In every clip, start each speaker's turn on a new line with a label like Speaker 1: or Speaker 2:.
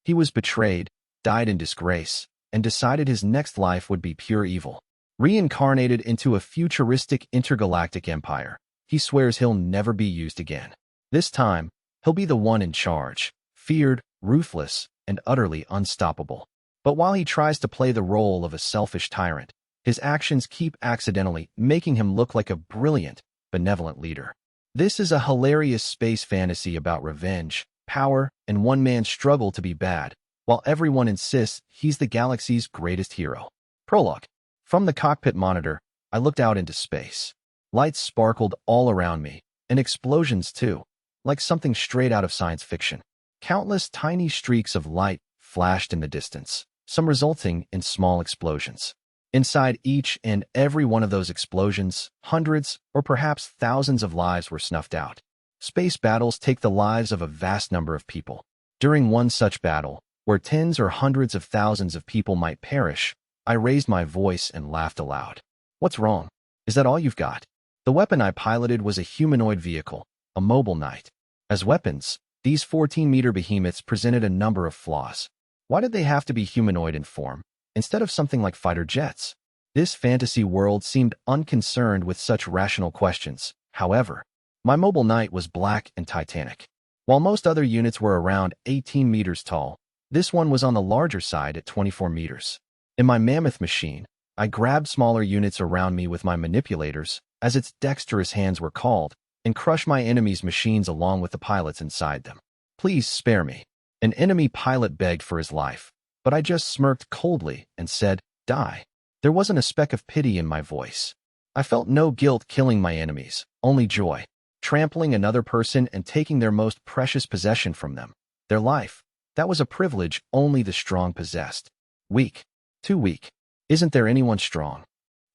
Speaker 1: He was betrayed, died in disgrace, and decided his next life would be pure evil. Reincarnated into a futuristic intergalactic empire, he swears he'll never be used again. This time, he'll be the one in charge, feared, ruthless, and utterly unstoppable. But while he tries to play the role of a selfish tyrant, his actions keep accidentally making him look like a brilliant, benevolent leader. This is a hilarious space fantasy about revenge, power, and one man's struggle to be bad, while everyone insists he's the galaxy's greatest hero. Prologue. From the cockpit monitor, I looked out into space. Lights sparkled all around me, and explosions too, like something straight out of science fiction. Countless tiny streaks of light flashed in the distance, some resulting in small explosions. Inside each and every one of those explosions, hundreds or perhaps thousands of lives were snuffed out. Space battles take the lives of a vast number of people. During one such battle, where tens or hundreds of thousands of people might perish, I raised my voice and laughed aloud. What's wrong? Is that all you've got? The weapon I piloted was a humanoid vehicle, a mobile knight. As weapons, these 14-meter behemoths presented a number of flaws. Why did they have to be humanoid in form, instead of something like fighter jets? This fantasy world seemed unconcerned with such rational questions. However, my mobile knight was black and titanic. While most other units were around 18 meters tall, this one was on the larger side at 24 meters. In my mammoth machine, I grabbed smaller units around me with my manipulators, as its dexterous hands were called, and crushed my enemy's machines along with the pilots inside them. Please spare me. An enemy pilot begged for his life, but I just smirked coldly and said, die. There wasn't a speck of pity in my voice. I felt no guilt killing my enemies, only joy. Trampling another person and taking their most precious possession from them, their life. That was a privilege only the strong possessed. Weak. Too weak. Isn't there anyone strong?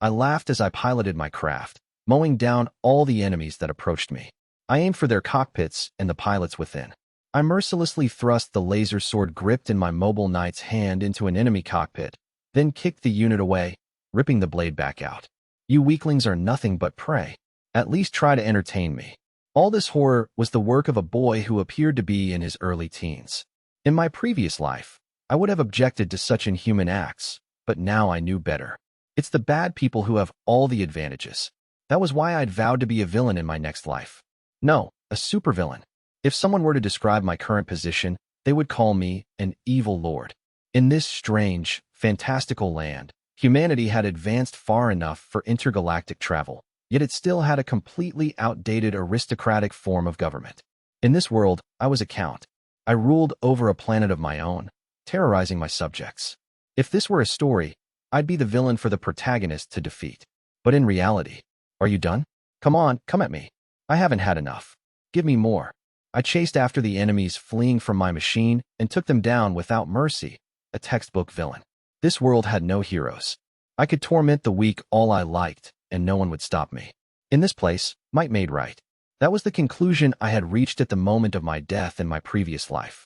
Speaker 1: I laughed as I piloted my craft, mowing down all the enemies that approached me. I aimed for their cockpits and the pilots within. I mercilessly thrust the laser sword gripped in my mobile knight's hand into an enemy cockpit, then kicked the unit away, ripping the blade back out. You weaklings are nothing but prey. At least try to entertain me. All this horror was the work of a boy who appeared to be in his early teens. In my previous life, I would have objected to such inhuman acts, but now I knew better. It's the bad people who have all the advantages. That was why I'd vowed to be a villain in my next life. No, a supervillain. If someone were to describe my current position, they would call me an evil lord. In this strange, fantastical land, humanity had advanced far enough for intergalactic travel, yet it still had a completely outdated aristocratic form of government. In this world, I was a count. I ruled over a planet of my own, terrorizing my subjects. If this were a story, I'd be the villain for the protagonist to defeat. But in reality, are you done? Come on, come at me. I haven't had enough. Give me more. I chased after the enemies fleeing from my machine and took them down without mercy, a textbook villain. This world had no heroes. I could torment the weak all I liked, and no one would stop me. In this place, might made right. That was the conclusion I had reached at the moment of my death in my previous life.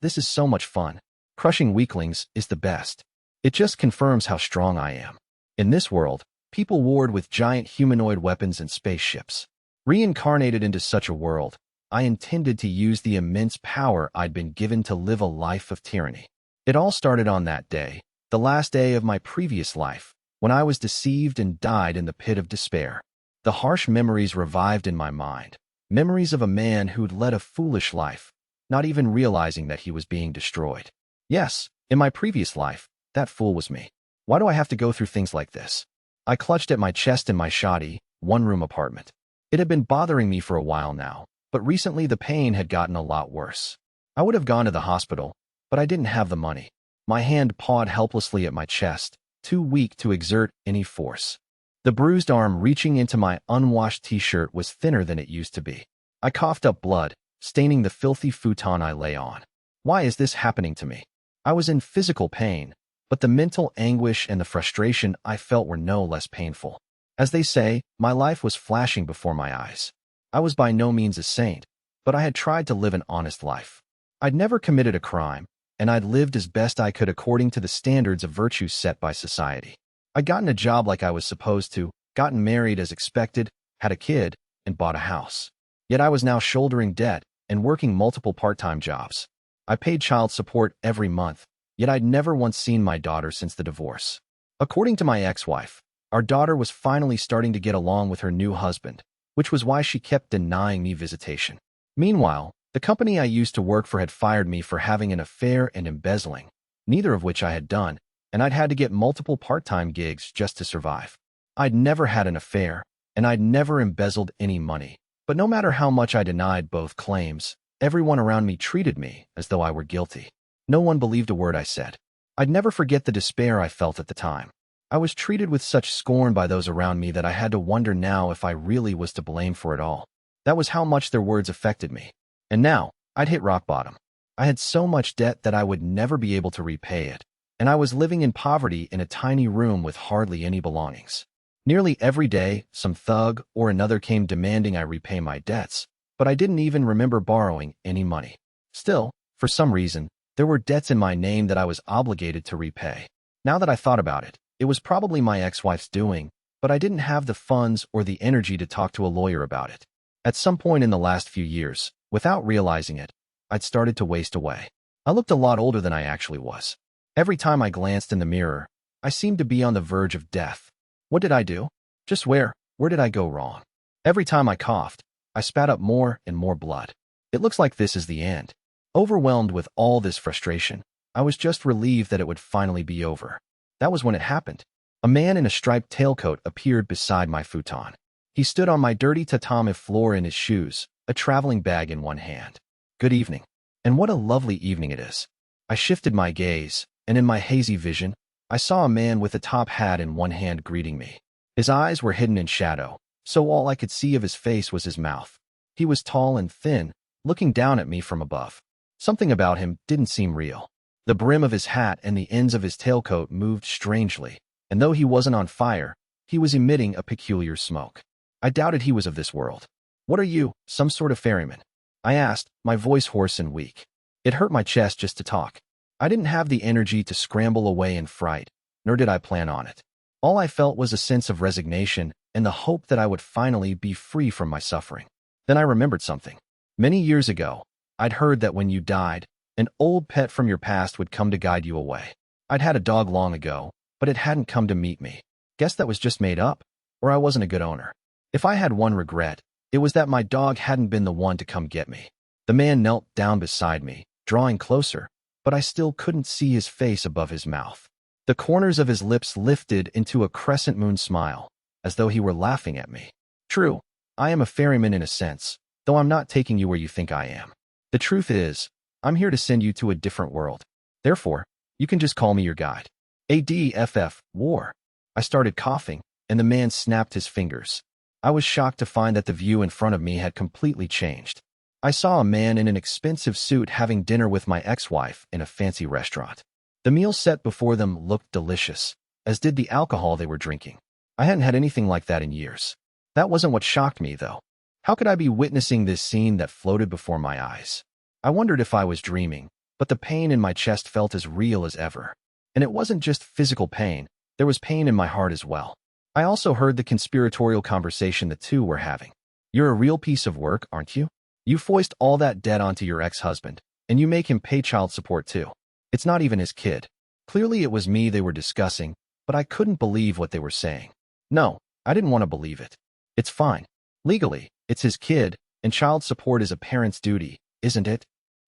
Speaker 1: This is so much fun. Crushing weaklings is the best. It just confirms how strong I am. In this world, people warred with giant humanoid weapons and spaceships. Reincarnated into such a world, I intended to use the immense power I'd been given to live a life of tyranny. It all started on that day, the last day of my previous life, when I was deceived and died in the pit of despair. The harsh memories revived in my mind, memories of a man who'd led a foolish life, not even realizing that he was being destroyed. Yes, in my previous life, that fool was me. Why do I have to go through things like this? I clutched at my chest in my shoddy, one-room apartment. It had been bothering me for a while now, but recently the pain had gotten a lot worse. I would have gone to the hospital, but I didn't have the money. My hand pawed helplessly at my chest, too weak to exert any force. The bruised arm reaching into my unwashed t-shirt was thinner than it used to be. I coughed up blood, staining the filthy futon I lay on. Why is this happening to me? I was in physical pain, but the mental anguish and the frustration I felt were no less painful. As they say, my life was flashing before my eyes. I was by no means a saint, but I had tried to live an honest life. I'd never committed a crime, and I'd lived as best I could according to the standards of virtue set by society. I'd gotten a job like I was supposed to, gotten married as expected, had a kid, and bought a house. Yet I was now shouldering debt and working multiple part-time jobs. I paid child support every month, yet I'd never once seen my daughter since the divorce. According to my ex-wife, our daughter was finally starting to get along with her new husband, which was why she kept denying me visitation. Meanwhile, the company I used to work for had fired me for having an affair and embezzling, neither of which I had done, and I'd had to get multiple part-time gigs just to survive. I'd never had an affair, and I'd never embezzled any money. But no matter how much I denied both claims, everyone around me treated me as though I were guilty. No one believed a word I said. I'd never forget the despair I felt at the time. I was treated with such scorn by those around me that I had to wonder now if I really was to blame for it all. That was how much their words affected me. And now, I'd hit rock bottom. I had so much debt that I would never be able to repay it, and I was living in poverty in a tiny room with hardly any belongings. Nearly every day, some thug or another came demanding I repay my debts, but I didn't even remember borrowing any money. Still, for some reason, there were debts in my name that I was obligated to repay. Now that I thought about it, it was probably my ex-wife's doing, but I didn't have the funds or the energy to talk to a lawyer about it. At some point in the last few years, without realizing it, I'd started to waste away. I looked a lot older than I actually was. Every time I glanced in the mirror, I seemed to be on the verge of death. What did I do? Just where did I go wrong? Every time I coughed, I spat up more and more blood. It looks like this is the end. Overwhelmed with all this frustration, I was just relieved that it would finally be over. That was when it happened. A man in a striped tailcoat appeared beside my futon. He stood on my dirty tatami floor in his shoes, a traveling bag in one hand. Good evening. And what a lovely evening it is. I shifted my gaze, and in my hazy vision, I saw a man with a top hat in one hand greeting me. His eyes were hidden in shadow, so all I could see of his face was his mouth. He was tall and thin, looking down at me from above. Something about him didn't seem real. The brim of his hat and the ends of his tailcoat moved strangely, and though he wasn't on fire, he was emitting a peculiar smoke. I doubted he was of this world. "What are you, some sort of ferryman?" I asked, my voice hoarse and weak. It hurt my chest just to talk. I didn't have the energy to scramble away in fright, nor did I plan on it. All I felt was a sense of resignation and the hope that I would finally be free from my suffering. Then I remembered something. Many years ago, I'd heard that when you died, an old pet from your past would come to guide you away. I'd had a dog long ago, but it hadn't come to meet me. Guess that was just made up, or I wasn't a good owner. If I had one regret, it was that my dog hadn't been the one to come get me. The man knelt down beside me, drawing closer, but I still couldn't see his face above his mouth. The corners of his lips lifted into a crescent moon smile, as though he were laughing at me. True, I am a ferryman in a sense, though I'm not taking you where you think I am. The truth is, I'm here to send you to a different world. Therefore, you can just call me your guide. ADFF, war. I started coughing, and the man snapped his fingers. I was shocked to find that the view in front of me had completely changed. I saw a man in an expensive suit having dinner with my ex-wife in a fancy restaurant. The meal set before them looked delicious, as did the alcohol they were drinking. I hadn't had anything like that in years. That wasn't what shocked me, though. How could I be witnessing this scene that floated before my eyes? I wondered if I was dreaming, but the pain in my chest felt as real as ever. And it wasn't just physical pain, there was pain in my heart as well. I also heard the conspiratorial conversation the two were having. "You're a real piece of work, aren't you? You foist all that debt onto your ex-husband, and you make him pay child support too. It's not even his kid." Clearly it was me they were discussing, but I couldn't believe what they were saying. No, I didn't want to believe it. It's fine. Legally, it's his kid, and child support is a parent's duty, isn't it?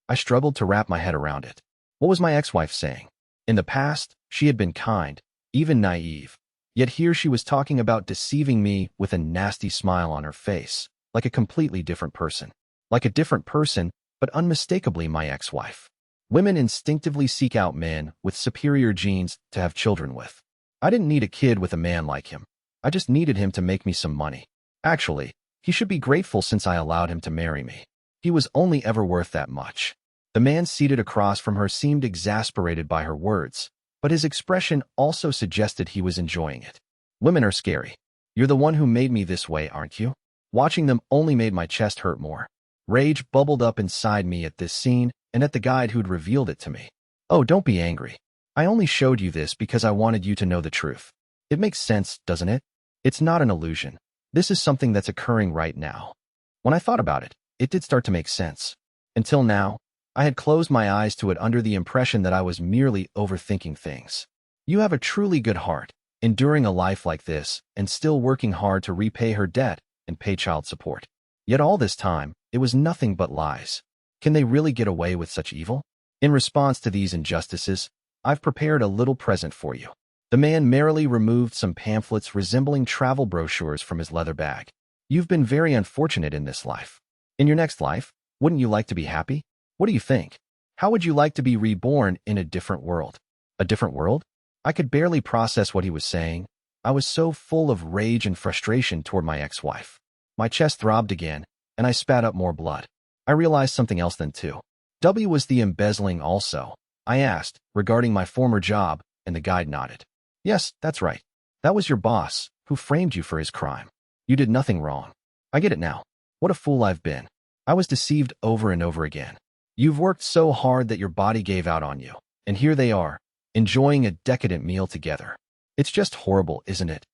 Speaker 1: I struggled to wrap my head around it. What was my ex-wife saying? In the past, she had been kind, even naive. Yet here she was talking about deceiving me with a nasty smile on her face, like a completely different person. Like a different person, but unmistakably my ex-wife. Women instinctively seek out men with superior genes to have children with. I didn't need a kid with a man like him. I just needed him to make me some money. Actually, he should be grateful since I allowed him to marry me. He was only ever worth that much. The man seated across from her seemed exasperated by her words, but his expression also suggested he was enjoying it. "Women are scary. You're the one who made me this way, aren't you?" Watching them only made my chest hurt more. Rage bubbled up inside me at this scene and at the guide who'd revealed it to me. "Oh, don't be angry. I only showed you this because I wanted you to know the truth. It makes sense, doesn't it? It's not an illusion. This is something that's occurring right now." When I thought about it, it did start to make sense. Until now, I had closed my eyes to it under the impression that I was merely overthinking things. You have a truly good heart, enduring a life like this and still working hard to repay her debt and pay child support. Yet all this time, it was nothing but lies. Can they really get away with such evil? In response to these injustices, I've prepared a little present for you. The man merrily removed some pamphlets resembling travel brochures from his leather bag. You've been very unfortunate in this life. In your next life, wouldn't you like to be happy? What do you think? How would you like to be reborn in a different world? A different world? I could barely process what he was saying. I was so full of rage and frustration toward my ex-wife. My chest throbbed again, and I spat up more blood. I realized something else then too. W was the embezzling also? I asked, regarding my former job, and the guide nodded. Yes, that's right. That was your boss, who framed you for his crime. You did nothing wrong. I get it now. What a fool I've been. I was deceived over and over again. You've worked so hard that your body gave out on you, and here they are, enjoying a decadent meal together. It's just horrible, isn't it?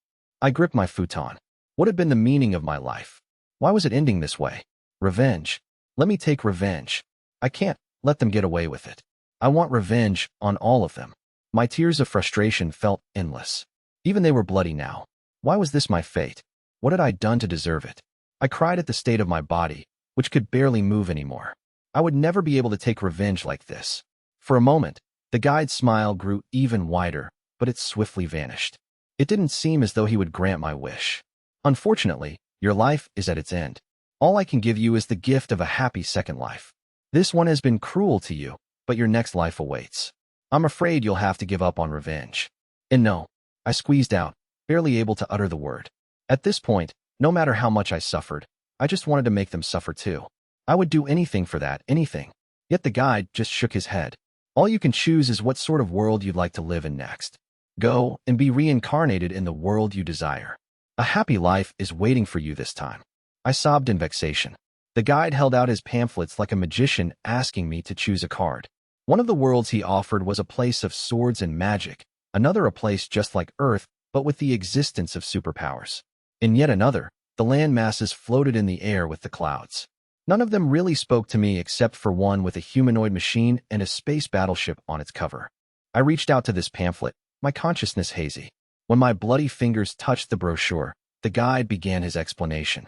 Speaker 1: I gripped my futon. What had been the meaning of my life? Why was it ending this way? Revenge. Let me take revenge. I can't let them get away with it. I want revenge on all of them. My tears of frustration felt endless. Even they were bloody now. Why was this my fate? What had I done to deserve it? I cried at the state of my body, which could barely move anymore. I would never be able to take revenge like this. For a moment, the guide's smile grew even wider, but it swiftly vanished. It didn't seem as though he would grant my wish. Unfortunately, your life is at its end. All I can give you is the gift of a happy second life. This one has been cruel to you, but your next life awaits. I'm afraid you'll have to give up on revenge. And no, I squeezed out, barely able to utter the word. At this point, no matter how much I suffered, I just wanted to make them suffer too. I would do anything for that, anything. Yet the guide just shook his head. All you can choose is what sort of world you'd like to live in next. Go and be reincarnated in the world you desire. A happy life is waiting for you this time. I sobbed in vexation. The guide held out his pamphlets like a magician asking me to choose a card. One of the worlds he offered was a place of swords and magic, another a place just like Earth, but with the existence of superpowers. In yet another, the land masses floated in the air with the clouds. None of them really spoke to me except for one with a humanoid machine and a space battleship on its cover. I reached out to this pamphlet, my consciousness hazy. When my bloody fingers touched the brochure, the guide began his explanation.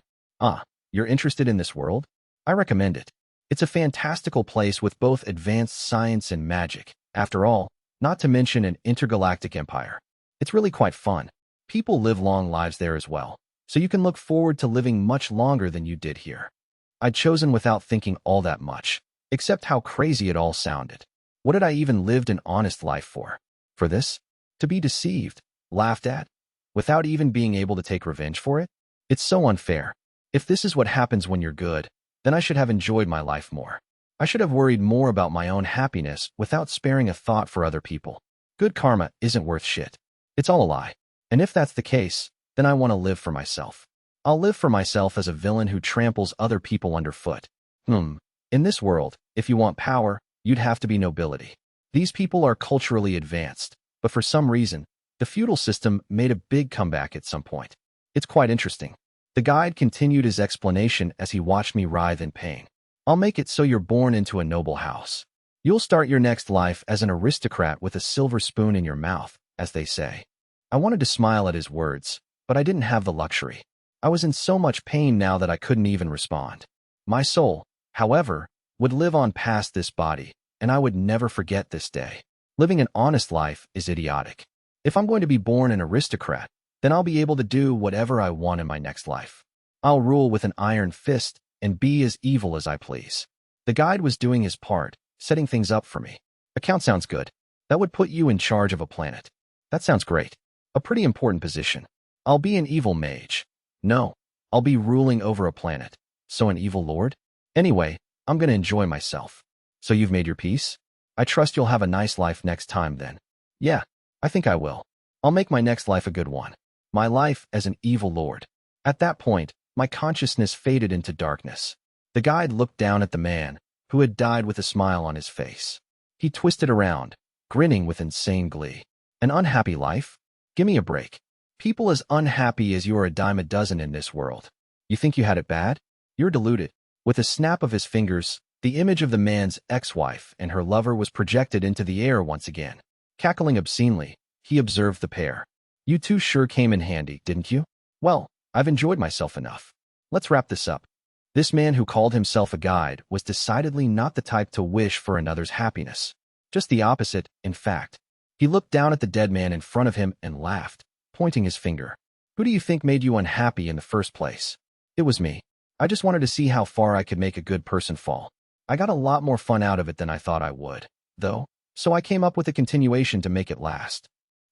Speaker 1: You're interested in this world? I recommend it. It's a fantastical place with both advanced science and magic. After all, not to mention an intergalactic empire. It's really quite fun. People live long lives there as well, so you can look forward to living much longer than you did here. I'd chosen without thinking all that much, except how crazy it all sounded. What had I even lived an honest life for? For this? To be deceived, laughed at, without even being able to take revenge for it? It's so unfair. If this is what happens when you're good, then I should have enjoyed my life more. I should have worried more about my own happiness without sparing a thought for other people. Good karma isn't worth shit. It's all a lie. And if that's the case, then I want to live for myself. I'll live for myself as a villain who tramples other people underfoot. In this world, if you want power, you'd have to be nobility. These people are culturally advanced, but for some reason, the feudal system made a big comeback at some point. It's quite interesting. The guide continued his explanation as he watched me writhe in pain. I'll make it so you're born into a noble house. You'll start your next life as an aristocrat with a silver spoon in your mouth, as they say. I wanted to smile at his words, but I didn't have the luxury. I was in so much pain now that I couldn't even respond. My soul, however, would live on past this body, and I would never forget this day. Living an honest life is idiotic. If I'm going to be born an aristocrat, then I'll be able to do whatever I want in my next life. I'll rule with an iron fist and be as evil as I please. The guide was doing his part, setting things up for me. Account sounds good. That would put you in charge of a planet. That sounds great. A pretty important position. I'll be an evil mage. No, I'll be ruling over a planet. So an evil lord? Anyway, I'm gonna enjoy myself. So you've made your peace? I trust you'll have a nice life next time then. Yeah, I think I will. I'll make my next life a good one. My life as an evil lord. At that point, my consciousness faded into darkness. The guide looked down at the man, who had died with a smile on his face. He twisted around, grinning with insane glee. An unhappy life? Give me a break. People as unhappy as you are a dime a dozen in this world. You think you had it bad? You're deluded. With a snap of his fingers, The image of the man's ex-wife and her lover was projected into the air once again. Cackling obscenely, he observed the pair. You two sure came in handy, didn't you? Well, I've enjoyed myself enough. Let's wrap this up. This man who called himself a guide was decidedly not the type to wish for another's happiness. Just the opposite, in fact. He looked down at the dead man in front of him and laughed, pointing his finger. Who do you think made you unhappy in the first place? It was me. I just wanted to see how far I could make a good person fall. I got a lot more fun out of it than I thought I would, though, so I came up with a continuation to make it last.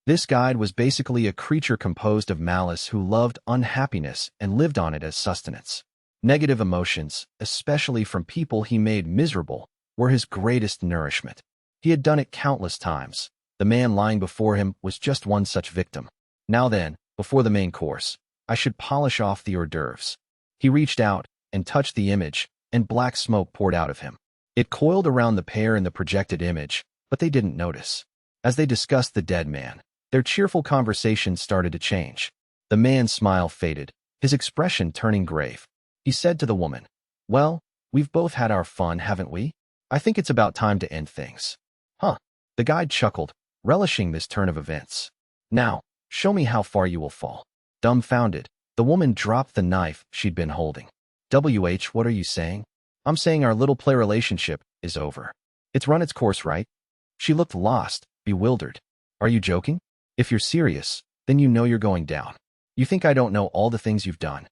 Speaker 1: This guide was basically a creature composed of malice who loved unhappiness and lived on it as sustenance. Negative emotions, especially from people he made miserable, were his greatest nourishment. He had done it countless times. The man lying before him was just one such victim. Now then, before the main course, I should polish off the hors d'oeuvres. He reached out and touched the image, and black smoke poured out of him. It coiled around the pair in the projected image, but they didn't notice. As they discussed the dead man, their cheerful conversation started to change. The man's smile faded, his expression turning grave. He said to the woman, "Well, we've both had our fun, haven't we? I think it's about time to end things." Huh. The guide chuckled, relishing this turn of events. Now, show me how far you will fall. Dumbfounded, the woman dropped the knife she'd been holding. What are you saying? I'm saying our little play relationship is over. It's run its course, right? She looked lost, bewildered. Are you joking? If you're serious, then you know you're going down. You think I don't know all the things you've done?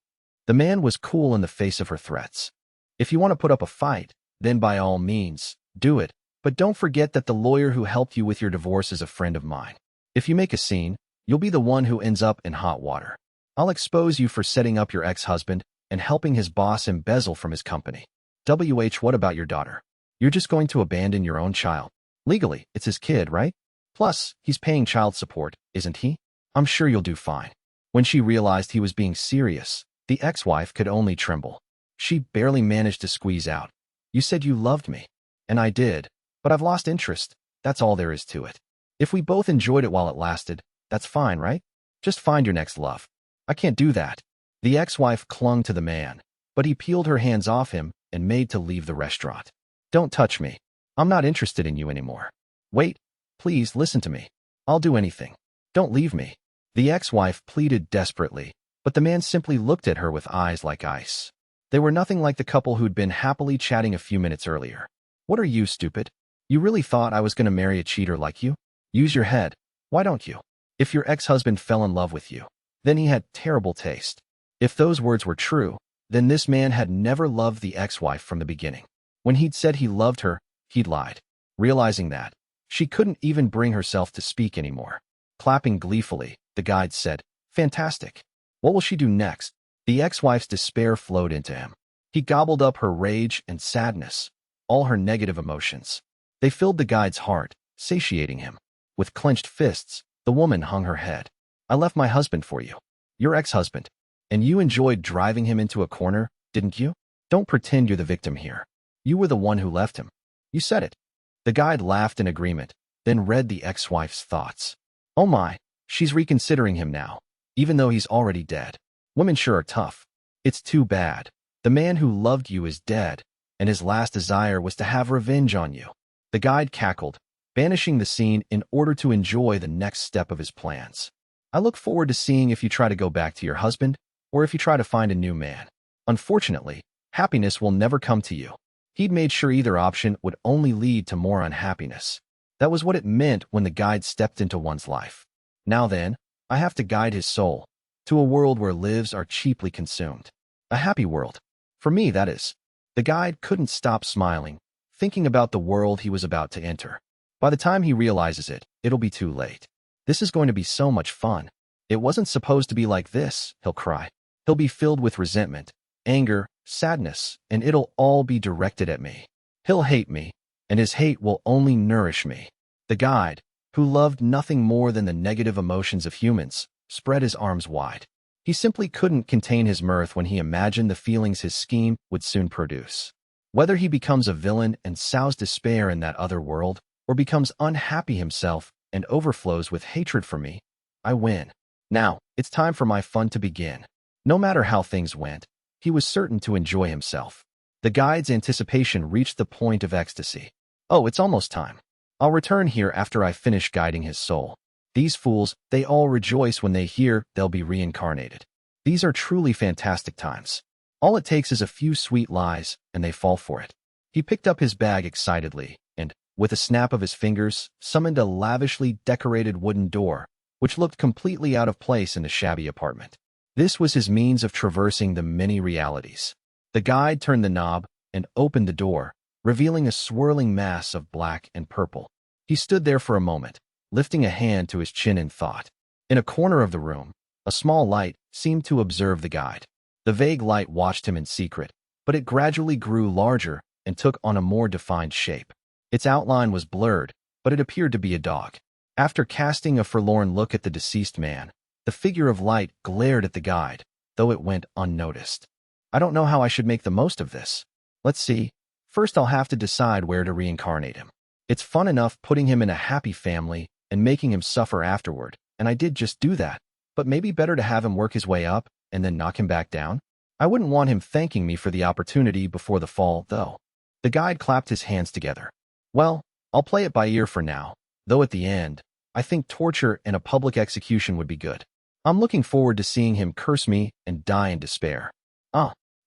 Speaker 1: The man was cool in the face of her threats. If you want to put up a fight, then by all means, do it. But don't forget that the lawyer who helped you with your divorce is a friend of mine. If you make a scene, you'll be the one who ends up in hot water. I'll expose you for setting up your ex-husband and helping his boss embezzle from his company. What about your daughter? You're just going to abandon your own child. Legally, it's his kid, right? Plus, he's paying child support, isn't he? I'm sure you'll do fine. When she realized he was being serious, the ex-wife could only tremble. She barely managed to squeeze out. You said you loved me. And I did. But I've lost interest. That's all there is to it. If we both enjoyed it while it lasted, that's fine, right? Just find your next love. I can't do that. The ex-wife clung to the man, but he peeled her hands off him and made to leave the restaurant. Don't touch me. I'm not interested in you anymore. Wait, please listen to me. I'll do anything. Don't leave me. The ex-wife pleaded desperately, but the man simply looked at her with eyes like ice. They were nothing like the couple who'd been happily chatting a few minutes earlier. What are you, stupid? You really thought I was going to marry a cheater like you? Use your head. Why don't you? If your ex-husband fell in love with you, then he had terrible taste. If those words were true, then this man had never loved the ex-wife from the beginning. When he'd said he loved her, he'd lied. Realizing that, she couldn't even bring herself to speak anymore. Clapping gleefully, the guide said, "Fantastic. What will she do next?" The ex-wife's despair flowed into him. He gobbled up her rage and sadness, all her negative emotions. They filled the guide's heart, satiating him. With clenched fists, the woman hung her head. "I left my husband for you. Your ex-husband. And you enjoyed driving him into a corner, didn't you? Don't pretend you're the victim here. You were the one who left him. You said it." The guide laughed in agreement, then read the ex-wife's thoughts. Oh my, she's reconsidering him now, even though he's already dead. Women sure are tough. It's too bad. The man who loved you is dead, and his last desire was to have revenge on you. The guide cackled, banishing the scene in order to enjoy the next step of his plans. I look forward to seeing if you try to go back to your husband, or if you try to find a new man. Unfortunately, happiness will never come to you. He'd made sure either option would only lead to more unhappiness. That was what it meant when the guide stepped into one's life. Now then, I have to guide his soul to a world where lives are cheaply consumed. A happy world. For me, that is. The guide couldn't stop smiling, thinking about the world he was about to enter. By the time he realizes it, it'll be too late. This is going to be so much fun. It wasn't supposed to be like this, he'll cry. He'll be filled with resentment, anger, sadness, and it'll all be directed at me. He'll hate me, and his hate will only nourish me. The guide, who loved nothing more than the negative emotions of humans, spread his arms wide. He simply couldn't contain his mirth when he imagined the feelings his scheme would soon produce. Whether he becomes a villain and sows despair in that other world, or becomes unhappy himself and overflows with hatred for me, I win. Now, it's time for my fun to begin. No matter how things went, he was certain to enjoy himself. The guide's anticipation reached the point of ecstasy. Oh, it's almost time. I'll return here after I finish guiding his soul. These fools, they all rejoice when they hear they'll be reincarnated. These are truly fantastic times. All it takes is a few sweet lies, and they fall for it. He picked up his bag excitedly, and, with a snap of his fingers, summoned a lavishly decorated wooden door, which looked completely out of place in the shabby apartment. This was his means of traversing the many realities. The guide turned the knob and opened the door, revealing a swirling mass of black and purple. He stood there for a moment, lifting a hand to his chin in thought. In a corner of the room, a small light seemed to observe the guide. The vague light watched him in secret, but it gradually grew larger and took on a more defined shape. Its outline was blurred, but it appeared to be a dog. After casting a forlorn look at the deceased man, the figure of light glared at the guide, though it went unnoticed. I don't know how I should make the most of this. Let's see. First, I'll have to decide where to reincarnate him. It's fun enough putting him in a happy family and making him suffer afterward, and I did just do that. But maybe better to have him work his way up and then knock him back down? I wouldn't want him thanking me for the opportunity before the fall, though. The guide clapped his hands together. Well, I'll play it by ear for now, though at the end, I think torture and a public execution would be good. I'm looking forward to seeing him curse me and die in despair.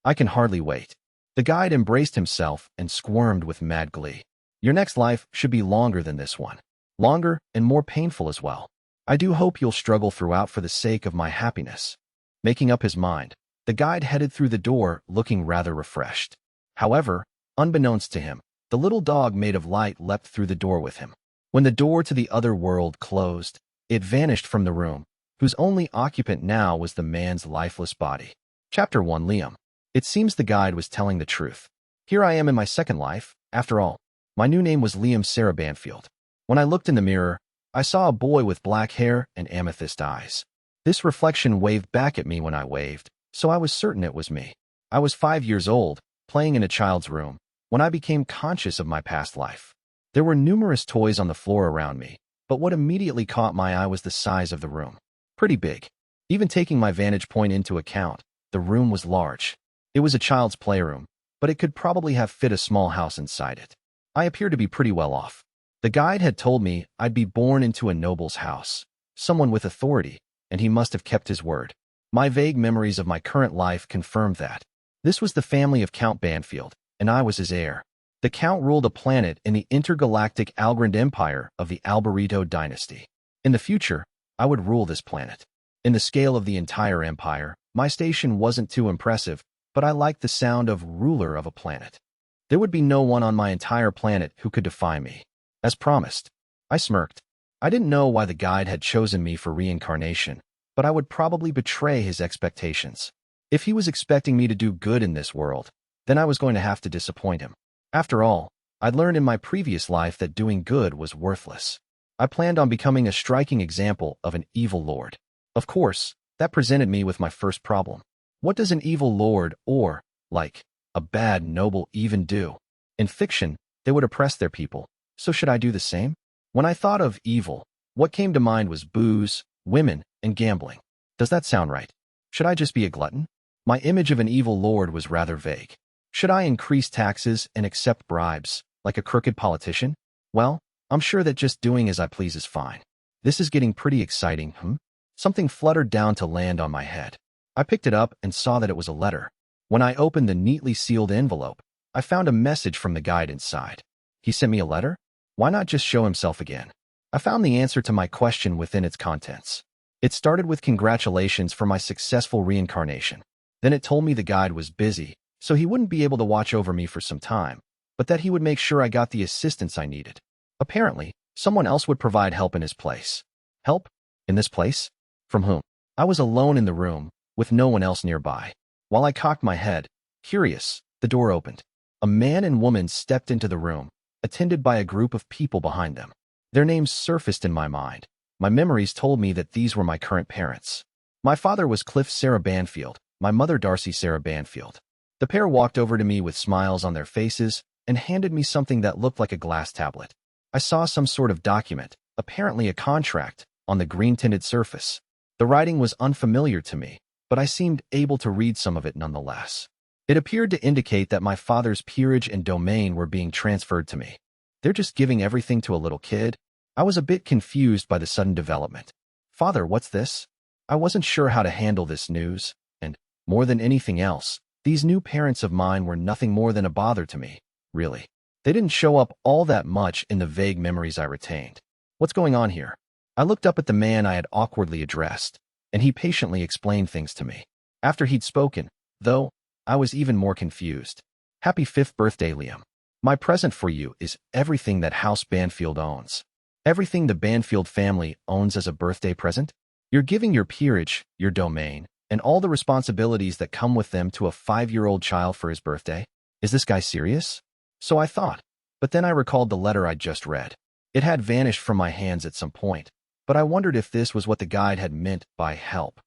Speaker 1: I can hardly wait. The guide embraced himself and squirmed with mad glee. Your next life should be longer than this one. Longer and more painful as well. I do hope you'll struggle throughout for the sake of my happiness. Making up his mind, the guide headed through the door looking rather refreshed. However, unbeknownst to him, the little dog made of light leapt through the door with him. When the door to the other world closed, it vanished from the room, whose only occupant now was the man's lifeless body. Chapter 1 Liam. It seems the guide was telling the truth. Here I am in my second life, after all. My new name was Liam Sarah Banfield. When I looked in the mirror, I saw a boy with black hair and amethyst eyes. This reflection waved back at me when I waved, so I was certain it was me. I was 5 years old, playing in a child's room, when I became conscious of my past life. There were numerous toys on the floor around me, but what immediately caught my eye was the size of the room. Pretty big. Even taking my vantage point into account, the room was large. It was a child's playroom, but it could probably have fit a small house inside it. I appeared to be pretty well off. The guide had told me I'd be born into a noble's house, someone with authority, and he must have kept his word. My vague memories of my current life confirmed that. This was the family of Count Banfield, and I was his heir. The Count ruled a planet in the Intergalactic Empire of the Alberito dynasty. In the future, I would rule this planet. In the scale of the entire empire, my station wasn't too impressive, but I liked the sound of ruler of a planet. There would be no one on my entire planet who could defy me. As promised, I smirked. I didn't know why the guide had chosen me for reincarnation, but I would probably betray his expectations. If he was expecting me to do good in this world, then I was going to have to disappoint him. After all, I'd learned in my previous life that doing good was worthless. I planned on becoming a striking example of an evil lord. Of course, that presented me with my first problem. What does an evil lord or, like, a bad noble even do? In fiction, they would oppress their people, so should I do the same? When I thought of evil, what came to mind was booze, women, and gambling. Does that sound right? Should I just be a glutton? My image of an evil lord was rather vague. Should I increase taxes and accept bribes, like a crooked politician? Well, I'm sure that just doing as I please is fine. This is getting pretty exciting, Something fluttered down to land on my head. I picked it up and saw that it was a letter. When I opened the neatly sealed envelope, I found a message from the guide inside. He sent me a letter? Why not just show himself again? I found the answer to my question within its contents. It started with congratulations for my successful reincarnation. Then it told me the guide was busy, so he wouldn't be able to watch over me for some time, but that he would make sure I got the assistance I needed. Apparently, someone else would provide help in his place. Help? In this place? From whom? I was alone in the room, with no one else nearby. While I cocked my head, curious, the door opened. A man and woman stepped into the room, attended by a group of people behind them. Their names surfaced in my mind. My memories told me that these were my current parents. My father was Cliff Sarah Banfield, my mother Darcy Sarah Banfield. The pair walked over to me with smiles on their faces and handed me something that looked like a glass tablet. I saw some sort of document, apparently a contract, on the green-tinted surface. The writing was unfamiliar to me, but I seemed able to read some of it nonetheless. It appeared to indicate that my father's peerage and domain were being transferred to me. They're just giving everything to a little kid? I was a bit confused by the sudden development. Father, what's this? I wasn't sure how to handle this news, and, more than anything else, these new parents of mine were nothing more than a bother to me, really. They didn't show up all that much in the vague memories I retained. What's going on here? I looked up at the man I had awkwardly addressed, and he patiently explained things to me. After he'd spoken, though, I was even more confused. Happy 5th birthday, Liam. My present for you is everything that House Banfield owns. Everything the Banfield family owns as a birthday present. You're giving your peerage, your domain, and all the responsibilities that come with them to a 5-year-old child for his birthday? Is this guy serious? So I thought, but then I recalled the letter I'd just read. It had vanished from my hands at some point, but I wondered if this was what the guide had meant by help.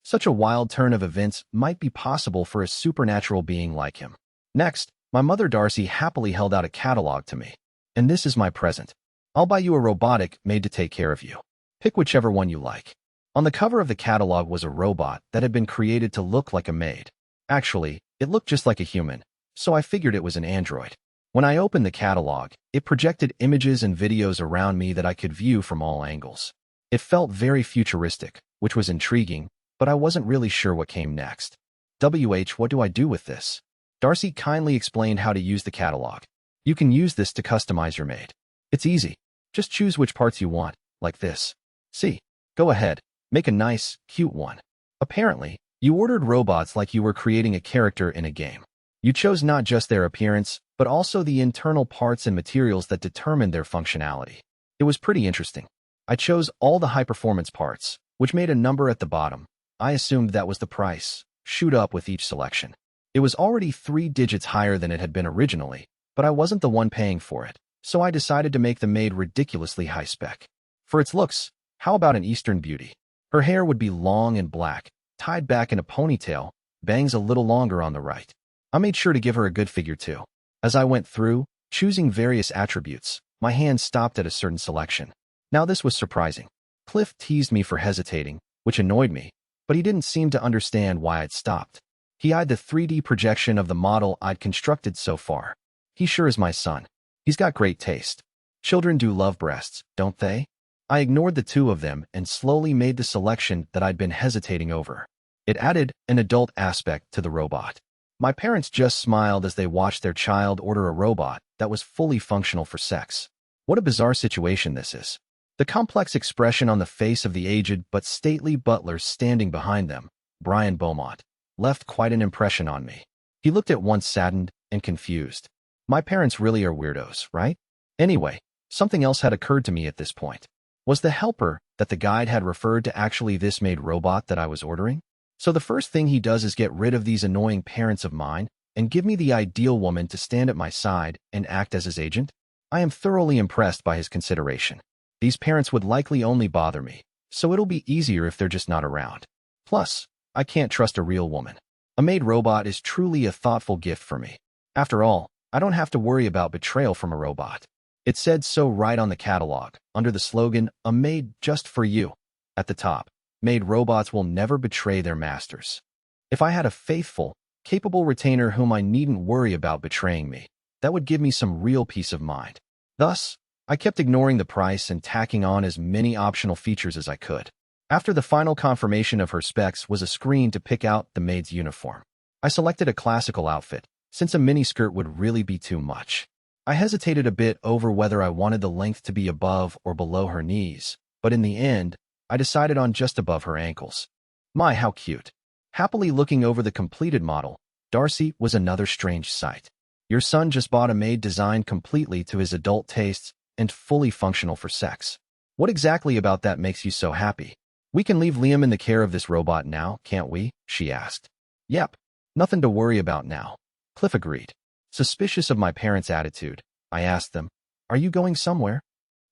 Speaker 1: Such a wild turn of events might be possible for a supernatural being like him. Next, my mother Darcy happily held out a catalog to me. And this is my present. I'll buy you a robotic made to take care of you. Pick whichever one you like. On the cover of the catalog was a robot that had been created to look like a maid. Actually, it looked just like a human, so I figured it was an android. When I opened the catalog, it projected images and videos around me that I could view from all angles. It felt very futuristic, which was intriguing, but I wasn't really sure what came next. What do I do with this? Darcy kindly explained how to use the catalog. You can use this to customize your maid. It's easy. Just choose which parts you want, like this. See? Go ahead. Make a nice, cute one. Apparently, you ordered robots like you were creating a character in a game. You chose not just their appearance, but also the internal parts and materials that determined their functionality. It was pretty interesting. I chose all the high-performance parts, which made a number at the bottom. I assumed that was the price. Shoot up with each selection. It was already 3 digits higher than it had been originally, but I wasn't the one paying for it, so I decided to make the maid ridiculously high-spec. For its looks, how about an Eastern beauty? Her hair would be long and black, tied back in a ponytail, bangs a little longer on the right. I made sure to give her a good figure too. As I went through, choosing various attributes, my hand stopped at a certain selection. Now this was surprising. Cliff teased me for hesitating, which annoyed me, but he didn't seem to understand why I'd stopped. He eyed the 3D projection of the model I'd constructed so far. He sure is my son. He's got great taste. Children do love breasts, don't they? I ignored the two of them and slowly made the selection that I'd been hesitating over. It added an adult aspect to the robot. My parents just smiled as they watched their child order a robot that was fully functional for sex. What a bizarre situation this is. The complex expression on the face of the aged but stately butler standing behind them, Brian Beaumont, left quite an impression on me. He looked at once saddened and confused. My parents really are weirdos, right? Anyway, something else had occurred to me at this point. Was the helper that the guide had referred to actually this maid robot that I was ordering? So the first thing he does is get rid of these annoying parents of mine and give me the ideal woman to stand at my side and act as his agent? I am thoroughly impressed by his consideration. These parents would likely only bother me, so it'll be easier if they're just not around. Plus, I can't trust a real woman. A maid robot is truly a thoughtful gift for me. After all, I don't have to worry about betrayal from a robot. It said so right on the catalog, under the slogan, "A maid just for you." At the top, maid robots will never betray their masters. If I had a faithful, capable retainer whom I needn't worry about betraying me, that would give me some real peace of mind. Thus, I kept ignoring the price and tacking on as many optional features as I could. After the final confirmation of her specs was a screen to pick out the maid's uniform. I selected a classical outfit, since a miniskirt would really be too much. I hesitated a bit over whether I wanted the length to be above or below her knees, but in the end, I decided on just above her ankles. My, how cute. Happily looking over the completed model, Darcy was another strange sight. Your son just bought a maid designed completely to his adult tastes and fully functional for sex. What exactly about that makes you so happy? We can leave Liam in the care of this robot now, can't we? She asked. Yep, nothing to worry about now. Cliff agreed. Suspicious of my parents' attitude, I asked them, "Are you going somewhere?"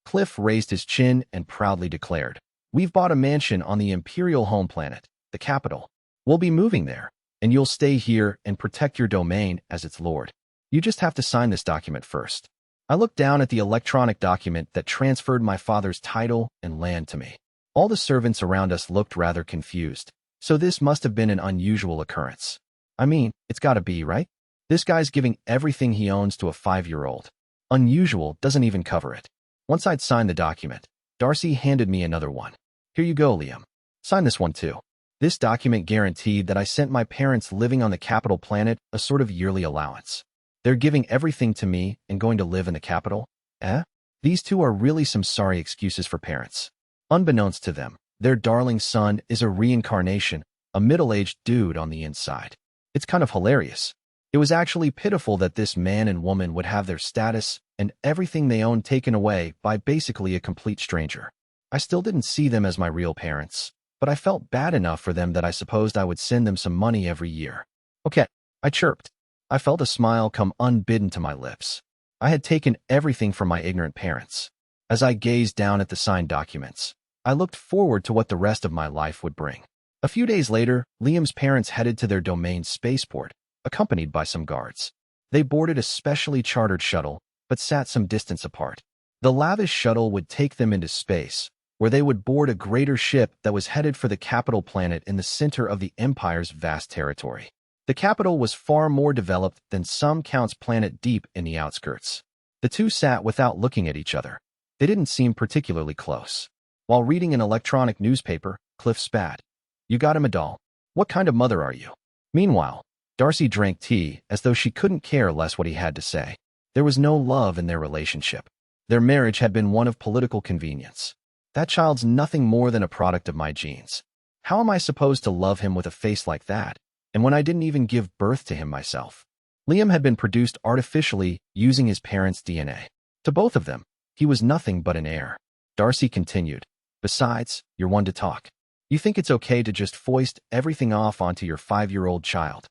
Speaker 1: Cliff raised his chin and proudly declared, "We've bought a mansion on the Imperial home planet, the capital. We'll be moving there, and you'll stay here and protect your domain as its lord. You just have to sign this document first." I looked down at the electronic document that transferred my father's title and land to me. All the servants around us looked rather confused, so this must have been an unusual occurrence. I mean, it's gotta be, right? This guy's giving everything he owns to a 5-year-old. Unusual doesn't even cover it. Once I'd signed the document, Darcy handed me another one. Here you go, Liam. Sign this one too. This document guaranteed that I sent my parents living on the capital planet a sort of yearly allowance. They're giving everything to me and going to live in the capital? Eh? These two are really some sorry excuses for parents. Unbeknownst to them, their darling son is a reincarnation, a middle-aged dude on the inside. It's kind of hilarious. It was actually pitiful that this man and woman would have their status and everything they own taken away by basically a complete stranger. I still didn't see them as my real parents, but I felt bad enough for them that I supposed I would send them some money every year. Okay, I chirped. I felt a smile come unbidden to my lips. I had taken everything from my ignorant parents. As I gazed down at the signed documents, I looked forward to what the rest of my life would bring. A few days later, Liam's parents headed to their domain spaceport, accompanied by some guards. They boarded a specially chartered shuttle, but sat some distance apart. The lavish shuttle would take them into space, where they would board a greater ship that was headed for the capital planet in the center of the Empire's vast territory. The capital was far more developed than some Count's planet deep in the outskirts. The two sat without looking at each other. They didn't seem particularly close. While reading an electronic newspaper, Cliff spat. You got him a doll. What kind of mother are you? Meanwhile, Darcy drank tea as though she couldn't care less what he had to say. There was no love in their relationship. Their marriage had been one of political convenience. That child's nothing more than a product of my genes. How am I supposed to love him with a face like that? And when I didn't even give birth to him myself. Liam had been produced artificially using his parents' DNA. To both of them, he was nothing but an heir. Darcy continued. Besides, you're one to talk. You think it's okay to just foist everything off onto your 5-year-old child.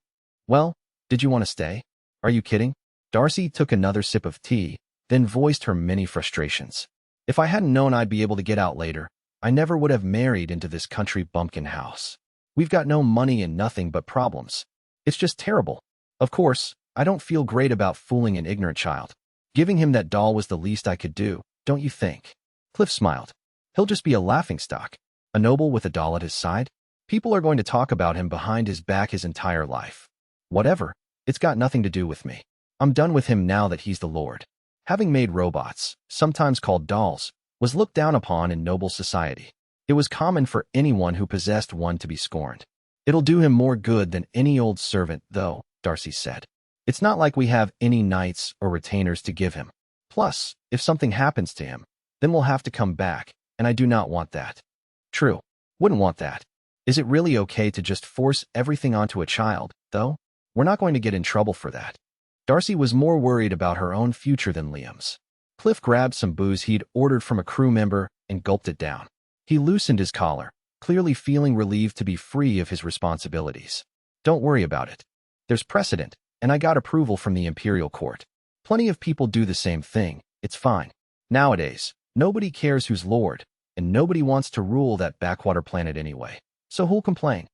Speaker 1: Well, did you want to stay? Are you kidding? Darcy took another sip of tea, then voiced her many frustrations. If I hadn't known I'd be able to get out later, I never would have married into this country bumpkin house. We've got no money and nothing but problems. It's just terrible. Of course, I don't feel great about fooling an ignorant child. Giving him that doll was the least I could do, don't you think? Cliff smiled. He'll just be a laughingstock. A noble with a doll at his side? People are going to talk about him behind his back his entire life. Whatever. It's got nothing to do with me. I'm done with him now that he's the Lord. Having made robots, sometimes called dolls, was looked down upon in noble society. It was common for anyone who possessed one to be scorned. It'll do him more good than any old servant, though, Darcy said. It's not like we have any knights or retainers to give him. Plus, if something happens to him, then we'll have to come back, and I do not want that. True. Wouldn't want that. Is it really okay to just force everything onto a child, though? We're not going to get in trouble for that. Darcy was more worried about her own future than Liam's. Cliff grabbed some booze he'd ordered from a crew member and gulped it down. He loosened his collar, clearly feeling relieved to be free of his responsibilities. Don't worry about it. There's precedent, and I got approval from the Imperial Court. Plenty of people do the same thing. It's fine. Nowadays, nobody cares who's Lord, and nobody wants to rule that backwater planet anyway. So who'll complain?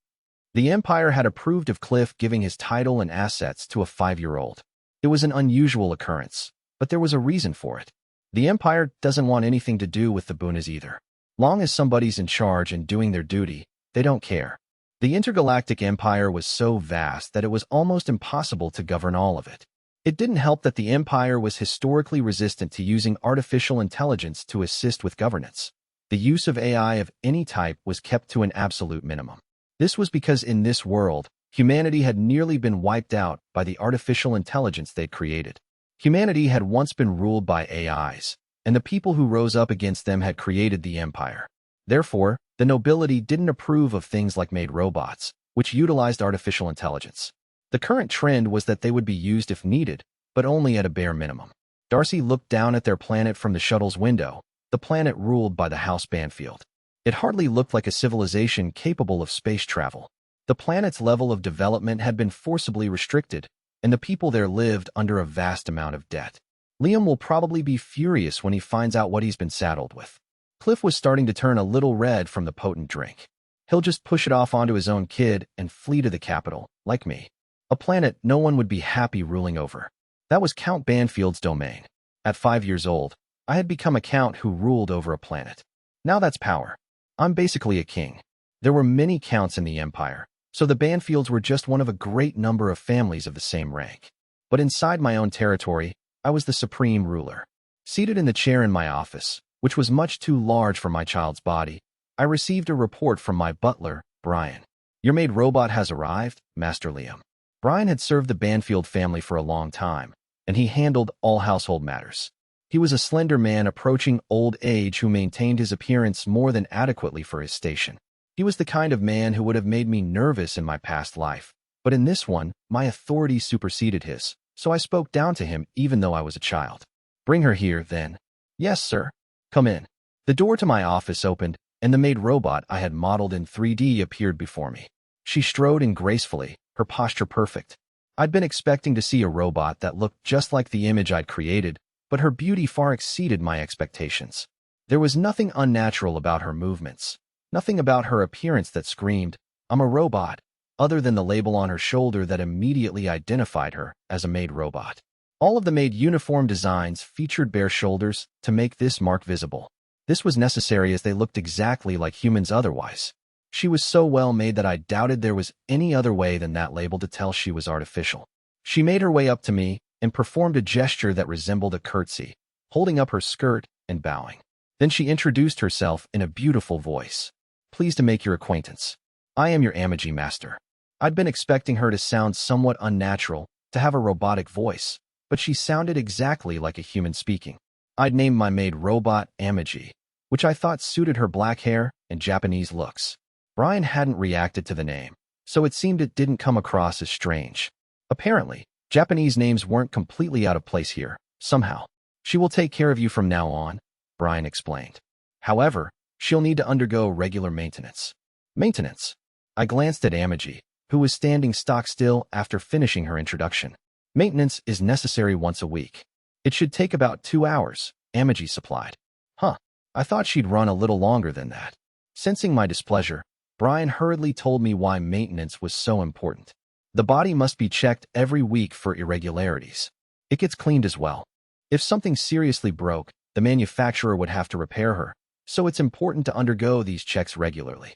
Speaker 1: The Empire had approved of Cliff giving his title and assets to a 5-year-old. It was an unusual occurrence, but there was a reason for it. The Empire doesn't want anything to do with the boonies either. Long as somebody's in charge and doing their duty, they don't care. The Intergalactic Empire was so vast that it was almost impossible to govern all of it. It didn't help that the Empire was historically resistant to using artificial intelligence to assist with governance. The use of AI of any type was kept to an absolute minimum. This was because in this world, humanity had nearly been wiped out by the artificial intelligence they'd created. Humanity had once been ruled by AIs, and the people who rose up against them had created the Empire. Therefore, the nobility didn't approve of things like made robots, which utilized artificial intelligence. The current trend was that they would be used if needed, but only at a bare minimum. Darcy looked down at their planet from the shuttle's window, the planet ruled by the House Banfield. It hardly looked like a civilization capable of space travel. The planet's level of development had been forcibly restricted, and the people there lived under a vast amount of debt. Liam will probably be furious when he finds out what he's been saddled with. Cliff was starting to turn a little red from the potent drink. He'll just push it off onto his own kid and flee to the capital, like me. A planet no one would be happy ruling over. That was Count Banfield's domain. At 5 years old, I had become a count who ruled over a planet. Now that's power. I'm basically a king. There were many counts in the Empire, So the Banfields were just one of a great number of families of the same rank. But inside my own territory, I was the supreme ruler. Seated in the chair in my office, which was much too large for my child's body, I received a report from my butler, Brian. Your maid robot has arrived, Master Liam. Brian had served the Banfield family for a long time, and he handled all household matters. He was a slender man approaching old age who maintained his appearance more than adequately for his station. He was the kind of man who would have made me nervous in my past life, but in this one, my authority superseded his, so I spoke down to him even though I was a child. Bring her here, then. Yes, sir. Come in. The door to my office opened, and the maid robot I had modeled in 3D appeared before me. She strode in gracefully, her posture perfect. I'd been expecting to see a robot that looked just like the image I'd created, but her beauty far exceeded my expectations. There was nothing unnatural about her movements, nothing about her appearance that screamed, "I'm a robot," other than the label on her shoulder that immediately identified her as a maid robot. All of the maid uniform designs featured bare shoulders to make this mark visible. This was necessary as they looked exactly like humans otherwise. She was so well made that I doubted there was any other way than that label to tell she was artificial. She made her way up to me and performed a gesture that resembled a curtsy, holding up her skirt and bowing. Then she introduced herself in a beautiful voice. Pleased to make your acquaintance. I am your Amagi master. I'd been expecting her to sound somewhat unnatural, to have a robotic voice, but she sounded exactly like a human speaking. I'd named my maid robot Amagi, which I thought suited her black hair and Japanese looks. Brian hadn't reacted to the name, so it seemed it didn't come across as strange. Apparently, Japanese names weren't completely out of place here, somehow. She will take care of you from now on, Brian explained. However, she'll need to undergo regular maintenance. Maintenance? I glanced at Amagi, who was standing stock still after finishing her introduction. Maintenance is necessary once a week. It should take about 2 hours, Amagi supplied. Huh, I thought she'd run a little longer than that. Sensing my displeasure, Brian hurriedly told me why maintenance was so important. The body must be checked every week for irregularities. It gets cleaned as well. If something seriously broke, the manufacturer would have to repair her, so it's important to undergo these checks regularly.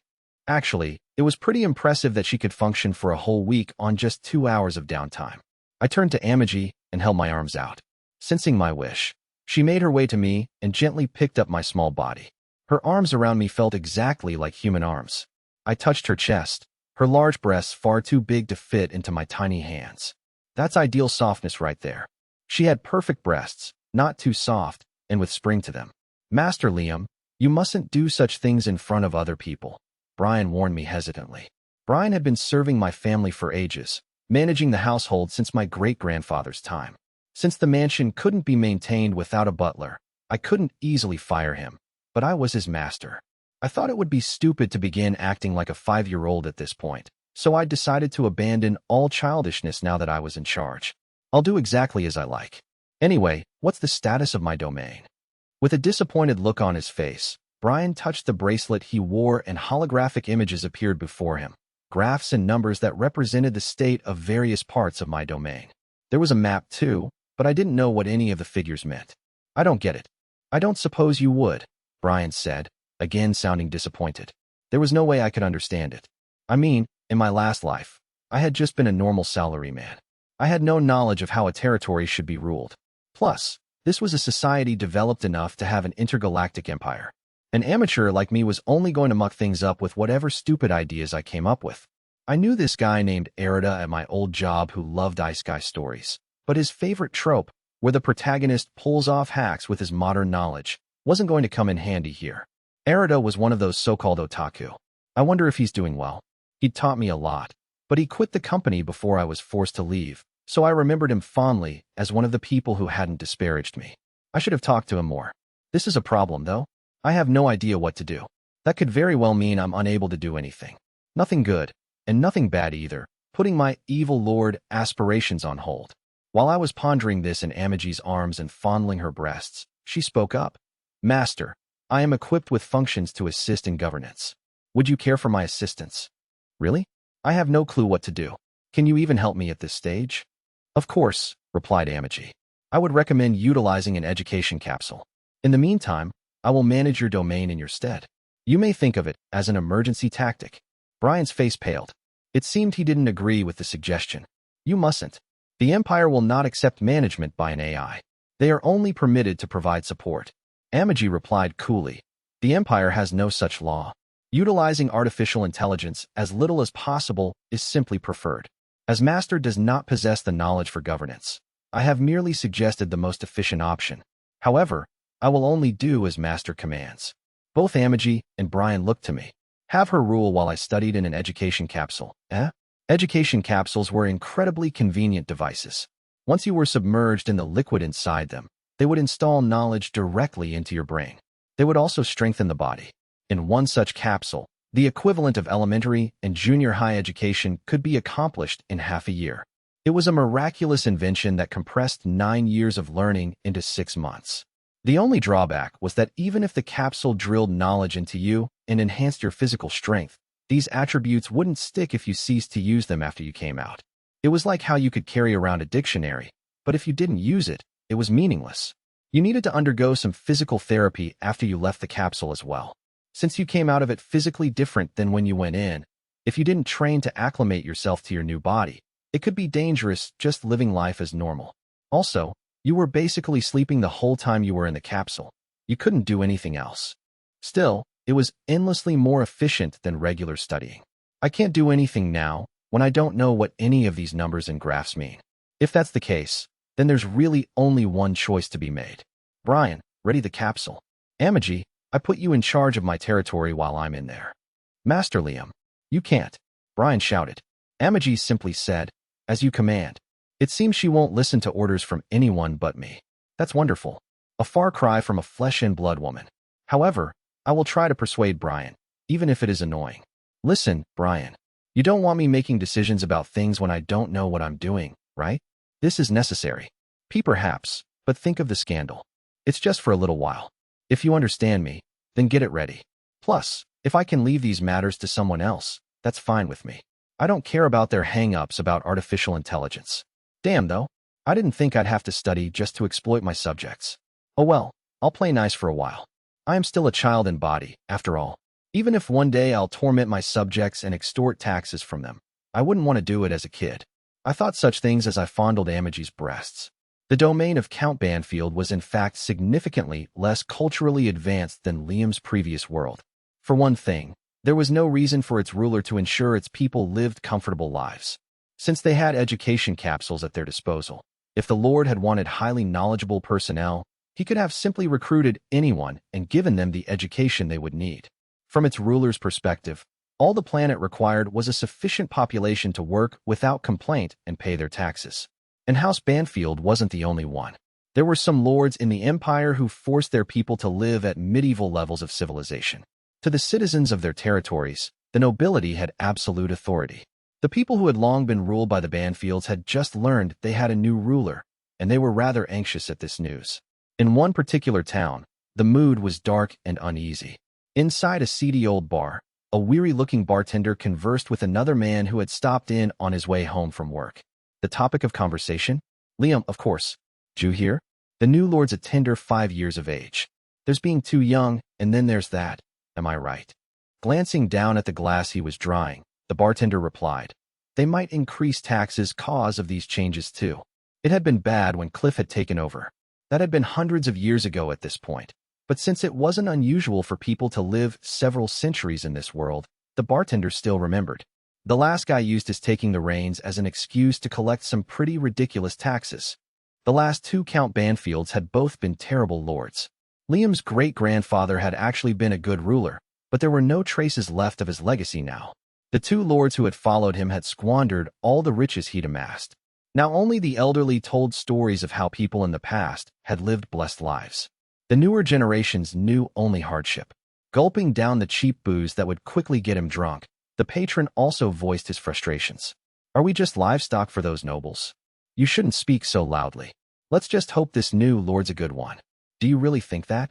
Speaker 1: Actually, it was pretty impressive that she could function for a whole week on just 2 hours of downtime. I turned to Amagi and held my arms out. Sensing my wish, she made her way to me and gently picked up my small body. Her arms around me felt exactly like human arms. I touched her chest, her large breasts far too big to fit into my tiny hands. That's ideal softness right there. She had perfect breasts, not too soft, and with spring to them. Master Liam, you mustn't do such things in front of other people, Brian warned me hesitantly. Brian had been serving my family for ages, managing the household since my great-grandfather's time. Since the mansion couldn't be maintained without a butler, I couldn't easily fire him, but I was his master. I thought it would be stupid to begin acting like a 5-year-old at this point, so I decided to abandon all childishness now that I was in charge. I'll do exactly as I like. Anyway, what's the status of my domain? With a disappointed look on his face, Brian touched the bracelet he wore and holographic images appeared before him, graphs and numbers that represented the state of various parts of my domain. There was a map too, but I didn't know what any of the figures meant. I don't get it. I don't suppose you would, Brian said, again sounding disappointed. There was no way I could understand it. I mean, in my last life, I had just been a normal salaryman. I had no knowledge of how a territory should be ruled. Plus, this was a society developed enough to have an intergalactic empire. An amateur like me was only going to muck things up with whatever stupid ideas I came up with. I knew this guy named Arida at my old job who loved Isekai stories, but his favorite trope, where the protagonist pulls off hacks with his modern knowledge, wasn't going to come in handy here. Arida was one of those so-called otaku. I wonder if he's doing well. He'd taught me a lot, but he quit the company before I was forced to leave, so I remembered him fondly as one of the people who hadn't disparaged me. I should have talked to him more. This is a problem, though. I have no idea what to do. That could very well mean I'm unable to do anything. Nothing good, and nothing bad either, putting my evil lord aspirations on hold. While I was pondering this in Amagi's arms and fondling her breasts, she spoke up. Master, I am equipped with functions to assist in governance. Would you care for my assistance? Really? I have no clue what to do. Can you even help me at this stage? Of course, replied Amagi. I would recommend utilizing an education capsule. In the meantime, I will manage your domain in your stead. You may think of it as an emergency tactic. Brian's face paled. It seemed he didn't agree with the suggestion. You mustn't. The Empire will not accept management by an AI. They are only permitted to provide support. Amagi replied coolly. The Empire has no such law. Utilizing artificial intelligence as little as possible is simply preferred. As Master does not possess the knowledge for governance, I have merely suggested the most efficient option. However, I will only do as Master commands. Both Amagi and Brian looked to me. Have her rule while I studied in an education capsule, eh? Education capsules were incredibly convenient devices. Once you were submerged in the liquid inside them, they would install knowledge directly into your brain. They would also strengthen the body. In one such capsule, the equivalent of elementary and junior high education could be accomplished in half a year. It was a miraculous invention that compressed 9 years of learning into 6 months. The only drawback was that even if the capsule drilled knowledge into you and enhanced your physical strength, these attributes wouldn't stick if you ceased to use them after you came out. It was like how you could carry around a dictionary, but if you didn't use it, it was meaningless. You needed to undergo some physical therapy after you left the capsule as well. Since you came out of it physically different than when you went in, if you didn't train to acclimate yourself to your new body, it could be dangerous just living life as normal. Also, you were basically sleeping the whole time you were in the capsule. You couldn't do anything else. Still, it was endlessly more efficient than regular studying. I can't do anything now when I don't know what any of these numbers and graphs mean. If that's the case, then there's really only one choice to be made. Brian, ready the capsule. Amagi, I put you in charge of my territory while I'm in there. Master Liam, you can't. Brian shouted. Amagi simply said, as you command. It seems she won't listen to orders from anyone but me. That's wonderful. A far cry from a flesh and blood woman. However, I will try to persuade Brian, even if it is annoying. Listen, Brian. You don't want me making decisions about things when I don't know what I'm doing, right? This is necessary. Perhaps, but think of the scandal. It's just for a little while. If you understand me, then get it ready. Plus, if I can leave these matters to someone else, that's fine with me. I don't care about their hang-ups about artificial intelligence. Damn, though, I didn't think I'd have to study just to exploit my subjects. Oh well, I'll play nice for a while. I am still a child in body, after all. Even if one day I'll torment my subjects and extort taxes from them, I wouldn't want to do it as a kid. I thought such things as I fondled Amagi's breasts. The domain of Count Banfield was in fact significantly less culturally advanced than Liam's previous world. For one thing, there was no reason for its ruler to ensure its people lived comfortable lives, since they had education capsules at their disposal. If the Lord had wanted highly knowledgeable personnel, he could have simply recruited anyone and given them the education they would need. From its ruler's perspective, all the planet required was a sufficient population to work without complaint and pay their taxes. And House Banfield wasn't the only one. There were some lords in the Empire who forced their people to live at medieval levels of civilization. To the citizens of their territories, the nobility had absolute authority. The people who had long been ruled by the Banfields had just learned they had a new ruler, and they were rather anxious at this news. In one particular town, the mood was dark and uneasy. Inside a seedy old bar, a weary-looking bartender conversed with another man who had stopped in on his way home from work. The topic of conversation? Liam, of course. Did you hear? The new lord's a tender 5 years of age. There's being too young, and then there's that. Am I right? Glancing down at the glass he was drying, the bartender replied, they might increase taxes cause of these changes too. It had been bad when Cliff had taken over. That had been hundreds of years ago at this point. But since it wasn't unusual for people to live several centuries in this world, the bartender still remembered. The last guy used his taking the reins as an excuse to collect some pretty ridiculous taxes. The last two Count Banfields had both been terrible lords. Liam's great-grandfather had actually been a good ruler, but there were no traces left of his legacy now. The two lords who had followed him had squandered all the riches he'd amassed. Now only the elderly told stories of how people in the past had lived blessed lives. The newer generations knew only hardship. Gulping down the cheap booze that would quickly get him drunk, the patron also voiced his frustrations. Are we just livestock for those nobles? You shouldn't speak so loudly. Let's just hope this new lord's a good one. Do you really think that?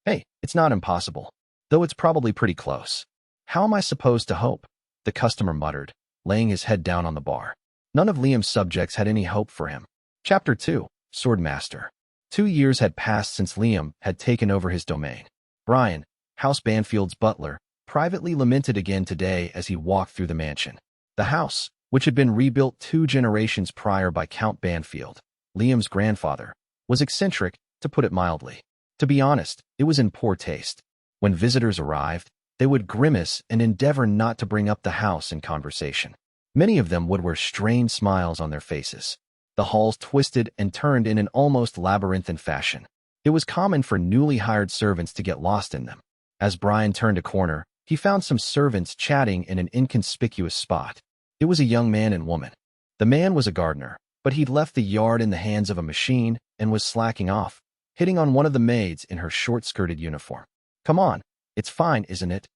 Speaker 1: Hey, it's not impossible. Though it's probably pretty close. How am I supposed to hope? The customer muttered, laying his head down on the bar. None of Liam's subjects had any hope for him. Chapter 2, Swordmaster. 2 years had passed since Liam had taken over his domain. Brian, House Banfield's butler, privately lamented again today as he walked through the mansion. The house, which had been rebuilt 2 generations prior by Count Banfield, Liam's grandfather, was eccentric, to put it mildly. To be honest, it was in poor taste. When visitors arrived, they would grimace and endeavor not to bring up the house in conversation. Many of them would wear strained smiles on their faces. The halls twisted and turned in an almost labyrinthine fashion. It was common for newly hired servants to get lost in them. As Brian turned a corner, he found some servants chatting in an inconspicuous spot. It was a young man and woman. The man was a gardener, but he'd left the yard in the hands of a machine and was slacking off, hitting on one of the maids in her short-skirted uniform. "Come on, it's fine, isn't it?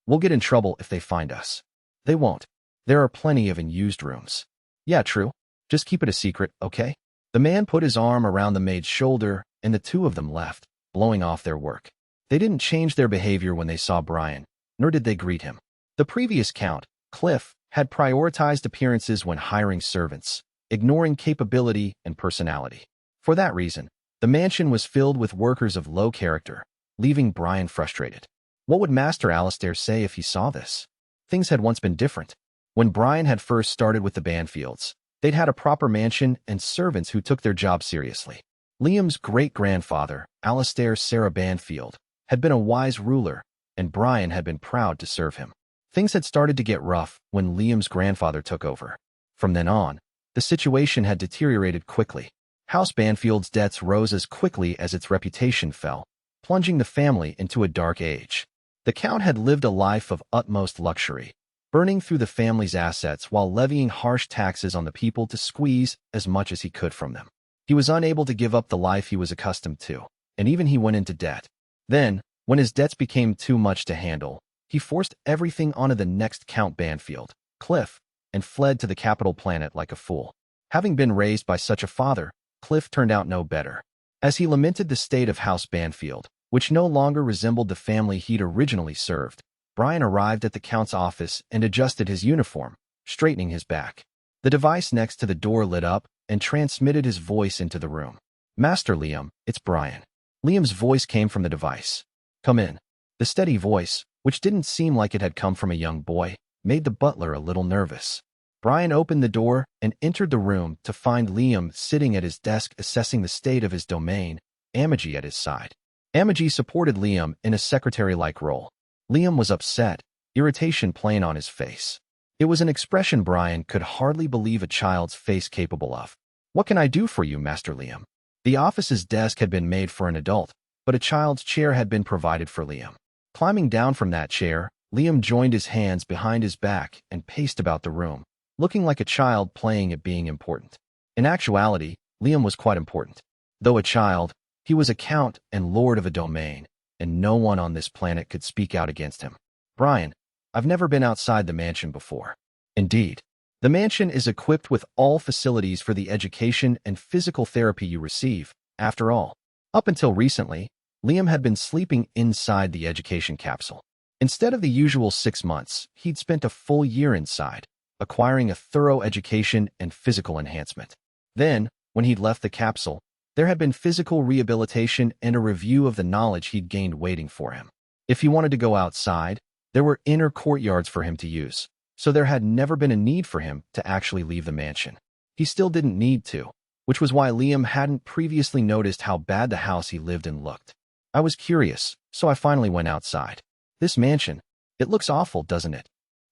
Speaker 1: We'll get in trouble if they find us." "They won't. There are plenty of unused rooms." "Yeah, true. Just keep it a secret, okay?" The man put his arm around the maid's shoulder, and the two of them left, blowing off their work. They didn't change their behavior when they saw Brian, nor did they greet him. The previous Count, Cliff, had prioritized appearances when hiring servants, ignoring capability and personality. For that reason, the mansion was filled with workers of low character, leaving Brian frustrated. What would Master Alistair say if he saw this? Things had once been different. When Brian had first started with the Banfields, they'd had a proper mansion and servants who took their job seriously. Liam's great-grandfather, Alistair Sarah Banfield, had been a wise ruler, and Brian had been proud to serve him. Things had started to get rough when Liam's grandfather took over. From then on, the situation had deteriorated quickly. House Banfield's debts rose as quickly as its reputation fell, plunging the family into a dark age. The Count had lived a life of utmost luxury, burning through the family's assets while levying harsh taxes on the people to squeeze as much as he could from them. He was unable to give up the life he was accustomed to, and even he went into debt. Then, when his debts became too much to handle, he forced everything onto the next Count Banfield, Cliff, and fled to the capital planet like a fool. Having been raised by such a father, Cliff turned out no better. As he lamented the state of House Banfield, which no longer resembled the family he'd originally served, Brian arrived at the Count's office and adjusted his uniform, straightening his back. The device next to the door lit up and transmitted his voice into the room. "Master Liam, it's Brian." Liam's voice came from the device. "Come in." The steady voice, which didn't seem like it had come from a young boy, made the butler a little nervous. Brian opened the door and entered the room to find Liam sitting at his desk assessing the state of his domain, Amagi at his side. Amagi supported Liam in a secretary-like role. Liam was upset, irritation plain on his face. It was an expression Brian could hardly believe a child's face capable of. "What can I do for you, Master Liam?" The office's desk had been made for an adult, but a child's chair had been provided for Liam. Climbing down from that chair, Liam joined his hands behind his back and paced about the room, looking like a child playing at being important. In actuality, Liam was quite important. Though a child, he was a count and lord of a domain, and no one on this planet could speak out against him. "Brian, I've never been outside the mansion before." "Indeed. The mansion is equipped with all facilities for the education and physical therapy you receive. After all, up until recently, Liam had been sleeping inside the education capsule. Instead of the usual 6 months, he'd spent a full year inside, acquiring a thorough education and physical enhancement. Then, when he'd left the capsule, there had been physical rehabilitation and a review of the knowledge he'd gained waiting for him. If he wanted to go outside, there were inner courtyards for him to use, so there had never been a need for him to actually leave the mansion. He still didn't need to, which was why Liam hadn't previously noticed how bad the house he lived in looked. "I was curious, so I finally went outside. This mansion, it looks awful, doesn't it?"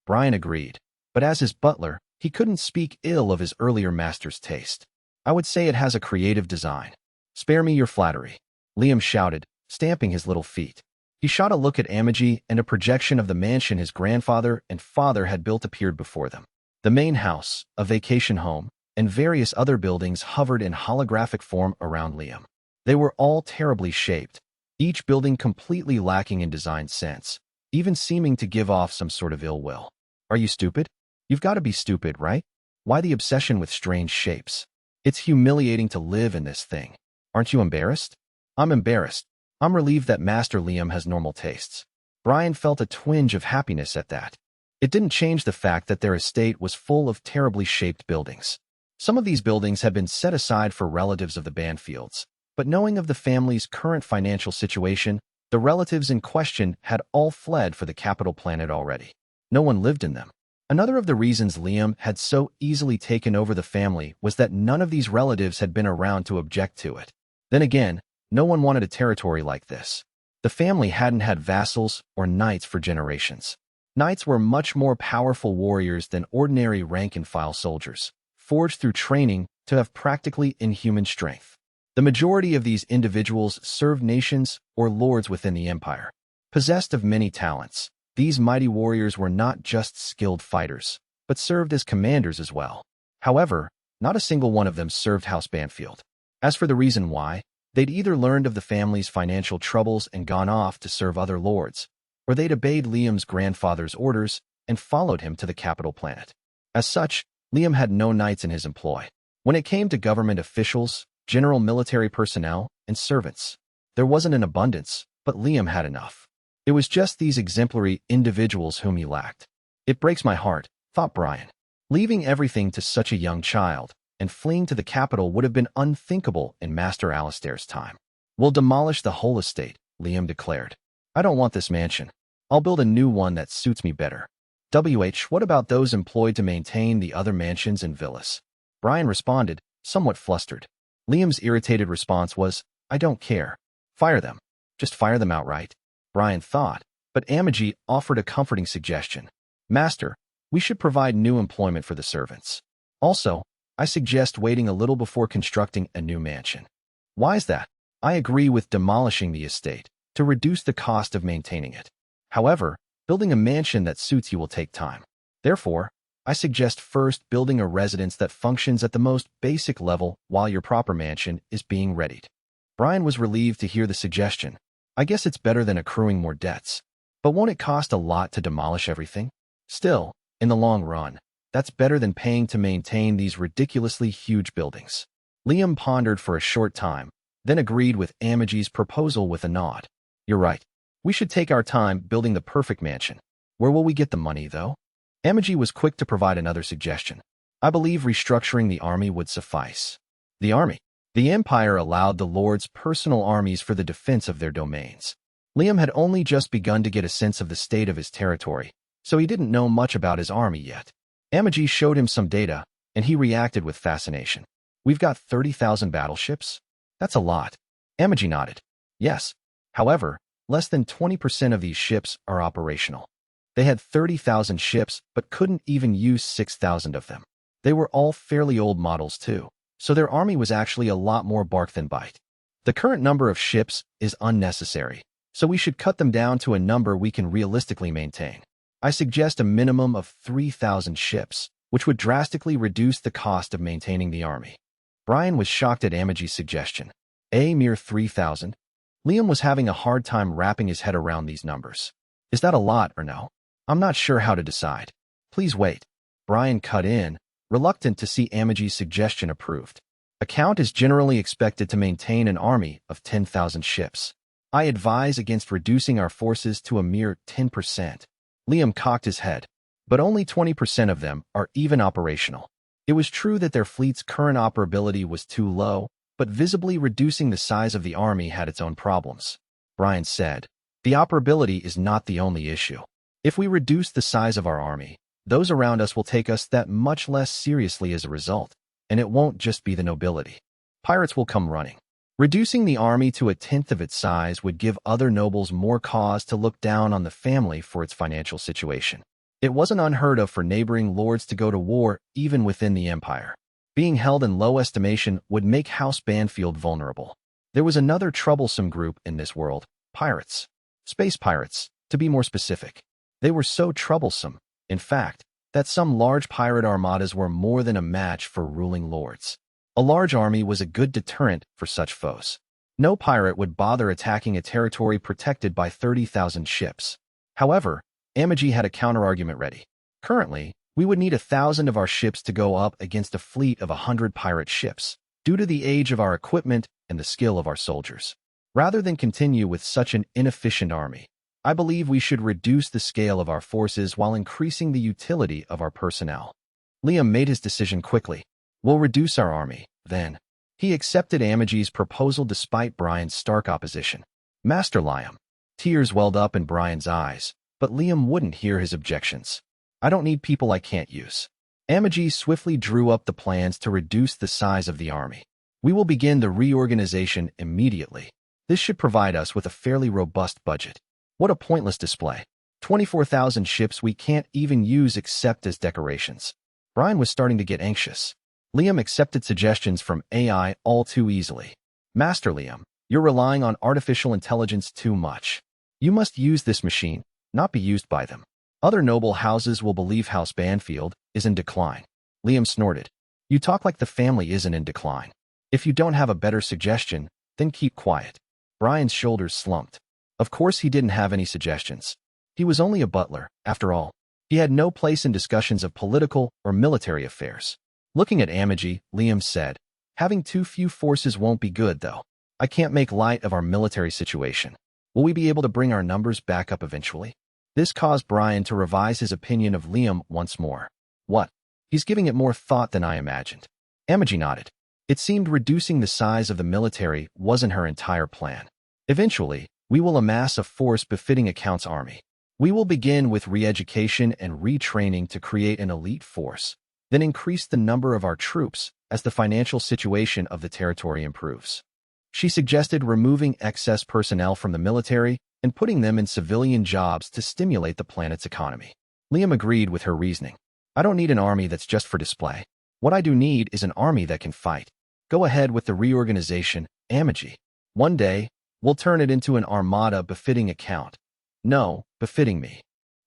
Speaker 1: Brian agreed, but as his butler, he couldn't speak ill of his earlier master's taste. "I would say it has a creative design." "Spare me your flattery," Liam shouted, stamping his little feet. He shot a look at Amagi, and a projection of the mansion his grandfather and father had built appeared before them. The main house, a vacation home, and various other buildings hovered in holographic form around Liam. They were all terribly shaped, each building completely lacking in design sense, even seeming to give off some sort of ill will. "Are you stupid? You've got to be stupid, right? Why the obsession with strange shapes? It's humiliating to live in this thing. Aren't you embarrassed?" "I'm embarrassed. I'm relieved that Master Liam has normal tastes." Brian felt a twinge of happiness at that. It didn't change the fact that their estate was full of terribly shaped buildings. Some of these buildings had been set aside for relatives of the Banfields, but knowing of the family's current financial situation, the relatives in question had all fled for the capital planet already. No one lived in them. Another of the reasons Liam had so easily taken over the family was that none of these relatives had been around to object to it. Then again, no one wanted a territory like this. The family hadn't had vassals or knights for generations. Knights were much more powerful warriors than ordinary rank-and-file soldiers, forged through training to have practically inhuman strength. The majority of these individuals served nations or lords within the empire. Possessed of many talents, these mighty warriors were not just skilled fighters, but served as commanders as well. However, not a single one of them served House Banfield. As for the reason why, they'd either learned of the family's financial troubles and gone off to serve other lords, or they'd obeyed Liam's grandfather's orders and followed him to the capital planet. As such, Liam had no knights in his employ. When it came to government officials, general military personnel, and servants, there wasn't an abundance, but Liam had enough. It was just these exemplary individuals whom he lacked. It breaks my heart, thought Brian. Leaving everything to such a young child and fleeing to the capital would have been unthinkable in Master Alistair's time. We'll demolish the whole estate, Liam declared. I don't want this mansion. I'll build a new one that suits me better. What about those employed to maintain the other mansions and villas? Brian responded, somewhat flustered. Liam's irritated response was, I don't care. Fire them. Just fire them outright. Brian thought, but Amagi offered a comforting suggestion. Master, we should provide new employment for the servants. Also, I suggest waiting a little before constructing a new mansion. Why is that? I agree with demolishing the estate to reduce the cost of maintaining it. However, building a mansion that suits you will take time. Therefore, I suggest first building a residence that functions at the most basic level while your proper mansion is being readied. Brian was relieved to hear the suggestion. I guess it's better than accruing more debts. But won't it cost a lot to demolish everything? Still, in the long run, that's better than paying to maintain these ridiculously huge buildings. Liam pondered for a short time, then agreed with Amagi's proposal with a nod. You're right. We should take our time building the perfect mansion. Where will we get the money, though? Amagi was quick to provide another suggestion. I believe restructuring the army would suffice. The army? The Empire allowed the lords personal armies for the defense of their domains. Liam had only just begun to get a sense of the state of his territory, so he didn't know much about his army yet. Amagi showed him some data, and he reacted with fascination. We've got 30,000 battleships? That's a lot. Amagi nodded. Yes. However, less than 20% of these ships are operational. They had 30,000 ships, but couldn't even use 6,000 of them. They were all fairly old models too, so their army was actually a lot more bark than bite. The current number of ships is unnecessary, so we should cut them down to a number we can realistically maintain. I suggest a minimum of 3,000 ships, which would drastically reduce the cost of maintaining the army. Brian was shocked at Amagi's suggestion. A mere 3,000? Liam was having a hard time wrapping his head around these numbers. Is that a lot or no? I'm not sure how to decide. Please wait. Brian cut in, reluctant to see Amagi's suggestion approved. A count is generally expected to maintain an army of 10,000 ships. I advise against reducing our forces to a mere 10%. Liam cocked his head. But only 20% of them are even operational. It was true that their fleet's current operability was too low, but visibly reducing the size of the army had its own problems. Brian said, the operability is not the only issue. If we reduce the size of our army, those around us will take us that much less seriously as a result, and it won't just be the nobility. Pirates will come running. Reducing the army to a tenth of its size would give other nobles more cause to look down on the family for its financial situation. It wasn't unheard of for neighboring lords to go to war even within the empire. Being held in low estimation would make House Banfield vulnerable. There was another troublesome group in this world, pirates. Space pirates, to be more specific. They were so troublesome, in fact, that some large pirate armadas were more than a match for ruling lords. A large army was a good deterrent for such foes. No pirate would bother attacking a territory protected by 30,000 ships. However, Amagi had a counterargument ready. Currently, we would need 1,000 of our ships to go up against a fleet of 100 pirate ships, due to the age of our equipment and the skill of our soldiers. Rather than continue with such an inefficient army, I believe we should reduce the scale of our forces while increasing the utility of our personnel. Liam made his decision quickly. We'll reduce our army, then. He accepted Amagi's proposal despite Brian's stark opposition. Master Liam. Tears welled up in Brian's eyes, but Liam wouldn't hear his objections. I don't need people I can't use. Amagi swiftly drew up the plans to reduce the size of the army. We will begin the reorganization immediately. This should provide us with a fairly robust budget. What a pointless display. 24,000 ships we can't even use except as decorations. Brian was starting to get anxious. Liam accepted suggestions from AI all too easily. Master Liam, you're relying on artificial intelligence too much. You must use this machine, not be used by them. Other noble houses will believe House Banfield is in decline. Liam snorted. You talk like the family isn't in decline. If you don't have a better suggestion, then keep quiet. Brian's shoulders slumped. Of course he didn't have any suggestions. He was only a butler, after all. He had no place in discussions of political or military affairs. Looking at Amagi, Liam said, having too few forces won't be good, though. I can't make light of our military situation. Will we be able to bring our numbers back up eventually? This caused Brian to revise his opinion of Liam once more. What? He's giving it more thought than I imagined. Amagi nodded. It seemed reducing the size of the military wasn't her entire plan. Eventually, we will amass a force befitting a count's army. We will begin with re-education and retraining to create an elite force, then increase the number of our troops as the financial situation of the territory improves. She suggested removing excess personnel from the military and putting them in civilian jobs to stimulate the planet's economy. Liam agreed with her reasoning. I don't need an army that's just for display. What I do need is an army that can fight. Go ahead with the reorganization, Amagi. One day, we'll turn it into an armada befitting a count. No, befitting me.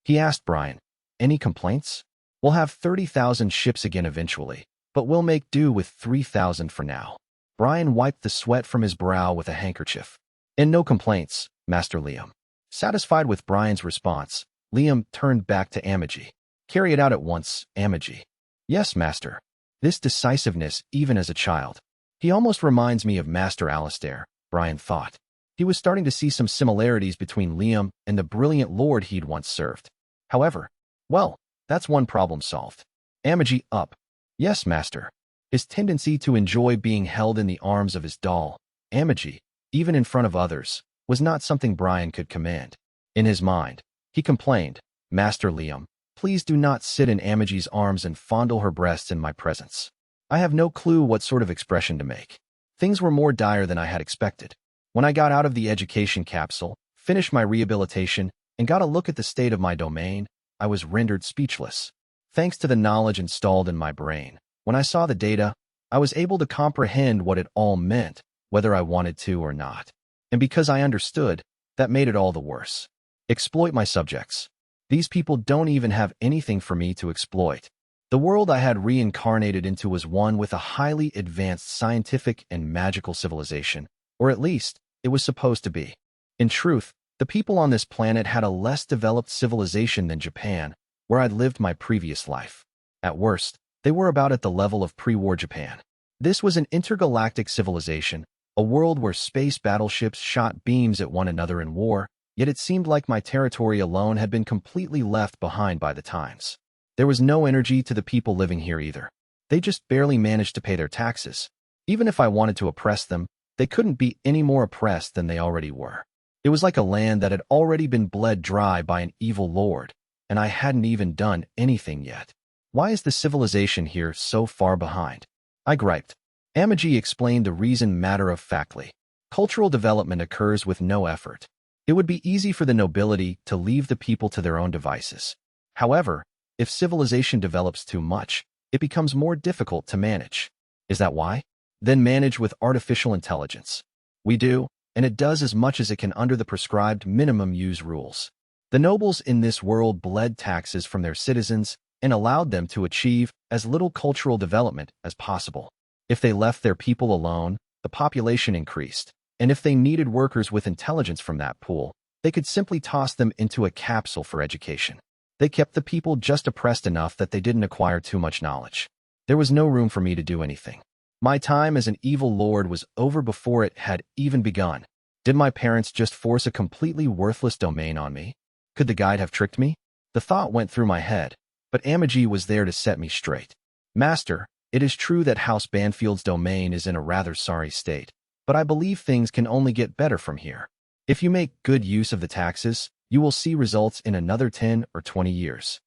Speaker 1: He asked Brian, any complaints? We'll have 30,000 ships again eventually, but we'll make do with 3,000 for now. Brian wiped the sweat from his brow with a handkerchief. And no complaints, Master Liam. Satisfied with Brian's response, Liam turned back to Amagi. Carry it out at once, Amagi. Yes, Master. This decisiveness, even as a child. He almost reminds me of Master Alistair, Brian thought. He was starting to see some similarities between Liam and the brilliant lord he'd once served. However, well, that's one problem solved. Amagi up. Yes, Master. His tendency to enjoy being held in the arms of his doll, Amagi, even in front of others, was not something Brian could command. In his mind, he complained, Master Liam, please do not sit in Amagi's arms and fondle her breasts in my presence. I have no clue what sort of expression to make. Things were more dire than I had expected. When I got out of the education capsule, finished my rehabilitation, and got a look at the state of my domain, I was rendered speechless. Thanks to the knowledge installed in my brain, when I saw the data, I was able to comprehend what it all meant, whether I wanted to or not. And because I understood, that made it all the worse. Exploit my subjects. These people don't even have anything for me to exploit. The world I had reincarnated into was one with a highly advanced scientific and magical civilization, or at least, it was supposed to be. In truth, the people on this planet had a less developed civilization than Japan, where I'd lived my previous life. At worst, they were about at the level of pre-war Japan. This was an intergalactic civilization, a world where space battleships shot beams at one another in war, yet it seemed like my territory alone had been completely left behind by the times. There was no energy to the people living here either. They just barely managed to pay their taxes. Even if I wanted to oppress them, they couldn't be any more oppressed than they already were. It was like a land that had already been bled dry by an evil lord, and I hadn't even done anything yet. Why is the civilization here so far behind? I griped. Amagi explained the reason matter-of-factly. Cultural development occurs with no effort. It would be easy for the nobility to leave the people to their own devices. However, if civilization develops too much, it becomes more difficult to manage. Is that why? Then manage with artificial intelligence. We do, and it does as much as it can under the prescribed minimum use rules. The nobles in this world bled taxes from their citizens and allowed them to achieve as little cultural development as possible. If they left their people alone, the population increased, and if they needed workers with intelligence from that pool, they could simply toss them into a capsule for education. They kept the people just oppressed enough that they didn't acquire too much knowledge. There was no room for me to do anything. My time as an evil lord was over before it had even begun. Did my parents just force a completely worthless domain on me? Could the guide have tricked me? The thought went through my head, but Amagi was there to set me straight. Master, it is true that House Banfield's domain is in a rather sorry state, but I believe things can only get better from here. If you make good use of the taxes, you will see results in another 10 or 20 years.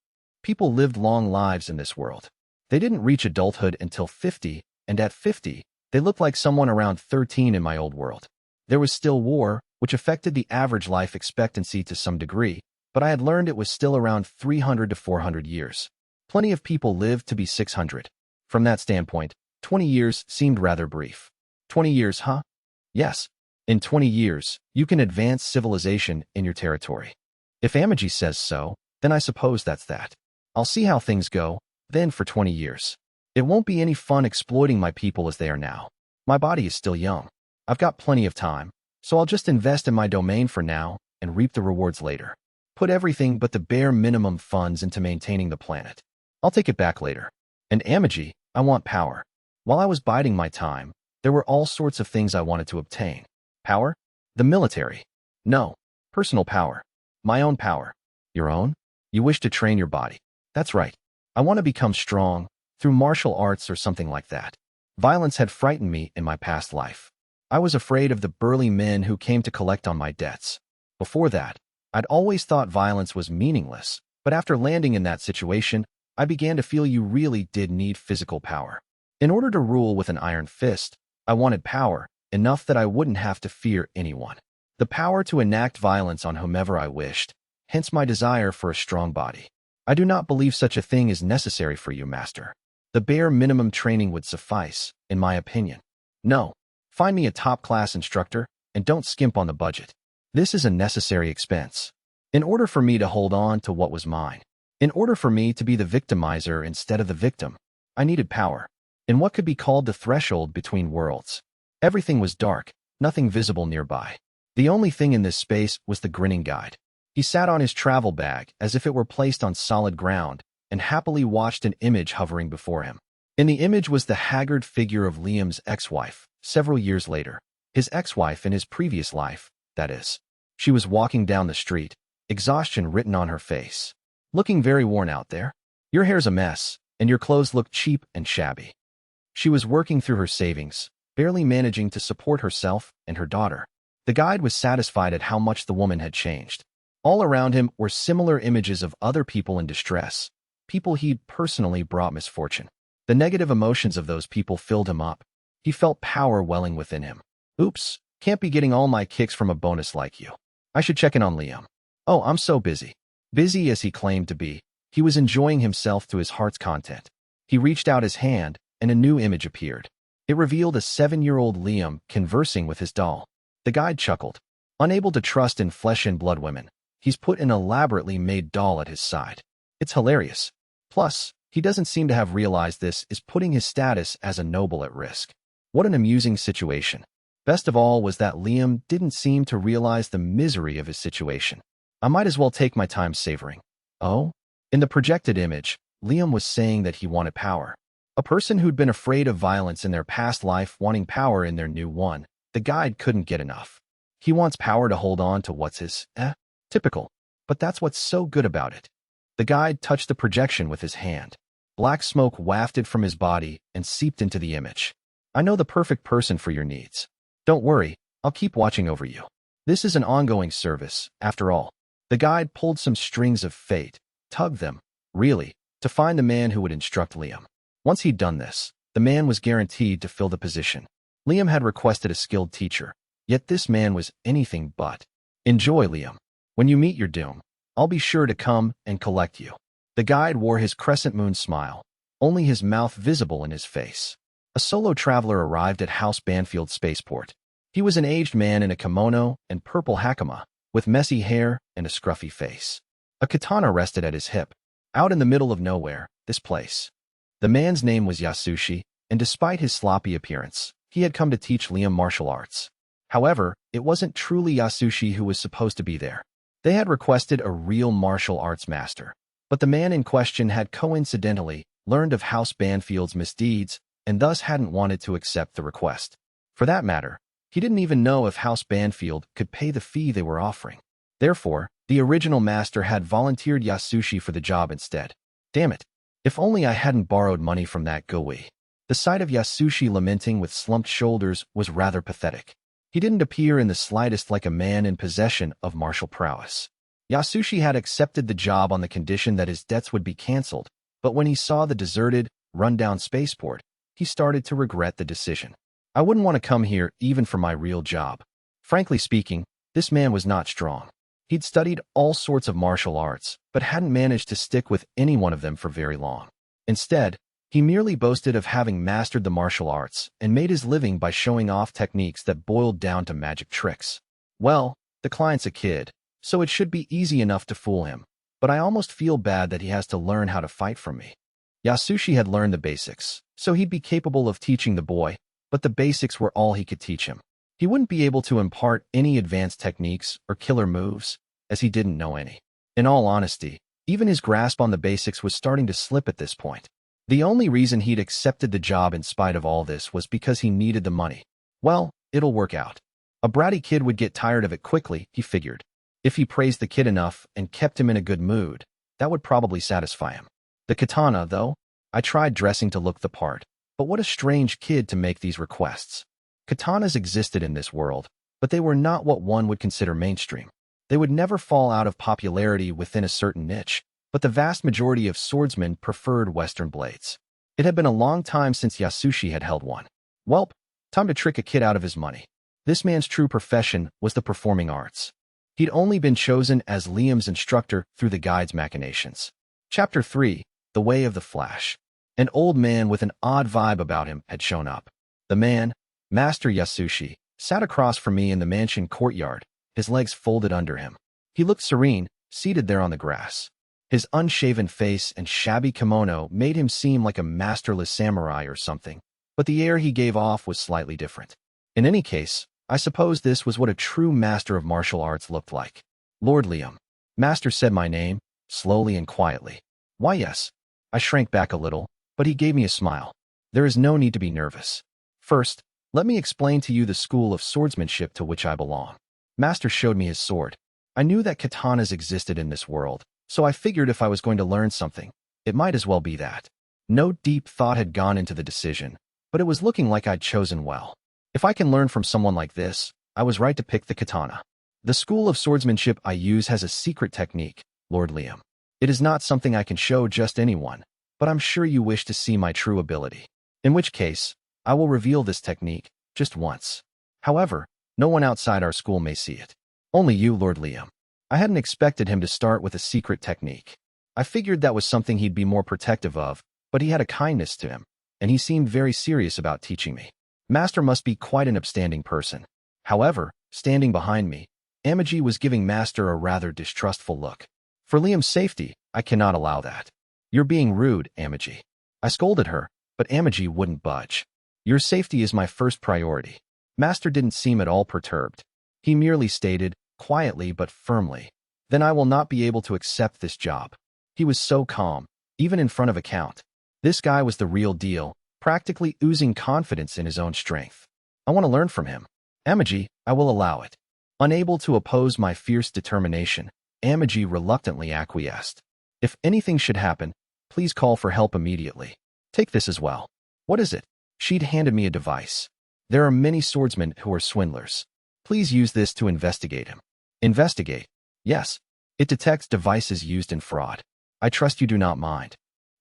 Speaker 1: People lived long lives in this world. They didn't reach adulthood until 50, and at 50, they looked like someone around 13 in my old world. There was still war, which affected the average life expectancy to some degree, but I had learned it was still around 300 to 400 years. Plenty of people lived to be 600. From that standpoint, 20 years seemed rather brief. 20 years, huh? Yes. In 20 years, you can advance civilization in your territory. If Amagi says so, then I suppose that's that. I'll see how things go, then for 20 years. It won't be any fun exploiting my people as they are now. My body is still young. I've got plenty of time, so I'll just invest in my domain for now and reap the rewards later. Put everything but the bare minimum funds into maintaining the planet. I'll take it back later. And Amagi, I want power. While I was biding my time, there were all sorts of things I wanted to obtain. Power? The military. No. Personal power. My own power. Your own? You wish to train your body. That's right. I want to become strong, through martial arts or something like that. Violence had frightened me in my past life. I was afraid of the burly men who came to collect on my debts. Before that, I'd always thought violence was meaningless, but after landing in that situation, I began to feel you really did need physical power. In order to rule with an iron fist, I wanted power, enough that I wouldn't have to fear anyone. The power to enact violence on whomever I wished, hence my desire for a strong body. I do not believe such a thing is necessary for you, master. The bare minimum training would suffice, in my opinion. No. Find me a top-class instructor, and don't skimp on the budget. This is a necessary expense. In order for me to hold on to what was mine, in order for me to be the victimizer instead of the victim, I needed power. In what could be called the threshold between worlds. Everything was dark, nothing visible nearby. The only thing in this space was the grinning guide. He sat on his travel bag as if it were placed on solid ground, and happily watched an image hovering before him. In the image was the haggard figure of Liam's ex-wife, several years later. His ex-wife in his previous life, that is. She was walking down the street, exhaustion written on her face. Looking very worn out there. Your hair's a mess, and your clothes look cheap and shabby. She was working through her savings, barely managing to support herself and her daughter. The guide was satisfied at how much the woman had changed. All around him were similar images of other people in distress, people he'd personally brought misfortune. The negative emotions of those people filled him up. He felt power welling within him. Oops, can't be getting all my kicks from a bonus like you. I should check in on Liam. Oh, I'm so busy. Busy as he claimed to be, he was enjoying himself to his heart's content. He reached out his hand, and a new image appeared. It revealed a 7-year-old Liam conversing with his doll. The guide chuckled. Unable to trust in flesh and blood women, he's put an elaborately made doll at his side. It's hilarious. Plus, he doesn't seem to have realized this is putting his status as a noble at risk. What an amusing situation. Best of all was that Liam didn't seem to realize the misery of his situation. I might as well take my time savoring. Oh? In the projected image, Liam was saying that he wanted power. A person who'd been afraid of violence in their past life wanting power in their new one. The guide couldn't get enough. He wants power to hold on to what's his, typical. But that's what's so good about it. The guide touched the projection with his hand. Black smoke wafted from his body and seeped into the image. I know the perfect person for your needs. Don't worry, I'll keep watching over you. This is an ongoing service, after all. The guide pulled some strings of fate, tugged them, really, to find the man who would instruct Liam. Once he'd done this, the man was guaranteed to fill the position. Liam had requested a skilled teacher, yet this man was anything but. Enjoy, Liam. When you meet your doom, I'll be sure to come and collect you. The guide wore his crescent moon smile, only his mouth visible in his face. A solo traveler arrived at House Banfield Spaceport. He was an aged man in a kimono and purple hakama, with messy hair and a scruffy face. A katana rested at his hip. Out in the middle of nowhere, this place. The man's name was Yasushi, and despite his sloppy appearance, he had come to teach Liam martial arts. However, it wasn't truly Yasushi who was supposed to be there. They had requested a real martial arts master, but the man in question had coincidentally learned of House Banfield's misdeeds and thus hadn't wanted to accept the request. For that matter, he didn't even know if House Banfield could pay the fee they were offering. Therefore, the original master had volunteered Yasushi for the job instead. Damn it. If only I hadn't borrowed money from that Goi. The sight of Yasushi lamenting with slumped shoulders was rather pathetic. He didn't appear in the slightest like a man in possession of martial prowess. Yasushi had accepted the job on the condition that his debts would be canceled, but when he saw the deserted, run-down spaceport, he started to regret the decision. I wouldn't want to come here even for my real job. Frankly speaking, this man was not strong. He'd studied all sorts of martial arts, but hadn't managed to stick with any one of them for very long. Instead, he merely boasted of having mastered the martial arts and made his living by showing off techniques that boiled down to magic tricks. Well, the client's a kid, so it should be easy enough to fool him, but I almost feel bad that he has to learn how to fight from me. Yasushi had learned the basics, so he'd be capable of teaching the boy, but the basics were all he could teach him. He wouldn't be able to impart any advanced techniques or killer moves, as he didn't know any. In all honesty, even his grasp on the basics was starting to slip at this point. The only reason he'd accepted the job in spite of all this was because he needed the money. Well, it'll work out. A bratty kid would get tired of it quickly, he figured. If he praised the kid enough and kept him in a good mood, that would probably satisfy him. The katana, though, I tried dressing to look the part, but what a strange kid to make these requests. Katanas existed in this world, but they were not what one would consider mainstream. They would never fall out of popularity within a certain niche, but the vast majority of swordsmen preferred Western blades. It had been a long time since Yasushi had held one. Welp, time to trick a kid out of his money. This man's true profession was the performing arts. He'd only been chosen as Liam's instructor through the guide's machinations. Chapter 3, The Way of the Flash. An old man with an odd vibe about him had shown up. The man, Master Yasushi, sat across from me in the mansion courtyard, his legs folded under him. He looked serene, seated there on the grass. His unshaven face and shabby kimono made him seem like a masterless samurai or something, but the air he gave off was slightly different. In any case, I suppose this was what a true master of martial arts looked like. Lord Liam. Master said my name, slowly and quietly. Why yes. I shrank back a little, but he gave me a smile. There is no need to be nervous. First, let me explain to you the school of swordsmanship to which I belong. Master showed me his sword. I knew that katanas existed in this world, so I figured if I was going to learn something, it might as well be that. No deep thought had gone into the decision, but it was looking like I'd chosen well. If I can learn from someone like this, I was right to pick the katana. The school of swordsmanship I use has a secret technique, Lord Liam. It is not something I can show just anyone, but I'm sure you wish to see my true ability. In which case, I will reveal this technique, just once. However, no one outside our school may see it. Only you, Lord Liam. I hadn't expected him to start with a secret technique. I figured that was something he'd be more protective of, but he had a kindness to him, and he seemed very serious about teaching me. Master must be quite an upstanding person. However, standing behind me, Amagi was giving Master a rather distrustful look. For Liam's safety, I cannot allow that. You're being rude, Amagi. I scolded her, but Amagi wouldn't budge. Your safety is my first priority. Master didn't seem at all perturbed. He merely stated, quietly but firmly, then I will not be able to accept this job. He was so calm, even in front of a count. This guy was the real deal, practically oozing confidence in his own strength. I want to learn from him. Amagi, I will allow it. Unable to oppose my fierce determination, Amagi reluctantly acquiesced. If anything should happen, please call for help immediately. Take this as well. What is it? She'd handed me a device. There are many swordsmen who are swindlers. Please use this to investigate him. Investigate? Yes. It detects devices used in fraud. I trust you do not mind.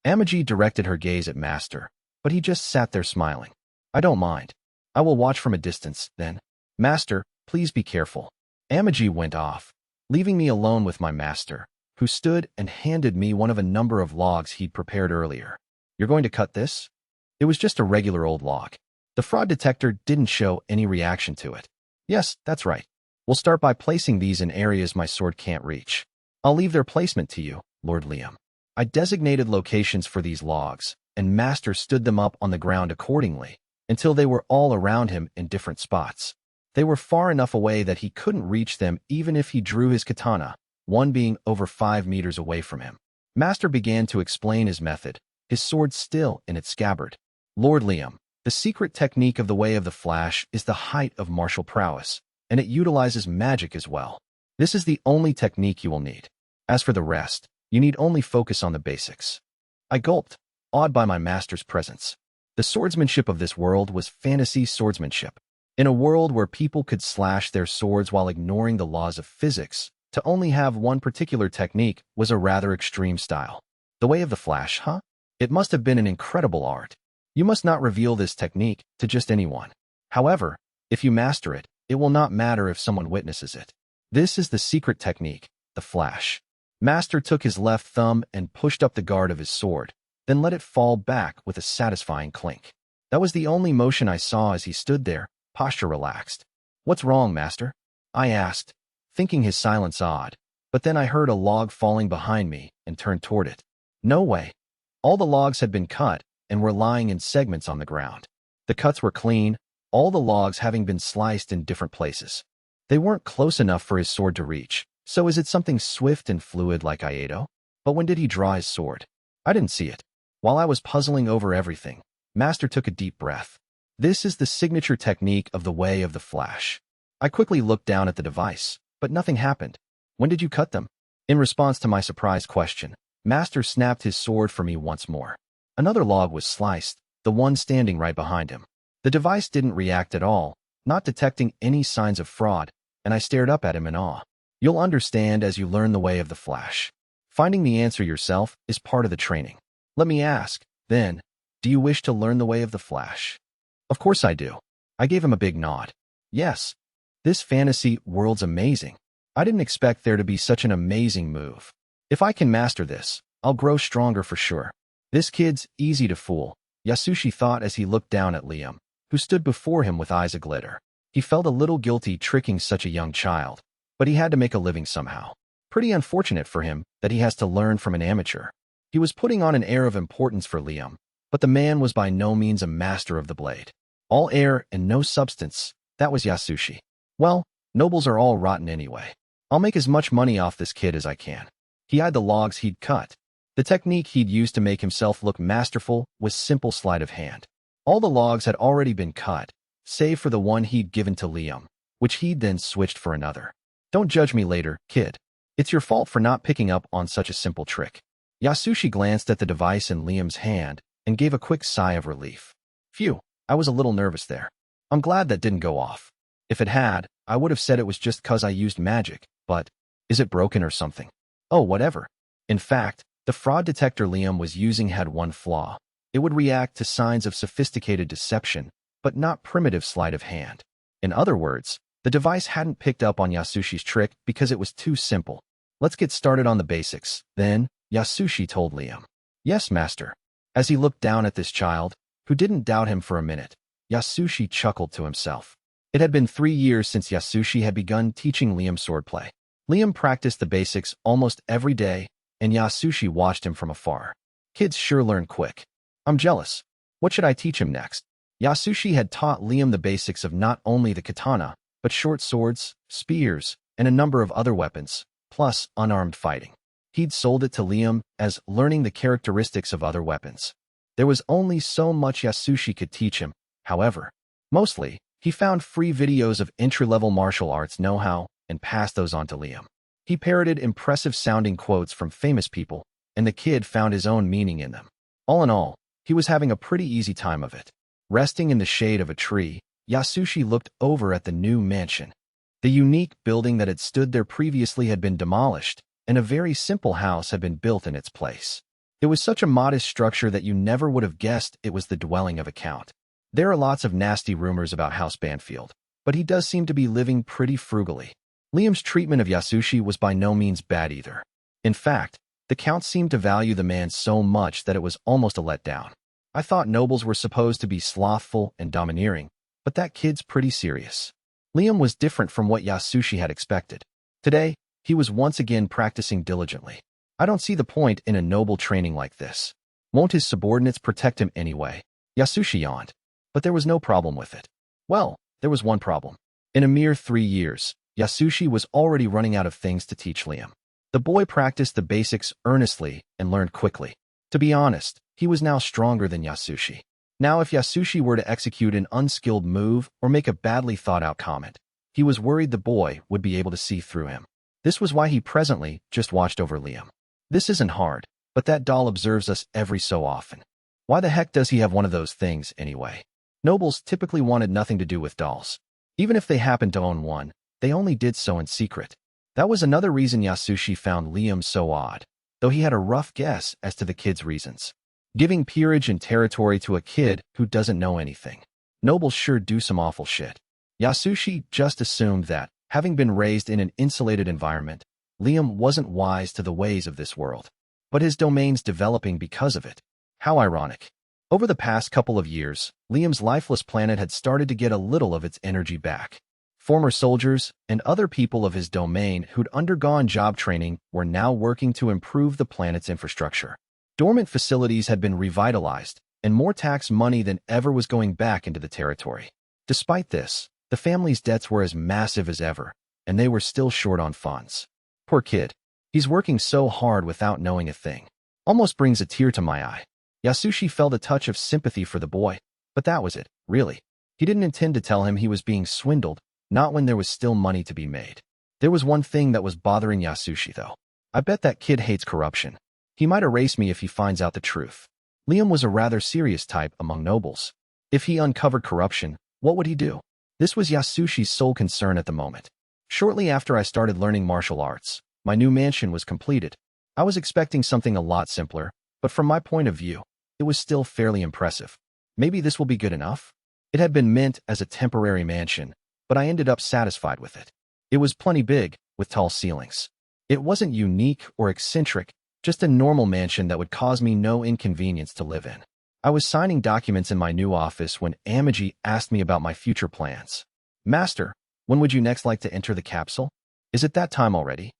Speaker 1: Amagi directed her gaze at Master, but he just sat there smiling. I don't mind. I will watch from a distance, then. Master, please be careful. Amagi went off, leaving me alone with my master, who stood and handed me one of a number of logs he'd prepared earlier. You're going to cut this? It was just a regular old log. The fraud detector didn't show any reaction to it. Yes, that's right. We'll start by placing these in areas my sword can't reach. I'll leave their placement to you, Lord Liam. I designated locations for these logs, and Master stood them up on the ground accordingly, until they were all around him in different spots. They were far enough away that he couldn't reach them even if he drew his katana, one being over 5 meters away from him. Master began to explain his method, his sword still in its scabbard. Lord Liam, the secret technique of the Way of the Flash is the height of martial prowess, and it utilizes magic as well. This is the only technique you will need. As for the rest, you need only focus on the basics. I gulped, awed by my master's presence. The swordsmanship of this world was fantasy swordsmanship. In a world where people could slash their swords while ignoring the laws of physics, To only have one particular technique was a rather extreme style. The way of the flash, huh? It must have been an incredible art. You must not reveal this technique to just anyone. However, if you master it, it will not matter if someone witnesses it. This is the secret technique, the flash. Master took his left thumb and pushed up the guard of his sword, then let it fall back with a satisfying clink. That was the only motion I saw as he stood there, posture relaxed. "What's wrong, Master?" I asked, thinking his silence odd, but then I heard a log falling behind me and turned toward it. No way. All the logs had been cut and were lying in segments on the ground. The cuts were clean, all the logs having been sliced in different places. They weren't close enough for his sword to reach, so is it something swift and fluid like Iato? But when did he draw his sword? I didn't see it. While I was puzzling over everything, Master took a deep breath. This is the signature technique of the way of the flash. I quickly looked down at the device, but nothing happened. "When did you cut them?" In response to my surprised question, Master snapped his sword for me once more. Another log was sliced, the one standing right behind him. The device didn't react at all, not detecting any signs of fraud, and I stared up at him in awe. You'll understand as you learn the way of the flash. Finding the answer yourself is part of the training. Let me ask, then, do you wish to learn the way of the flash? Of course I do. I gave him a big nod. Yes. This fantasy world's amazing. I didn't expect there to be such an amazing move. If I can master this, I'll grow stronger for sure. This kid's easy to fool, Yasushi thought as he looked down at Liam, who stood before him with eyes aglitter. He felt a little guilty tricking such a young child, but he had to make a living somehow. Pretty unfortunate for him that he has to learn from an amateur. He was putting on an air of importance for Liam, but the man was by no means a master of the blade. All air and no substance, that was Yasushi. Well, nobles are all rotten anyway. I'll make as much money off this kid as I can. He eyed the logs he'd cut. The technique he'd used to make himself look masterful was simple sleight of hand. All the logs had already been cut, save for the one he'd given to Liam, which he'd then switched for another. Don't judge me later, kid. It's your fault for not picking up on such a simple trick. Yasushi glanced at the device in Liam's hand and gave a quick sigh of relief. Phew, I was a little nervous there. I'm glad that didn't go off. If it had, I would have said it was just 'cause I used magic, but is it broken or something? Oh, whatever. In fact, the fraud detector Liam was using had one flaw. It would react to signs of sophisticated deception, but not primitive sleight of hand. In other words, the device hadn't picked up on Yasushi's trick because it was too simple. Let's get started on the basics, then, Yasushi told Liam. Yes, master. As he looked down at this child, who didn't doubt him for a minute, Yasushi chuckled to himself. It had been 3 years since Yasushi had begun teaching Liam swordplay. Liam practiced the basics almost every day, and Yasushi watched him from afar. Kids sure learn quick. I'm jealous. What should I teach him next? Yasushi had taught Liam the basics of not only the katana, but short swords, spears, and a number of other weapons, plus unarmed fighting. He'd sold it to Liam as learning the characteristics of other weapons. There was only so much Yasushi could teach him, however. Mostly, he found free videos of entry-level martial arts know-how and passed those on to Liam. He parroted impressive-sounding quotes from famous people, and the kid found his own meaning in them. All in all, he was having a pretty easy time of it. Resting in the shade of a tree, Yasushi looked over at the new mansion. The unique building that had stood there previously had been demolished, and a very simple house had been built in its place. It was such a modest structure that you never would have guessed it was the dwelling of a count. There are lots of nasty rumors about House Banfield, but he does seem to be living pretty frugally. Liam's treatment of Yasushi was by no means bad either. In fact, the count seemed to value the man so much that it was almost a letdown. I thought nobles were supposed to be slothful and domineering, but that kid's pretty serious. Liam was different from what Yasushi had expected. Today, he was once again practicing diligently. I don't see the point in a noble training like this. Won't his subordinates protect him anyway? Yasushi yawned. But there was no problem with it. Well, there was one problem. In a mere 3 years, Yasushi was already running out of things to teach Liam. The boy practiced the basics earnestly and learned quickly. To be honest, he was now stronger than Yasushi. Now if Yasushi were to execute an unskilled move or make a badly thought-out comment, he was worried the boy would be able to see through him. This was why he presently just watched over Liam. This isn't hard, but that doll observes us every so often. Why the heck does he have one of those things anyway? Nobles typically wanted nothing to do with dolls. Even if they happened to own one, they only did so in secret. That was another reason Yasushi found Liam so odd, though he had a rough guess as to the kid's reasons. Giving peerage and territory to a kid who doesn't know anything. Nobles sure do some awful shit. Yasushi just assumed that, having been raised in an insulated environment, Liam wasn't wise to the ways of this world. But his domain's developing because of it. How ironic. Over the past couple of years, Liam's lifeless planet had started to get a little of its energy back. Former soldiers and other people of his domain who'd undergone job training were now working to improve the planet's infrastructure. Dormant facilities had been revitalized, and more tax money than ever was going back into the territory. Despite this, the family's debts were as massive as ever, and they were still short on funds. Poor kid. He's working so hard without knowing a thing. Almost brings a tear to my eye. Yasushi felt a touch of sympathy for the boy, but that was it, really. He didn't intend to tell him he was being swindled, not when there was still money to be made. There was one thing that was bothering Yasushi, though. I bet that kid hates corruption. He might erase me if he finds out the truth. Liam was a rather serious type among nobles. If he uncovered corruption, what would he do? This was Yasushi's sole concern at the moment. Shortly after I started learning martial arts, my new mansion was completed. I was expecting something a lot simpler, but from my point of view, it was still fairly impressive. Maybe this will be good enough? It had been meant as a temporary mansion, but I ended up satisfied with it. It was plenty big, with tall ceilings. It wasn't unique or eccentric, just a normal mansion that would cause me no inconvenience to live in. I was signing documents in my new office when Amagi asked me about my future plans. Master, when would you next like to enter the capsule? Is it that time already?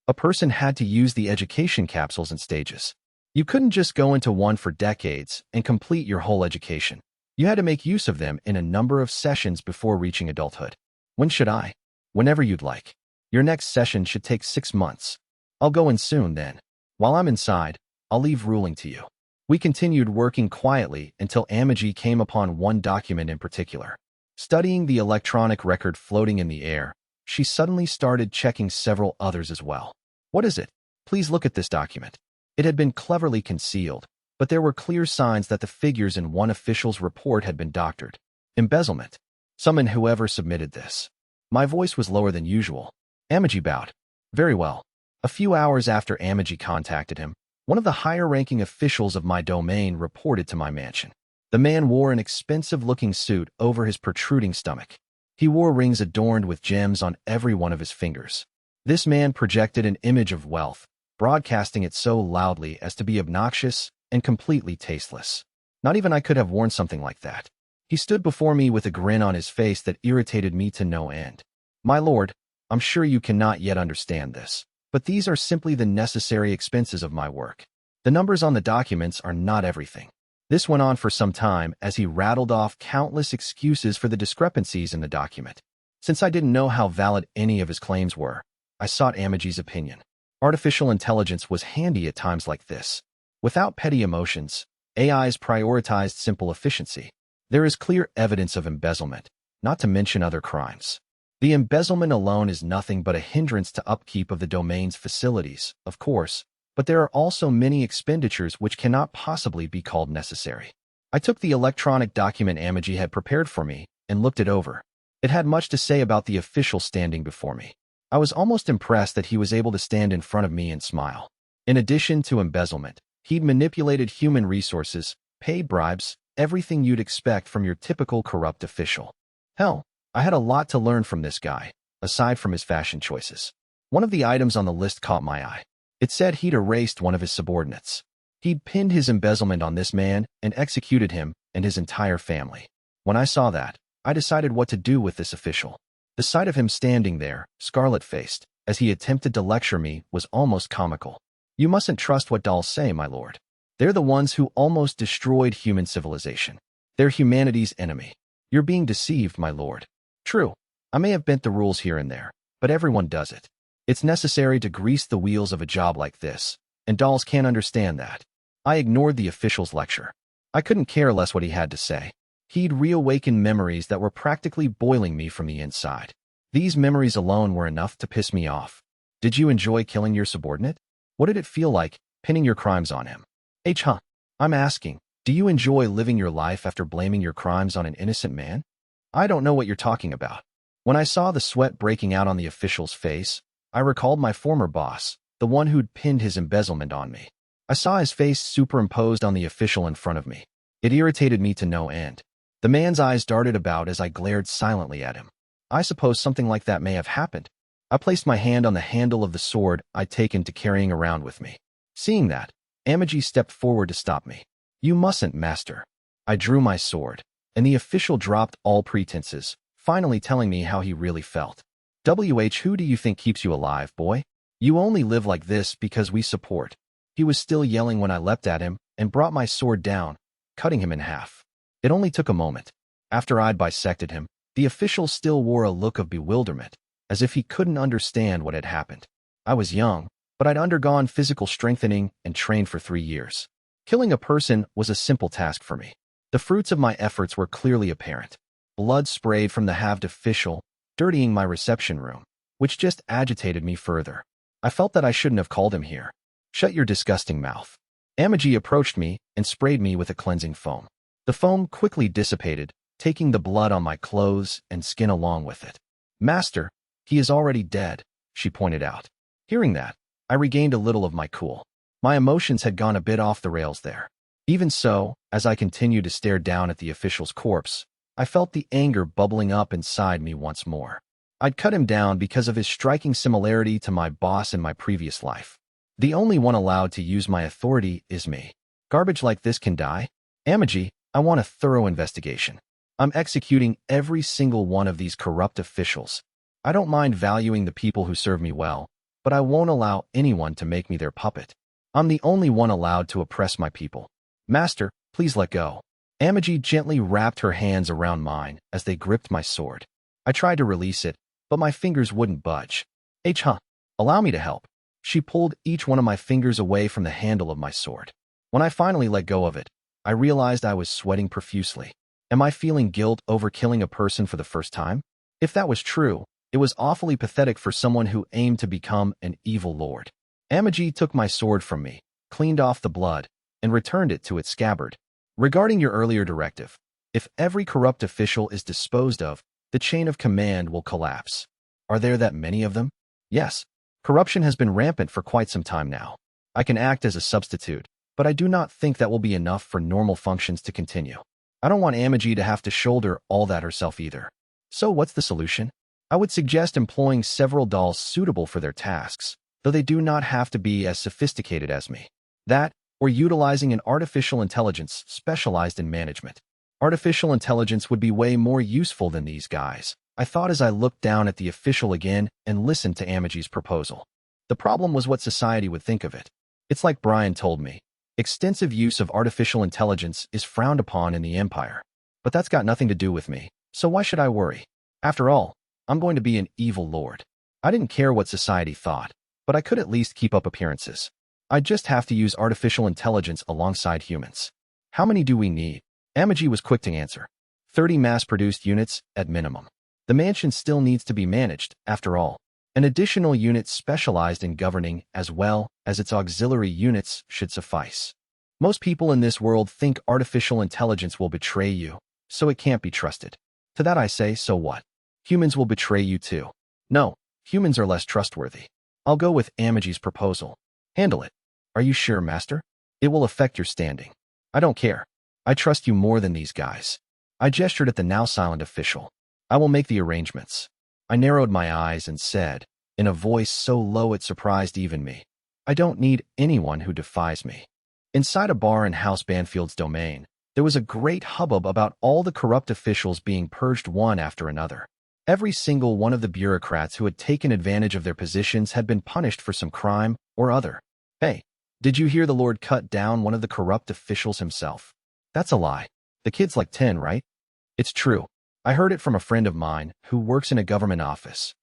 Speaker 1: A person had to use the education capsules in stages. You couldn't just go into one for decades and complete your whole education. You had to make use of them in a number of sessions before reaching adulthood. When should I? Whenever you'd like. Your next session should take 6 months. I'll go in soon then. While I'm inside, I'll leave ruling to you. We continued working quietly until Amagi came upon one document in particular. Studying the electronic record floating in the air, she suddenly started checking several others as well. What is it? Please look at this document. It had been cleverly concealed, but there were clear signs that the figures in one official's report had been doctored. Embezzlement. Summon whoever submitted this. My voice was lower than usual. Amagi bowed. Very well. A few hours after Amagi contacted him, one of the higher-ranking officials of my domain reported to my mansion. The man wore an expensive-looking suit over his protruding stomach. He wore rings adorned with gems on every one of his fingers. This man projected an image of wealth, broadcasting it so loudly as to be obnoxious and completely tasteless. Not even I could have worn something like that. He stood before me with a grin on his face that irritated me to no end. My lord, I'm sure you cannot yet understand this, but these are simply the necessary expenses of my work. The numbers on the documents are not everything. This went on for some time as he rattled off countless excuses for the discrepancies in the document. Since I didn't know how valid any of his claims were, I sought Amagi's opinion. Artificial intelligence was handy at times like this. Without petty emotions, AIs prioritized simple efficiency. There is clear evidence of embezzlement, not to mention other crimes. The embezzlement alone is nothing but a hindrance to upkeep of the domain's facilities, of course, but there are also many expenditures which cannot possibly be called necessary. I took the electronic document Amagi had prepared for me and looked it over. It had much to say about the official standing before me. I was almost impressed that he was able to stand in front of me and smile. In addition to embezzlement, he'd manipulated human resources, paid bribes, everything you'd expect from your typical corrupt official. Hell, I had a lot to learn from this guy, aside from his fashion choices. One of the items on the list caught my eye. It said he'd erased one of his subordinates. He'd pinned his embezzlement on this man and executed him and his entire family. When I saw that, I decided what to do with this official. The sight of him standing there, scarlet-faced, as he attempted to lecture me was almost comical. You mustn't trust what dolls say, my lord. They're the ones who almost destroyed human civilization. They're humanity's enemy. You're being deceived, my lord. True, I may have bent the rules here and there, but everyone does it. It's necessary to grease the wheels of a job like this, and dolls can't understand that. I ignored the official's lecture. I couldn't care less what he had to say. He'd reawakened memories that were practically boiling me from the inside. These memories alone were enough to piss me off. Did you enjoy killing your subordinate? What did it feel like, pinning your crimes on him? I'm asking, do you enjoy living your life after blaming your crimes on an innocent man? I don't know what you're talking about. When I saw the sweat breaking out on the official's face, I recalled my former boss, the one who'd pinned his embezzlement on me. I saw his face superimposed on the official in front of me. It irritated me to no end. The man's eyes darted about as I glared silently at him. I suppose something like that may have happened. I placed my hand on the handle of the sword I'd taken to carrying around with me. Seeing that, Amagi stepped forward to stop me. You mustn't, master. I drew my sword, and the official dropped all pretenses, finally telling me how he really felt. Who do you think keeps you alive, boy? You only live like this because we support. He was still yelling when I leapt at him and brought my sword down, cutting him in half. It only took a moment. After I'd bisected him, the official still wore a look of bewilderment, as if he couldn't understand what had happened. I was young, but I'd undergone physical strengthening and trained for 3 years. Killing a person was a simple task for me. The fruits of my efforts were clearly apparent. Blood sprayed from the halved official, dirtying my reception room, which just agitated me further. I felt that I shouldn't have called him here. Shut your disgusting mouth. Amagi approached me and sprayed me with a cleansing foam. The foam quickly dissipated, taking the blood on my clothes and skin along with it. Master, he is already dead, she pointed out. Hearing that, I regained a little of my cool. My emotions had gone a bit off the rails there. Even so, as I continued to stare down at the official's corpse, I felt the anger bubbling up inside me once more. I'd cut him down because of his striking similarity to my boss in my previous life. The only one allowed to use my authority is me. Garbage like this can die? Amagi, I want a thorough investigation. I'm executing every single one of these corrupt officials. I don't mind valuing the people who serve me well, but I won't allow anyone to make me their puppet. I'm the only one allowed to oppress my people. Master, please let go. Amagi gently wrapped her hands around mine as they gripped my sword. I tried to release it, but my fingers wouldn't budge. Allow me to help. She pulled each one of my fingers away from the handle of my sword. When I finally let go of it, I realized I was sweating profusely. Am I feeling guilt over killing a person for the first time? If that was true, it was awfully pathetic for someone who aimed to become an evil lord. Amagi took my sword from me, cleaned off the blood, and returned it to its scabbard. Regarding your earlier directive, if every corrupt official is disposed of, the chain of command will collapse. Are there that many of them? Yes. Corruption has been rampant for quite some time now. I can act as a substitute, but I do not think that will be enough for normal functions to continue. I don't want Amagi to have to shoulder all that herself either. So what's the solution? I would suggest employing several dolls suitable for their tasks, though they do not have to be as sophisticated as me. That, or utilizing an artificial intelligence specialized in management. Artificial intelligence would be way more useful than these guys, I thought as I looked down at the official again and listened to Amagi's proposal. The problem was what society would think of it. It's like Brian told me. Extensive use of artificial intelligence is frowned upon in the Empire. But that's got nothing to do with me, so why should I worry? After all, I'm going to be an evil lord. I didn't care what society thought, but I could at least keep up appearances. I'd just have to use artificial intelligence alongside humans. How many do we need? Amagi was quick to answer. 30 mass-produced units, at minimum. The mansion still needs to be managed, after all. An additional unit specialized in governing as well as its auxiliary units should suffice. Most people in this world think artificial intelligence will betray you, so it can't be trusted. To that I say, so what? Humans will betray you too. No, humans are less trustworthy. I'll go with Amagi's proposal. Handle it. Are you sure, Master? It will affect your standing. I don't care. I trust you more than these guys. I gestured at the now silent official. I will make the arrangements. I narrowed my eyes and said, in a voice so low it surprised even me, I don't need anyone who defies me. Inside a bar in House Banfield's domain, there was a great hubbub about all the corrupt officials being purged one after another. Every single one of the bureaucrats who had taken advantage of their positions had been punished for some crime or other. Hey, did you hear the Lord cut down one of the corrupt officials himself? That's a lie. The kid's like 10, right? It's true. I heard it from a friend of mine who works in a government office.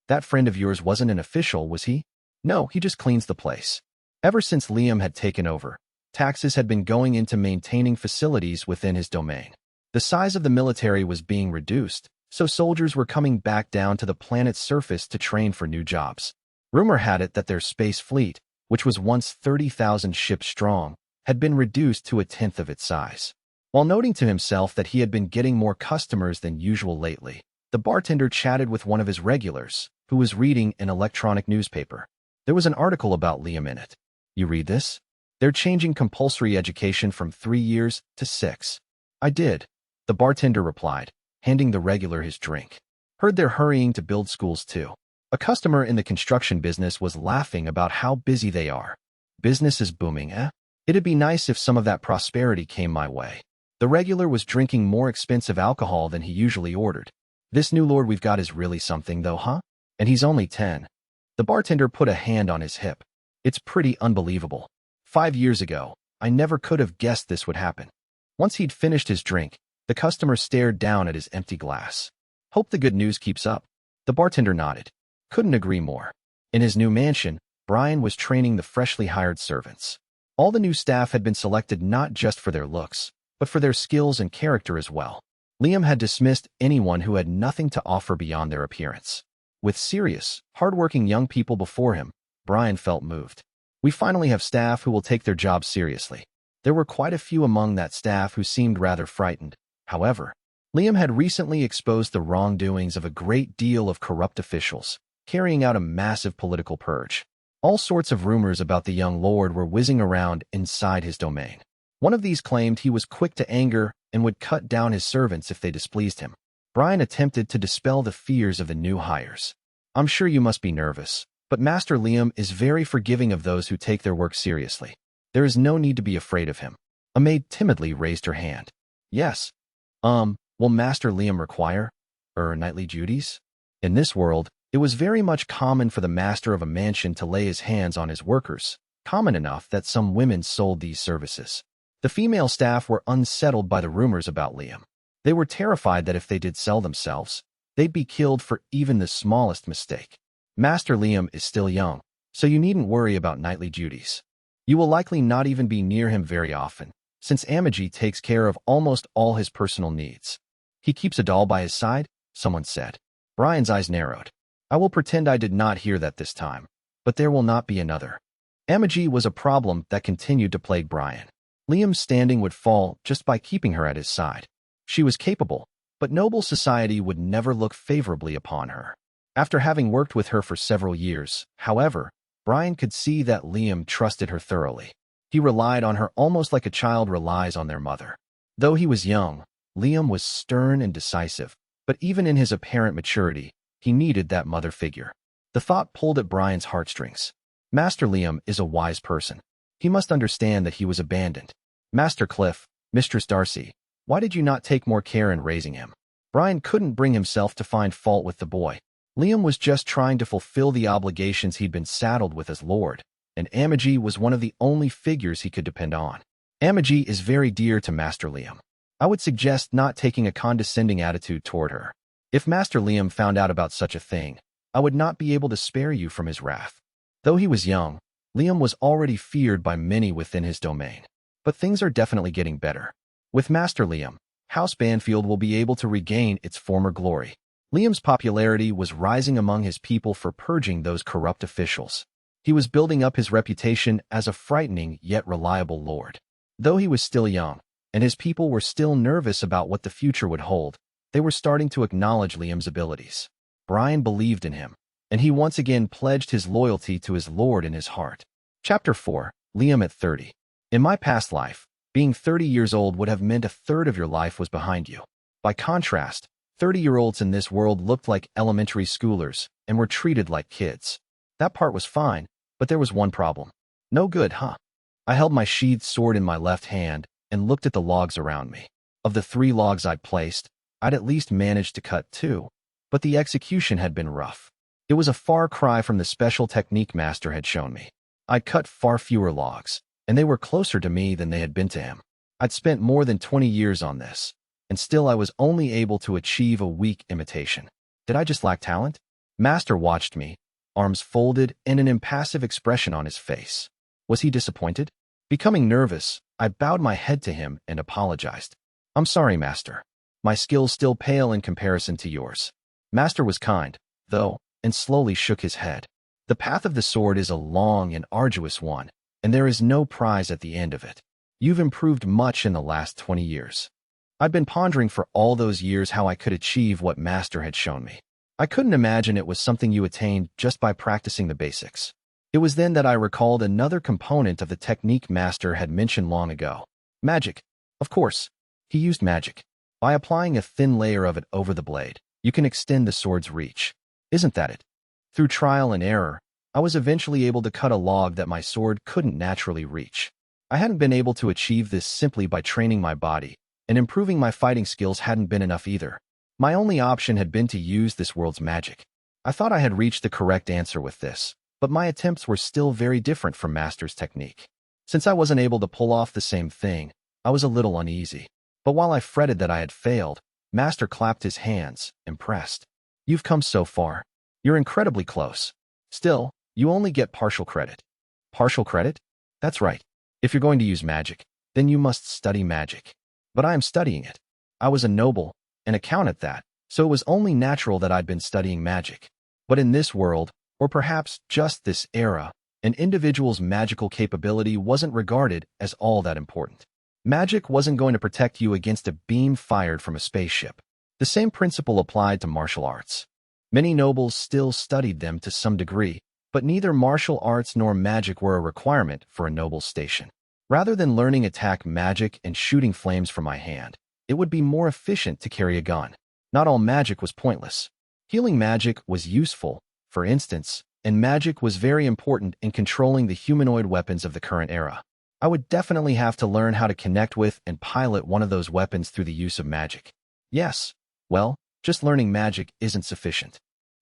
Speaker 1: That friend of yours wasn't an official, was he? No, he just cleans the place. Ever since Liam had taken over, taxes had been going into maintaining facilities within his domain. The size of the military was being reduced, so soldiers were coming back down to the planet's surface to train for new jobs. Rumor had it that their space fleet, which was once 30,000 ships strong, had been reduced to a tenth of its size. While noting to himself that he had been getting more customers than usual lately, the bartender chatted with one of his regulars, who was reading an electronic newspaper. There was an article about Liam in it. You read this? They're changing compulsory education from 3 years to 6. I did, the bartender replied, handing the regular his drink. Heard they're hurrying to build schools too. A customer in the construction business was laughing about how busy they are. Business is booming, eh? It'd be nice if some of that prosperity came my way. The regular was drinking more expensive alcohol than he usually ordered. This new lord we've got is really something though, huh? And he's only 10. The bartender put a hand on his hip. It's pretty unbelievable. 5 years ago, I never could have guessed this would happen. Once he'd finished his drink, the customer stared down at his empty glass. Hope the good news keeps up. The bartender nodded. Couldn't agree more. In his new mansion, Brian was training the freshly hired servants. All the new staff had been selected not just for their looks, but for their skills and character as well. Liam had dismissed anyone who had nothing to offer beyond their appearance. With serious, hardworking young people before him, Brian felt moved. We finally have staff who will take their jobs seriously. There were quite a few among that staff who seemed rather frightened. However, Liam had recently exposed the wrongdoings of a great deal of corrupt officials, carrying out a massive political purge. All sorts of rumors about the young lord were whizzing around inside his domain. One of these claimed he was quick to anger and would cut down his servants if they displeased him. Brian attempted to dispel the fears of the new hires. I'm sure you must be nervous, but Master Liam is very forgiving of those who take their work seriously. There is no need to be afraid of him. A maid timidly raised her hand. Yes. Will Master Liam require nightly duties? In this world, it was very much common for the master of a mansion to lay his hands on his workers, common enough that some women sold these services. The female staff were unsettled by the rumors about Liam. They were terrified that if they did sell themselves, they'd be killed for even the smallest mistake. Master Liam is still young, so you needn't worry about nightly duties. You will likely not even be near him very often, since Amaji takes care of almost all his personal needs. He keeps a doll by his side, someone said. Brian's eyes narrowed. I will pretend I did not hear that this time, but there will not be another. Amaji was a problem that continued to plague Brian. Liam's standing would fall just by keeping her at his side. She was capable, but noble society would never look favorably upon her. After having worked with her for several years, however, Brian could see that Liam trusted her thoroughly. He relied on her almost like a child relies on their mother. Though he was young, Liam was stern and decisive, but even in his apparent maturity, he needed that mother figure. The thought pulled at Brian's heartstrings. Master Liam is a wise person. He must understand that he was abandoned. Master Cliff, Mistress Darcy, why did you not take more care in raising him? Brian couldn't bring himself to find fault with the boy. Liam was just trying to fulfill the obligations he'd been saddled with as Lord, and Amaji was one of the only figures he could depend on. Amaji is very dear to Master Liam. I would suggest not taking a condescending attitude toward her. If Master Liam found out about such a thing, I would not be able to spare you from his wrath. Though he was young, Liam was already feared by many within his domain. But things are definitely getting better. With Master Liam, House Banfield will be able to regain its former glory. Liam's popularity was rising among his people for purging those corrupt officials. He was building up his reputation as a frightening yet reliable lord. Though he was still young, and his people were still nervous about what the future would hold, they were starting to acknowledge Liam's abilities. Brian believed in him, and he once again pledged his loyalty to his lord in his heart. Chapter 4. Liam at 30. In my past life, being 30 years old would have meant a third of your life was behind you. By contrast, 30-year-olds in this world looked like elementary schoolers and were treated like kids. That part was fine, but there was one problem. No good, huh? I held my sheathed sword in my left hand and looked at the logs around me. Of the 3 logs I'd placed, I'd at least managed to cut 2, but the execution had been rough. It was a far cry from the special technique Master had shown me. I'd cut far fewer logs, and they were closer to me than they had been to him. I'd spent more than 20 years on this, and still I was only able to achieve a weak imitation. Did I just lack talent? Master watched me, arms folded and an impassive expression on his face. Was he disappointed? Becoming nervous, I bowed my head to him and apologized. I'm sorry, Master. My skills still pale in comparison to yours. Master was kind, though, and slowly shook his head. The path of the sword is a long and arduous one, and there is no prize at the end of it. You've improved much in the last 20 years. I'd been pondering for all those years how I could achieve what Master had shown me. I couldn't imagine it was something you attained just by practicing the basics. It was then that I recalled another component of the technique Master had mentioned long ago. Magic. Of course, he used magic. By applying a thin layer of it over the blade, you can extend the sword's reach. Isn't that it? Through trial and error, I was eventually able to cut a log that my sword couldn't naturally reach. I hadn't been able to achieve this simply by training my body, and improving my fighting skills hadn't been enough either. My only option had been to use this world's magic. I thought I had reached the correct answer with this, but my attempts were still very different from Master's technique. Since I wasn't able to pull off the same thing, I was a little uneasy. But while I fretted that I had failed, Master clapped his hands, impressed. You've come so far. You're incredibly close. Still, you only get partial credit. Partial credit? That's right. If you're going to use magic, then you must study magic. But I am studying it. I was a noble, and a count at that, so it was only natural that I'd been studying magic. But in this world, or perhaps just this era, an individual's magical capability wasn't regarded as all that important. Magic wasn't going to protect you against a beam fired from a spaceship. The same principle applied to martial arts. Many nobles still studied them to some degree, but neither martial arts nor magic were a requirement for a noble's station. Rather than learning attack magic and shooting flames from my hand, it would be more efficient to carry a gun. Not all magic was pointless. Healing magic was useful, for instance, and magic was very important in controlling the humanoid weapons of the current era. I would definitely have to learn how to connect with and pilot one of those weapons through the use of magic. Yes, well, just learning magic isn't sufficient.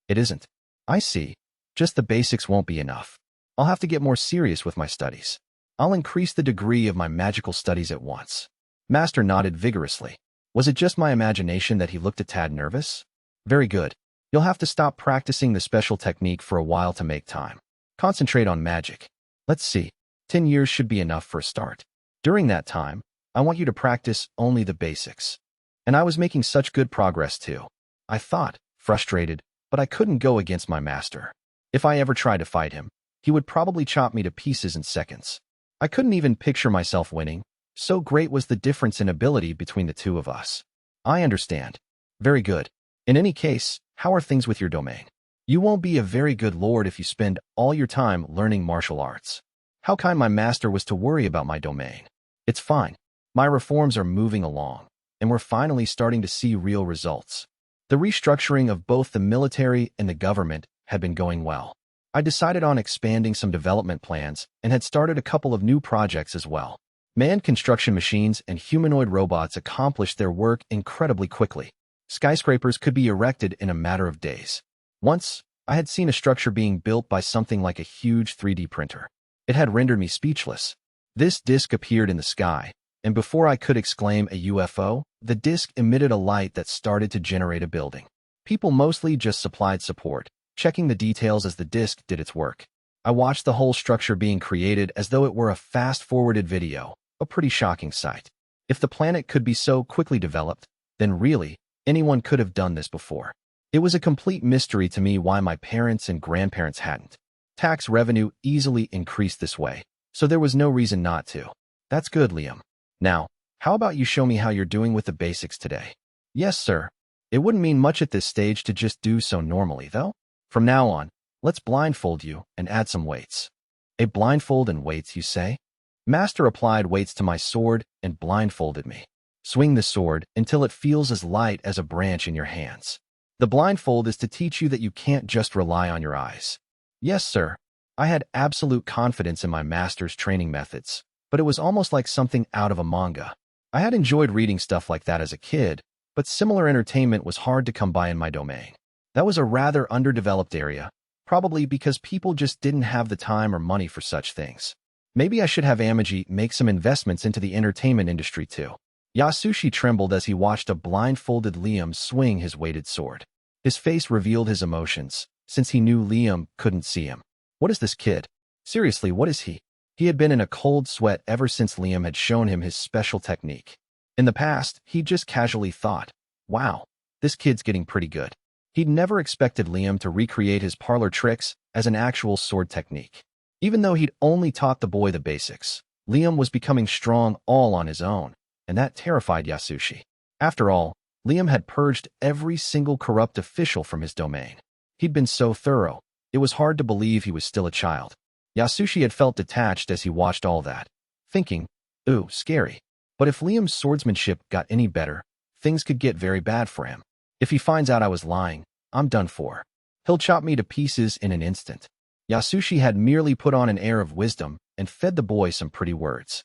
Speaker 1: It isn't. I see. Just the basics won't be enough. I'll have to get more serious with my studies. I'll increase the degree of my magical studies at once. Master nodded vigorously. Was it just my imagination that he looked a tad nervous? Very good. You'll have to stop practicing the special technique for a while to make time. Concentrate on magic. Let's see. 10 years should be enough for a start. During that time, I want you to practice only the basics. And I was making such good progress too. I thought, frustrated, but I couldn't go against my master. If I ever tried to fight him, he would probably chop me to pieces in seconds. I couldn't even picture myself winning, so great was the difference in ability between the two of us. I understand. Very good. In any case, how are things with your domain? You won't be a very good lord if you spend all your time learning martial arts. How kind my master was to worry about my domain. It's fine. My reforms are moving along, and we're finally starting to see real results. The restructuring of both the military and the government had been going well. I decided on expanding some development plans and had started a couple of new projects as well. Manned construction machines and humanoid robots accomplished their work incredibly quickly. Skyscrapers could be erected in a matter of days. Once, I had seen a structure being built by something like a huge 3D printer. It had rendered me speechless. This disc appeared in the sky, and before I could exclaim a UFO, the disc emitted a light that started to generate a building. People mostly just supplied support, checking the details as the disc did its work. I watched the whole structure being created as though it were a fast-forwarded video, a pretty shocking sight. If the planet could be so quickly developed, then really, anyone could have done this before. It was a complete mystery to me why my parents and grandparents hadn't. Tax revenue easily increased this way, so there was no reason not to. That's good, Liam. Now, how about you show me how you're doing with the basics today? Yes, sir. It wouldn't mean much at this stage to just do so normally, though. From now on, let's blindfold you and add some weights. A blindfold and weights, you say? Master applied weights to my sword and blindfolded me. Swing the sword until it feels as light as a branch in your hands. The blindfold is to teach you that you can't just rely on your eyes. Yes, sir. I had absolute confidence in my master's training methods, but it was almost like something out of a manga. I had enjoyed reading stuff like that as a kid, but similar entertainment was hard to come by in my domain. That was a rather underdeveloped area, probably because people just didn't have the time or money for such things. Maybe I should have Amaji make some investments into the entertainment industry too. Yasushi trembled as he watched a blindfolded Liam swing his weighted sword. His face revealed his emotions, since he knew Liam couldn't see him. What is this kid? Seriously, what is he? He had been in a cold sweat ever since Liam had shown him his special technique. In the past, he'd just casually thought, wow, this kid's getting pretty good. He'd never expected Liam to recreate his parlor tricks as an actual sword technique. Even though he'd only taught the boy the basics, Liam was becoming strong all on his own, and that terrified Yasushi. After all, Liam had purged every single corrupt official from his domain. He'd been so thorough, it was hard to believe he was still a child. Yasushi had felt detached as he watched all that, thinking, ooh, scary. But if Liam's swordsmanship got any better, things could get very bad for him. If he finds out I was lying, I'm done for. He'll chop me to pieces in an instant. Yasushi had merely put on an air of wisdom and fed the boy some pretty words.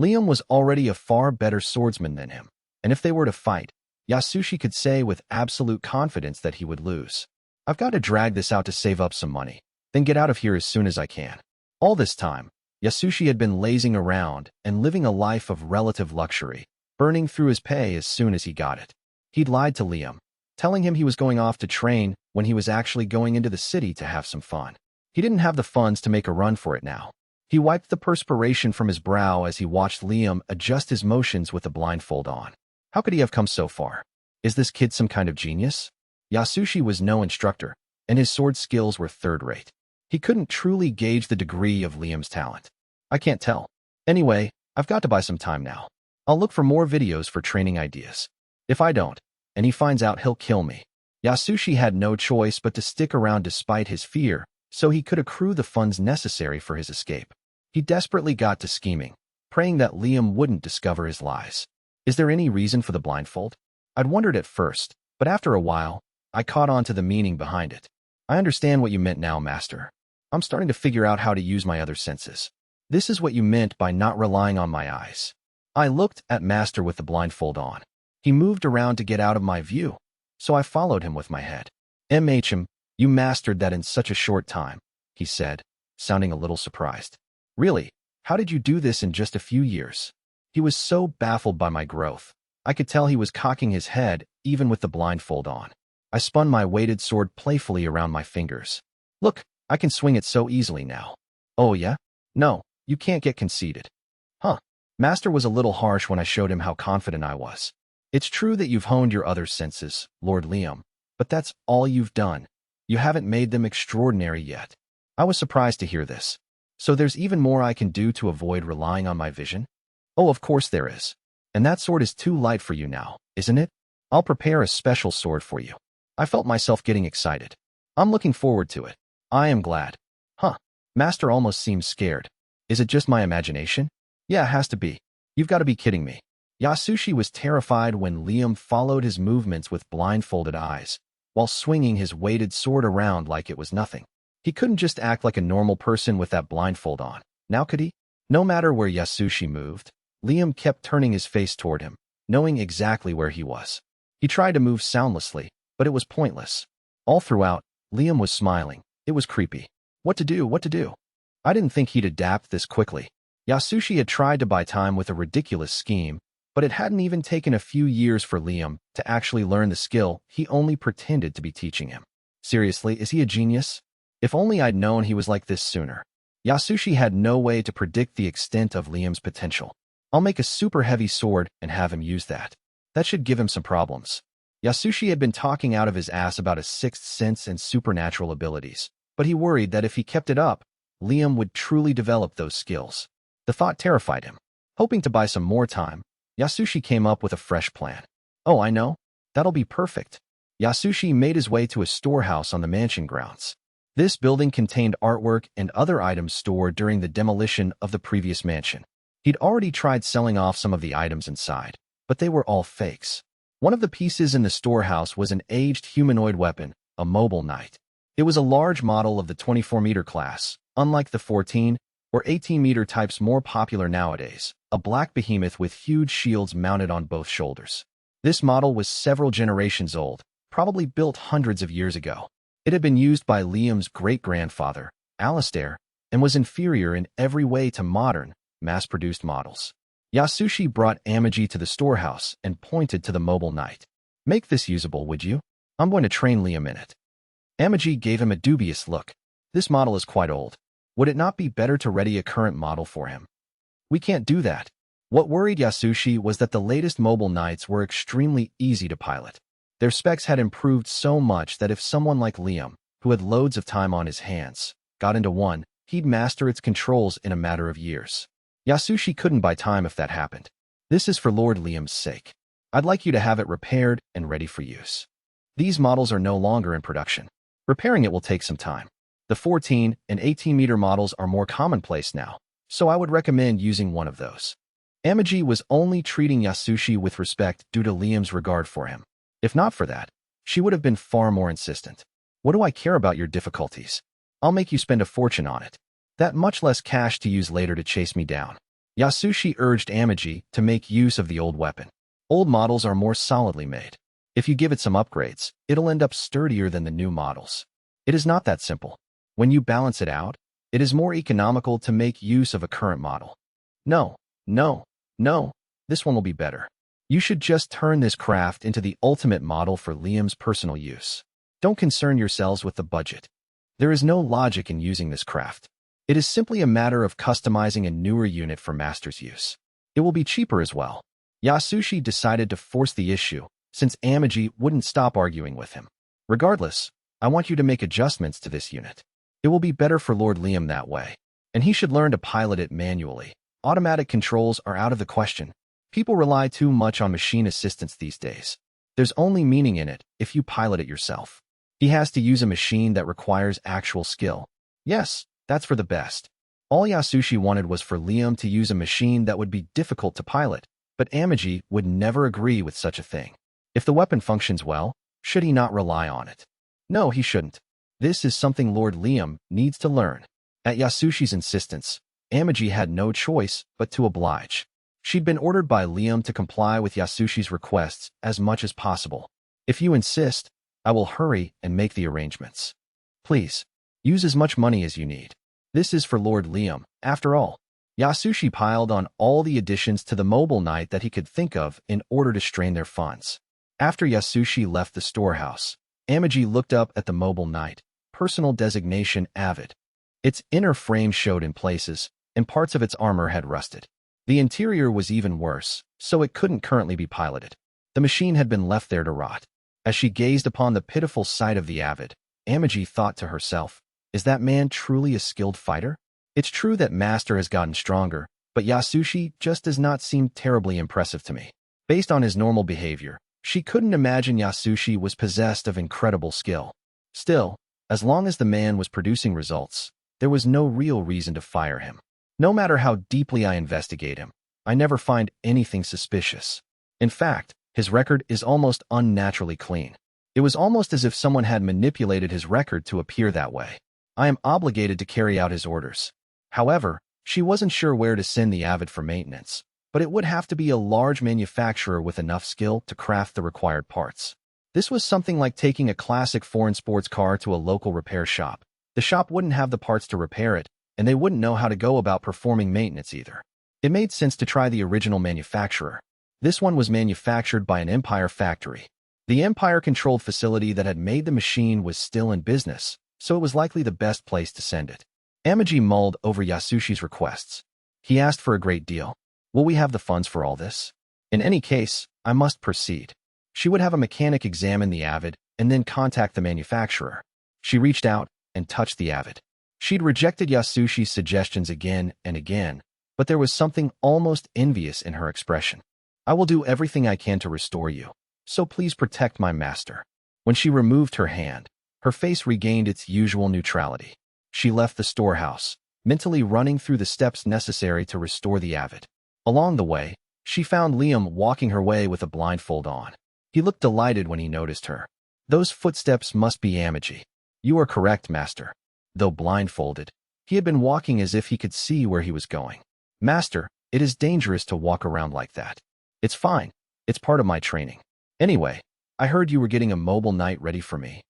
Speaker 1: Liam was already a far better swordsman than him, and if they were to fight, Yasushi could say with absolute confidence that he would lose. I've got to drag this out to save up some money, then get out of here as soon as I can. All this time, Yasushi had been lazing around and living a life of relative luxury, burning through his pay as soon as he got it. He'd lied to Liam, telling him he was going off to train when he was actually going into the city to have some fun. He didn't have the funds to make a run for it now. He wiped the perspiration from his brow as he watched Liam adjust his motions with the blindfold on. How could he have come so far? Is this kid some kind of genius? Yasushi was no instructor, and his sword skills were third-rate. He couldn't truly gauge the degree of Liam's talent. I can't tell. Anyway, I've got to buy some time now. I'll look for more videos for training ideas. If I don't, and he finds out, he'll kill me. Yasushi had no choice but to stick around despite his fear, so he could accrue the funds necessary for his escape. He desperately got to scheming, praying that Liam wouldn't discover his lies. Is there any reason for the blindfold? I'd wondered at first, but after a while, I caught on to the meaning behind it. I understand what you meant now, Master. I'm starting to figure out how to use my other senses. This is what you meant by not relying on my eyes. I looked at Master with the blindfold on. He moved around to get out of my view, so I followed him with my head. You mastered that in such a short time, he said, sounding a little surprised. Really? How did you do this in just a few years? He was so baffled by my growth. I could tell he was cocking his head, even with the blindfold on. I spun my weighted sword playfully around my fingers. Look, I can swing it so easily now. Oh yeah? No, you can't get conceited. Huh. Master was a little harsh when I showed him how confident I was. It's true that you've honed your other senses, Lord Liam, but that's all you've done. You haven't made them extraordinary yet. I was surprised to hear this. So there's even more I can do to avoid relying on my vision? Oh, of course there is. And that sword is too light for you now, isn't it? I'll prepare a special sword for you. I felt myself getting excited. I'm looking forward to it. I am glad. Huh. Master almost seems scared. Is it just my imagination? Yeah, it has to be. You've got to be kidding me. Yasushi was terrified when Liam followed his movements with blindfolded eyes, while swinging his weighted sword around like it was nothing. He couldn't just act like a normal person with that blindfold on. Now could he? No matter where Yasushi moved, Liam kept turning his face toward him, knowing exactly where he was. He tried to move soundlessly, but it was pointless. All throughout, Liam was smiling. It was creepy. What to do? I didn't think he'd adapt this quickly. Yasushi had tried to buy time with a ridiculous scheme, but it hadn't even taken a few years for Liam to actually learn the skill he only pretended to be teaching him. Seriously, is he a genius? If only I'd known he was like this sooner. Yasushi had no way to predict the extent of Liam's potential. I'll make a super heavy sword and have him use that. That should give him some problems. Yasushi had been talking out of his ass about his sixth sense and supernatural abilities, but he worried that if he kept it up, Liam would truly develop those skills. The thought terrified him. Hoping to buy some more time, Yasushi came up with a fresh plan. Oh, I know. That'll be perfect. Yasushi made his way to a storehouse on the mansion grounds. This building contained artwork and other items stored during the demolition of the previous mansion. He'd already tried selling off some of the items inside, but they were all fakes. One of the pieces in the storehouse was an aged humanoid weapon, a mobile knight. It was a large model of the 24-meter class, unlike the 14 or 18-meter types more popular nowadays, a black behemoth with huge shields mounted on both shoulders. This model was several generations old, probably built hundreds of years ago. It had been used by Liam's great-grandfather, Alistair, and was inferior in every way to modern, mass-produced models. Yasushi brought Amagi to the storehouse and pointed to the mobile knight. Make this usable, would you? I'm going to train Liam in it. Amagi gave him a dubious look. This model is quite old. Would it not be better to ready a current model for him? We can't do that. What worried Yasushi was that the latest mobile knights were extremely easy to pilot. Their specs had improved so much that if someone like Liam, who had loads of time on his hands, got into one, he'd master its controls in a matter of years. Yasushi couldn't buy time if that happened. This is for Lord Liam's sake. I'd like you to have it repaired and ready for use. These models are no longer in production. Repairing it will take some time. The 14 and 18-meter models are more commonplace now, so I would recommend using one of those. Amagi was only treating Yasushi with respect due to Liam's regard for him. If not for that, she would have been far more insistent. What do I care about your difficulties? I'll make you spend a fortune on it. That much less cash to use later to chase me down. Yasushi urged Amagi to make use of the old weapon. Old models are more solidly made. If you give it some upgrades, it'll end up sturdier than the new models. It is not that simple. When you balance it out, it is more economical to make use of a current model. No, this one will be better. You should just turn this craft into the ultimate model for Liam's personal use. Don't concern yourselves with the budget. There is no logic in using this craft. It is simply a matter of customizing a newer unit for Master's use. It will be cheaper as well. Yasushi decided to force the issue, since Amagi wouldn't stop arguing with him. Regardless, I want you to make adjustments to this unit. It will be better for Lord Liam that way, and he should learn to pilot it manually. Automatic controls are out of the question. People rely too much on machine assistance these days. There's only meaning in it if you pilot it yourself. He has to use a machine that requires actual skill. Yes, that's for the best. All Yasushi wanted was for Liam to use a machine that would be difficult to pilot, but Amagi would never agree with such a thing. If the weapon functions well, should he not rely on it? No, he shouldn't. This is something Lord Liam needs to learn. At Yasushi's insistence, Amagi had no choice but to oblige. She'd been ordered by Liam to comply with Yasushi's requests as much as possible. If you insist, I will hurry and make the arrangements. Please, use as much money as you need. This is for Lord Liam, after all. Yasushi piled on all the additions to the mobile knight that he could think of in order to strain their funds. After Yasushi left the storehouse, Amagi looked up at the mobile knight, personal designation Avid. Its inner frame showed in places, and parts of its armor had rusted. The interior was even worse, so it couldn't currently be piloted. The machine had been left there to rot. As she gazed upon the pitiful sight of the Avid, Amagi thought to herself, is that man truly a skilled fighter? It's true that Master has gotten stronger, but Yasushi just does not seem terribly impressive to me. Based on his normal behavior, she couldn't imagine Yasushi was possessed of incredible skill. Still, as long as the man was producing results, there was no real reason to fire him. No matter how deeply I investigate him, I never find anything suspicious. In fact, his record is almost unnaturally clean. It was almost as if someone had manipulated his record to appear that way. I am obligated to carry out his orders. However, she wasn't sure where to send the Avid for maintenance, but it would have to be a large manufacturer with enough skill to craft the required parts. This was something like taking a classic foreign sports car to a local repair shop. The shop wouldn't have the parts to repair it, and they wouldn't know how to go about performing maintenance either. It made sense to try the original manufacturer. This one was manufactured by an Empire factory. The Empire-controlled facility that had made the machine was still in business, so it was likely the best place to send it. Amagi mulled over Yasushi's requests. He asked for a great deal. Will we have the funds for all this? In any case, I must proceed. She would have a mechanic examine the Avid and then contact the manufacturer. She reached out and touched the Avid. She'd rejected Yasushi's suggestions again and again, but there was something almost envious in her expression. I will do everything I can to restore you, so please protect my master. When she removed her hand, her face regained its usual neutrality. She left the storehouse, mentally running through the steps necessary to restore the Avid. Along the way, she found Liam walking her way with a blindfold on. He looked delighted when he noticed her. Those footsteps must be Amagi. You are correct, Master. Though blindfolded, he had been walking as if he could see where he was going. Master, it is dangerous to walk around like that. It's fine. It's part of my training. Anyway, I heard you were getting a mobile knight ready for me.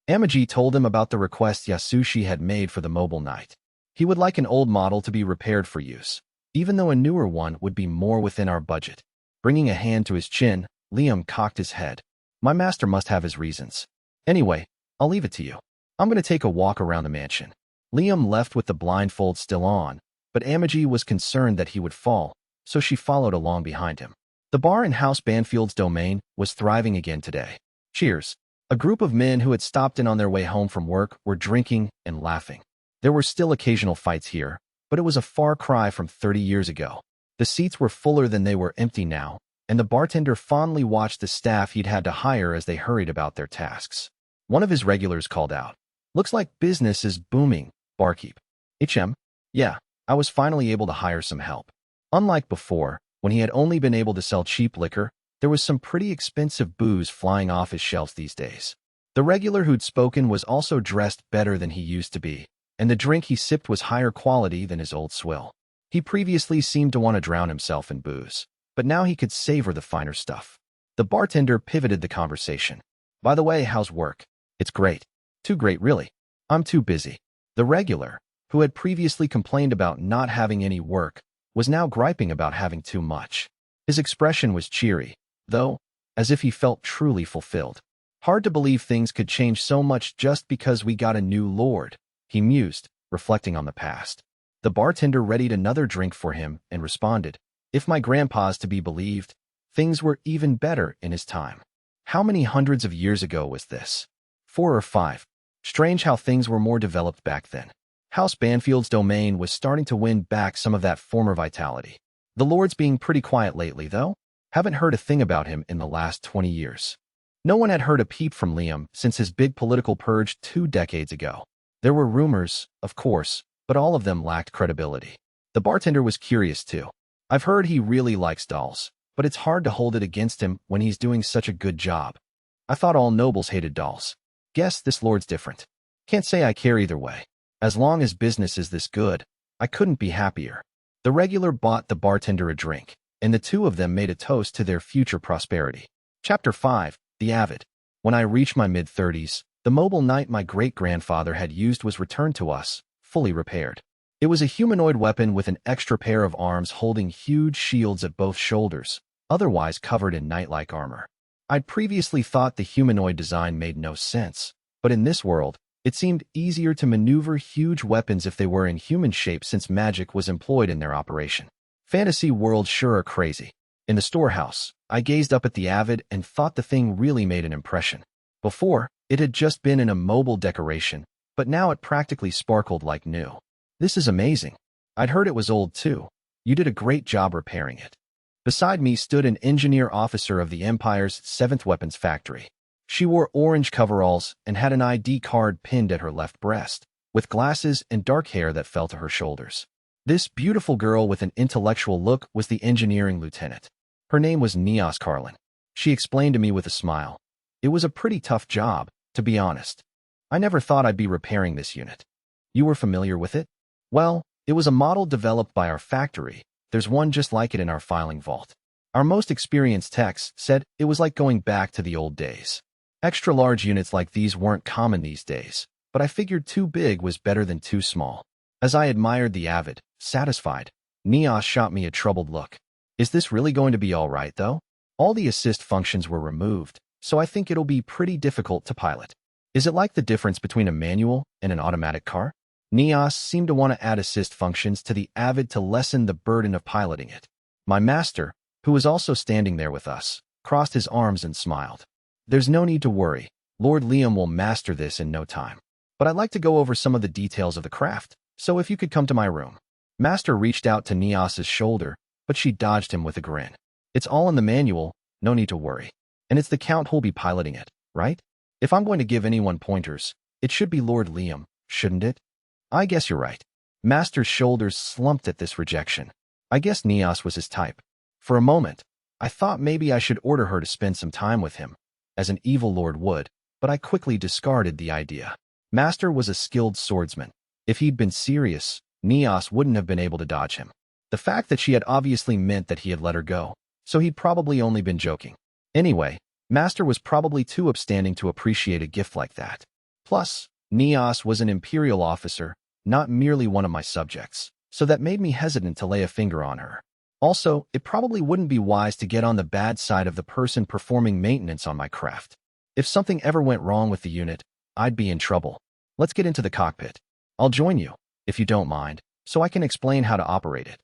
Speaker 1: Amagi told him about the request Yasushi had made for the mobile knight. He would like an old model to be repaired for use, even though a newer one would be more within our budget. Bringing a hand to his chin, Liam cocked his head. My master must have his reasons. Anyway, I'll leave it to you. I'm going to take a walk around the mansion. Liam left with the blindfold still on, but Amagi was concerned that he would fall, so she followed along behind him. The bar in House Banfield's domain was thriving again today. Cheers. A group of men who had stopped in on their way home from work were drinking and laughing. There were still occasional fights here, but it was a far cry from 30 years ago. The seats were fuller than they were empty now, and the bartender fondly watched the staff he'd had to hire as they hurried about their tasks. One of his regulars called out, "Looks like business is booming, barkeep." "HM? Yeah, I was finally able to hire some help." Unlike before, when he had only been able to sell cheap liquor, there was some pretty expensive booze flying off his shelves these days. The regular who'd spoken was also dressed better than he used to be, and the drink he sipped was higher quality than his old swill. He previously seemed to want to drown himself in booze, but now he could savor the finer stuff. The bartender pivoted the conversation. "By the way, how's work?" "It's great. Too great, really. I'm too busy." The regular, who had previously complained about not having any work, was now griping about having too much. His expression was cheery, though, as if he felt truly fulfilled. "Hard to believe things could change so much just because we got a new lord," he mused, reflecting on the past. The bartender readied another drink for him and responded, "If my grandpa's to be believed, things were even better in his time." How many hundreds of years ago was this? 4 or 5. Strange how things were more developed back then. House Banfield's domain was starting to win back some of that former vitality. The Lord's being pretty quiet lately, though. Haven't heard a thing about him in the last 20 years. No one had heard a peep from Liam since his big political purge 2 decades ago. There were rumors, of course, but all of them lacked credibility. The bartender was curious too. "I've heard he really likes dolls, but it's hard to hold it against him when he's doing such a good job. I thought all nobles hated dolls. Guess this lord's different. Can't say I care either way. As long as business is this good, I couldn't be happier." The regular bought the bartender a drink, and the two of them made a toast to their future prosperity. Chapter 5, The Avid. When I reached my mid-30s, the mobile knight my great-grandfather had used was returned to us, fully repaired. It was a humanoid weapon with an extra pair of arms holding huge shields at both shoulders, otherwise covered in knight-like armor. I'd previously thought the humanoid design made no sense, but in this world, it seemed easier to maneuver huge weapons if they were in human shape since magic was employed in their operation. Fantasy worlds sure are crazy. In the storehouse, I gazed up at the Avid and thought the thing really made an impression. Before, it had just been an immobile decoration, but now it practically sparkled like new. "This is amazing. I'd heard it was old too. You did a great job repairing it." Beside me stood an engineer officer of the Empire's 7th Weapons Factory. She wore orange coveralls and had an ID card pinned at her left breast, with glasses and dark hair that fell to her shoulders. This beautiful girl with an intellectual look was the engineering lieutenant. Her name was Neos Carlin. She explained to me with a smile. "It was a pretty tough job, to be honest. I never thought I'd be repairing this unit." "You were familiar with it?" "Well, it was a model developed by our factory. There's one just like it in our filing vault. Our most experienced techs said it was like going back to the old days. Extra-large units like these weren't common these days, but I figured too big was better than too small." As I admired the Avid, satisfied, Neos shot me a troubled look. "Is this really going to be all right, though? All the assist functions were removed, so I think it'll be pretty difficult to pilot. Is it like the difference between a manual and an automatic car?" Neos seemed to want to add assist functions to the Avid to lessen the burden of piloting it. My master, who was also standing there with us, crossed his arms and smiled. "There's no need to worry. Lord Liam will master this in no time. But I'd like to go over some of the details of the craft, so if you could come to my room." Master reached out to Neos's shoulder, but she dodged him with a grin. "It's all in the manual, no need to worry. And it's the Count who'll be piloting it, right? If I'm going to give anyone pointers, it should be Lord Liam, shouldn't it?" "I guess you're right." Master's shoulders slumped at this rejection. I guess Neos was his type. For a moment, I thought maybe I should order her to spend some time with him, as an evil lord would, but I quickly discarded the idea. Master was a skilled swordsman. If he'd been serious, Neos wouldn't have been able to dodge him. The fact that she had obviously meant that he had let her go, so he'd probably only been joking. Anyway, Master was probably too upstanding to appreciate a gift like that. Plus, Neos was an imperial officer, not merely one of my subjects, so that made me hesitant to lay a finger on her. Also, it probably wouldn't be wise to get on the bad side of the person performing maintenance on my craft. If something ever went wrong with the unit, I'd be in trouble. "Let's get into the cockpit. I'll join you, if you don't mind, so I can explain how to operate it."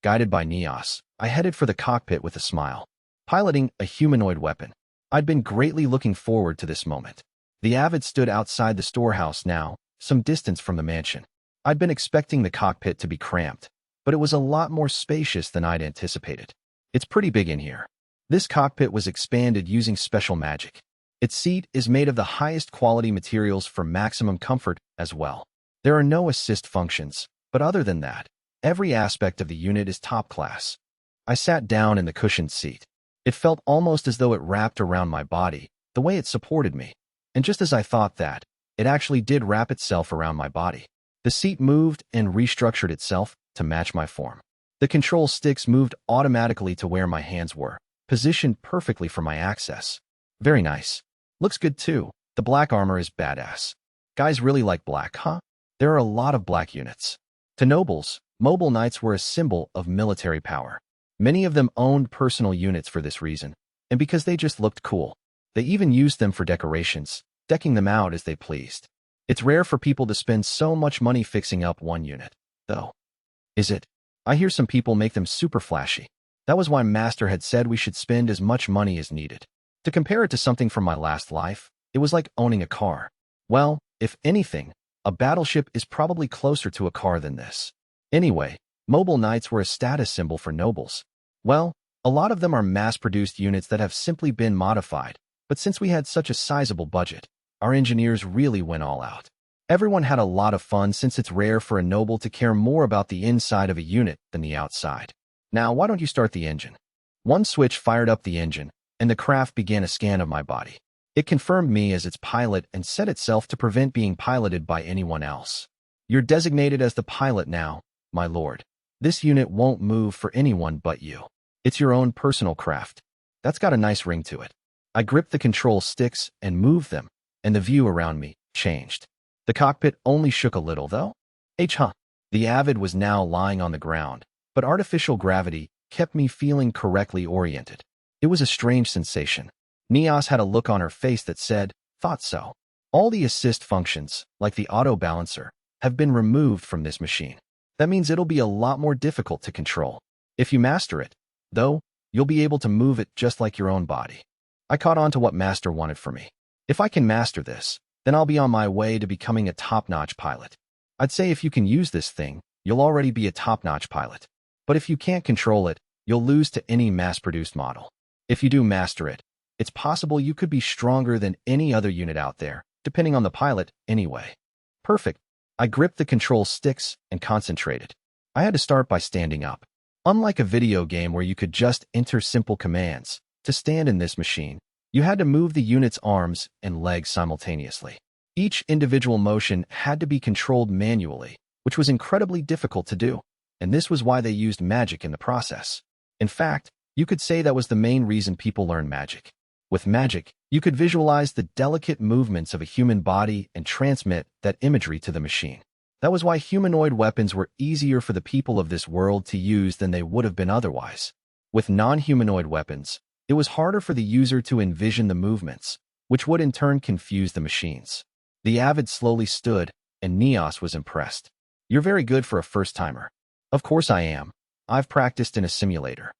Speaker 1: Guided by Neos, I headed for the cockpit with a smile. Piloting a humanoid weapon. I'd been greatly looking forward to this moment. The Avid stood outside the storehouse now, some distance from the mansion. I'd been expecting the cockpit to be cramped, but it was a lot more spacious than I'd anticipated. "It's pretty big in here." This cockpit was expanded using special magic. Its seat is made of the highest quality materials for maximum comfort as well. There are no assist functions, but other than that, every aspect of the unit is top class. I sat down in the cushioned seat. It felt almost as though it wrapped around my body, the way it supported me. And just as I thought that, it actually did wrap itself around my body. The seat moved and restructured itself to match my form. The control sticks moved automatically to where my hands were, positioned perfectly for my access. Very nice. Looks good too. The black armor is badass. Guys really like black, huh? There are a lot of black units. To nobles, mobile knights were a symbol of military power. Many of them owned personal units for this reason, and because they just looked cool. They even used them for decorations, decking them out as they pleased. It's rare for people to spend so much money fixing up one unit, though. Is it? I hear some people make them super flashy. That was why Master had said we should spend as much money as needed. To compare it to something from my last life, it was like owning a car. Well, if anything, a battleship is probably closer to a car than this. Anyway, mobile knights were a status symbol for nobles. Well, a lot of them are mass-produced units that have simply been modified, but since we had such a sizable budget, our engineers really went all out. Everyone had a lot of fun since it's rare for a noble to care more about the inside of a unit than the outside. Now, why don't you start the engine? One switch fired up the engine, and the craft began a scan of my body. It confirmed me as its pilot and set itself to prevent being piloted by anyone else. You're designated as the pilot now, my lord. This unit won't move for anyone but you. It's your own personal craft. That's got a nice ring to it. I gripped the control sticks and moved them, and the view around me changed. The cockpit only shook a little, though. The Avid was now lying on the ground, but artificial gravity kept me feeling correctly oriented. It was a strange sensation. Neos had a look on her face that said, "Thought so." All the assist functions, like the auto balancer, have been removed from this machine. That means it'll be a lot more difficult to control. If you master it, though, you'll be able to move it just like your own body. I caught on to what Master wanted for me. If I can master this, then I'll be on my way to becoming a top-notch pilot. I'd say if you can use this thing, you'll already be a top-notch pilot. But if you can't control it, you'll lose to any mass-produced model. If you do master it, it's possible you could be stronger than any other unit out there, depending on the pilot anyway. Perfect. I gripped the control sticks and concentrated. I had to start by standing up. Unlike a video game where you could just enter simple commands, to stand in this machine, you had to move the unit's arms and legs simultaneously. Each individual motion had to be controlled manually, which was incredibly difficult to do, and this was why they used magic in the process. In fact, you could say that was the main reason people learned magic. With magic, you could visualize the delicate movements of a human body and transmit that imagery to the machine. That was why humanoid weapons were easier for the people of this world to use than they would have been otherwise. With non-humanoid weapons, it was harder for the user to envision the movements, which would in turn confuse the machines. The Avid slowly stood, and Neos was impressed. "You're very good for a first-timer." "Of course I am. I've practiced in a simulator."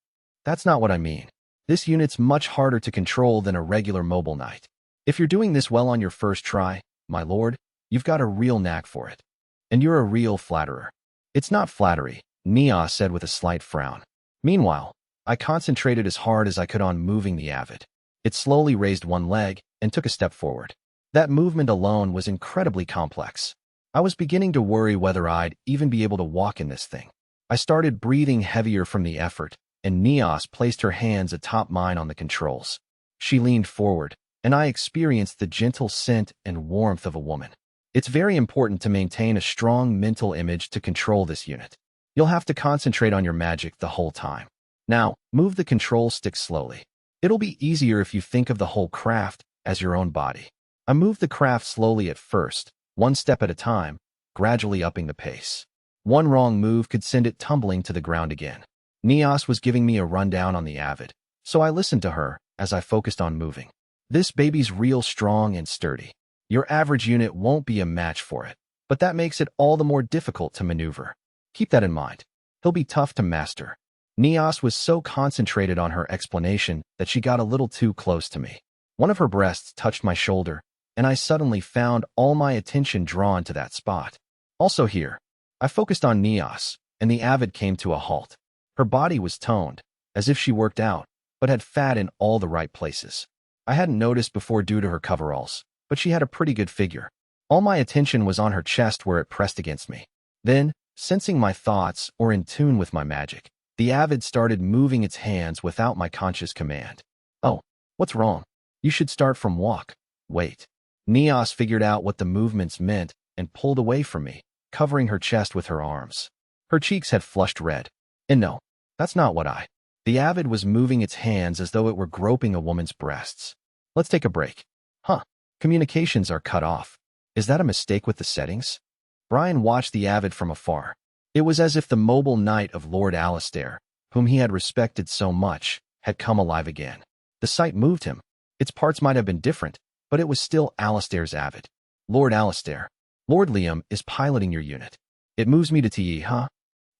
Speaker 1: "That's not what I mean. This unit's much harder to control than a regular mobile knight. If you're doing this well on your first try, my lord, you've got a real knack for it. And you're a real flatterer." "It's not flattery," Neos said with a slight frown. Meanwhile, I concentrated as hard as I could on moving the Avid. It slowly raised one leg and took a step forward. That movement alone was incredibly complex. I was beginning to worry whether I'd even be able to walk in this thing. I started breathing heavier from the effort, and Neos placed her hands atop mine on the controls. She leaned forward, and I experienced the gentle scent and warmth of a woman. It's very important to maintain a strong mental image to control this unit. You'll have to concentrate on your magic the whole time. Now, move the control stick slowly. It'll be easier if you think of the whole craft as your own body. I moved the craft slowly at first, one step at a time, gradually upping the pace. One wrong move could send it tumbling to the ground again. Neos was giving me a rundown on the Avid, so I listened to her as I focused on moving. "This baby's real strong and sturdy. Your average unit won't be a match for it, but that makes it all the more difficult to maneuver. Keep that in mind. He'll be tough to master." Neos was so concentrated on her explanation that she got a little too close to me. One of her breasts touched my shoulder, and I suddenly found all my attention drawn to that spot. Also here, I focused on Neos, and the Avid came to a halt. Her body was toned, as if she worked out, but had fat in all the right places. I hadn't noticed before due to her coveralls, but she had a pretty good figure. All my attention was on her chest where it pressed against me. Then, sensing my thoughts or in tune with my magic, the Avid started moving its hands without my conscious command. Oh, what's wrong? You should start from walk. Wait. Neos figured out what the movements meant and pulled away from me, covering her chest with her arms. Her cheeks had flushed red. And no, that's not what I. The Avid was moving its hands as though it were groping a woman's breasts. Let's take a break. Huh. Communications are cut off. Is that a mistake with the settings? Brian watched the Avid from afar. It was as if the mobile knight of Lord Alistair, whom he had respected so much, had come alive again. The sight moved him. Its parts might have been different, but it was still Alistair's Avid. Lord Alistair. Lord Liam is piloting your unit. It moves me to TE, huh?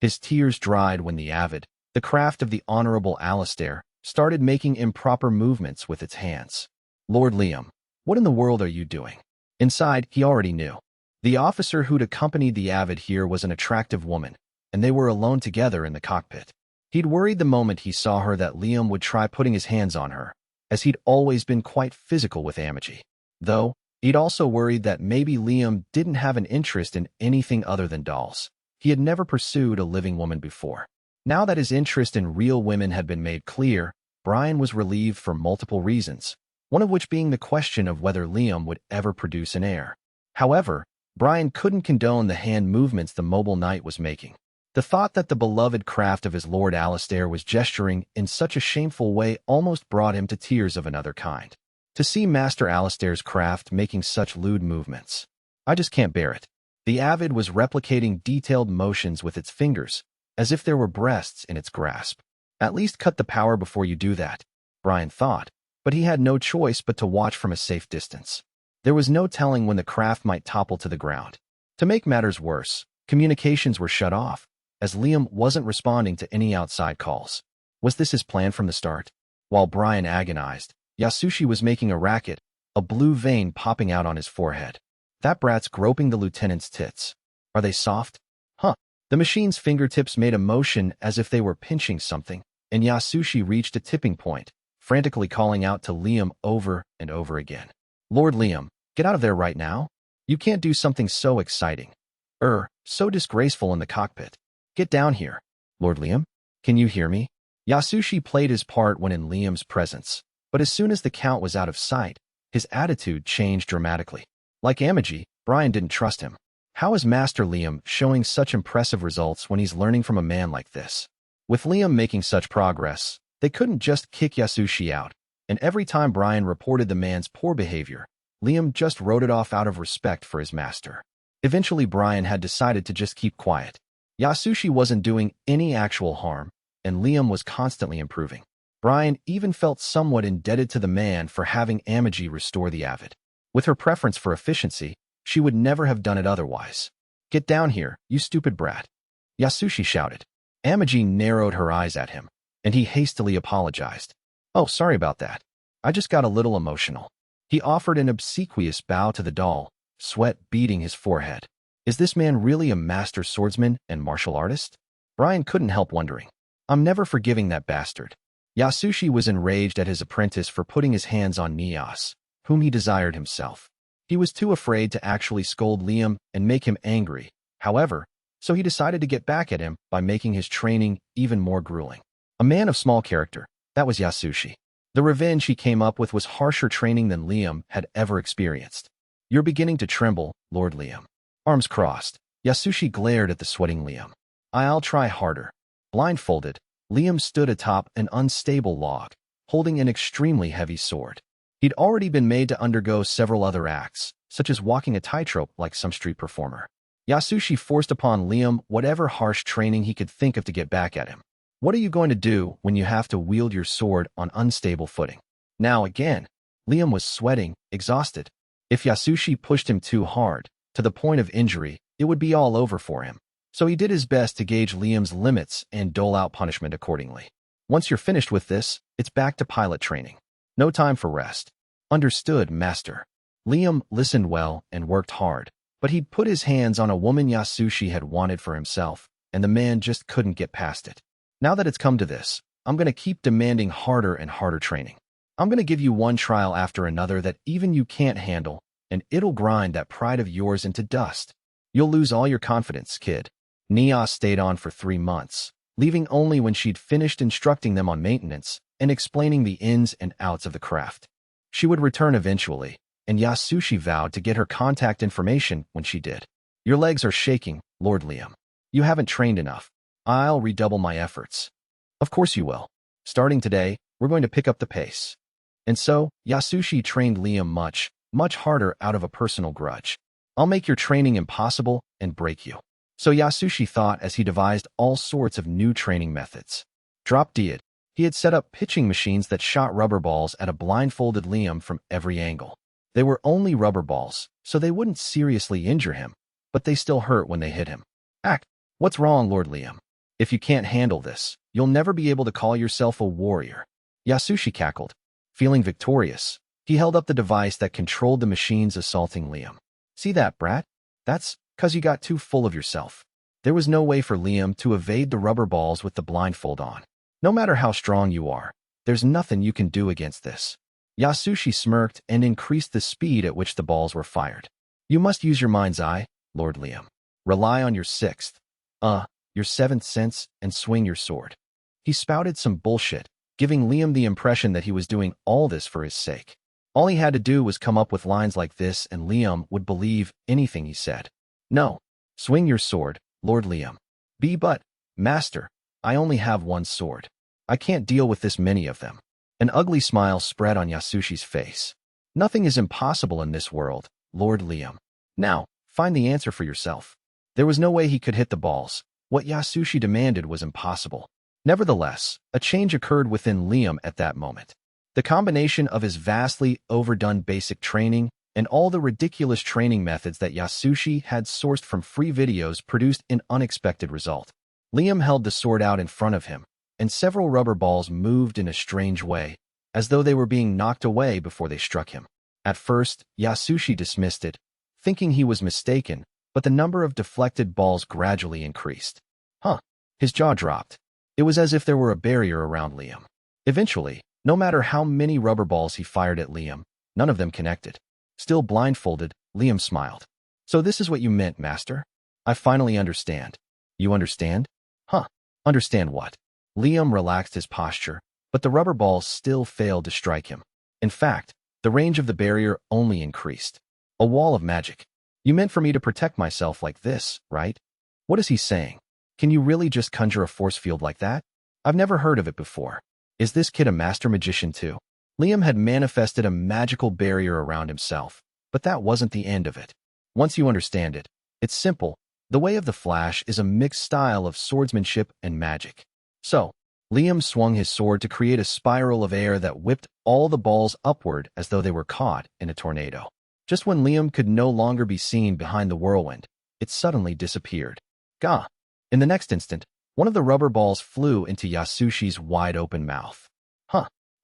Speaker 1: His tears dried when the Avid, the craft of the Honorable Alistair, started making improper movements with its hands. Lord Liam, what in the world are you doing? Inside, he already knew. The officer who'd accompanied the Avid here was an attractive woman, and they were alone together in the cockpit. He'd worried the moment he saw her that Liam would try putting his hands on her, as he'd always been quite physical with Amagi. Though, he'd also worried that maybe Liam didn't have an interest in anything other than dolls. He had never pursued a living woman before. Now that his interest in real women had been made clear, Brian was relieved for multiple reasons, one of which being the question of whether Liam would ever produce an heir. However, Brian couldn't condone the hand movements the mobile knight was making. The thought that the beloved craft of his Lord Alistair was gesturing in such a shameful way almost brought him to tears of another kind. To see Master Alistair's craft making such lewd movements. I just can't bear it. The Avid was replicating detailed motions with its fingers, as if there were breasts in its grasp. At least cut the power before you do that, Brian thought, but he had no choice but to watch from a safe distance. There was no telling when the craft might topple to the ground. To make matters worse, communications were shut off, as Liam wasn't responding to any outside calls. Was this his plan from the start? While Brian agonized, Yasushi was making a racket, a blue vein popping out on his forehead. That brat's groping the lieutenant's tits. Are they soft? Huh. The machine's fingertips made a motion as if they were pinching something, and Yasushi reached a tipping point, frantically calling out to Liam over and over again. Lord Liam, get out of there right now. You can't do something so exciting. So disgraceful in the cockpit. Get down here. Lord Liam, can you hear me? Yasushi played his part when in Liam's presence, but as soon as the Count was out of sight, his attitude changed dramatically. Like Amagi, Brian didn't trust him. How is Master Liam showing such impressive results when he's learning from a man like this? With Liam making such progress, they couldn't just kick Yasushi out, and every time Brian reported the man's poor behavior, Liam just wrote it off out of respect for his master. Eventually, Brian had decided to just keep quiet. Yasushi wasn't doing any actual harm, and Liam was constantly improving. Brian even felt somewhat indebted to the man for having Amagi restore the Avid. With her preference for efficiency, she would never have done it otherwise. Get down here, you stupid brat. Yasushi shouted. Amagi narrowed her eyes at him, and he hastily apologized. Oh, sorry about that. I just got a little emotional. He offered an obsequious bow to the doll, sweat beading his forehead. Is this man really a master swordsman and martial artist? Brian couldn't help wondering. I'm never forgiving that bastard. Yasushi was enraged at his apprentice for putting his hands on Neos, whom he desired himself. He was too afraid to actually scold Liam and make him angry, however, so he decided to get back at him by making his training even more grueling. A man of small character, that was Yasushi. The revenge he came up with was harsher training than Liam had ever experienced. You're beginning to tremble, Lord Liam. Arms crossed, Yasushi glared at the sweating Liam. I'll try harder. Blindfolded, Liam stood atop an unstable log, holding an extremely heavy sword. He'd already been made to undergo several other acts, such as walking a tightrope like some street performer. Yasushi forced upon Liam whatever harsh training he could think of to get back at him. What are you going to do when you have to wield your sword on unstable footing? Now again, Liam was sweating, exhausted. If Yasushi pushed him too hard, to the point of injury, it would be all over for him. So he did his best to gauge Liam's limits and dole out punishment accordingly. Once you're finished with this, it's back to pilot training. No time for rest. Understood, master. Liam listened well and worked hard, but he'd put his hands on a woman Yasushi had wanted for himself, and the man just couldn't get past it. Now that it's come to this, I'm going to keep demanding harder and harder training. I'm going to give you one trial after another that even you can't handle, and it'll grind that pride of yours into dust. You'll lose all your confidence, kid. Nia stayed on for 3 months, leaving only when she'd finished instructing them on maintenance and explaining the ins and outs of the craft. She would return eventually, and Yasushi vowed to get her contact information when she did. Your legs are shaking, Lord Liam. You haven't trained enough. I'll redouble my efforts. Of course you will. Starting today, we're going to pick up the pace. And so, Yasushi trained Liam much, much harder out of a personal grudge. I'll make your training impossible and break you. So Yasushi thought as he devised all sorts of new training methods. Drop Dead. He had set up pitching machines that shot rubber balls at a blindfolded Liam from every angle. They were only rubber balls, so they wouldn't seriously injure him, but they still hurt when they hit him. Act. What's wrong, Lord Liam? If you can't handle this, you'll never be able to call yourself a warrior. Yasushi cackled. Feeling victorious, he held up the device that controlled the machines assaulting Liam. See that, brat? That's 'cause you got too full of yourself. There was no way for Liam to evade the rubber balls with the blindfold on. No matter how strong you are, there's nothing you can do against this. Yasushi smirked and increased the speed at which the balls were fired. You must use your mind's eye, Lord Liam. Rely on your your seventh sense, and swing your sword. He spouted some bullshit, giving Liam the impression that he was doing all this for his sake. All he had to do was come up with lines like this and Liam would believe anything he said. No. Swing your sword, Lord Liam. Master, I only have one sword. I can't deal with this many of them. An ugly smile spread on Yasushi's face. Nothing is impossible in this world, Lord Liam. Now, find the answer for yourself. There was no way he could hit the balls. What Yasushi demanded was impossible. Nevertheless, a change occurred within Liam at that moment. The combination of his vastly overdone basic training and all the ridiculous training methods that Yasushi had sourced from free videos produced an unexpected result. Liam held the sword out in front of him, and several rubber balls moved in a strange way, as though they were being knocked away before they struck him. At first, Yasushi dismissed it, thinking he was mistaken, but the number of deflected balls gradually increased. His jaw dropped. It was as if there were a barrier around Liam. Eventually, no matter how many rubber balls he fired at Liam, none of them connected. Still blindfolded, Liam smiled. So this is what you meant, Master? I finally understand. You understand? Understand what? Liam relaxed his posture, but the rubber balls still failed to strike him. In fact, the range of the barrier only increased. A wall of magic. You meant for me to protect myself like this, right? What is he saying? Can you really just conjure a force field like that? I've never heard of it before. Is this kid a master magician too? Liam had manifested a magical barrier around himself, but that wasn't the end of it. Once you understand it, it's simple. The way of the Flash is a mixed style of swordsmanship and magic. So, Liam swung his sword to create a spiral of air that whipped all the balls upward as though they were caught in a tornado. Just when Liam could no longer be seen behind the whirlwind, it suddenly disappeared. Gah! In the next instant, one of the rubber balls flew into Yasushi's wide-open mouth.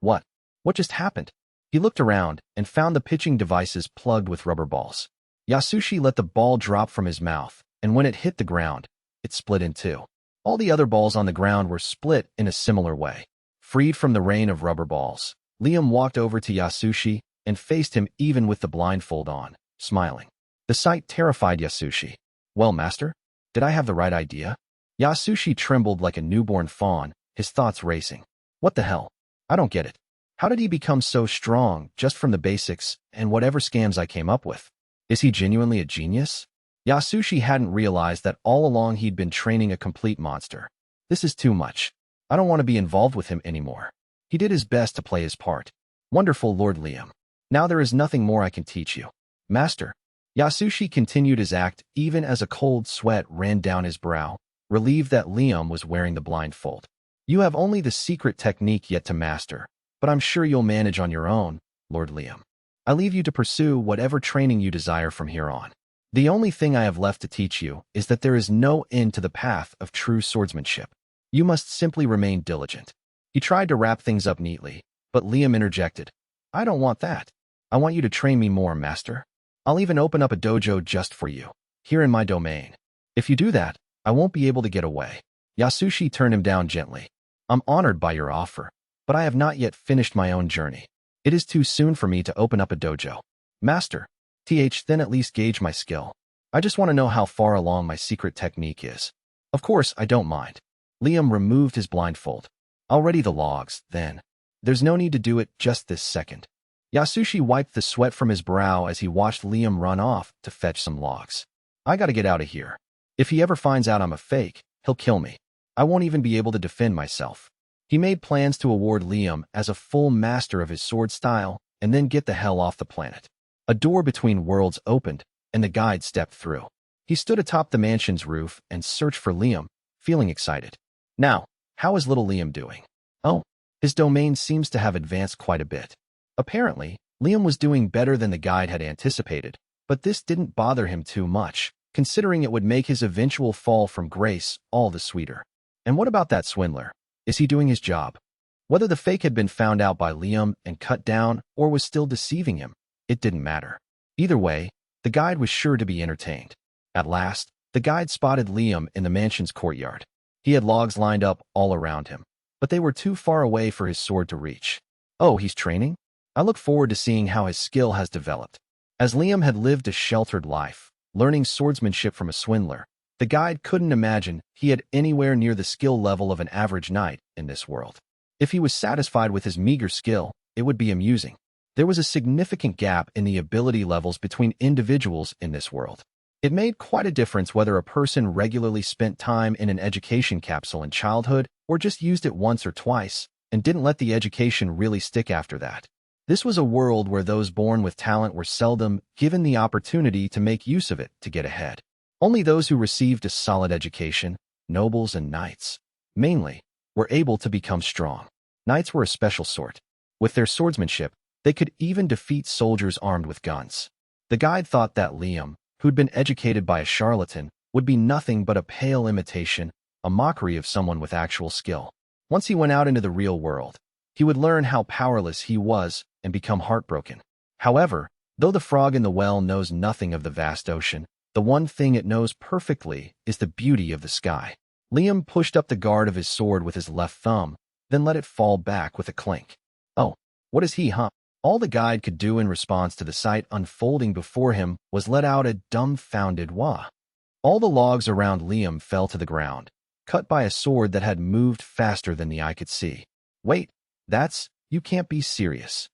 Speaker 1: What? What just happened? He looked around and found the pitching devices plugged with rubber balls. Yasushi let the ball drop from his mouth, and when it hit the ground, it split in two. All the other balls on the ground were split in a similar way. Freed from the rain of rubber balls, Liam walked over to Yasushi and faced him even with the blindfold on, smiling. The sight terrified Yasushi. Well, Master, did I have the right idea? Yasushi trembled like a newborn fawn, his thoughts racing. What the hell? I don't get it. How did he become so strong just from the basics and whatever scams I came up with? Is he genuinely a genius? Yasushi hadn't realized that all along he'd been training a complete monster. This is too much. I don't want to be involved with him anymore. He did his best to play his part. Wonderful, Lord Liam. Now there is nothing more I can teach you. Master. Yasushi continued his act even as a cold sweat ran down his brow, relieved that Liam was wearing the blindfold. You have only the secret technique yet to master, but I'm sure you'll manage on your own, Lord Liam. I leave you to pursue whatever training you desire from here on. The only thing I have left to teach you is that there is no end to the path of true swordsmanship. You must simply remain diligent. He tried to wrap things up neatly, but Liam interjected. I don't want that. I want you to train me more, Master. I'll even open up a dojo just for you, here in my domain. If you do that, I won't be able to get away. Yasushi turned him down gently. I'm honored by your offer, but I have not yet finished my own journey. It is too soon for me to open up a dojo. Master, then at least gauge my skill. I just want to know how far along my secret technique is. Of course, I don't mind. Liam removed his blindfold. I'll ready the logs, then. There's no need to do it just this second. Yasushi wiped the sweat from his brow as he watched Liam run off to fetch some logs. I gotta get out of here. If he ever finds out I'm a fake, he'll kill me. I won't even be able to defend myself. He made plans to award Liam as a full master of his sword style and then get the hell off the planet. A door between worlds opened, and the guide stepped through. He stood atop the mansion's roof and searched for Liam, feeling excited. Now, how is little Liam doing? Oh, his domain seems to have advanced quite a bit. Apparently, Liam was doing better than the guide had anticipated, but this didn't bother him too much, considering it would make his eventual fall from grace all the sweeter. And what about that swindler? Is he doing his job? Whether the fake had been found out by Liam and cut down or was still deceiving him, it didn't matter. Either way, the guide was sure to be entertained. At last, the guide spotted Liam in the mansion's courtyard. He had logs lined up all around him, but they were too far away for his sword to reach. Oh, he's training? I look forward to seeing how his skill has developed. As Liam had lived a sheltered life, learning swordsmanship from a swindler, the guide couldn't imagine he had anywhere near the skill level of an average knight in this world. If he was satisfied with his meager skill, it would be amusing. There was a significant gap in the ability levels between individuals in this world. It made quite a difference whether a person regularly spent time in an education capsule in childhood or just used it once or twice and didn't let the education really stick after that. This was a world where those born with talent were seldom given the opportunity to make use of it to get ahead. Only those who received a solid education, nobles and knights, mainly, were able to become strong. Knights were a special sort. With their swordsmanship, they could even defeat soldiers armed with guns. The guide thought that Liam, who'd been educated by a charlatan, would be nothing but a pale imitation, a mockery of someone with actual skill. Once he went out into the real world, he would learn how powerless he was and become heartbroken. However, though the frog in the well knows nothing of the vast ocean, the one thing it knows perfectly is the beauty of the sky. Liam pushed up the guard of his sword with his left thumb, then let it fall back with a clink. Oh, what is he, huh? All the guide could do in response to the sight unfolding before him was let out a dumbfounded wah. All the logs around Liam fell to the ground, cut by a sword that had moved faster than the eye could see. Wait, you can't be serious.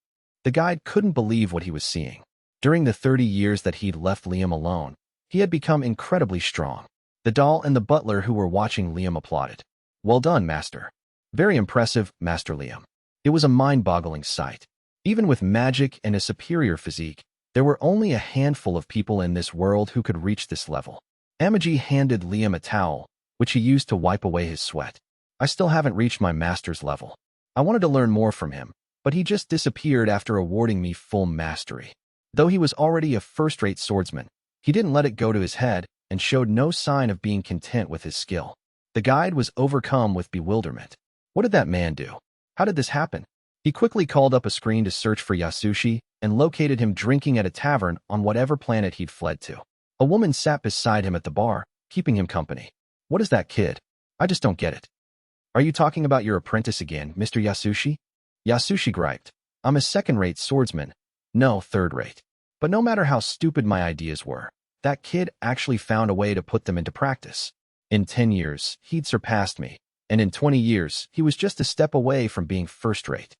Speaker 1: The guide couldn't believe what he was seeing. During the 30 years that he'd left Liam alone, he had become incredibly strong. The doll and the butler who were watching Liam applauded. Well done, Master. Very impressive, Master Liam. It was a mind-boggling sight. Even with magic and a superior physique, there were only a handful of people in this world who could reach this level. Amagi handed Liam a towel, which he used to wipe away his sweat. I still haven't reached my master's level. I wanted to learn more from him, but he just disappeared after awarding me full mastery. Though he was already a first-rate swordsman, he didn't let it go to his head and showed no sign of being content with his skill. The guide was overcome with bewilderment. What did that man do? How did this happen? He quickly called up a screen to search for Yasushi and located him drinking at a tavern on whatever planet he'd fled to. A woman sat beside him at the bar, keeping him company. What is that kid? I just don't get it. Are you talking about your apprentice again, Mr. Yasushi? Yasushi griped. I'm a second-rate swordsman. No, third-rate. But no matter how stupid my ideas were, that kid actually found a way to put them into practice. In 10 years, he'd surpassed me, and in 20 years, he was just a step away from being first-rate.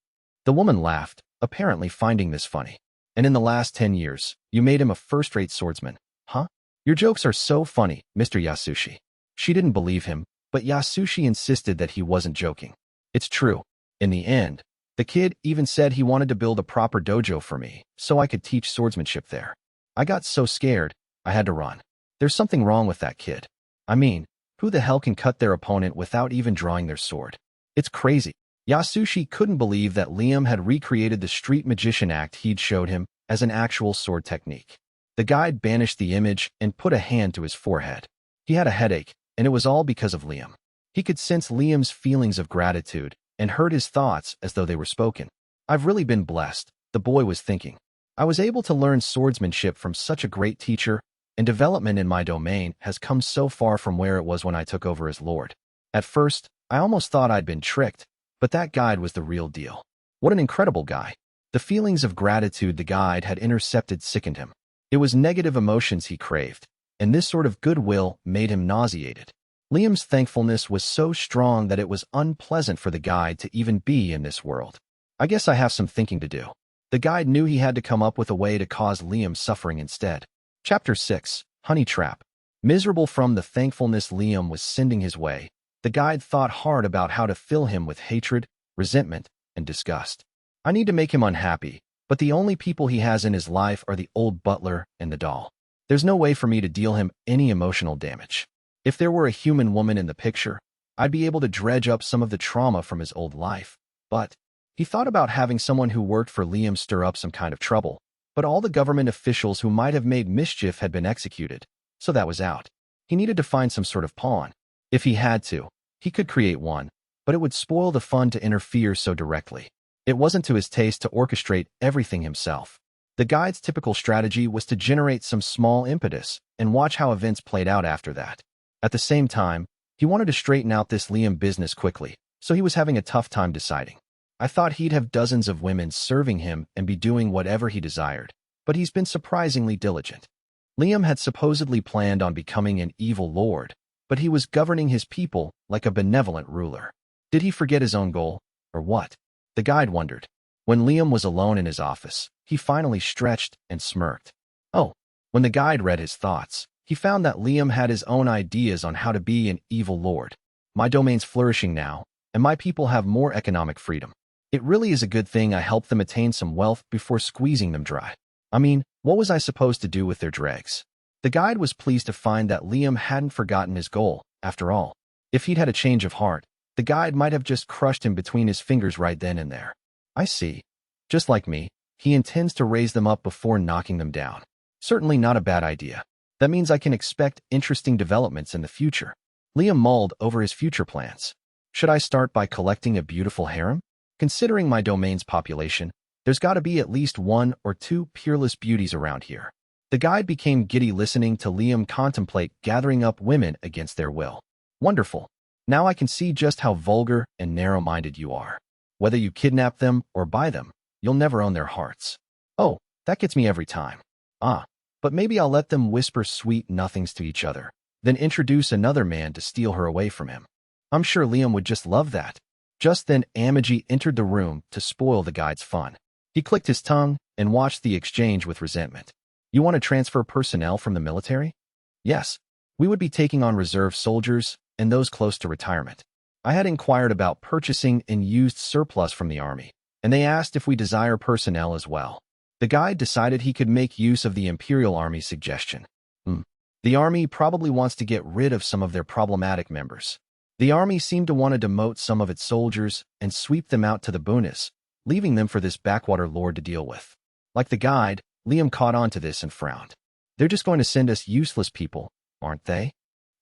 Speaker 1: The woman laughed, apparently finding this funny. And in the last 10 years, you made him a first-rate swordsman, huh? Your jokes are so funny, Mr. Yasushi. She didn't believe him, but Yasushi insisted that he wasn't joking. It's true. In the end, the kid even said he wanted to build a proper dojo for me, so I could teach swordsmanship there. I got so scared, I had to run. There's something wrong with that kid. I mean, who the hell can cut their opponent without even drawing their sword? It's crazy. Yasushi couldn't believe that Liam had recreated the street magician act he'd showed him as an actual sword technique. The guide banished the image and put a hand to his forehead. He had a headache, and it was all because of Liam. He could sense Liam's feelings of gratitude and heard his thoughts as though they were spoken. I've really been blessed, the boy was thinking. I was able to learn swordsmanship from such a great teacher, and development in my domain has come so far from where it was when I took over as Lord. At first, I almost thought I'd been tricked, but that guide was the real deal. What an incredible guy. The feelings of gratitude the guide had intercepted sickened him. It was negative emotions he craved, and this sort of goodwill made him nauseated. Liam's thankfulness was so strong that it was unpleasant for the guide to even be in this world. I guess I have some thinking to do. The guide knew he had to come up with a way to cause Liam suffering instead. Chapter 6. Honey Trap. Miserable from the thankfulness Liam was sending his way, the guide thought hard about how to fill him with hatred, resentment, and disgust. I need to make him unhappy, but the only people he has in his life are the old butler and the doll. There's no way for me to deal him any emotional damage. If there were a human woman in the picture, I'd be able to dredge up some of the trauma from his old life. But he thought about having someone who worked for Liam stir up some kind of trouble, but all the government officials who might have made mischief had been executed, so that was out. He needed to find some sort of pawn. If he had to, he could create one, but it would spoil the fun to interfere so directly. It wasn't to his taste to orchestrate everything himself. The guide's typical strategy was to generate some small impetus and watch how events played out after that. At the same time, he wanted to straighten out this Liam business quickly, so he was having a tough time deciding. I thought he'd have dozens of women serving him and be doing whatever he desired, but he's been surprisingly diligent. Liam had supposedly planned on becoming an evil lord, but he was governing his people like a benevolent ruler. Did he forget his own goal, or what? The guide wondered. When Liam was alone in his office, he finally stretched and smirked. Oh, when the guide read his thoughts, he found that Liam had his own ideas on how to be an evil lord. My domain's flourishing now, and my people have more economic freedom. It really is a good thing I helped them attain some wealth before squeezing them dry. I mean, what was I supposed to do with their dregs? The guide was pleased to find that Liam hadn't forgotten his goal, after all. If he'd had a change of heart, the guide might have just crushed him between his fingers right then and there. I see. Just like me, he intends to raise them up before knocking them down. Certainly not a bad idea. That means I can expect interesting developments in the future. Liam mulled over his future plans. Should I start by collecting a beautiful harem? Considering my domain's population, there's got to be at least one or two peerless beauties around here. The guide became giddy listening to Liam contemplate gathering up women against their will. Wonderful. Now I can see just how vulgar and narrow-minded you are. Whether you kidnap them or buy them, you'll never own their hearts. Oh, that gets me every time. But maybe I'll let them whisper sweet nothings to each other, then introduce another man to steal her away from him. I'm sure Liam would just love that. Just then Amagi entered the room to spoil the guide's fun. He clicked his tongue and watched the exchange with resentment. You want to transfer personnel from the military? Yes. We would be taking on reserve soldiers and those close to retirement. I had inquired about purchasing and used surplus from the army, and they asked if we desire personnel as well. The guide decided he could make use of the Imperial Army's suggestion. The army probably wants to get rid of some of their problematic members. The army seemed to want to demote some of its soldiers and sweep them out to the boonies, leaving them for this backwater lord to deal with. Like the guide, Liam caught on to this and frowned. They're just going to send us useless people, aren't they?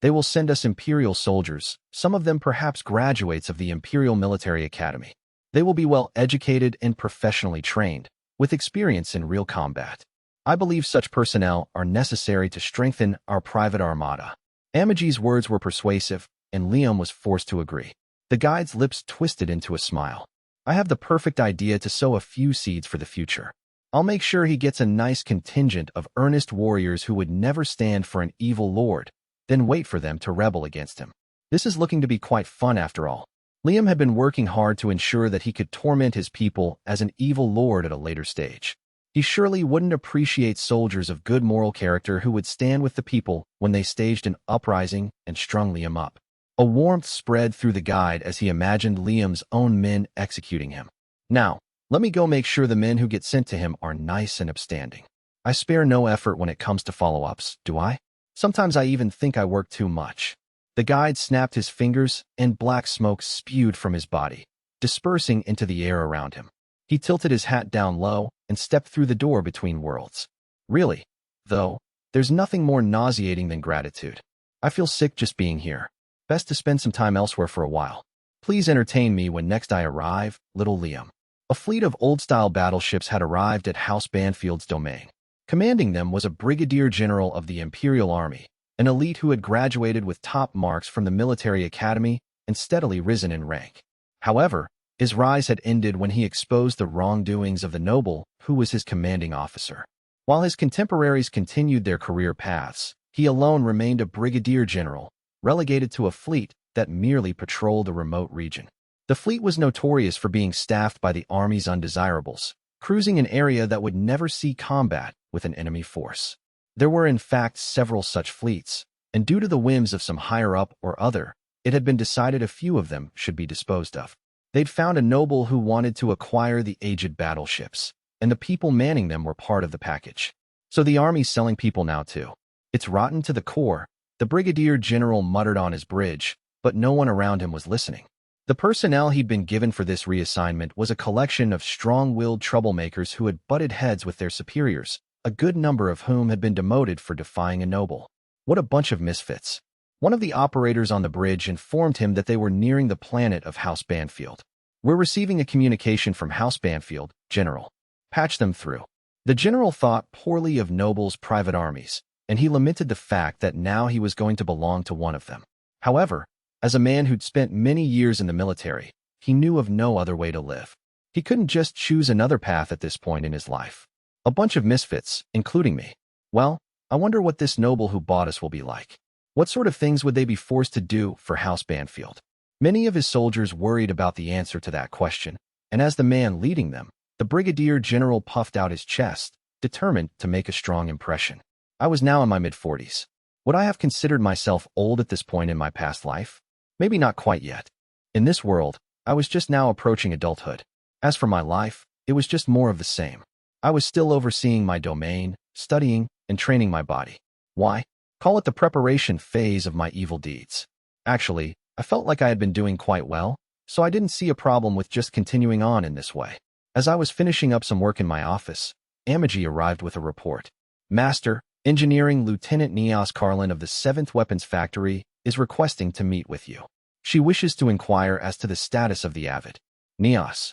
Speaker 1: They will send us Imperial soldiers, some of them perhaps graduates of the Imperial Military Academy. They will be well educated and professionally trained, with experience in real combat. I believe such personnel are necessary to strengthen our private armada. Amagi's words were persuasive, and Liam was forced to agree. The guide's lips twisted into a smile. I have the perfect idea to sow a few seeds for the future. I'll make sure he gets a nice contingent of earnest warriors who would never stand for an evil lord, then wait for them to rebel against him. This is looking to be quite fun after all. Liam had been working hard to ensure that he could torment his people as an evil lord at a later stage. He surely wouldn't appreciate soldiers of good moral character who would stand with the people when they staged an uprising and strung Liam up. A warmth spread through the guide as he imagined Liam's own men executing him. Now, let me go make sure the men who get sent to him are nice and upstanding. I spare no effort when it comes to follow-ups, do I? Sometimes I even think I work too much. The guide snapped his fingers, and black smoke spewed from his body, dispersing into the air around him. He tilted his hat down low and stepped through the door between worlds. Really, though, there's nothing more nauseating than gratitude. I feel sick just being here. Best to spend some time elsewhere for a while. Please entertain me when next I arrive, little Liam. A fleet of old-style battleships had arrived at House Banfield's domain. Commanding them was a brigadier general of the Imperial Army, an elite who had graduated with top marks from the military academy and steadily risen in rank. However, his rise had ended when he exposed the wrongdoings of the noble who was his commanding officer. While his contemporaries continued their career paths, he alone remained a brigadier general, relegated to a fleet that merely patrolled a remote region. The fleet was notorious for being staffed by the army's undesirables, cruising an area that would never see combat with an enemy force. There were in fact several such fleets, and due to the whims of some higher-up or other, it had been decided a few of them should be disposed of. They'd found a noble who wanted to acquire the aged battleships, and the people manning them were part of the package. So the army's selling people now too. It's rotten to the core, the brigadier general muttered on his bridge, but no one around him was listening. The personnel he'd been given for this reassignment was a collection of strong-willed troublemakers who had butted heads with their superiors, a good number of whom had been demoted for defying a noble. What a bunch of misfits. One of the operators on the bridge informed him that they were nearing the planet of House Banfield. We're receiving a communication from House Banfield, General. Patch them through. The general thought poorly of nobles' private armies, and he lamented the fact that now he was going to belong to one of them. However, as a man who'd spent many years in the military, he knew of no other way to live. He couldn't just choose another path at this point in his life. A bunch of misfits, including me. Well, I wonder what this noble who bought us will be like. What sort of things would they be forced to do for House Banfield? Many of his soldiers worried about the answer to that question, and as the man leading them, the brigadier general puffed out his chest, determined to make a strong impression. I was now in my mid-40s. Would I have considered myself old at this point in my past life? Maybe not quite yet. In this world, I was just now approaching adulthood. As for my life, it was just more of the same. I was still overseeing my domain, studying, and training my body. Why? Call it the preparation phase of my evil deeds. Actually, I felt like I had been doing quite well, so I didn't see a problem with just continuing on in this way. As I was finishing up some work in my office, Amagi arrived with a report. Master, Engineering Lieutenant Neos Carlin of the 7th Weapons Factory is requesting to meet with you. She wishes to inquire as to the status of the Avid. Neos.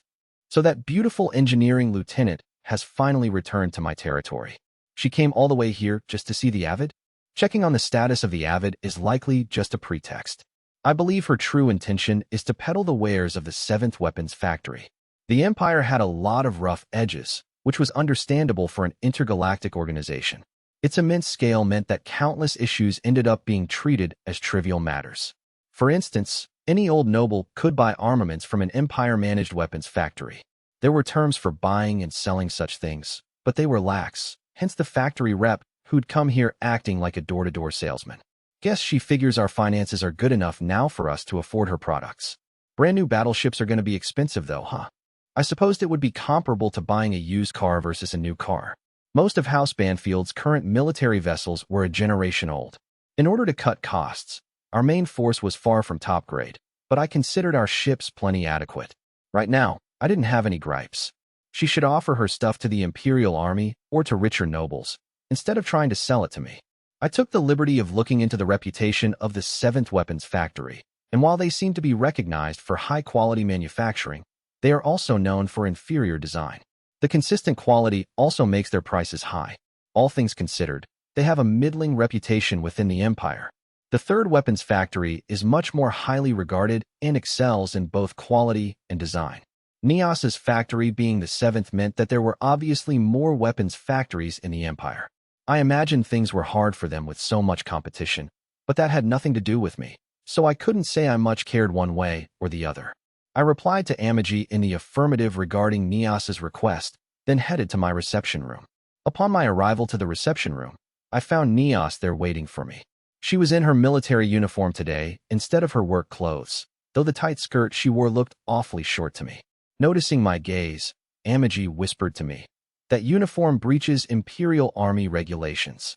Speaker 1: So that beautiful engineering lieutenant has finally returned to my territory. She came all the way here just to see the Avid? Checking on the status of the Avid is likely just a pretext. I believe her true intention is to peddle the wares of the 7th Weapons Factory. The Empire had a lot of rough edges, which was understandable for an intergalactic organization. Its immense scale meant that countless issues ended up being treated as trivial matters. For instance, any old noble could buy armaments from an Empire-managed weapons factory. There were terms for buying and selling such things, but they were lax, hence the factory rep who'd come here acting like a door-to-door salesman. Guess she figures our finances are good enough now for us to afford her products. Brand new battleships are going to be expensive though, huh? I supposed it would be comparable to buying a used car versus a new car. Most of House Banfield's current military vessels were a generation old. In order to cut costs, our main force was far from top grade, but I considered our ships plenty adequate. Right now, I didn't have any gripes. She should offer her stuff to the Imperial Army or to richer nobles, instead of trying to sell it to me. I took the liberty of looking into the reputation of the 7th Weapons Factory, and while they seem to be recognized for high-quality manufacturing, they are also known for inferior design. The consistent quality also makes their prices high. All things considered, they have a middling reputation within the Empire. The 3rd Weapons Factory is much more highly regarded and excels in both quality and design. Neos's factory being the 7th meant that there were obviously more weapons factories in the Empire. I imagined things were hard for them with so much competition, but that had nothing to do with me, so I couldn't say I much cared one way or the other. I replied to Amagi in the affirmative regarding Neos's request, then headed to my reception room. Upon my arrival to the reception room, I found Neos there waiting for me. She was in her military uniform today instead of her work clothes, though the tight skirt she wore looked awfully short to me. Noticing my gaze, Amagi whispered to me, "That uniform breaches Imperial Army regulations."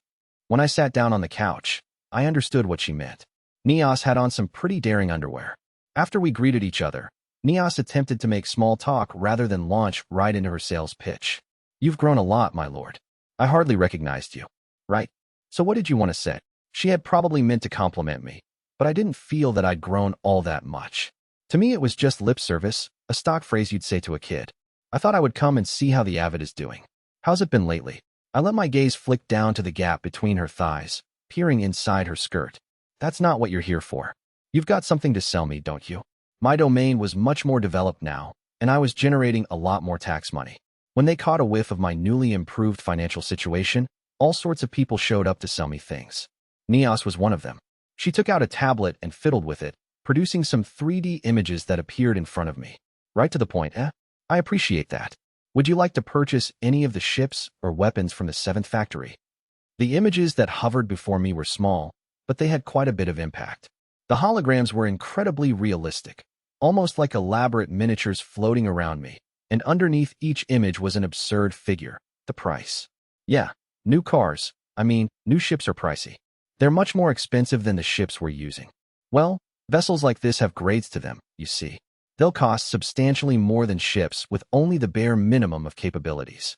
Speaker 1: When I sat down on the couch, I understood what she meant. Neos had on some pretty daring underwear. After we greeted each other, Neos attempted to make small talk rather than launch right into her sales pitch. "You've grown a lot, my lord. I hardly recognized you." "Right? So what did you want to say?" She had probably meant to compliment me, but I didn't feel that I'd grown all that much. To me, it was just lip service, a stock phrase you'd say to a kid. I thought I would come and see how the Avid is doing. "How's it been lately?" I let my gaze flick down to the gap between her thighs, peering inside her skirt. "That's not what you're here for." You've got something to sell me, don't you? My domain was much more developed now, and I was generating a lot more tax money. When they caught a whiff of my newly improved financial situation, all sorts of people showed up to sell me things. Neos was one of them. She took out a tablet and fiddled with it, producing some 3D images that appeared in front of me. Right to the point, eh? I appreciate that. Would you like to purchase any of the ships or weapons from the 7th factory? The images that hovered before me were small, but they had quite a bit of impact. The holograms were incredibly realistic, almost like elaborate miniatures floating around me, and underneath each image was an absurd figure, the price. Yeah, new cars, new ships are pricey. They're much more expensive than the ships we're using. Well, vessels like this have grades to them, you see. They'll cost substantially more than ships with only the bare minimum of capabilities.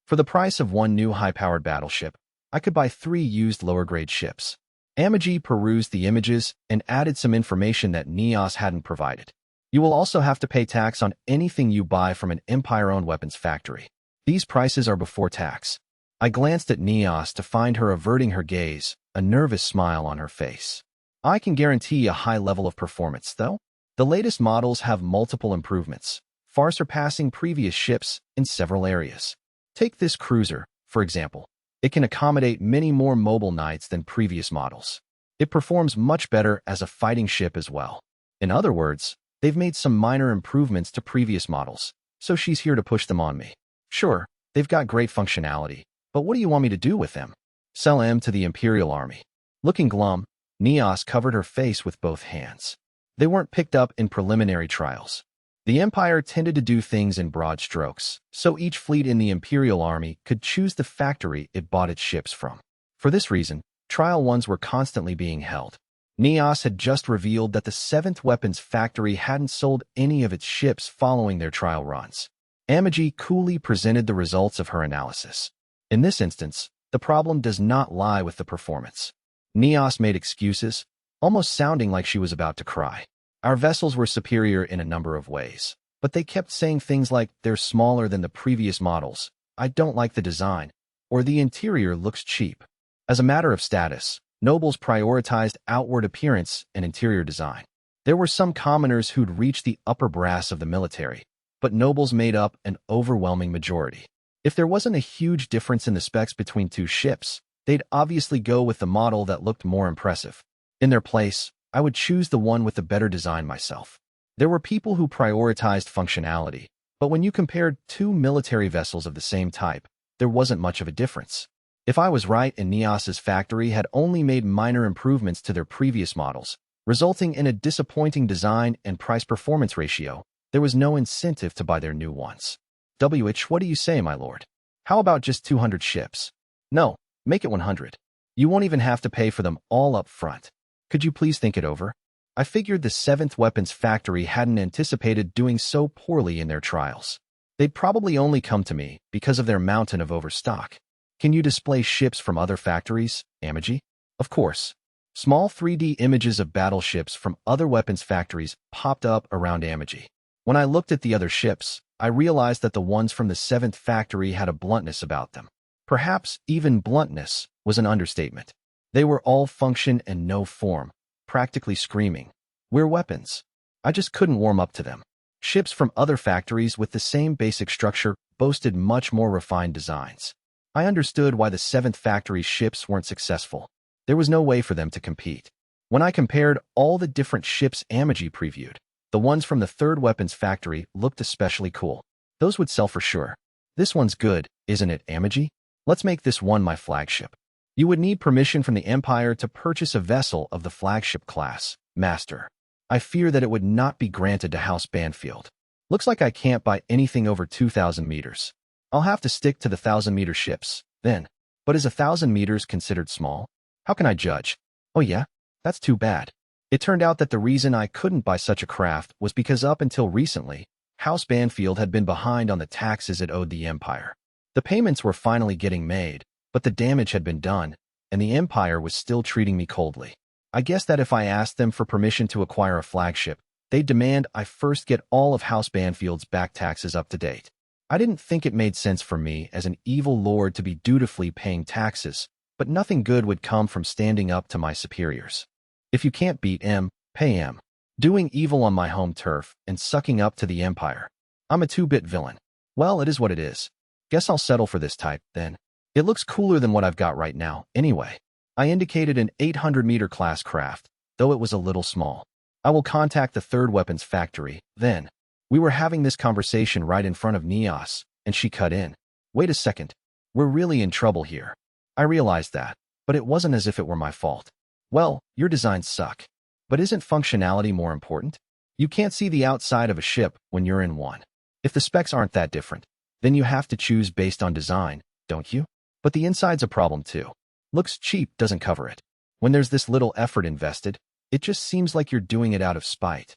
Speaker 1: For the price of one new high-powered battleship, I could buy 3 used lower-grade ships. Amagi perused the images and added some information that Neos hadn't provided. You will also have to pay tax on anything you buy from an Empire-owned weapons factory. These prices are before tax. I glanced at Neos to find her averting her gaze, a nervous smile on her face. I can guarantee a high level of performance, though. The latest models have multiple improvements, far surpassing previous ships in several areas. Take this cruiser, for example. It can accommodate many more mobile knights than previous models. It performs much better as a fighting ship as well. In other words, they've made some minor improvements to previous models, so she's here to push them on me. Sure, they've got great functionality, but what do you want me to do with them? Sell them to the Imperial Army. Looking glum, Neos covered her face with both hands. They weren't picked up in preliminary trials. The Empire tended to do things in broad strokes, so each fleet in the Imperial Army could choose the factory it bought its ships from. For this reason, trial ones were constantly being held. Neos had just revealed that the 7th Weapons Factory hadn't sold any of its ships following their trial runs. Amagi coolly presented the results of her analysis. In this instance, the problem does not lie with the performance. Neos made excuses, almost sounding like she was about to cry. Our vessels were superior in a number of ways, but they kept saying things like they're smaller than the previous models, I don't like the design, or the interior looks cheap. As a matter of status, nobles prioritized outward appearance and interior design. There were some commoners who'd reached the upper brass of the military, but nobles made up an overwhelming majority. If there wasn't a huge difference in the specs between 2 ships, they'd obviously go with the model that looked more impressive. In their place, I would choose the one with the better design myself. There were people who prioritized functionality, but when you compared 2 military vessels of the same type, there wasn't much of a difference. If I was right and Neos's factory had only made minor improvements to their previous models, resulting in a disappointing design and price-performance ratio, there was no incentive to buy their new ones. What do you say, my lord? How about just 200 ships? No, make it 100. You won't even have to pay for them all up front. Could you please think it over? I figured the 7th Weapons Factory hadn't anticipated doing so poorly in their trials. They'd probably only come to me because of their mountain of overstock. Can you display ships from other factories, Amagi? Of course. Small 3D images of battleships from other weapons factories popped up around Amagi. When I looked at the other ships, I realized that the ones from the 7th factory had a bluntness about them. Perhaps even bluntness was an understatement. They were all function and no form, practically screaming, "We're weapons." I just couldn't warm up to them. Ships from other factories with the same basic structure boasted much more refined designs. I understood why the 7th factory's ships weren't successful. There was no way for them to compete. When I compared all the different ships Amagi previewed, the ones from the 3rd Weapons Factory looked especially cool. Those would sell for sure. This one's good, isn't it, Amagi? Let's make this one my flagship. You would need permission from the Empire to purchase a vessel of the flagship class, Master. I fear that it would not be granted to House Banfield. Looks like I can't buy anything over 2,000 meters. I'll have to stick to the 1,000-meter ships, then. But is 1,000 meters considered small? How can I judge? Oh yeah? That's too bad. It turned out that the reason I couldn't buy such a craft was because up until recently, House Banfield had been behind on the taxes it owed the Empire. The payments were finally getting made, but the damage had been done, and the Empire was still treating me coldly. I guess that if I asked them for permission to acquire a flagship, they'd demand I first get all of House Banfield's back taxes up to date. I didn't think it made sense for me as an evil lord to be dutifully paying taxes, but nothing good would come from standing up to my superiors. If you can't beat M, Pam. Doing evil on my home turf and sucking up to the Empire. I'm a 2-bit villain. Well, it is what it is. Guess I'll settle for this type, then. It looks cooler than what I've got right now, anyway. I indicated an 800-meter class craft, though it was a little small. I will contact the third weapons factory, then. We were having this conversation right in front of Neos, and she cut in. Wait a second. We're really in trouble here. I realized that, but it wasn't as if it were my fault. Well, your designs suck. But isn't functionality more important? You can't see the outside of a ship when you're in one. If the specs aren't that different, then you have to choose based on design, don't you? But the inside's a problem too. Looks cheap doesn't cover it. When there's this little effort invested, it just seems like you're doing it out of spite.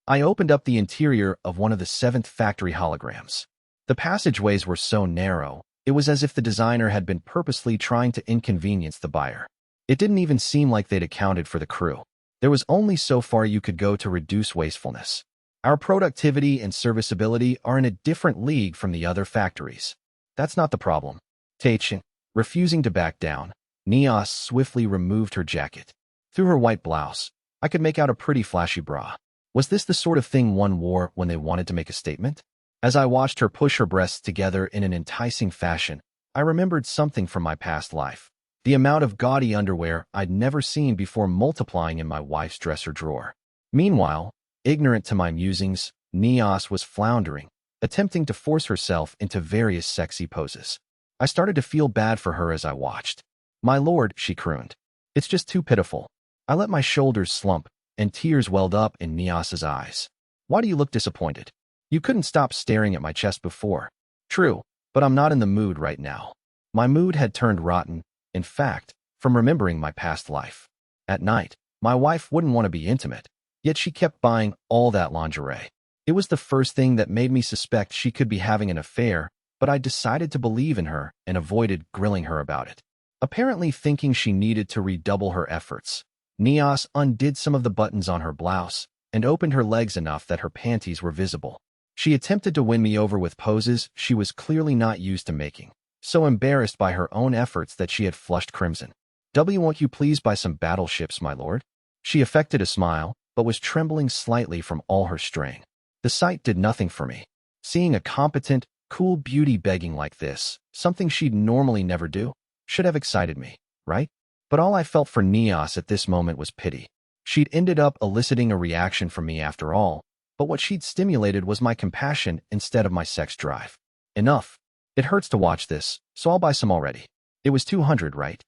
Speaker 1: I opened up the interior of one of the 7th factory holograms. The passageways were so narrow, it was as if the designer had been purposely trying to inconvenience the buyer. It didn't even seem like they'd accounted for the crew. There was only so far you could go to reduce wastefulness. Our productivity and serviceability are in a different league from the other factories. That's not the problem. Taichin, refusing to back down, Neos swiftly removed her jacket. Through her white blouse, I could make out a pretty flashy bra. Was this the sort of thing one wore when they wanted to make a statement? As I watched her push her breasts together in an enticing fashion, I remembered something from my past life. The amount of gaudy underwear I'd never seen before multiplying in my wife's dresser drawer. Meanwhile, ignorant to my musings, Neos was floundering, attempting to force herself into various sexy poses. I started to feel bad for her as I watched. My lord, she crooned. It's just too pitiful. I let my shoulders slump, and tears welled up in Neos's eyes. Why do you look disappointed? You couldn't stop staring at my chest before. True, but I'm not in the mood right now. My mood had turned rotten, in fact, from remembering my past life. At night, my wife wouldn't want to be intimate, yet she kept buying all that lingerie. It was the first thing that made me suspect she could be having an affair, but I decided to believe in her and avoided grilling her about it. Apparently thinking she needed to redouble her efforts, Neos undid some of the buttons on her blouse and opened her legs enough that her panties were visible. She attempted to win me over with poses she was clearly not used to making, so embarrassed by her own efforts that she had flushed crimson. Won't you please buy some battleships, my lord? She affected a smile, but was trembling slightly from all her straying. The sight did nothing for me. Seeing a competent, cool beauty begging like this, something she'd normally never do, should have excited me, right? But all I felt for Neos at this moment was pity. She'd ended up eliciting a reaction from me after all, but what she'd stimulated was my compassion instead of my sex drive. Enough. It hurts to watch this, so I'll buy some already. It was 200, right?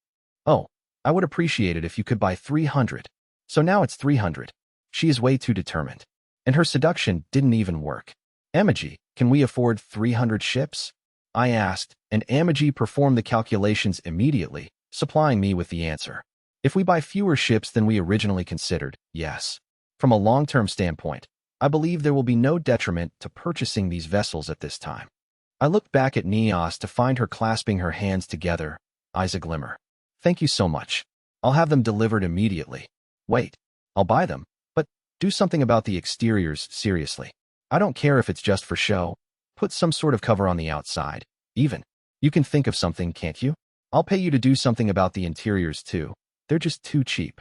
Speaker 1: Oh, I would appreciate it if you could buy 300. So now it's 300. She is way too determined. And her seduction didn't even work. Amagi, can we afford 300 ships? I asked, and Amagi performed the calculations immediately, supplying me with the answer. If we buy fewer ships than we originally considered, yes. From a long-term standpoint, I believe there will be no detriment to purchasing these vessels at this time. I looked back at Neos to find her clasping her hands together, eyes aglimmer. Thank you so much. I'll have them delivered immediately. Wait, I'll buy them, but do something about the exteriors, seriously. I don't care if it's just for show. Put some sort of cover on the outside, even. You can think of something, can't you? I'll pay you to do something about the interiors too. They're just too cheap.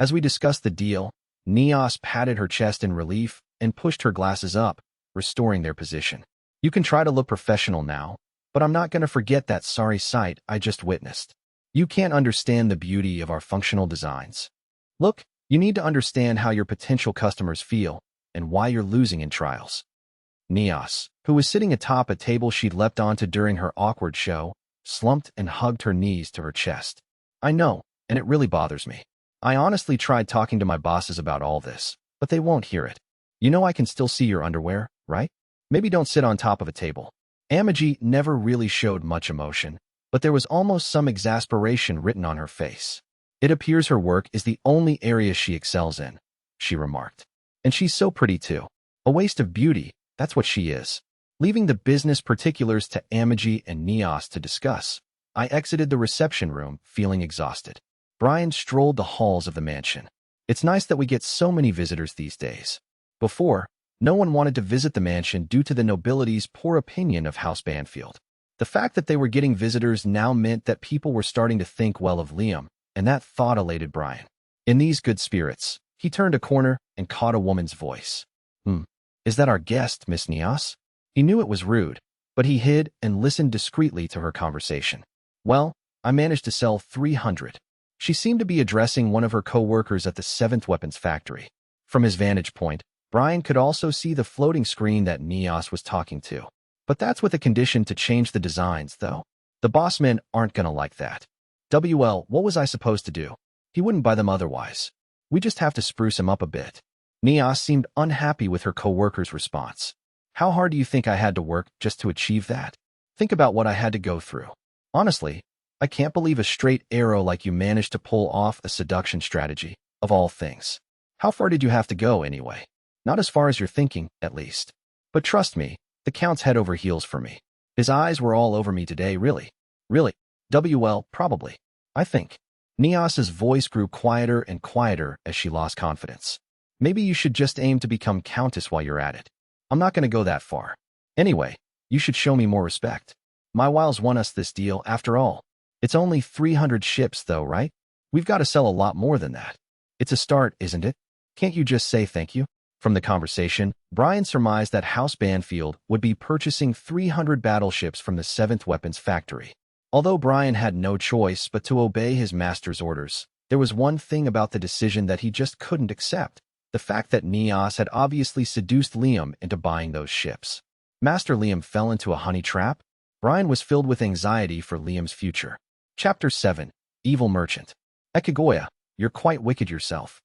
Speaker 1: As we discussed the deal, Neos patted her chest in relief and pushed her glasses up, restoring their position. You can try to look professional now, but I'm not going to forget that sorry sight I just witnessed. You can't understand the beauty of our functional designs. Look, you need to understand how your potential customers feel and why you're losing in trials. Neos, who was sitting atop a table she'd leapt onto during her awkward show, slumped and hugged her knees to her chest. I know, and it really bothers me. I honestly tried talking to my bosses about all this, but they won't hear it. You know I can still see your underwear, right? Maybe don't sit on top of a table. Amagi never really showed much emotion, but there was almost some exasperation written on her face. It appears her work is the only area she excels in, she remarked. And she's so pretty too. A waste of beauty, that's what she is. Leaving the business particulars to Amagi and Neos to discuss, I exited the reception room feeling exhausted. Brian strolled the halls of the mansion. It's nice that we get so many visitors these days. Before, no one wanted to visit the mansion due to the nobility's poor opinion of House Banfield. The fact that they were getting visitors now meant that people were starting to think well of Liam, and that thought elated Brian. In these good spirits, he turned a corner and caught a woman's voice. Is that our guest, Miss Nias? He knew it was rude, but he hid and listened discreetly to her conversation. Well, I managed to sell 300. She seemed to be addressing one of her co-workers at the 7th Weapons Factory. From his vantage point, Brian could also see the floating screen that Nias was talking to. But that's with a condition to change the designs, though. The boss men aren't gonna like that. What was I supposed to do? He wouldn't buy them otherwise. We just have to spruce him up a bit. Nias seemed unhappy with her co-worker's response. How hard do you think I had to work just to achieve that? Think about what I had to go through. Honestly, I can't believe a straight arrow like you managed to pull off a seduction strategy, of all things. How far did you have to go anyway? Not as far as you're thinking, at least. But trust me, the Count's head over heels for me. His eyes were all over me today, really. Really? Probably. I think. Nias's voice grew quieter and quieter as she lost confidence. Maybe you should just aim to become Countess while you're at it. I'm not going to go that far. Anyway, you should show me more respect. My wiles won us this deal after all. It's only 300 ships though, right? We've got to sell a lot more than that. It's a start, isn't it? Can't you just say thank you? From the conversation, Brian surmised that House Banfield would be purchasing 300 battleships from the 7th Weapons Factory. Although Brian had no choice but to obey his master's orders, there was one thing about the decision that he just couldn't accept. The fact that Nias had obviously seduced Liam into buying those ships. Master Liam fell into a honey trap? Brian was filled with anxiety for Liam's future. Chapter 7. Evil Merchant. Ekagoya, you're quite wicked yourself.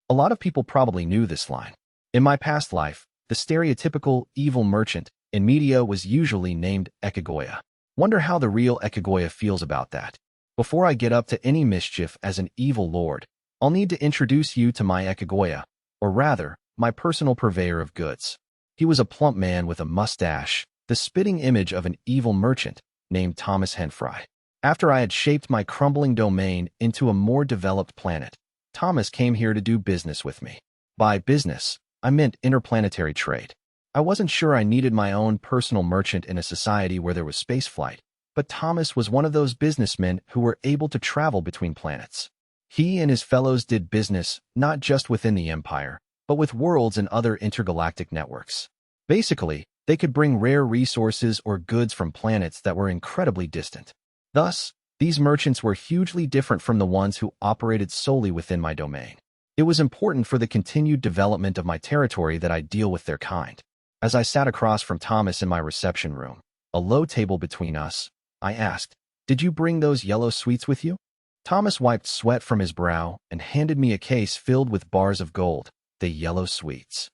Speaker 1: A lot of people probably knew this line. In my past life, the stereotypical evil merchant in media was usually named Ekagoya. Wonder how the real Ekagoya feels about that. Before I get up to any mischief as an evil lord, I'll need to introduce you to my Ekagoya, or rather, my personal purveyor of goods. He was a plump man with a mustache, the spitting image of an evil merchant named Thomas Henfry. After I had shaped my crumbling domain into a more developed planet, Thomas came here to do business with me. By business, I meant interplanetary trade. I wasn't sure I needed my own personal merchant in a society where there was spaceflight, but Thomas was one of those businessmen who were able to travel between planets. He and his fellows did business not just within the Empire, but with worlds and other intergalactic networks. Basically, they could bring rare resources or goods from planets that were incredibly distant. Thus, these merchants were hugely different from the ones who operated solely within my domain. It was important for the continued development of my territory that I deal with their kind. As I sat across from Thomas in my reception room, a low table between us, I asked, "Did you bring those yellow sweets with you?" Thomas wiped sweat from his brow and handed me a case filled with bars of gold, the yellow sweets.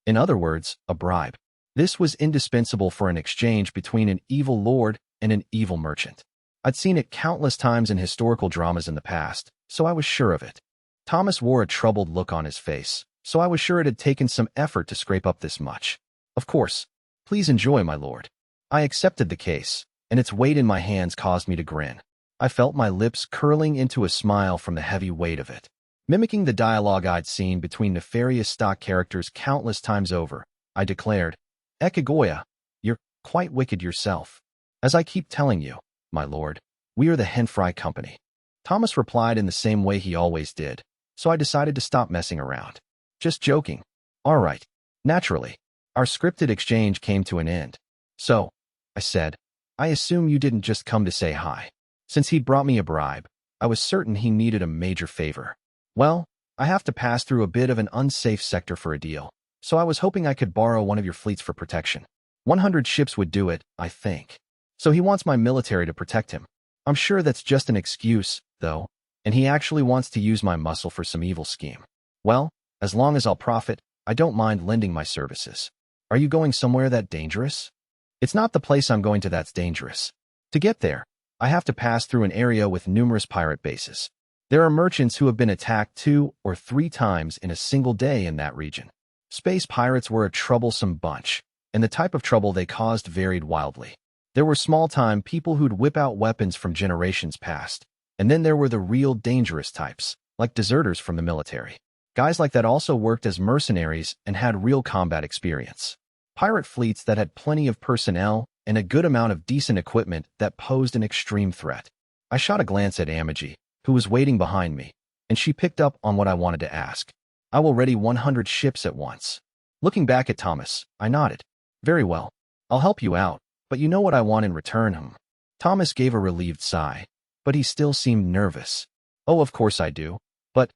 Speaker 1: In other words, a bribe. This was indispensable for an exchange between an evil lord and an evil merchant. I'd seen it countless times in historical dramas in the past, so I was sure of it. Thomas wore a troubled look on his face, so I was sure it had taken some effort to scrape up this much. Of course. Please enjoy, my lord. I accepted the case, and its weight in my hands caused me to grin. I felt my lips curling into a smile from the heavy weight of it. Mimicking the dialogue I'd seen between nefarious stock characters countless times over, I declared, "Ekagoya, you're quite wicked yourself. As I keep telling you, my lord, we are the Henfry Company." Thomas replied in the same way he always did, so I decided to stop messing around. Just joking. All right. Naturally, our scripted exchange came to an end. "So," I said, "I assume you didn't just come to say hi." Since he'd brought me a bribe, I was certain he needed a major favor. Well, I have to pass through a bit of an unsafe sector for a deal, so I was hoping I could borrow one of your fleets for protection. 100 ships would do it, I think. So he wants my military to protect him. I'm sure that's just an excuse, though, and he actually wants to use my muscle for some evil scheme. Well, as long as I'll profit, I don't mind lending my services. Are you going somewhere that dangerous? It's not the place I'm going to that's dangerous. To get there, I have to pass through an area with numerous pirate bases. There are merchants who have been attacked 2 or 3 times in a single day in that region. Space pirates were a troublesome bunch, and the type of trouble they caused varied wildly. There were small-time people who'd whip out weapons from generations past, and then there were the real dangerous types, like deserters from the military. Guys like that also worked as mercenaries and had real combat experience. Pirate fleets that had plenty of personnel and a good amount of decent equipment that posed an extreme threat. I shot a glance at Amagi, who was waiting behind me, and she picked up on what I wanted to ask. I will ready 100 ships at once. Looking back at Thomas, I nodded. Very well. I'll help you out, but you know what I want in return, Thomas gave a relieved sigh, but he still seemed nervous. Oh, of course I do. But,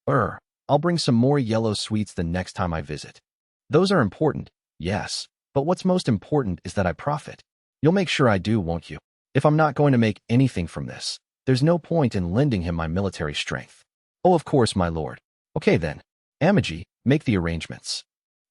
Speaker 1: I'll bring some more yellow sweets the next time I visit. Those are important, yes, but what's most important is that I profit. You'll make sure I do, won't you? If I'm not going to make anything from this, there's no point in lending him my military strength. Oh, of course, my lord. Okay then. Amagi, make the arrangements.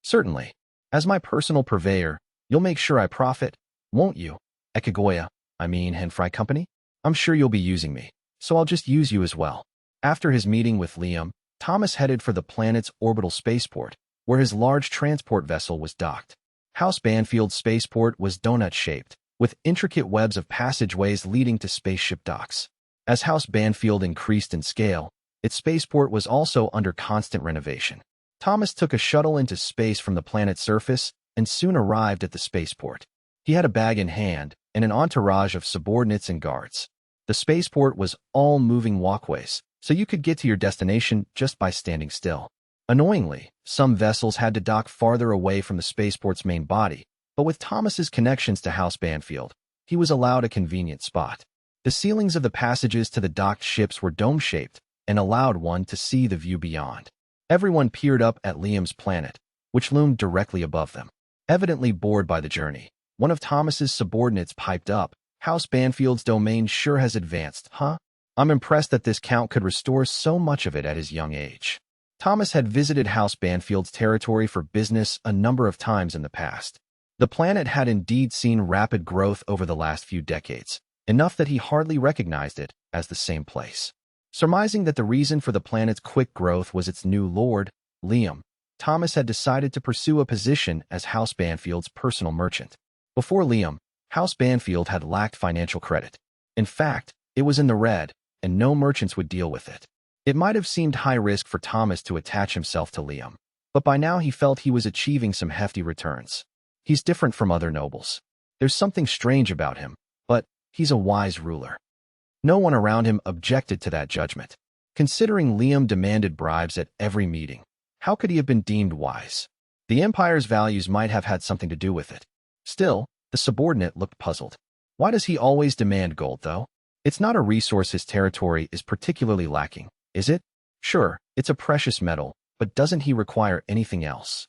Speaker 1: Certainly. As my personal purveyor, you'll make sure I profit, won't you? Ekagoya, Henfry Company? I'm sure you'll be using me, so I'll just use you as well. After his meeting with Liam, Thomas headed for the planet's orbital spaceport, where his large transport vessel was docked. House Banfield's spaceport was donut-shaped, with intricate webs of passageways leading to spaceship docks. As House Banfield increased in scale, its spaceport was also under constant renovation. Thomas took a shuttle into space from the planet's surface and soon arrived at the spaceport. He had a bag in hand and an entourage of subordinates and guards. The spaceport was all moving walkways, so you could get to your destination just by standing still. Annoyingly, some vessels had to dock farther away from the spaceport's main body, but with Thomas's connections to House Banfield, he was allowed a convenient spot. The ceilings of the passages to the docked ships were dome-shaped and allowed one to see the view beyond. Everyone peered up at Liam's planet, which loomed directly above them. Evidently bored by the journey, one of Thomas's subordinates piped up, "House Banfield's domain sure has advanced, huh? I'm impressed that this count could restore so much of it at his young age." Thomas had visited House Banfield's territory for business a number of times in the past. The planet had indeed seen rapid growth over the last few decades, enough that he hardly recognized it as the same place. Surmising that the reason for the planet's quick growth was its new lord, Liam, Thomas had decided to pursue a position as House Banfield's personal merchant. Before Liam, House Banfield had lacked financial credit. In fact, it was in the red, and no merchants would deal with it. It might have seemed high risk for Thomas to attach himself to Liam, but by now he felt he was achieving some hefty returns. He's different from other nobles. There's something strange about him, but he's a wise ruler. No one around him objected to that judgment. Considering Liam demanded bribes at every meeting, how could he have been deemed wise? The Empire's values might have had something to do with it. Still, the subordinate looked puzzled. Why does he always demand gold, though? It's not a resource his territory is particularly lacking, is it? Sure, it's a precious metal, but doesn't he require anything else?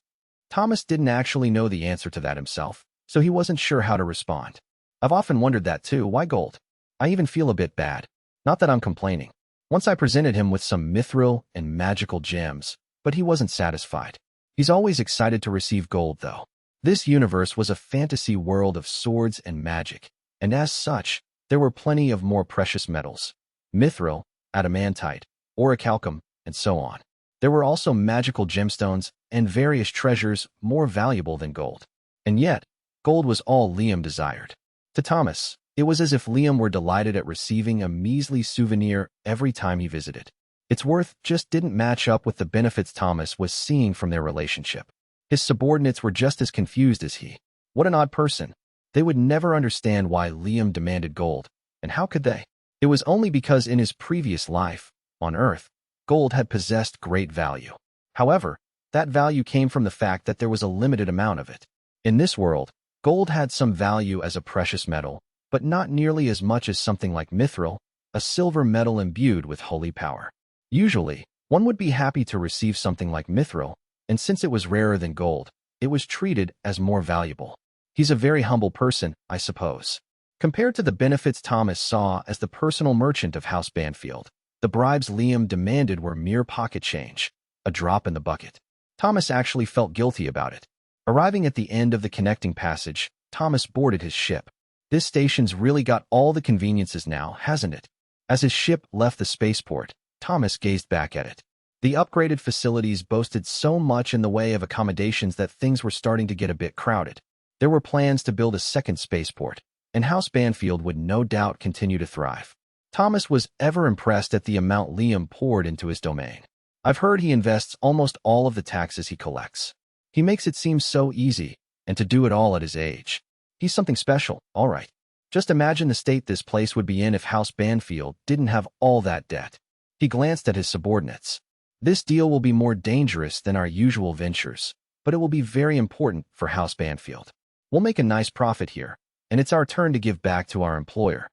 Speaker 1: Thomas didn't actually know the answer to that himself, so he wasn't sure how to respond. I've often wondered that too, why gold? I even feel a bit bad. Not that I'm complaining. Once I presented him with some mithril and magical gems, but he wasn't satisfied. He's always excited to receive gold, though. This universe was a fantasy world of swords and magic, and as such, there were plenty of more precious metals. Mithril, adamantite, orichalcum, and so on. There were also magical gemstones and various treasures more valuable than gold. And yet, gold was all Liam desired. To Thomas, it was as if Liam were delighted at receiving a measly souvenir every time he visited. Its worth just didn't match up with the benefits Thomas was seeing from their relationship. His subordinates were just as confused as he. What an odd person. They would never understand why Liam demanded gold, and how could they? It was only because in his previous life, on Earth, gold had possessed great value. However, that value came from the fact that there was a limited amount of it. In this world, gold had some value as a precious metal, but not nearly as much as something like mithril, a silver metal imbued with holy power. Usually, one would be happy to receive something like mithril, and since it was rarer than gold, it was treated as more valuable. He's a very humble person, I suppose. Compared to the benefits Thomas saw as the personal merchant of House Banfield, the bribes Liam demanded were mere pocket change, a drop in the bucket. Thomas actually felt guilty about it. Arriving at the end of the connecting passage, Thomas boarded his ship. This station's really got all the conveniences now, hasn't it? As his ship left the spaceport, Thomas gazed back at it. The upgraded facilities boasted so much in the way of accommodations that things were starting to get a bit crowded. There were plans to build a second spaceport, and House Banfield would no doubt continue to thrive. Thomas was ever impressed at the amount Liam poured into his domain. I've heard he invests almost all of the taxes he collects. He makes it seem so easy, and to do it all at his age. He's something special, all right. Just imagine the state this place would be in if House Banfield didn't have all that debt. He glanced at his subordinates. This deal will be more dangerous than our usual ventures, but it will be very important for House Banfield. We'll make a nice profit here, and it's our turn to give back to our employer.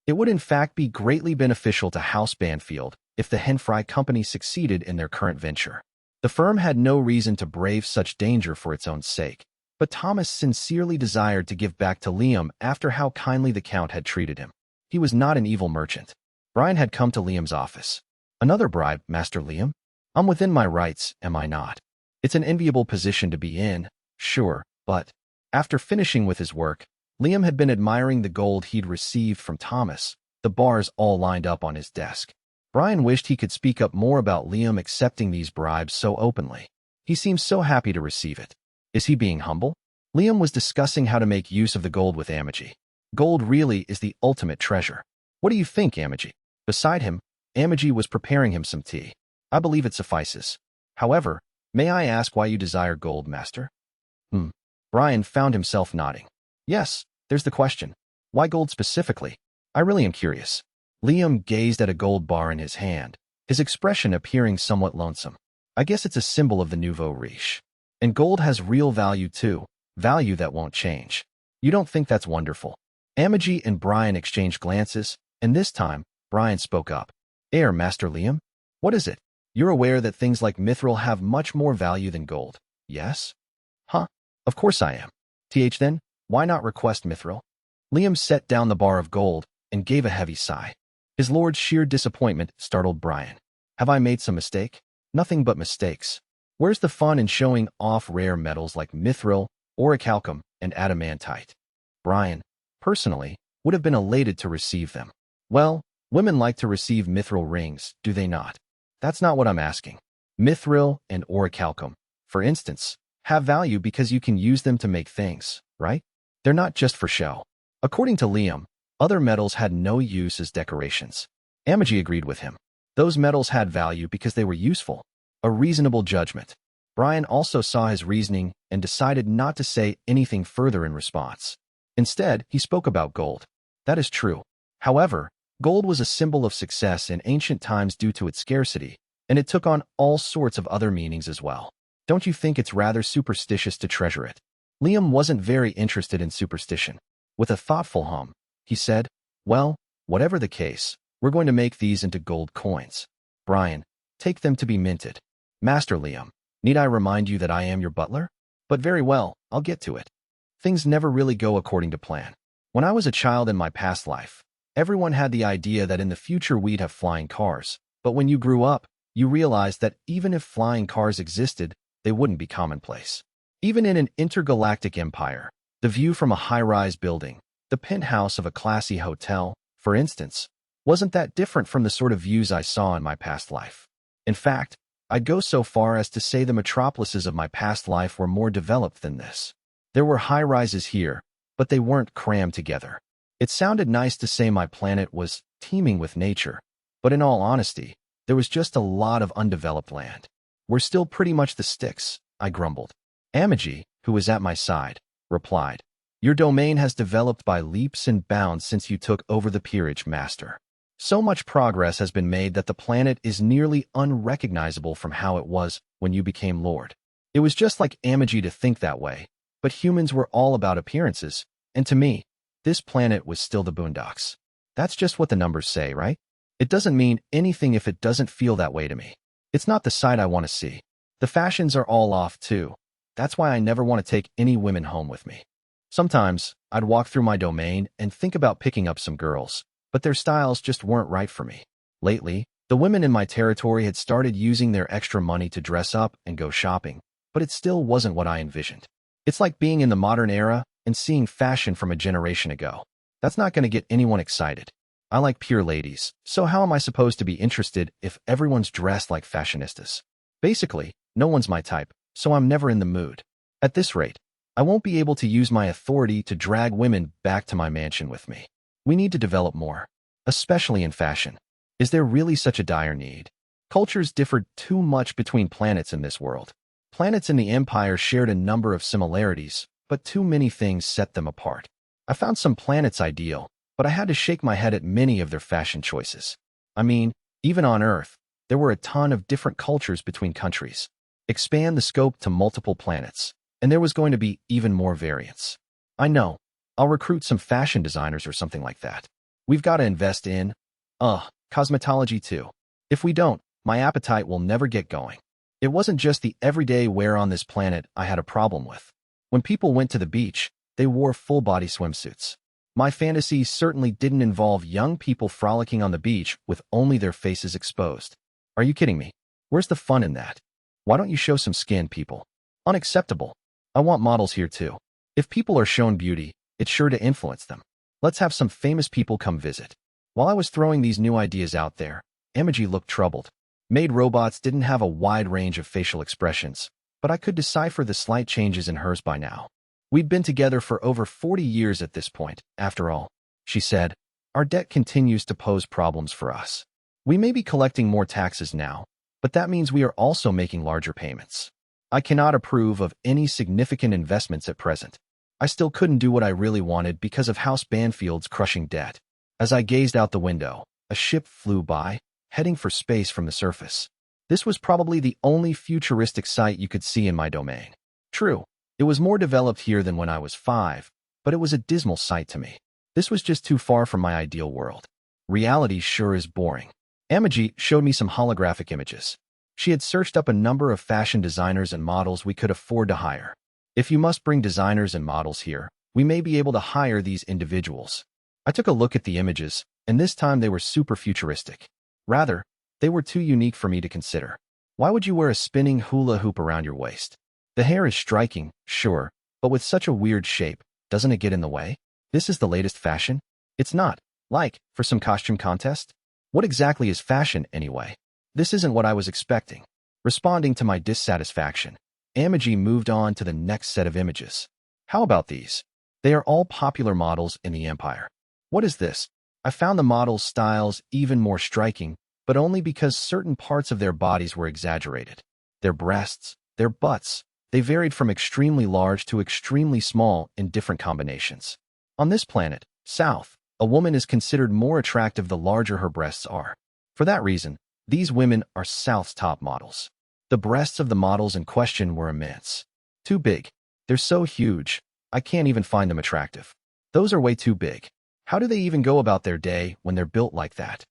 Speaker 1: It would in fact be greatly beneficial to House Banfield if the Henfry Company succeeded in their current venture. The firm had no reason to brave such danger for its own sake, but Thomas sincerely desired to give back to Liam after how kindly the Count had treated him. He was not an evil merchant. Brian had come to Liam's office. Another bribe, Master Liam? I'm within my rights, am I not? It's an enviable position to be in, sure, but after finishing with his work, Liam had been admiring the gold he'd received from Thomas, the bars all lined up on his desk. Brian wished he could speak up more about Liam accepting these bribes so openly. He seemed so happy to receive it. Is he being humble? Liam was discussing how to make use of the gold with Amagi. Gold really is the ultimate treasure. What do you think, Amagi? Beside him, Amagi was preparing him some tea. I believe it suffices. However, may I ask why you desire gold, Master? Brian found himself nodding. Yes, there's the question. Why gold specifically? I really am curious. Liam gazed at a gold bar in his hand, his expression appearing somewhat lonesome. I guess it's a symbol of the nouveau riche. And gold has real value too, value that won't change. You don't think that's wonderful? Amagi and Brian exchanged glances, and this time, Brian spoke up. Master Liam? What is it? You're aware that things like mithril have much more value than gold, yes? Huh? Of course I am. Then, why not request mithril? Liam set down the bar of gold and gave a heavy sigh. His lord's sheer disappointment startled Brian. Have I made some mistake? Nothing but mistakes. Where's the fun in showing off rare metals like mithril, orichalcum, and adamantite? Brian, personally, would have been elated to receive them. Well, women like to receive mithril rings, do they not? That's not what I'm asking. Mithril and orichalcum, for instance, have value because you can use them to make things, right? They're not just for show. According to Liam, other metals had no use as decorations. Amagi agreed with him. Those metals had value because they were useful. A reasonable judgment. Brian also saw his reasoning and decided not to say anything further in response. Instead, he spoke about gold. That is true. However, gold was a symbol of success in ancient times due to its scarcity, and it took on all sorts of other meanings as well. Don't you think it's rather superstitious to treasure it? Liam wasn't very interested in superstition. With a thoughtful hum, he said, well, whatever the case, we're going to make these into gold coins. Brian, take them to be minted. Master Liam, need I remind you that I am your butler? But very well, I'll get to it. Things never really go according to plan. When I was a child in my past life, everyone had the idea that in the future we'd have flying cars. But when you grew up, you realized that even if flying cars existed, they wouldn't be commonplace. Even in an intergalactic empire, the view from a high-rise building, the penthouse of a classy hotel, for instance, wasn't that different from the sort of views I saw in my past life. In fact, I'd go so far as to say the metropolises of my past life were more developed than this. There were high-rises here, but they weren't crammed together. It sounded nice to say my planet was teeming with nature, but in all honesty, there was just a lot of undeveloped land. We're still pretty much the sticks, I grumbled. Amagi, who was at my side, replied, your domain has developed by leaps and bounds since you took over the peerage, Master. So much progress has been made that the planet is nearly unrecognizable from how it was when you became Lord. It was just like Amagi to think that way, but humans were all about appearances, and to me, this planet was still the boondocks. That's just what the numbers say, right? It doesn't mean anything if it doesn't feel that way to me. It's not the sight I want to see. The fashions are all off, too. That's why I never want to take any women home with me. Sometimes, I'd walk through my domain and think about picking up some girls, but their styles just weren't right for me. Lately, the women in my territory had started using their extra money to dress up and go shopping, but it still wasn't what I envisioned. It's like being in the modern era and seeing fashion from a generation ago. That's not going to get anyone excited. I like pure ladies, so how am I supposed to be interested if everyone's dressed like fashionistas? Basically, no one's my type, so I'm never in the mood. At this rate, I won't be able to use my authority to drag women back to my mansion with me. We need to develop more, especially in fashion. Is there really such a dire need? Cultures differed too much between planets in this world. Planets in the Empire shared a number of similarities, but too many things set them apart. I found some planets ideal, but I had to shake my head at many of their fashion choices. I mean, even on Earth, There were a ton of different cultures between countries. Expand the scope to multiple planets, and there was going to be even more variance. I know. I'll recruit some fashion designers or something like that. We've got to invest in, cosmetology too. If we don't, my appetite will never get going. It wasn't just the everyday wear on this planet I had a problem with. When people went to the beach, they wore full-body swimsuits. My fantasy certainly didn't involve young people frolicking on the beach with only their faces exposed. Are you kidding me? Where's the fun in that? Why don't you show some skin, people? Unacceptable. I want models here too. If people are shown beauty, it's sure to influence them. Let's have some famous people come visit. While I was throwing these new ideas out there, Emoji looked troubled. Maid robots didn't have a wide range of facial expressions, but I could decipher the slight changes in hers by now. We'd been together for over 40 years at this point, after all, she said. Our debt continues to pose problems for us. We may be collecting more taxes now, but that means we are also making larger payments. I cannot approve of any significant investments at present. I still couldn't do what I really wanted because of House Banfield's crushing debt. As I gazed out the window, a ship flew by, heading for space from the surface. This was probably the only futuristic sight you could see in my domain. True, it was more developed here than when I was 5, but it was a dismal sight to me. This was just too far from my ideal world. Reality sure is boring. Emoji showed me some holographic images. She had searched up a number of fashion designers and models we could afford to hire. If you must bring designers and models here, we may be able to hire these individuals. I took a look at the images, and this time they were super futuristic. Rather, they were too unique for me to consider. Why would you wear a spinning hula hoop around your waist? The hair is striking, sure, but with such a weird shape, doesn't it get in the way? This is the latest fashion? It's not. Like, for some costume contest? What exactly is fashion, anyway? This isn't what I was expecting. Responding to my dissatisfaction, Emoji moved on to the next set of images. How about these? They are all popular models in the Empire. What is this? I found the models' styles even more striking, but only because certain parts of their bodies were exaggerated. Their breasts, their butts, they varied from extremely large to extremely small in different combinations. On this planet, South, a woman is considered more attractive the larger her breasts are. For that reason, these women are South's top models. The breasts of the models in question were immense. Too big. They're so huge, I can't even find them attractive. Those are way too big. How do they even go about their day when they're built like that?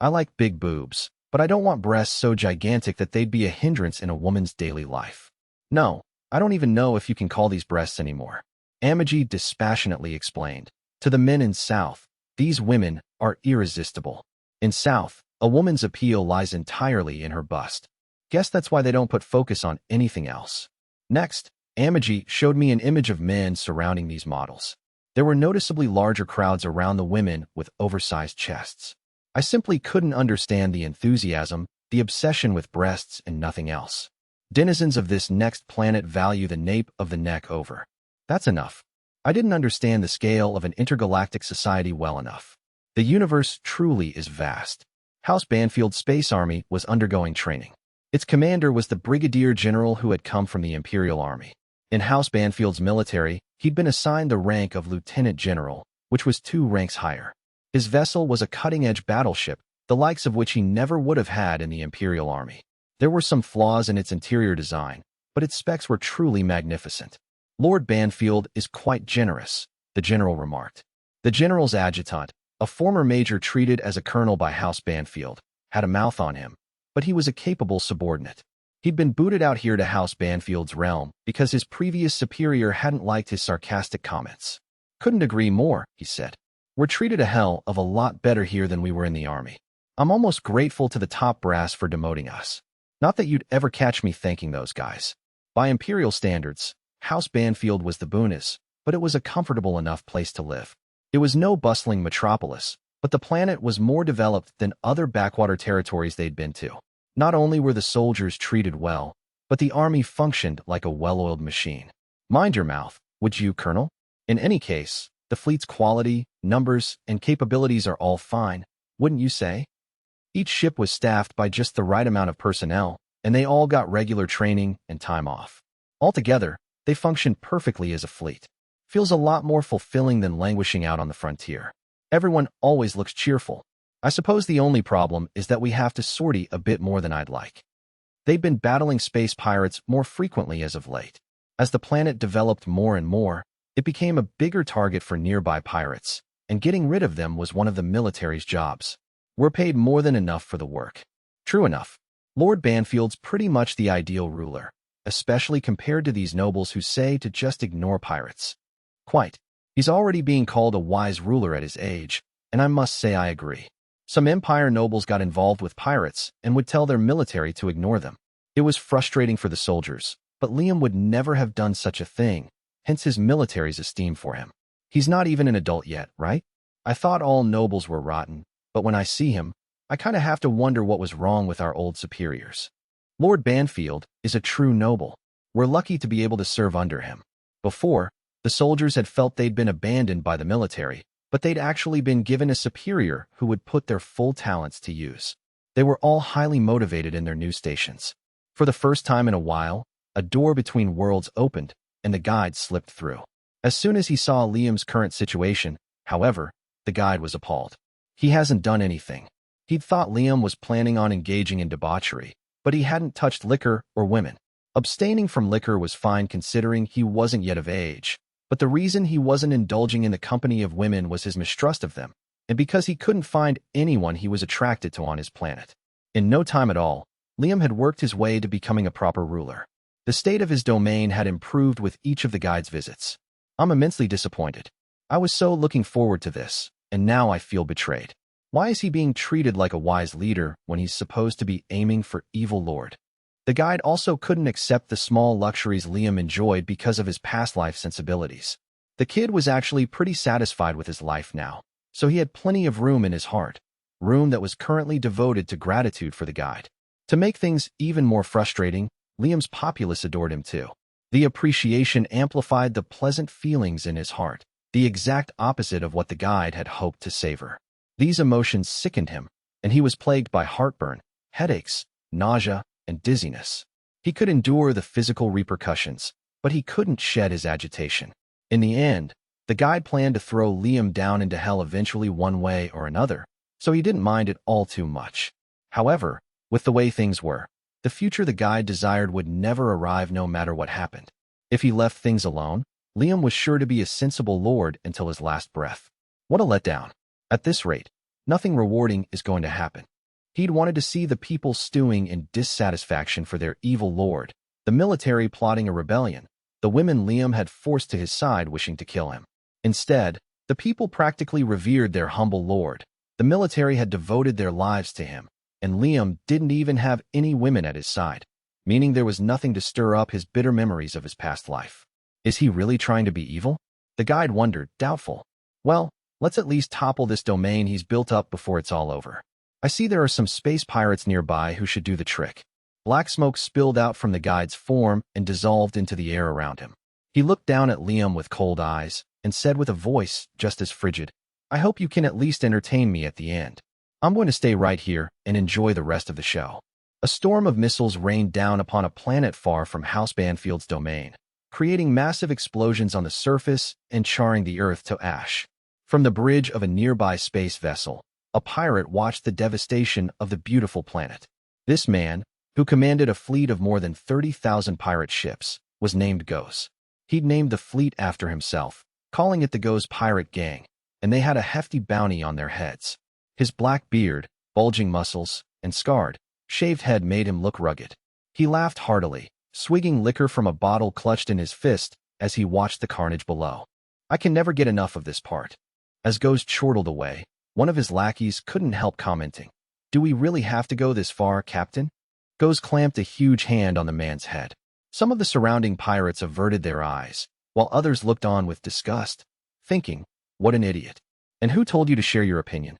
Speaker 1: I like big boobs, but I don't want breasts so gigantic that they'd be a hindrance in a woman's daily life. No, I don't even know if you can call these breasts anymore. Emoji dispassionately explained. To the men in South, these women are irresistible. In South, a woman's appeal lies entirely in her bust. Guess that's why they don't put focus on anything else. Next, Emoji showed me an image of men surrounding these models. There were noticeably larger crowds around the women with oversized chests. I simply couldn't understand the enthusiasm, the obsession with breasts and nothing else. Denizens of this next planet value the nape of the neck over. That's enough. I didn't understand the scale of an intergalactic society well enough. The universe truly is vast. House Banfield's Space Army was undergoing training. Its commander was the brigadier general who had come from the Imperial Army. In House Banfield's military, he'd been assigned the rank of lieutenant general, which was 2 ranks higher. His vessel was a cutting-edge battleship, the likes of which he never would have had in the Imperial Army. There were some flaws in its interior design, but its specs were truly magnificent. Lord Banfield is quite generous, the general remarked. The general's adjutant, a former major treated as a colonel by House Banfield, had a mouth on him, but he was a capable subordinate. He'd been booted out here to House Banfield's realm because his previous superior hadn't liked his sarcastic comments. Couldn't agree more, he said. We're treated a hell of a lot better here than we were in the army. I'm almost grateful to the top brass for demoting us. Not that you'd ever catch me thanking those guys. By Imperial standards, House Banfield was the boonies, but it was a comfortable enough place to live. It was no bustling metropolis, but the planet was more developed than other backwater territories they'd been to. Not only were the soldiers treated well, but the army functioned like a well-oiled machine. Mind your mouth, would you, Colonel? In any case, the fleet's quality, numbers, and capabilities are all fine, wouldn't you say? Each ship was staffed by just the right amount of personnel, and they all got regular training and time off. Altogether, they functioned perfectly as a fleet. Feels a lot more fulfilling than languishing out on the frontier. Everyone always looks cheerful. I suppose the only problem is that we have to sortie a bit more than I'd like. They've been battling space pirates more frequently as of late. As the planet developed more and more, it became a bigger target for nearby pirates, and getting rid of them was one of the military's jobs. We're paid more than enough for the work. True enough, Lord Banfield's pretty much the ideal ruler, especially compared to these nobles who say to just ignore pirates. Quite. He's already being called a wise ruler at his age, and I must say I agree. Some Empire nobles got involved with pirates and would tell their military to ignore them. It was frustrating for the soldiers, but Liam would never have done such a thing, hence his military's esteem for him. He's not even an adult yet, right? I thought all nobles were rotten, but when I see him, I kind of have to wonder what was wrong with our old superiors. Lord Banfield is a true noble. We're lucky to be able to serve under him. Before, the soldiers had felt they'd been abandoned by the military, but they'd actually been given a superior who would put their full talents to use. They were all highly motivated in their new stations. For the first time in a while, a door between worlds opened, and the guide slipped through. As soon as he saw Liam's current situation, however, the guide was appalled. He hasn't done anything. He'd thought Liam was planning on engaging in debauchery, but he hadn't touched liquor or women. Abstaining from liquor was fine considering he wasn't yet of age, but the reason he wasn't indulging in the company of women was his mistrust of them, and because he couldn't find anyone he was attracted to on his planet. In no time at all, Liam had worked his way to becoming a proper ruler. The state of his domain had improved with each of the guide's visits. I'm immensely disappointed. I was so looking forward to this, and now I feel betrayed. Why is he being treated like a wise leader when he's supposed to be aiming for evil lord? The guide also couldn't accept the small luxuries Liam enjoyed because of his past life sensibilities. The kid was actually pretty satisfied with his life now, so he had plenty of room in his heart, room that was currently devoted to gratitude for the guide. To make things even more frustrating, Liam's populace adored him too. The appreciation amplified the pleasant feelings in his heart, the exact opposite of what the guide had hoped to savor. These emotions sickened him, and he was plagued by heartburn, headaches, nausea, and dizziness. He could endure the physical repercussions, but he couldn't shed his agitation. In the end, the guide planned to throw Liam down into hell eventually one way or another, so he didn't mind it all too much. However, with the way things were, the future the guide desired would never arrive no matter what happened. If he left things alone, Liam was sure to be a sensible lord until his last breath. What a letdown. At this rate, nothing rewarding is going to happen. He'd wanted to see the people stewing in dissatisfaction for their evil lord, the military plotting a rebellion, the women Liam had forced to his side wishing to kill him. Instead, the people practically revered their humble lord. The military had devoted their lives to him, and Liam didn't even have any women at his side, meaning there was nothing to stir up his bitter memories of his past life. Is he really trying to be evil? The guide wondered, doubtful. Well, let's at least topple this domain he's built up before it's all over. I see there are some space pirates nearby who should do the trick. Black smoke spilled out from the guide's form and dissolved into the air around him. He looked down at Liam with cold eyes and said with a voice just as frigid, I hope you can at least entertain me at the end. I'm going to stay right here and enjoy the rest of the show. A storm of missiles rained down upon a planet far from House Banfield's domain, creating massive explosions on the surface and charring the Earth to ash. From the bridge of a nearby space vessel, a pirate watched the devastation of the beautiful planet. This man, who commanded a fleet of more than 30,000 pirate ships, was named Goes. He'd named the fleet after himself, calling it the Goes Pirate Gang, and they had a hefty bounty on their heads. His black beard, bulging muscles, and scarred, shaved head made him look rugged. He laughed heartily, swigging liquor from a bottle clutched in his fist as he watched the carnage below. I can never get enough of this part. As Goes chortled away, one of his lackeys couldn't help commenting, Do we really have to go this far, Captain? Goes clamped a huge hand on the man's head. Some of the surrounding pirates averted their eyes, while others looked on with disgust, thinking, What an idiot. And who told you to share your opinion?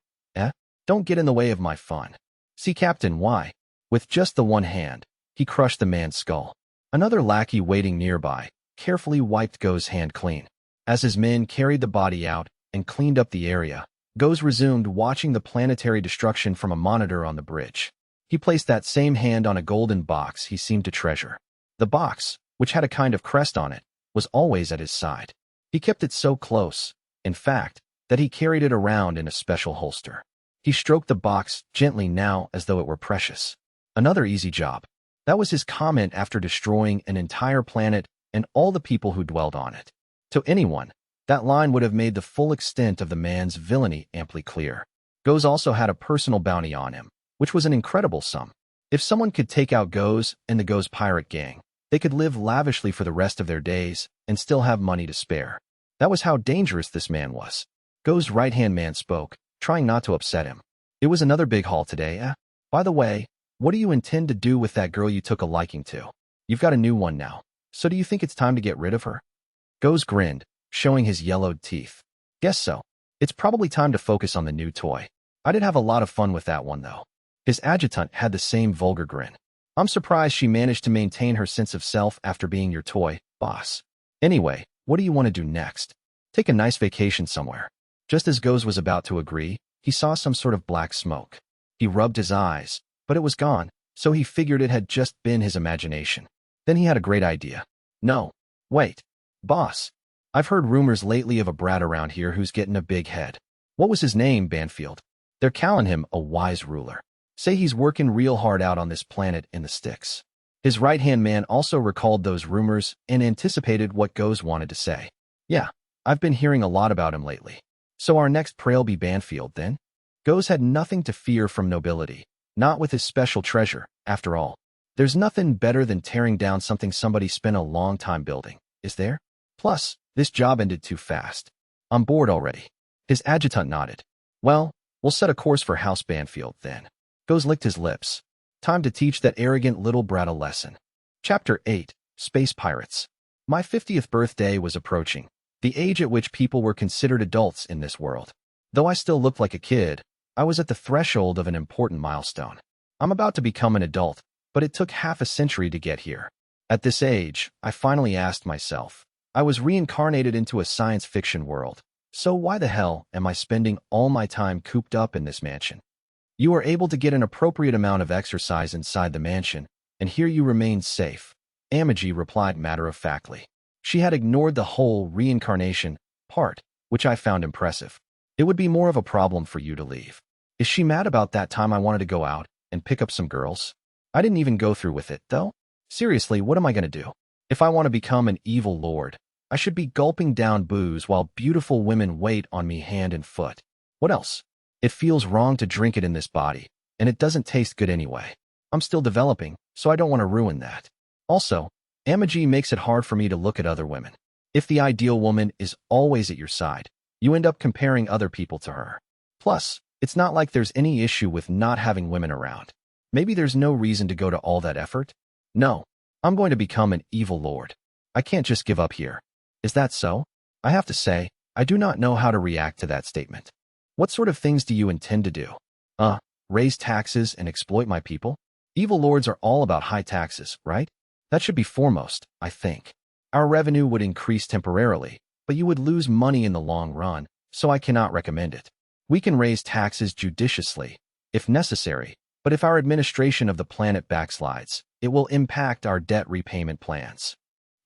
Speaker 1: Don't get in the way of my fun. See, Captain, why? With just the one hand, he crushed the man's skull. Another lackey waiting nearby carefully wiped Go's hand clean. As his men carried the body out and cleaned up the area, Goes resumed watching the planetary destruction from a monitor on the bridge. He placed that same hand on a golden box he seemed to treasure. The box, which had a kind of crest on it, was always at his side. He kept it so close, in fact, that he carried it around in a special holster. He stroked the box gently now as though it were precious. Another easy job. That was his comment after destroying an entire planet and all the people who dwelled on it. To anyone, that line would have made the full extent of the man's villainy amply clear. Goes also had a personal bounty on him, which was an incredible sum. If someone could take out Goes and the Goes pirate gang, they could live lavishly for the rest of their days and still have money to spare. That was how dangerous this man was. Go's right-hand man spoke, trying not to upset him. It was another big haul today, eh? By the way, what do you intend to do with that girl you took a liking to? You've got a new one now, so do you think it's time to get rid of her? Goes grinned, showing his yellowed teeth. Guess so. It's probably time to focus on the new toy. I did have a lot of fun with that one, though. His adjutant had the same vulgar grin. I'm surprised she managed to maintain her sense of self after being your toy, boss. Anyway, what do you want to do next? Take a nice vacation somewhere. Just as Goes was about to agree, he saw some sort of black smoke. He rubbed his eyes, but it was gone, so he figured it had just been his imagination. Then he had a great idea. No. Wait. Boss. I've heard rumors lately of a brat around here who's getting a big head. What was his name, Banfield? They're calling him a wise ruler. Say he's working real hard out on this planet in the sticks. His right-hand man also recalled those rumors and anticipated what Goes wanted to say. Yeah, I've been hearing a lot about him lately. So our next prey'll be Banfield, then? Goes had nothing to fear from nobility, not with his special treasure, after all. There's nothing better than tearing down something somebody spent a long time building, is there? Plus, this job ended too fast. I'm bored already. His adjutant nodded. Well, we'll set a course for House Banfield, then. Goes licked his lips. Time to teach that arrogant little brat a lesson. Chapter 8, Space Pirates. My 50th birthday was approaching, the age at which people were considered adults in this world. Though I still looked like a kid, I was at the threshold of an important milestone. I'm about to become an adult, but it took half a century to get here. At this age, I finally asked myself, I was reincarnated into a science fiction world, so why the hell am I spending all my time cooped up in this mansion? You are able to get an appropriate amount of exercise inside the mansion, and here you remain safe, Amagi replied matter-of-factly. She had ignored the whole reincarnation part, which I found impressive. It would be more of a problem for you to leave. Is she mad about that time I wanted to go out and pick up some girls? I didn't even go through with it, though. Seriously, what am I going to do? If I want to become an evil lord, I should be gulping down booze while beautiful women wait on me hand and foot. What else? It feels wrong to drink it in this body, and it doesn't taste good anyway. I'm still developing, so I don't want to ruin that. Also, Amagi makes it hard for me to look at other women. If the ideal woman is always at your side, you end up comparing other people to her. Plus, it's not like there's any issue with not having women around. Maybe there's no reason to go to all that effort? No, I'm going to become an evil lord. I can't just give up here. Is that so? I have to say, I do not know how to react to that statement. What sort of things do you intend to do? Raise taxes and exploit my people? Evil lords are all about high taxes, right? That should be foremost, I think. Our revenue would increase temporarily, but you would lose money in the long run, so I cannot recommend it. We can raise taxes judiciously, if necessary, but if our administration of the planet backslides, it will impact our debt repayment plans.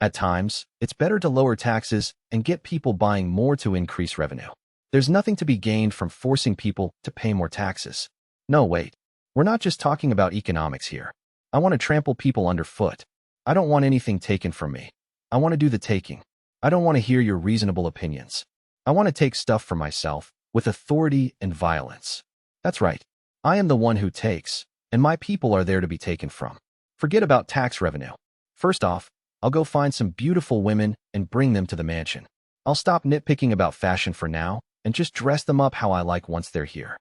Speaker 1: At times, it's better to lower taxes and get people buying more to increase revenue. There's nothing to be gained from forcing people to pay more taxes. No, wait. We're not just talking about economics here. I want to trample people underfoot. I don't want anything taken from me. I want to do the taking. I don't want to hear your reasonable opinions. I want to take stuff for myself, with authority and violence. That's right. I am the one who takes, and my people are there to be taken from. Forget about tax revenue. First off, I'll go find some beautiful women and bring them to the mansion. I'll stop nitpicking about fashion for now, and just dress them up how I like once they're here.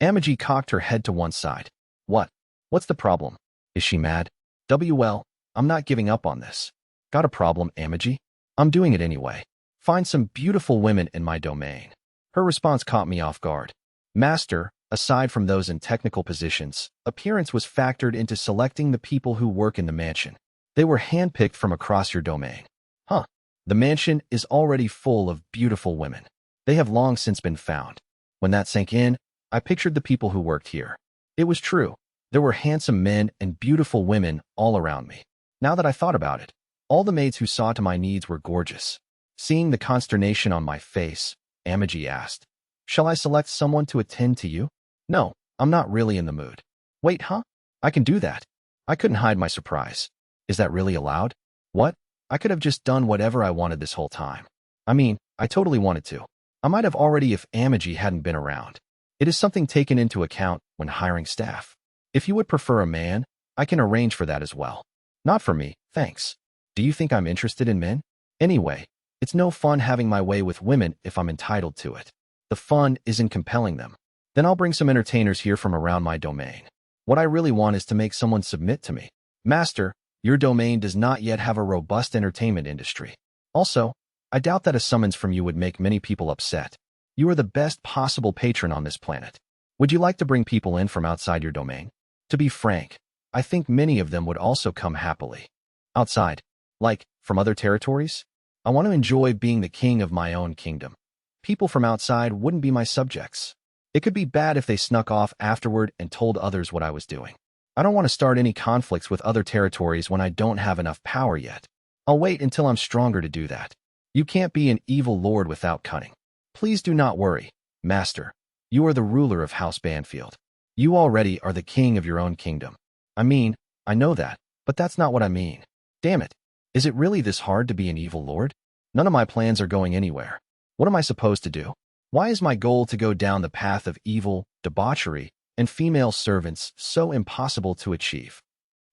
Speaker 1: Amagi cocked her head to one side. What? What's the problem? Is she mad? Well, I'm not giving up on this. Got a problem, Amagi? I'm doing it anyway. Find some beautiful women in my domain. Her response caught me off guard. Master, aside from those in technical positions, appearance was factored into selecting the people who work in the mansion. They were handpicked from across your domain. Huh. The mansion is already full of beautiful women. They have long since been found. When that sank in, I pictured the people who worked here. It was true. There were handsome men and beautiful women all around me. Now that I thought about it, all the maids who saw to my needs were gorgeous. Seeing the consternation on my face, Amagi asked, "Shall I select someone to attend to you?" No, I'm not really in the mood. Wait, huh? I can do that. I couldn't hide my surprise. Is that really allowed? What? I could have just done whatever I wanted this whole time. I mean, I totally wanted to. I might have already if Amagi hadn't been around. It is something taken into account when hiring staff. If you would prefer a man, I can arrange for that as well. Not for me, thanks. Do you think I'm interested in men? Anyway, it's no fun having my way with women if I'm entitled to it. The fun is in compelling them. Then I'll bring some entertainers here from around my domain. What I really want is to make someone submit to me. Master, your domain does not yet have a robust entertainment industry. Also, I doubt that a summons from you would make many people upset. You are the best possible patron on this planet. Would you like to bring people in from outside your domain? To be frank, I think many of them would also come happily. Outside, like, from other territories? I want to enjoy being the king of my own kingdom. People from outside wouldn't be my subjects. It could be bad if they snuck off afterward and told others what I was doing. I don't want to start any conflicts with other territories when I don't have enough power yet. I'll wait until I'm stronger to do that. You can't be an evil lord without cunning. Please do not worry, Master. You are the ruler of House Banfield. You already are the king of your own kingdom. I mean, I know that, but that's not what I mean. Damn it. Is it really this hard to be an evil lord? None of my plans are going anywhere. What am I supposed to do? Why is my goal to go down the path of evil, debauchery, and female servants so impossible to achieve?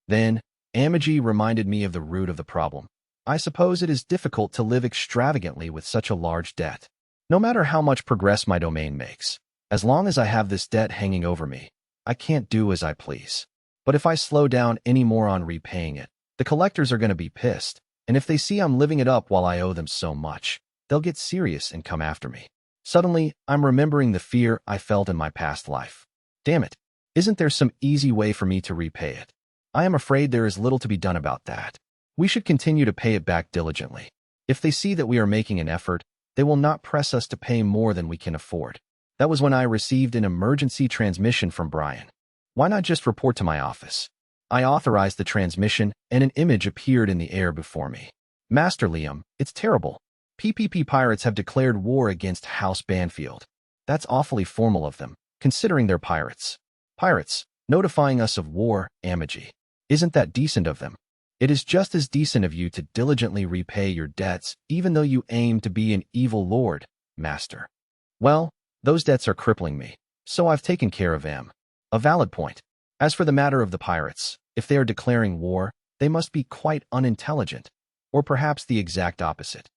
Speaker 1: Then, Amagi reminded me of the root of the problem. I suppose it is difficult to live extravagantly with such a large debt. No matter how much progress my domain makes, as long as I have this debt hanging over me, I can't do as I please. But if I slow down any more on repaying it, the collectors are going to be pissed, and if they see I'm living it up while I owe them so much, they'll get serious and come after me. Suddenly, I'm remembering the fear I felt in my past life. Damn it, isn't there some easy way for me to repay it? I am afraid there is little to be done about that. We should continue to pay it back diligently. If they see that we are making an effort, they will not press us to pay more than we can afford. That was when I received an emergency transmission from Brian. Why not just report to my office? I authorized the transmission, and an image appeared in the air before me. Master Liam, it's terrible. PPP pirates have declared war against House Banfield. That's awfully formal of them, considering they're pirates. Pirates, notifying us of war, Amagi. Isn't that decent of them? It is just as decent of you to diligently repay your debts, even though you aim to be an evil lord, Master. Well, those debts are crippling me, so I've taken care of them. A valid point. As for the matter of the pirates, if they are declaring war, they must be quite unintelligent, or perhaps the exact opposite.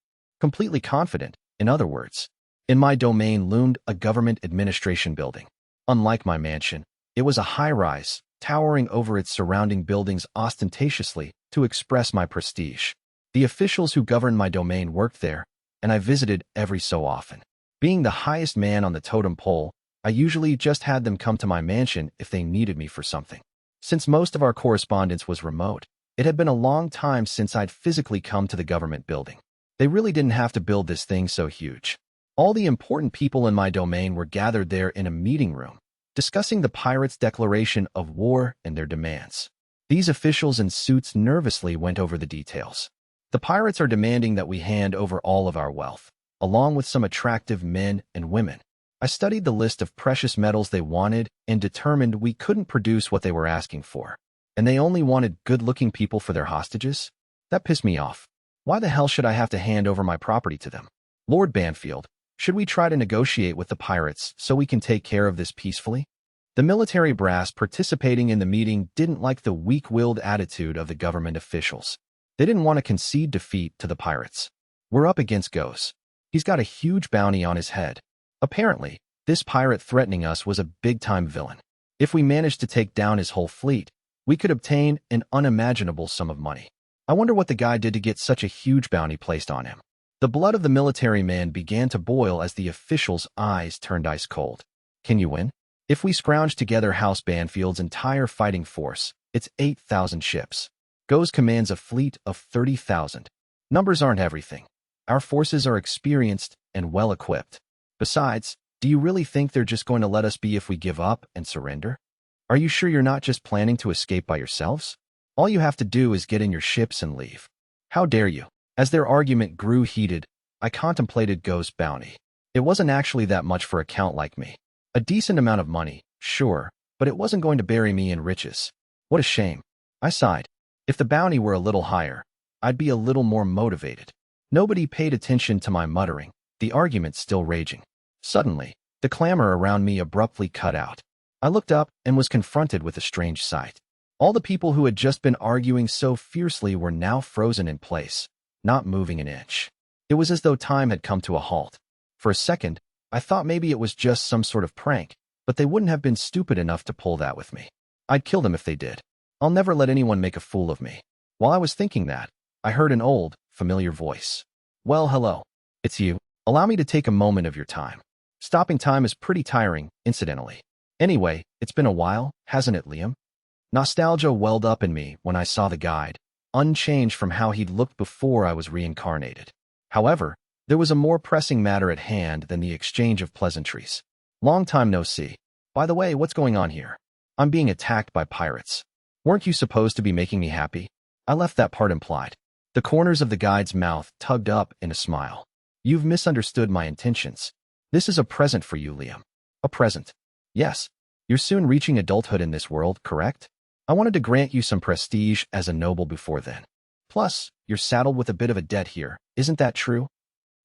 Speaker 1: Completely confident, in other words. In my domain loomed a government administration building. Unlike my mansion, it was a high-rise, towering over its surrounding buildings ostentatiously to express my prestige. The officials who governed my domain worked there, and I visited every so often. Being the highest man on the totem pole, I usually just had them come to my mansion if they needed me for something. Since most of our correspondence was remote, it had been a long time since I'd physically come to the government building. They really didn't have to build this thing so huge. All the important people in my domain were gathered there in a meeting room, discussing the pirates' declaration of war and their demands. These officials in suits nervously went over the details. The pirates are demanding that we hand over all of our wealth, along with some attractive men and women. I studied the list of precious metals they wanted and determined we couldn't produce what they were asking for. And they only wanted good-looking people for their hostages? That pissed me off. Why the hell should I have to hand over my property to them? Lord Banfield, should we try to negotiate with the pirates so we can take care of this peacefully? The military brass participating in the meeting didn't like the weak-willed attitude of the government officials. They didn't want to concede defeat to the pirates. We're up against Goes. He's got a huge bounty on his head. Apparently, this pirate threatening us was a big-time villain. If we managed to take down his whole fleet, we could obtain an unimaginable sum of money. I wonder what the guy did to get such a huge bounty placed on him. The blood of the military man began to boil as the official's eyes turned ice cold. Can you win? If we scrounge together House Banfield's entire fighting force, it's 8,000 ships. Goes commands a fleet of 30,000. Numbers aren't everything. Our forces are experienced and well-equipped. Besides, do you really think they're just going to let us be if we give up and surrender? Are you sure you're not just planning to escape by yourselves? All you have to do is get in your ships and leave. How dare you? As their argument grew heated, I contemplated Go's bounty. It wasn't actually that much for a count like me. A decent amount of money, Sure, but it wasn't going to bury me in riches. What a shame. I sighed. If the bounty were a little higher, I'd be a little more motivated. Nobody paid attention to my muttering, the argument still raging. Suddenly, the clamor around me abruptly cut out. I looked up and was confronted with a strange sight. All the people who had just been arguing so fiercely were now frozen in place, not moving an inch. It was as though time had come to a halt. For a second, I thought maybe it was just some sort of prank, but they wouldn't have been stupid enough to pull that with me. I'd kill them if they did. I'll never let anyone make a fool of me. While I was thinking that, I heard an old, familiar voice. Well, hello. It's you. Allow me to take a moment of your time. Stopping time is pretty tiring, incidentally. Anyway, it's been a while, hasn't it, Liam? Nostalgia welled up in me when I saw the guide, unchanged from how he'd looked before I was reincarnated. However, there was a more pressing matter at hand than the exchange of pleasantries. Long time no see. By the way, what's going on here? I'm being attacked by pirates. Weren't you supposed to be making me happy? I left that part implied. The corners of the guide's mouth tugged up in a smile. You've misunderstood my intentions. This is a present for you, Liam. A present. Yes. You're soon reaching adulthood in this world, correct? I wanted to grant you some prestige as a noble before then. Plus, you're saddled with a bit of a debt here, isn't that true?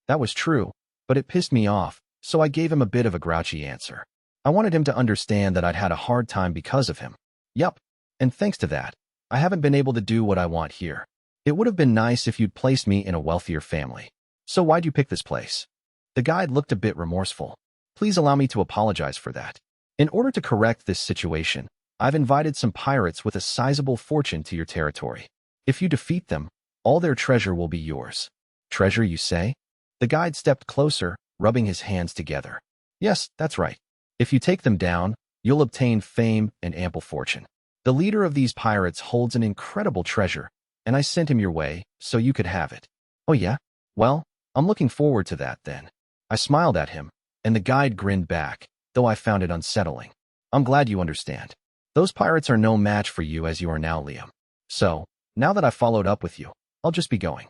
Speaker 1: That was true, but it pissed me off, so I gave him a bit of a grouchy answer. I wanted him to understand that I'd had a hard time because of him. Yup, and thanks to that, I haven't been able to do what I want here. It would have been nice if you'd placed me in a wealthier family. So why'd you pick this place? The guide looked a bit remorseful. Please allow me to apologize for that. In order to correct this situation, I've invited some pirates with a sizable fortune to your territory. If you defeat them, all their treasure will be yours. Treasure, you say? The guide stepped closer, rubbing his hands together. Yes, that's right. If you take them down, you'll obtain fame and ample fortune. The leader of these pirates holds an incredible treasure, and I sent him your way so you could have it. Oh yeah? Well, I'm looking forward to that then. I smiled at him, and the guide grinned back, though I found it unsettling. I'm glad you understand. Those pirates are no match for you as you are now, Liam. So, now that I've followed up with you, I'll just be going.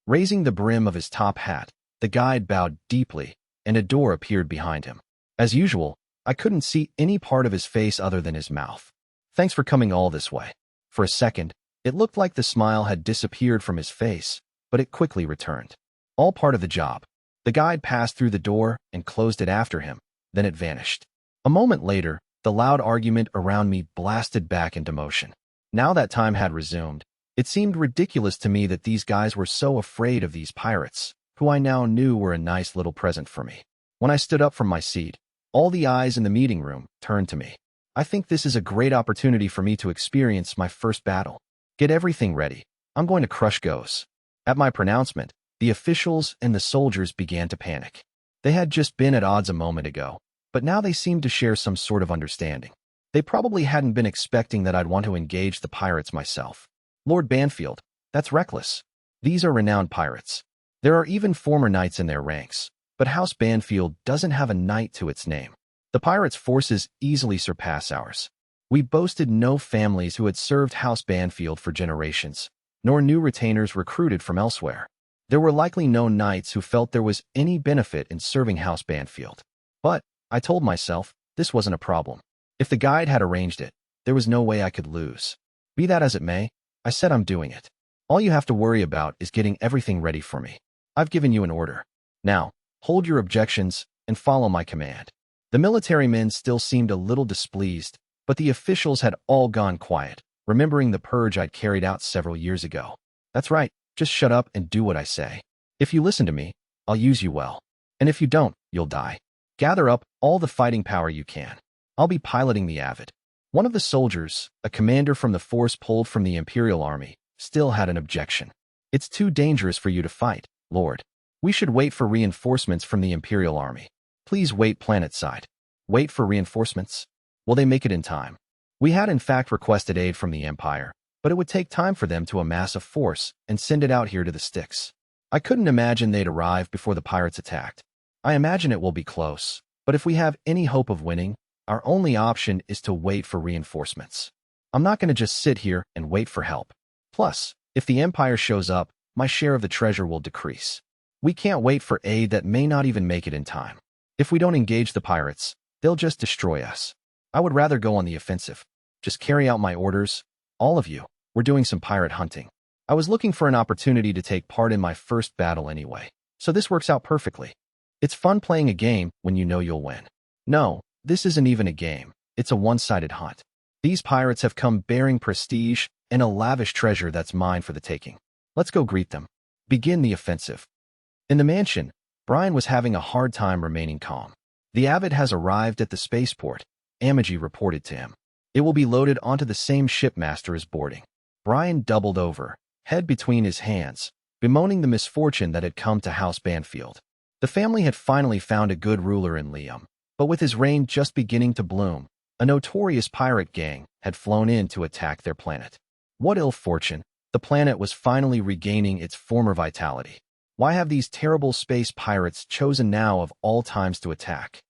Speaker 1: Raising the brim of his top hat, the guide bowed deeply, and a door appeared behind him. As usual, I couldn't see any part of his face other than his mouth. Thanks for coming all this way. For a second, it looked like the smile had disappeared from his face, but it quickly returned. All part of the job. The guide passed through the door and closed it after him, then it vanished. A moment later, the loud argument around me blasted back into motion. Now that time had resumed, it seemed ridiculous to me that these guys were so afraid of these pirates, who I now knew were a nice little present for me. When I stood up from my seat, all the eyes in the meeting room turned to me. I think this is a great opportunity for me to experience my first battle. Get everything ready. I'm going to crush Goes. At my pronouncement, the officials and the soldiers began to panic. They had just been at odds a moment ago, but now they seemed to share some sort of understanding. They probably hadn't been expecting that I'd want to engage the pirates myself. Lord Banfield, that's reckless. These are renowned pirates. There are even former knights in their ranks, but House Banfield doesn't have a knight to its name. The pirates' forces easily surpass ours. We boasted no families who had served House Banfield for generations, nor new retainers recruited from elsewhere. There were likely no knights who felt there was any benefit in serving House Banfield. But, I told myself, this wasn't a problem. If the guide had arranged it, there was no way I could lose. Be that as it may, I said I'm doing it. All you have to worry about is getting everything ready for me. I've given you an order. Now, hold your objections and follow my command. The military men still seemed a little displeased, but the officials had all gone quiet, remembering the purge I'd carried out several years ago. That's right, just shut up and do what I say. If you listen to me, I'll use you well. And if you don't, you'll die. Gather up all the fighting power you can. I'll be piloting the Avid. One of the soldiers, a commander from the force pulled from the Imperial Army, still had an objection. It's too dangerous for you to fight, Lord. We should wait for reinforcements from the Imperial Army. Please wait planetside. Wait for reinforcements? Will they make it in time? We had in fact requested aid from the Empire, but it would take time for them to amass a force and send it out here to the Styx. I couldn't imagine they'd arrive before the pirates attacked. I imagine it will be close, but if we have any hope of winning, our only option is to wait for reinforcements. I'm not going to just sit here and wait for help. Plus, if the Empire shows up, my share of the treasure will decrease. We can't wait for aid that may not even make it in time. If we don't engage the pirates, they'll just destroy us. I would rather go on the offensive. Just carry out my orders. All of you. We're doing some pirate hunting. I was looking for an opportunity to take part in my first battle anyway, so this works out perfectly. It's fun playing a game when you know you'll win. No, this isn't even a game. It's a one-sided hunt. These pirates have come bearing prestige and a lavish treasure that's mine for the taking. Let's go greet them. Begin the offensive. In the mansion, Brian was having a hard time remaining calm. The Avid has arrived at the spaceport, Amagi reported to him. It will be loaded onto the same shipmaster as boarding. Brian doubled over, head between his hands, bemoaning the misfortune that had come to House Banfield. The family had finally found a good ruler in Liam, but with his reign just beginning to bloom, a notorious pirate gang had flown in to attack their planet. What ill fortune! The planet was finally regaining its former vitality. Why have these terrible space pirates chosen now of all times to attack?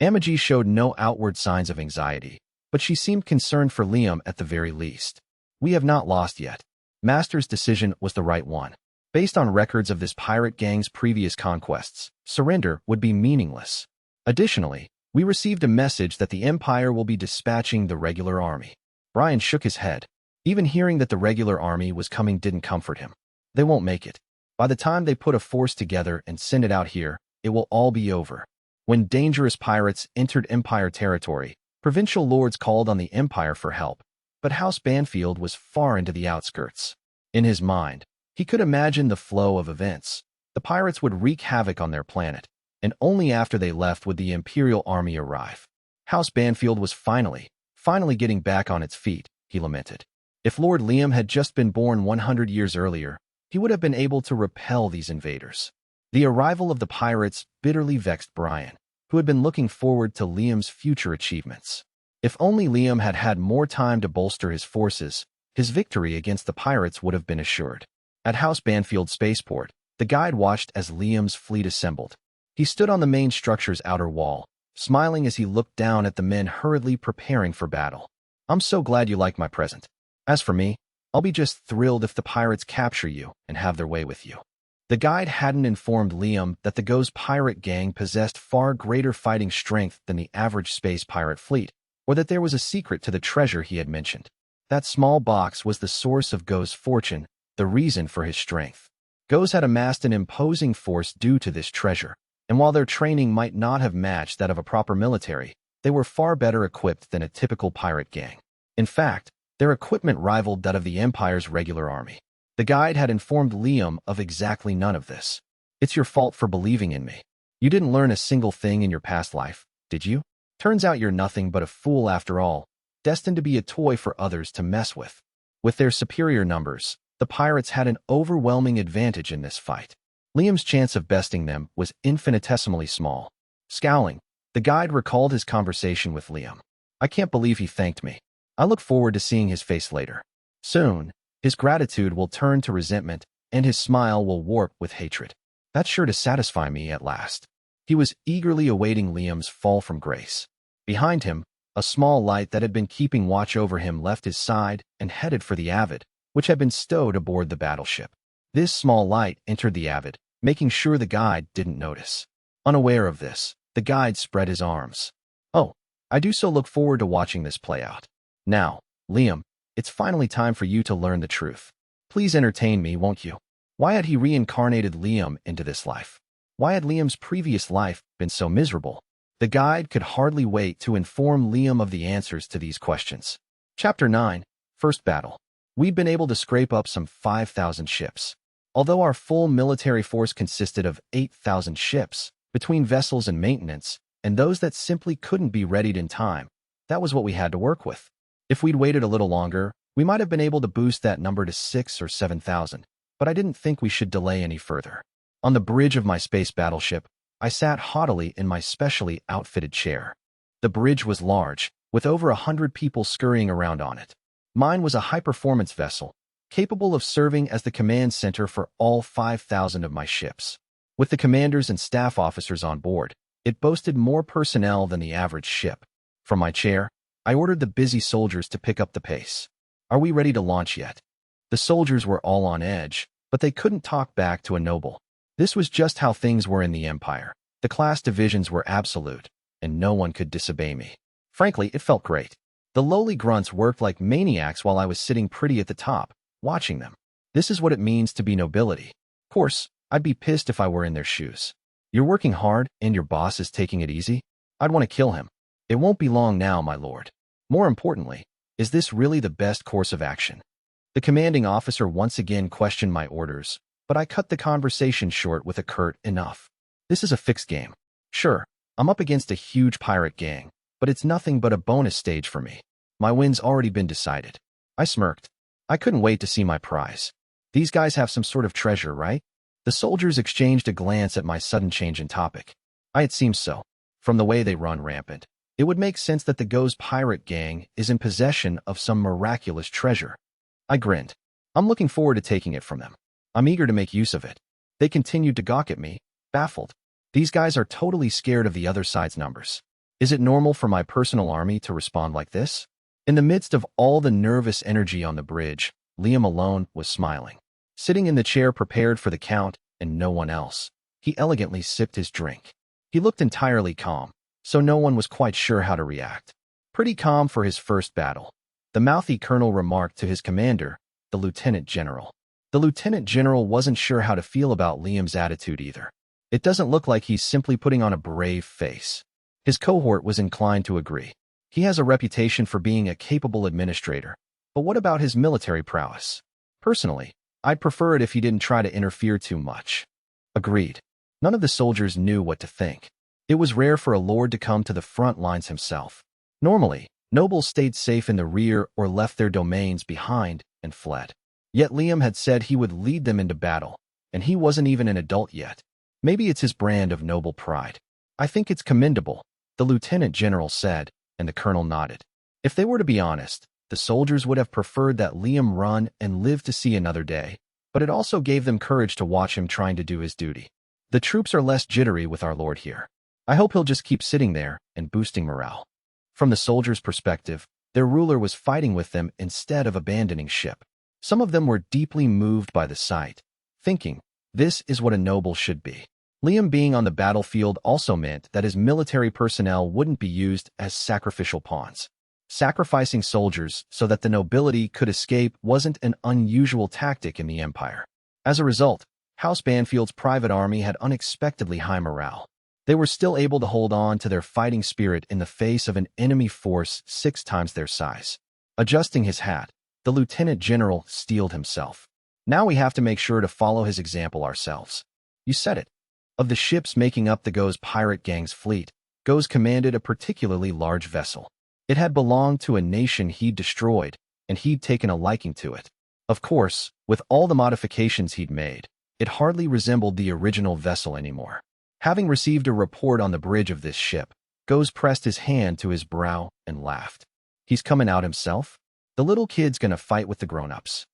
Speaker 1: Amagi showed no outward signs of anxiety, but she seemed concerned for Liam at the very least. We have not lost yet. Master's decision was the right one. Based on records of this pirate gang's previous conquests, surrender would be meaningless. Additionally, we received a message that the Empire will be dispatching the regular army. Brian shook his head. Even hearing that the regular army was coming didn't comfort him. They won't make it. By the time they put a force together and send it out here, it will all be over. When dangerous pirates entered Empire territory, provincial lords called on the Empire for help, but House Banfield was far into the outskirts. In his mind, he could imagine the flow of events. The pirates would wreak havoc on their planet, and only after they left would the Imperial army arrive. House Banfield was finally getting back on its feet, he lamented. If Lord Liam had just been born 100 years earlier, he would have been able to repel these invaders. The arrival of the pirates bitterly vexed Brian, who had been looking forward to Liam's future achievements. If only Liam had had more time to bolster his forces, his victory against the pirates would have been assured. At House Banfield Spaceport, the guide watched as Liam's fleet assembled. He stood on the main structure's outer wall, smiling as he looked down at the men hurriedly preparing for battle. I'm so glad you like my present. As for me, I'll be just thrilled if the pirates capture you and have their way with you. The guide hadn't informed Liam that the Go's pirate gang possessed far greater fighting strength than the average space pirate fleet, or that there was a secret to the treasure he had mentioned. That small box was the source of Go's fortune, the reason for his strength. Go's had amassed an imposing force due to this treasure, and while their training might not have matched that of a proper military, they were far better equipped than a typical pirate gang. In fact, their equipment rivaled that of the Empire's regular army. The guide had informed Liam of exactly none of this. It's your fault for believing in me. You didn't learn a single thing in your past life, did you? Turns out you're nothing but a fool after all, destined to be a toy for others to mess with. With their superior numbers, the pirates had an overwhelming advantage in this fight. Liam's chance of besting them was infinitesimally small. Scowling, the guide recalled his conversation with Liam. I can't believe he thanked me. I look forward to seeing his face later. Soon, his gratitude will turn to resentment, and his smile will warp with hatred. That's sure to satisfy me at last. He was eagerly awaiting Liam's fall from grace. Behind him, a small light that had been keeping watch over him left his side and headed for the Avid, which had been stowed aboard the battleship. This small light entered the Avid, making sure the guide didn't notice. Unaware of this, the guide spread his arms. Oh, I do so look forward to watching this play out. Now, Liam, it's finally time for you to learn the truth. Please entertain me, won't you? Why had he reincarnated Liam into this life? Why had Liam's previous life been so miserable? The guide could hardly wait to inform Liam of the answers to these questions. Chapter 9, First Battle. We'd been able to scrape up some 5,000 ships. Although our full military force consisted of 8,000 ships, between vessels and maintenance, and those that simply couldn't be readied in time, that was what we had to work with. If we'd waited a little longer, we might have been able to boost that number to 6,000 or 7,000, but I didn't think we should delay any further. On the bridge of my space battleship, I sat haughtily in my specially outfitted chair. The bridge was large, with over 100 people scurrying around on it. Mine was a high-performance vessel, capable of serving as the command center for all 5,000 of my ships. With the commanders and staff officers on board, it boasted more personnel than the average ship. From my chair, I ordered the busy soldiers to pick up the pace. Are we ready to launch yet? The soldiers were all on edge, but they couldn't talk back to a noble. This was just how things were in the Empire. The class divisions were absolute, and no one could disobey me. Frankly, it felt great. The lowly grunts worked like maniacs while I was sitting pretty at the top, watching them. This is what it means to be nobility. Of course, I'd be pissed if I were in their shoes. You're working hard and your boss is taking it easy? I'd want to kill him. It won't be long now, my lord. More importantly, is this really the best course of action? The commanding officer once again questioned my orders, but I cut the conversation short with a curt enough. This is a fixed game. Sure, I'm up against a huge pirate gang, but it's nothing but a bonus stage for me. My win's already been decided. I smirked. I couldn't wait to see my prize. These guys have some sort of treasure, right? The soldiers exchanged a glance at my sudden change in topic. It seems so. From the way they run rampant, it would make sense that the Go's pirate gang is in possession of some miraculous treasure. I grinned. I'm looking forward to taking it from them. I'm eager to make use of it. They continued to gawk at me, baffled. These guys are totally scared of the other side's numbers. Is it normal for my personal army to respond like this? In the midst of all the nervous energy on the bridge, Liam alone was smiling. Sitting in the chair prepared for the count and no one else, he elegantly sipped his drink. He looked entirely calm, so no one was quite sure how to react. Pretty calm for his first battle. The mouthy colonel remarked to his commander, the lieutenant general. The lieutenant general wasn't sure how to feel about Liam's attitude either. It doesn't look like he's simply putting on a brave face. His cohort was inclined to agree. He has a reputation for being a capable administrator, but what about his military prowess? Personally, I'd prefer it if he didn't try to interfere too much. Agreed. None of the soldiers knew what to think. It was rare for a lord to come to the front lines himself. Normally, nobles stayed safe in the rear or left their domains behind and fled. Yet Liam had said he would lead them into battle, and he wasn't even an adult yet. Maybe it's his brand of noble pride. I think it's commendable, the lieutenant general said, and the colonel nodded. If they were to be honest, the soldiers would have preferred that Liam run and live to see another day, but it also gave them courage to watch him trying to do his duty. The troops are less jittery with our lord here. I hope he'll just keep sitting there and boosting morale. From the soldiers' perspective, their ruler was fighting with them instead of abandoning ship. Some of them were deeply moved by the sight, thinking, this is what a noble should be. Liam being on the battlefield also meant that his military personnel wouldn't be used as sacrificial pawns. Sacrificing soldiers so that the nobility could escape wasn't an unusual tactic in the Empire. As a result, House Banfield's private army had unexpectedly high morale. They were still able to hold on to their fighting spirit in the face of an enemy force 6 times their size. Adjusting his hat, the lieutenant general steeled himself. Now we have to make sure to follow his example ourselves. You said it. Of the ships making up the Go's pirate gang's fleet, Go's commanded a particularly large vessel. It had belonged to a nation he'd destroyed, and he'd taken a liking to it. Of course, with all the modifications he'd made, it hardly resembled the original vessel anymore. Having received a report on the bridge of this ship, Go's pressed his hand to his brow and laughed. He's coming out himself? The little kid's gonna fight with the grown-ups.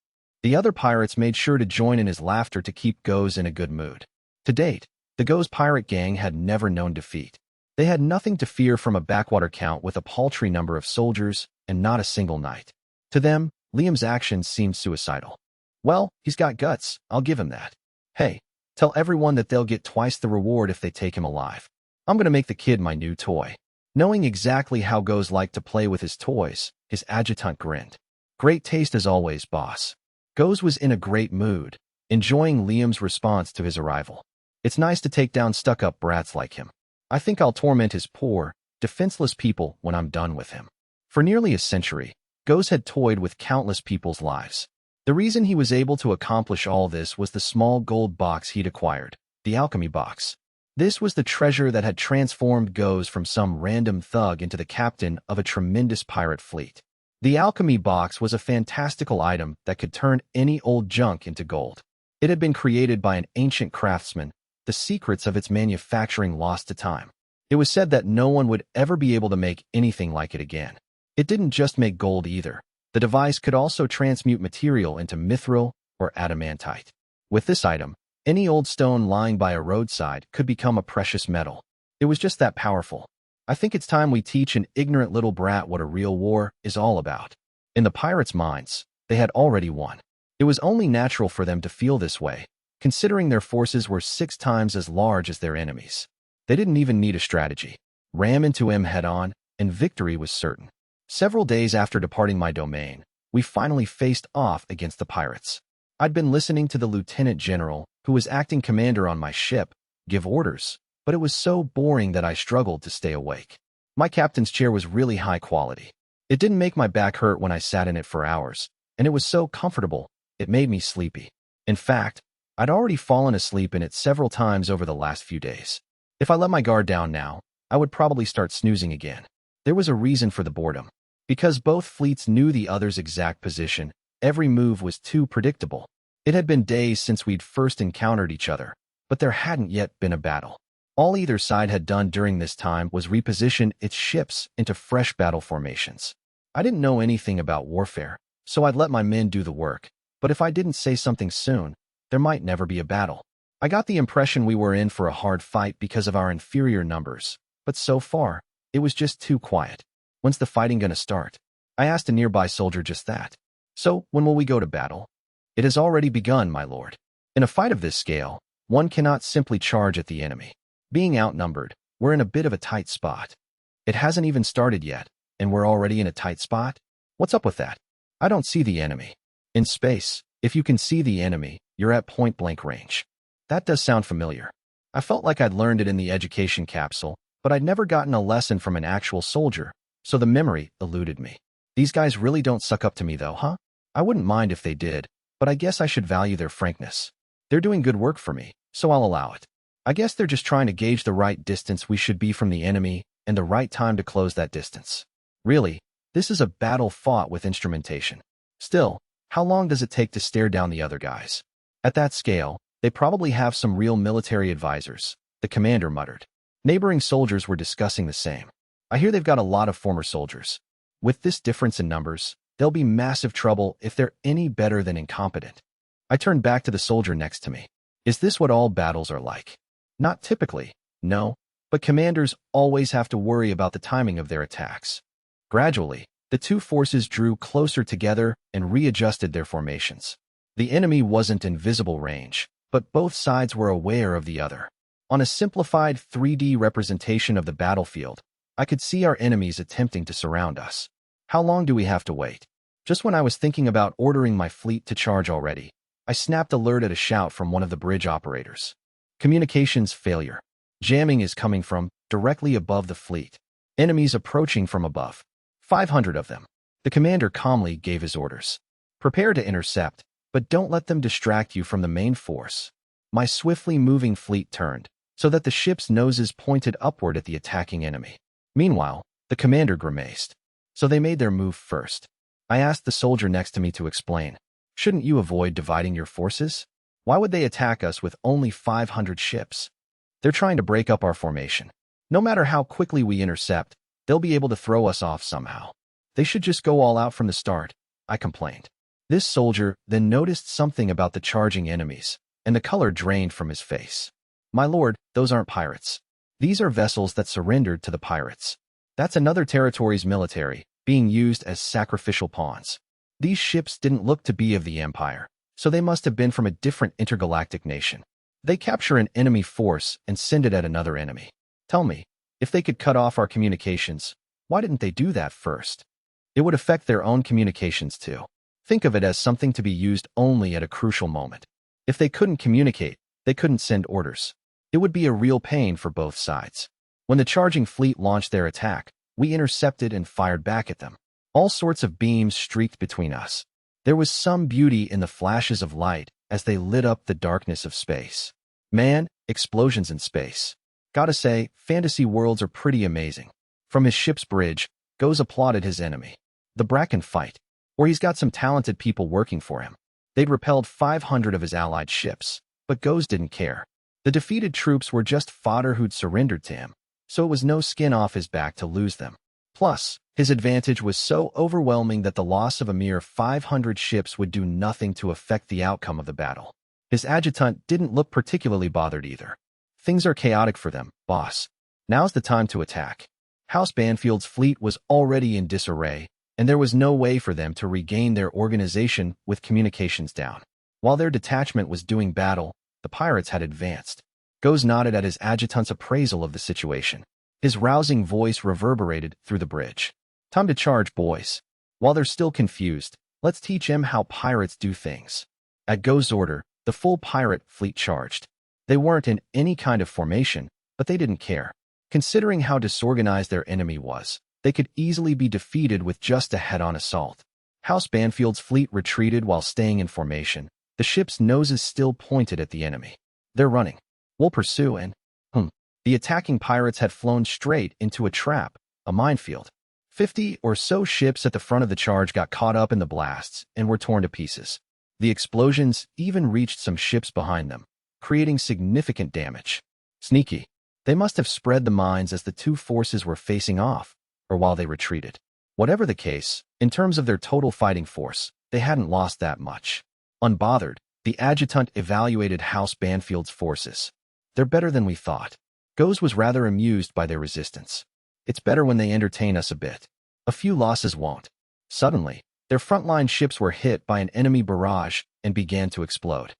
Speaker 1: The other pirates made sure to join in his laughter to keep Go's in a good mood. To date, the Go's pirate gang had never known defeat. They had nothing to fear from a backwater count with a paltry number of soldiers and not a single knight. To them, Liam's actions seemed suicidal. Well, he's got guts, I'll give him that. Hey, tell everyone that they'll get twice the reward if they take him alive. I'm gonna make the kid my new toy. Knowing exactly how Go's like to play with his toys, his adjutant grinned. Great taste as always, boss. Go's was in a great mood, enjoying Liam's response to his arrival. It's nice to take down stuck-up brats like him. I think I'll torment his poor, defenseless people when I'm done with him. For nearly a century, Go's had toyed with countless people's lives. The reason he was able to accomplish all this was the small gold box he'd acquired, the alchemy box. This was the treasure that had transformed Go's from some random thug into the captain of a tremendous pirate fleet. The alchemy box was a fantastical item that could turn any old junk into gold. It had been created by an ancient craftsman, the secrets of its manufacturing lost to time. It was said that no one would ever be able to make anything like it again. It didn't just make gold either. The device could also transmute material into mithril or adamantite. With this item, any old stone lying by a roadside could become a precious metal. It was just that powerful. I think it's time we teach an ignorant little brat what a real war is all about. In the pirates' minds, they had already won. It was only natural for them to feel this way, considering their forces were 6 times as large as their enemies. They didn't even need a strategy. Ram into him head-on, and victory was certain. Several days after departing my domain, we finally faced off against the pirates. I'd been listening to the lieutenant general, who was acting commander on my ship, give orders, but it was so boring that I struggled to stay awake. My captain's chair was really high quality. It didn't make my back hurt when I sat in it for hours, and it was so comfortable, it made me sleepy. In fact, I'd already fallen asleep in it several times over the last few days. If I let my guard down now, I would probably start snoozing again. There was a reason for the boredom. Because both fleets knew the other's exact position, every move was too predictable. It had been days since we'd first encountered each other, but there hadn't yet been a battle. All either side had done during this time was reposition its ships into fresh battle formations. I didn't know anything about warfare, so I'd let my men do the work, but if I didn't say something soon, there might never be a battle. I got the impression we were in for a hard fight because of our inferior numbers, but so far, it was just too quiet. When's the fighting gonna start? I asked a nearby soldier just that. So, when will we go to battle? It has already begun, my lord. In a fight of this scale, one cannot simply charge at the enemy. Being outnumbered, we're in a bit of a tight spot. It hasn't even started yet, and we're already in a tight spot? What's up with that? I don't see the enemy. In space, if you can see the enemy, you're at point-blank range. That does sound familiar. I felt like I'd learned it in the education capsule, but I'd never gotten a lesson from an actual soldier, so the memory eluded me. These guys really don't suck up to me though, huh? I wouldn't mind if they did, but I guess I should value their frankness. They're doing good work for me, so I'll allow it. I guess they're just trying to gauge the right distance we should be from the enemy and the right time to close that distance. Really, this is a battle fought with instrumentation. Still, how long does it take to stare down the other guys? At that scale, they probably have some real military advisors, the commander muttered. Neighboring soldiers were discussing the same. I hear they've got a lot of former soldiers. With this difference in numbers, they'll be massive trouble if they're any better than incompetent. I turned back to the soldier next to me. Is this what all battles are like? Not typically, no, but commanders always have to worry about the timing of their attacks. Gradually, the two forces drew closer together and readjusted their formations. The enemy wasn't in visible range, but both sides were aware of the other. On a simplified 3D representation of the battlefield, I could see our enemies attempting to surround us. How long do we have to wait? Just when I was thinking about ordering my fleet to charge already, I snapped alert at a shout from one of the bridge operators. Communications failure. Jamming is coming from directly above the fleet. Enemies approaching from above. 500 of them. The commander calmly gave his orders. Prepare to intercept, but don't let them distract you from the main force. My swiftly moving fleet turned, so that the ship's noses pointed upward at the attacking enemy. Meanwhile, the commander grimaced. So they made their move first. I asked the soldier next to me to explain. Shouldn't you avoid dividing your forces? Why would they attack us with only 500 ships? They're trying to break up our formation. No matter how quickly we intercept, they'll be able to throw us off somehow. They should just go all out from the start, I complained. This soldier then noticed something about the charging enemies, and the color drained from his face. My lord, those aren't pirates. These are vessels that surrendered to the pirates. That's another territory's military, being used as sacrificial pawns. These ships didn't look to be of the Empire, so they must have been from a different intergalactic nation. They capture an enemy force and send it at another enemy. Tell me, if they could cut off our communications, why didn't they do that first? It would affect their own communications too. Think of it as something to be used only at a crucial moment. If they couldn't communicate, they couldn't send orders. It would be a real pain for both sides. When the charging fleet launched their attack, we intercepted and fired back at them. All sorts of beams streaked between us. There was some beauty in the flashes of light as they lit up the darkness of space. Man, explosions in space. Gotta say, fantasy worlds are pretty amazing. From his ship's bridge, Goze applauded his enemy. The Bracken fight, where he's got some talented people working for him. They'd repelled 500 of his allied ships, but Goze didn't care. The defeated troops were just fodder who'd surrendered to him, so it was no skin off his back to lose them. Plus, his advantage was so overwhelming that the loss of a mere 500 ships would do nothing to affect the outcome of the battle. His adjutant didn't look particularly bothered either. Things are chaotic for them, boss. Now's the time to attack. House Banfield's fleet was already in disarray, and there was no way for them to regain their organization with communications down. While their detachment was doing battle, the pirates had advanced. Goze nodded at his adjutant's appraisal of the situation. His rousing voice reverberated through the bridge. Time to charge, boys. While they're still confused, let's teach them how pirates do things. At Go's order, the full pirate fleet charged. They weren't in any kind of formation, but they didn't care. Considering how disorganized their enemy was, they could easily be defeated with just a head-on assault. House Banfield's fleet retreated while staying in formation, the ship's noses still pointed at the enemy. They're running. We'll pursue and… The attacking pirates had flown straight into a trap, a minefield. 50 or so ships at the front of the charge got caught up in the blasts and were torn to pieces. The explosions even reached some ships behind them, creating significant damage. Sneaky. They must have spread the mines as the two forces were facing off, or while they retreated. Whatever the case, in terms of their total fighting force, they hadn't lost that much. Unbothered, the adjutant evaluated House Banfield's forces. They're better than we thought. Goes was rather amused by their resistance. It's better when they entertain us a bit. A few losses won't. Suddenly, their frontline ships were hit by an enemy barrage and began to explode.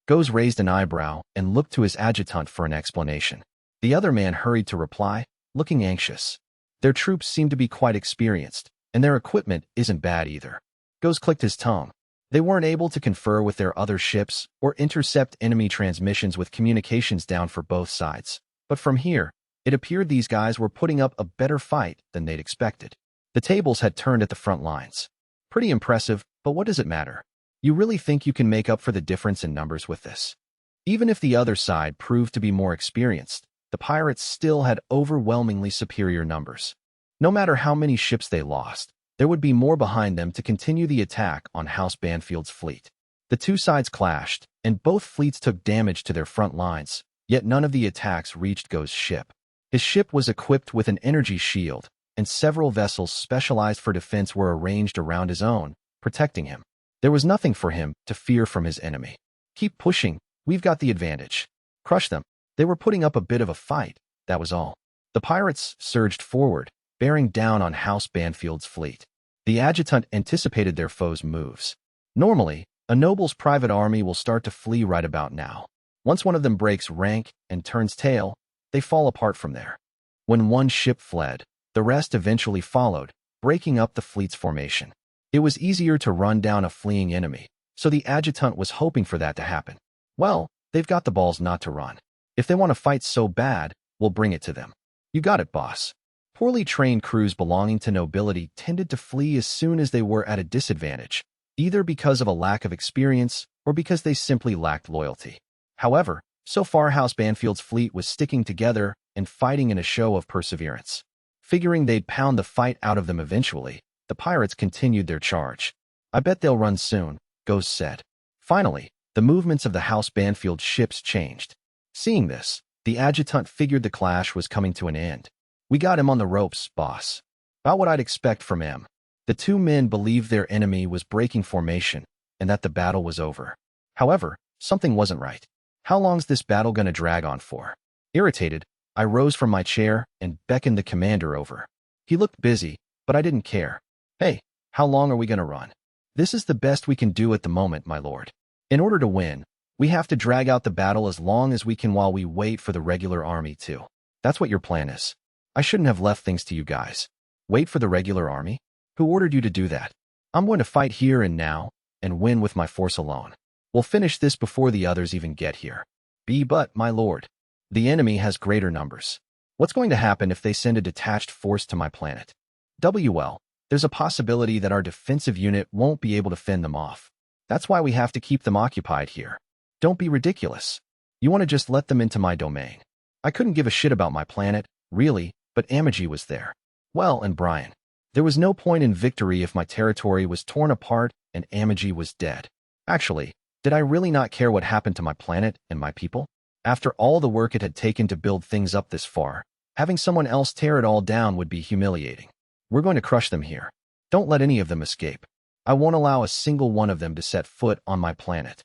Speaker 1: Goes raised an eyebrow and looked to his adjutant for an explanation. The other man hurried to reply, looking anxious. Their troops seem to be quite experienced, and their equipment isn't bad either. Goes clicked his tongue. They weren't able to confer with their other ships or intercept enemy transmissions with communications down for both sides. But from here, it appeared these guys were putting up a better fight than they'd expected. The tables had turned at the front lines. Pretty impressive, but what does it matter? You really think you can make up for the difference in numbers with this? Even if the other side proved to be more experienced, the pirates still had overwhelmingly superior numbers. No matter how many ships they lost, there would be more behind them to continue the attack on House Banfield's fleet. The two sides clashed, and both fleets took damage to their front lines, yet none of the attacks reached Go's ship. His ship was equipped with an energy shield, and several vessels specialized for defense were arranged around his own, protecting him. There was nothing for him to fear from his enemy. Keep pushing, we've got the advantage. Crush them. They were putting up a bit of a fight, that was all. The pirates surged forward, bearing down on House Banfield's fleet. The adjutant anticipated their foes' moves. Normally, a noble's private army will start to flee right about now. Once one of them breaks rank and turns tail, they fall apart from there. When one ship fled, the rest eventually followed, breaking up the fleet's formation. It was easier to run down a fleeing enemy, so the adjutant was hoping for that to happen. Well, they've got the balls not to run. If they want to fight so bad, we'll bring it to them. You got it, boss. Poorly trained crews belonging to nobility tended to flee as soon as they were at a disadvantage, either because of a lack of experience or because they simply lacked loyalty. However, so far House Banfield's fleet was sticking together and fighting in a show of perseverance. Figuring they'd pound the fight out of them eventually, the pirates continued their charge. I bet they'll run soon, Ghost said. Finally, the movements of the House Banfield ships changed. Seeing this, the adjutant figured the clash was coming to an end. We got him on the ropes, boss. About what I'd expect from him. The two men believed their enemy was breaking formation and that the battle was over. However, something wasn't right. How long's this battle gonna drag on for? Irritated, I rose from my chair and beckoned the commander over. He looked busy, but I didn't care. Hey, how long are we gonna run? This is the best we can do at the moment, my lord. In order to win, we have to drag out the battle as long as we can while we wait for the regular army too. That's what your plan is. I shouldn't have left things to you guys. Wait for the regular army? Who ordered you to do that? I'm going to fight here and now, and win with my force alone. We'll finish this before the others even get here. But, my lord, the enemy has greater numbers. What's going to happen if they send a detached force to my planet? There's a possibility that our defensive unit won't be able to fend them off. That's why we have to keep them occupied here. Don't be ridiculous. You want to just let them into my domain. I couldn't give a shit about my planet, really, but Amagi was there. Well, and Brian. There was no point in victory if my territory was torn apart and Amagi was dead. Actually, did I really not care what happened to my planet and my people? After all the work it had taken to build things up this far, having someone else tear it all down would be humiliating. We're going to crush them here. Don't let any of them escape. I won't allow a single one of them to set foot on my planet.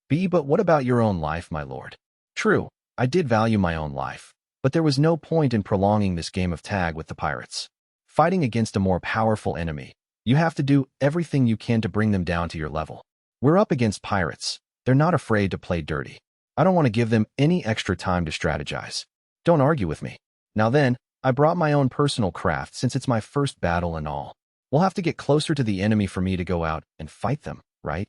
Speaker 1: But what about your own life, my lord? True, I did value my own life, but there was no point in prolonging this game of tag with the pirates. Fighting against a more powerful enemy, you have to do everything you can to bring them down to your level. We're up against pirates. They're not afraid to play dirty. I don't want to give them any extra time to strategize. Don't argue with me. Now then, I brought my own personal craft since it's my first battle and all. We'll have to get closer to the enemy for me to go out and fight them, right?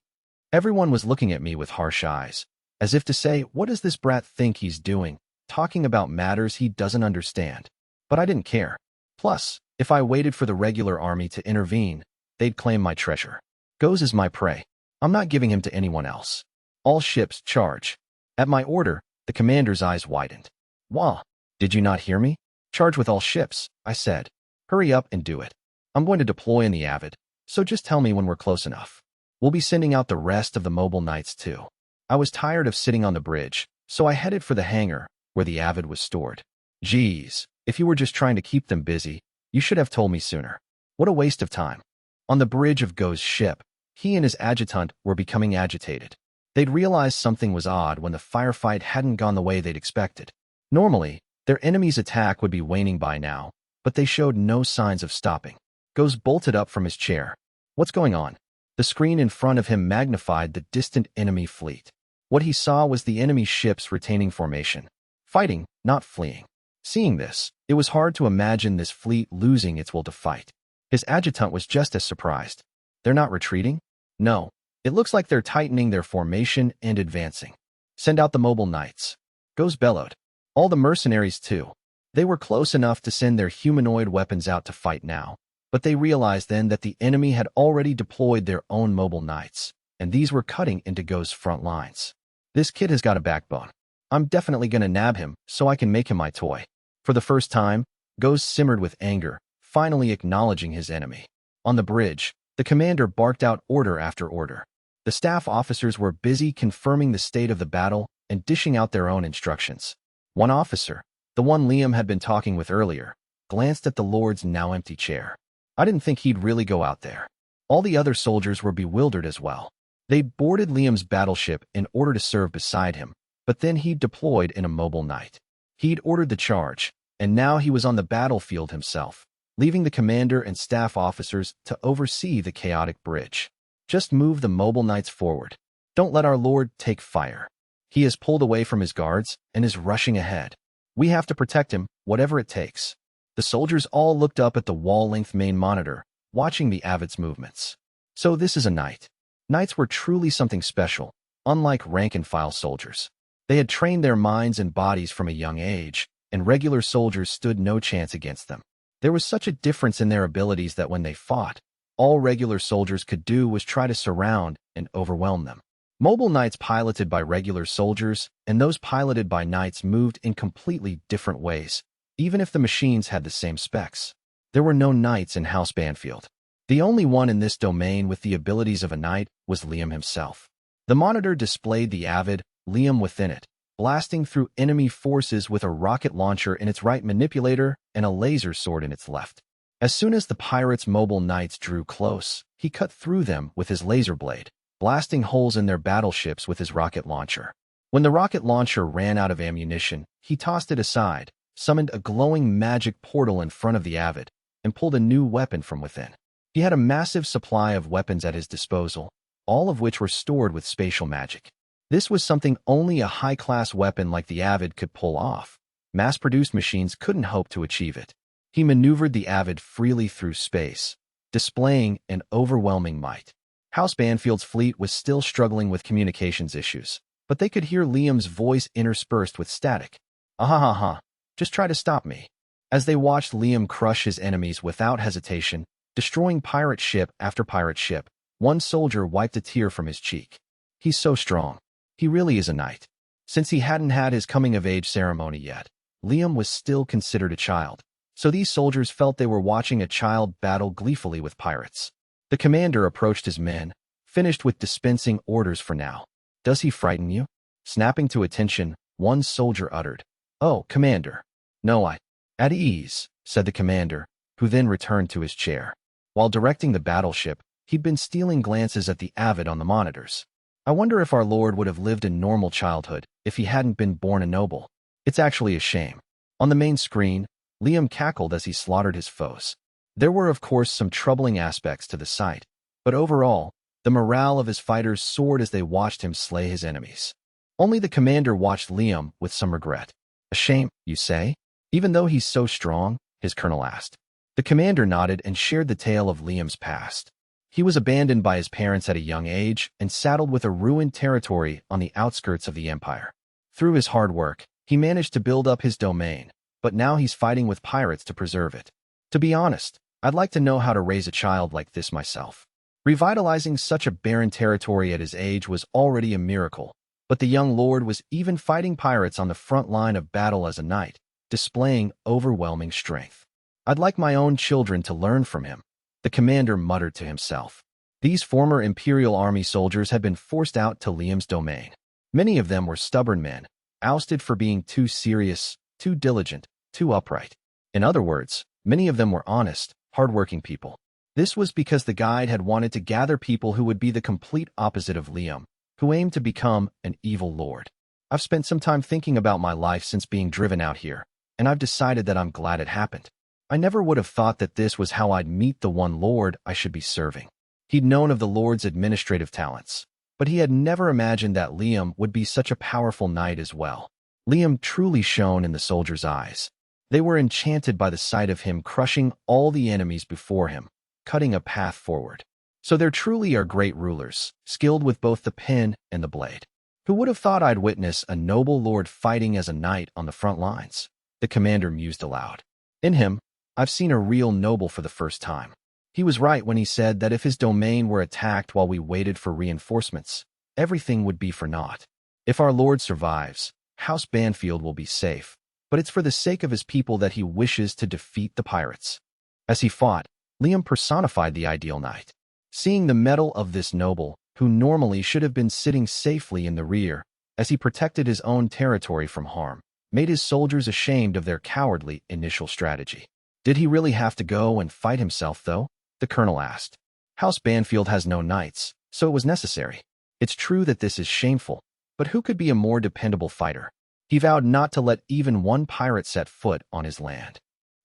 Speaker 1: Everyone was looking at me with harsh eyes, as if to say, what does this brat think he's doing, talking about matters he doesn't understand? But I didn't care. Plus, if I waited for the regular army to intervene, they'd claim my treasure. Goes is my prey. I'm not giving him to anyone else. All ships, charge. At my order, the commander's eyes widened. Wah! Did you not hear me? Charge with all ships, I said. Hurry up and do it. I'm going to deploy in the Avid, so just tell me when we're close enough. We'll be sending out the rest of the mobile knights too. I was tired of sitting on the bridge, so I headed for the hangar, where the Avid was stored. Geez, if you were just trying to keep them busy, you should have told me sooner. What a waste of time. On the bridge of Go's ship, he and his adjutant were becoming agitated. They'd realized something was odd when the firefight hadn't gone the way they'd expected. Normally, their enemy's attack would be waning by now, but they showed no signs of stopping. Go's bolted up from his chair. What's going on? The screen in front of him magnified the distant enemy fleet. What he saw was the enemy ships retaining formation. Fighting, not fleeing. Seeing this, it was hard to imagine this fleet losing its will to fight. His adjutant was just as surprised. They're not retreating? No. It looks like they're tightening their formation and advancing. Send out the mobile knights. Go's bellowed. All the mercenaries too. They were close enough to send their humanoid weapons out to fight now, but they realized then that the enemy had already deployed their own mobile knights, and these were cutting into Go's front lines. This kid has got a backbone. I'm definitely going to nab him so I can make him my toy. For the first time, Go simmered with anger, finally acknowledging his enemy. On the bridge, the commander barked out order after order. The staff officers were busy confirming the state of the battle and dishing out their own instructions. One officer, the one Liam had been talking with earlier, glanced at the Lord's now empty chair. I didn't think he'd really go out there. All the other soldiers were bewildered as well. They boarded Liam's battleship in order to serve beside him, but then he'd deployed in a mobile knight. He'd ordered the charge, and now he was on the battlefield himself, leaving the commander and staff officers to oversee the chaotic bridge. Just move the mobile knights forward. Don't let our Lord take fire. He has pulled away from his guards and is rushing ahead. We have to protect him, whatever it takes. The soldiers all looked up at the wall-length main monitor, watching the Avid's movements. So this is a knight. Knights were truly something special, unlike rank-and-file soldiers. They had trained their minds and bodies from a young age, and regular soldiers stood no chance against them. There was such a difference in their abilities that when they fought, all regular soldiers could do was try to surround and overwhelm them. Mobile knights piloted by regular soldiers and those piloted by knights moved in completely different ways, even if the machines had the same specs. There were no knights in House Banfield. The only one in this domain with the abilities of a knight was Liam himself. The monitor displayed the Avid, Liam within it, blasting through enemy forces with a rocket launcher in its right manipulator and a laser sword in its left. As soon as the pirates' mobile knights drew close, he cut through them with his laser blade, blasting holes in their battleships with his rocket launcher. When the rocket launcher ran out of ammunition, he tossed it aside, summoned a glowing magic portal in front of the Avid, and pulled a new weapon from within. He had a massive supply of weapons at his disposal, all of which were stored with spatial magic. This was something only a high-class weapon like the Avid could pull off. Mass-produced machines couldn't hope to achieve it. He maneuvered the Avid freely through space, displaying an overwhelming might. House Banfield's fleet was still struggling with communications issues, but they could hear Liam's voice interspersed with static. "Ahahaha, just try to stop me." As they watched Liam crush his enemies without hesitation, destroying pirate ship after pirate ship, one soldier wiped a tear from his cheek. He's so strong. He really is a knight. Since he hadn't had his coming-of-age ceremony yet, Liam was still considered a child, so these soldiers felt they were watching a child battle gleefully with pirates. The commander approached his men, finished with dispensing orders for now. "Does he frighten you?" Snapping to attention, one soldier uttered, "Oh, Commander." "No, At ease," said the commander, who then returned to his chair. While directing the battleship, he'd been stealing glances at the Avid on the monitors. I wonder if our Lord would have lived a normal childhood if he hadn't been born a noble. It's actually a shame. On the main screen, Liam cackled as he slaughtered his foes. There were, of course, some troubling aspects to the sight, but overall, the morale of his fighters soared as they watched him slay his enemies. Only the commander watched Liam with some regret. "A shame, you say?" Even though he's so strong, his colonel asked. The commander nodded and shared the tale of Liam's past. He was abandoned by his parents at a young age and saddled with a ruined territory on the outskirts of the empire. Through his hard work, he managed to build up his domain, but now he's fighting with pirates to preserve it. To be honest, I'd like to know how to raise a child like this myself. Revitalizing such a barren territory at his age was already a miracle, but the young lord was even fighting pirates on the front line of battle as a knight, displaying overwhelming strength. I'd like my own children to learn from him, the commander muttered to himself. These former Imperial Army soldiers had been forced out to Liam's domain. Many of them were stubborn men, ousted for being too serious, too diligent, too upright. In other words, many of them were honest, hardworking people. This was because the guide had wanted to gather people who would be the complete opposite of Liam, who aimed to become an evil lord. I've spent some time thinking about my life since being driven out here, and I've decided that I'm glad it happened. I never would have thought that this was how I'd meet the one lord I should be serving. He'd known of the lord's administrative talents, but he had never imagined that Liam would be such a powerful knight as well. Liam truly shone in the soldiers' eyes. They were enchanted by the sight of him crushing all the enemies before him, cutting a path forward. So there truly are great rulers, skilled with both the pen and the blade. Who would have thought I'd witness a noble lord fighting as a knight on the front lines? The commander mused aloud. In him, I've seen a real noble for the first time. He was right when he said that if his domain were attacked while we waited for reinforcements, everything would be for naught. If our lord survives, House Banfield will be safe, but it's for the sake of his people that he wishes to defeat the pirates. As he fought, Liam personified the ideal knight. Seeing the mettle of this noble, who normally should have been sitting safely in the rear, as he protected his own territory from harm, made his soldiers ashamed of their cowardly initial strategy. Did he really have to go and fight himself, though? The colonel asked. House Banfield has no knights, so it was necessary. It's true that this is shameful, but who could be a more dependable fighter? He vowed not to let even one pirate set foot on his land.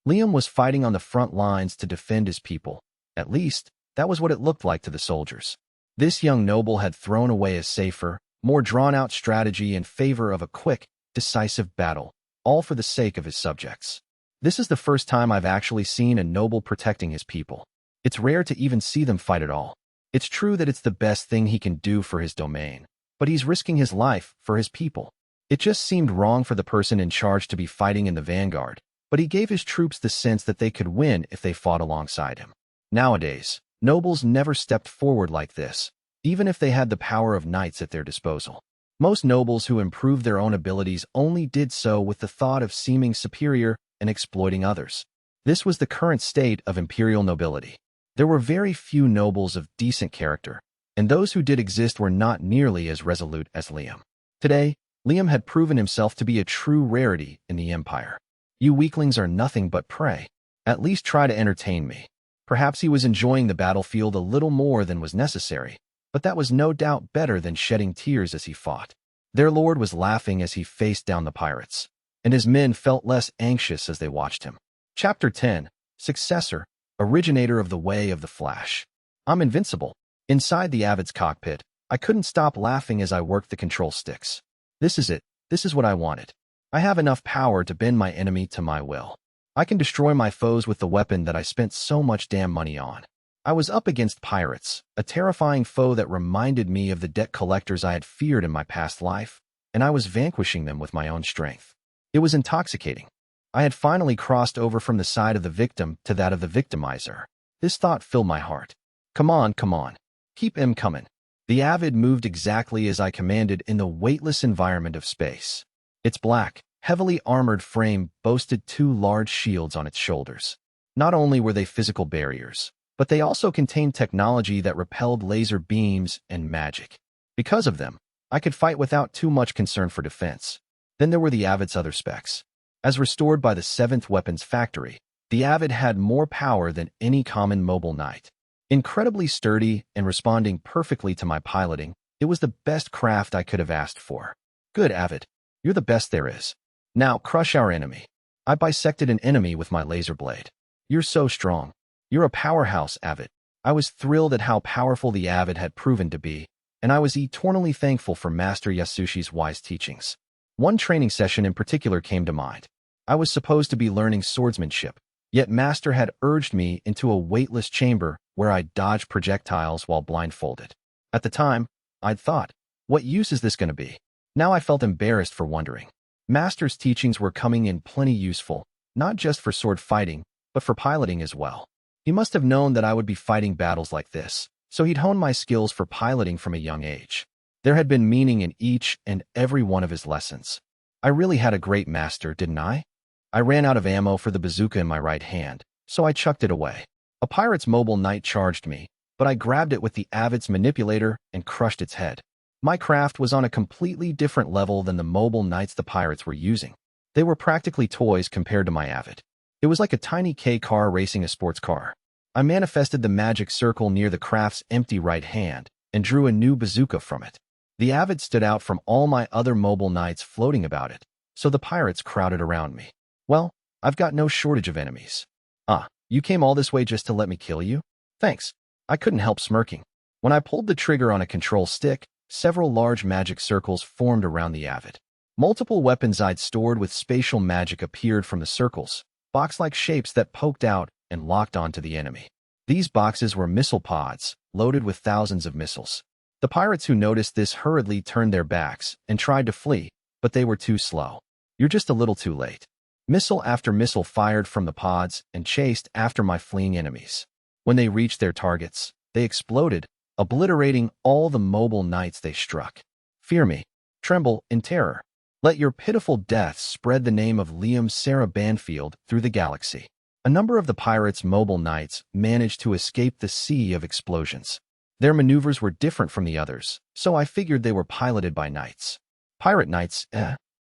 Speaker 1: Liam was fighting on the front lines to defend his people. At least, that was what it looked like to the soldiers. This young noble had thrown away a safer, more drawn-out strategy in favor of a quick, decisive battle, all for the sake of his subjects. This is the first time I've actually seen a noble protecting his people. It's rare to even see them fight at all. It's true that it's the best thing he can do for his domain, but he's risking his life for his people. It just seemed wrong for the person in charge to be fighting in the vanguard, but he gave his troops the sense that they could win if they fought alongside him. Nowadays, nobles never stepped forward like this, even if they had the power of knights at their disposal. Most nobles who improved their own abilities only did so with the thought of seeming superior and exploiting others. This was the current state of imperial nobility. There were very few nobles of decent character, and those who did exist were not nearly as resolute as Liam. Today, Liam had proven himself to be a true rarity in the Empire. You weaklings are nothing but prey. At least try to entertain me. Perhaps he was enjoying the battlefield a little more than was necessary, but that was no doubt better than shedding tears as he fought. Their lord was laughing as he faced down the pirates, and his men felt less anxious as they watched him. Chapter 10, Successor, Originator of the Way of the Flash. I'm invincible. Inside the Avid's cockpit, I couldn't stop laughing as I worked the control sticks. This is it. This is what I wanted. I have enough power to bend my enemy to my will. I can destroy my foes with the weapon that I spent so much damn money on. I was up against pirates, a terrifying foe that reminded me of the debt collectors I had feared in my past life, and I was vanquishing them with my own strength. It was intoxicating. I had finally crossed over from the side of the victim to that of the victimizer. This thought filled my heart. Come on, come on. Keep him coming. The Avid moved exactly as I commanded in the weightless environment of space. Its black, heavily armored frame boasted two large shields on its shoulders. Not only were they physical barriers, but they also contained technology that repelled laser beams and magic. Because of them, I could fight without too much concern for defense. Then there were the Avid's other specs. As restored by the 7th Weapons Factory, the Avid had more power than any common mobile knight. Incredibly sturdy and responding perfectly to my piloting, it was the best craft I could have asked for. Good, Avid. You're the best there is. Now crush our enemy. I bisected an enemy with my laser blade. You're so strong. You're a powerhouse, Avid. I was thrilled at how powerful the Avid had proven to be, and I was eternally thankful for Master Yasushi's wise teachings. One training session in particular came to mind. I was supposed to be learning swordsmanship, yet Master had urged me into a weightless chamber where I dodged projectiles while blindfolded. At the time, I'd thought, what use is this going to be? Now I felt embarrassed for wondering. Master's teachings were coming in plenty useful, not just for sword fighting, but for piloting as well. He must have known that I would be fighting battles like this, so he'd honed my skills for piloting from a young age. There had been meaning in each and every one of his lessons. I really had a great master, didn't I? I ran out of ammo for the bazooka in my right hand, so I chucked it away. A pirate's mobile knight charged me, but I grabbed it with the Avid's manipulator and crushed its head. My craft was on a completely different level than the mobile knights the pirates were using. They were practically toys compared to my Avid. It was like a tiny K car racing a sports car. I manifested the magic circle near the craft's empty right hand and drew a new bazooka from it. The Avid stood out from all my other mobile knights floating about it, so the pirates crowded around me. Well, I've got no shortage of enemies. Ah, you came all this way just to let me kill you? Thanks. I couldn't help smirking. When I pulled the trigger on a control stick, several large magic circles formed around the Avid. Multiple weapons I'd stored with spatial magic appeared from the circles, box-like shapes that poked out and locked onto the enemy. These boxes were missile pods, loaded with thousands of missiles. The pirates who noticed this hurriedly turned their backs and tried to flee, but they were too slow. You're just a little too late. Missile after missile fired from the pods and chased after my fleeing enemies. When they reached their targets, they exploded, obliterating all the mobile knights they struck. Fear me. Tremble in terror. Let your pitiful deaths spread the name of Liam Sarah Banfield through the galaxy. A number of the pirates' mobile knights managed to escape the sea of explosions. Their maneuvers were different from the others, so I figured they were piloted by knights. Pirate knights,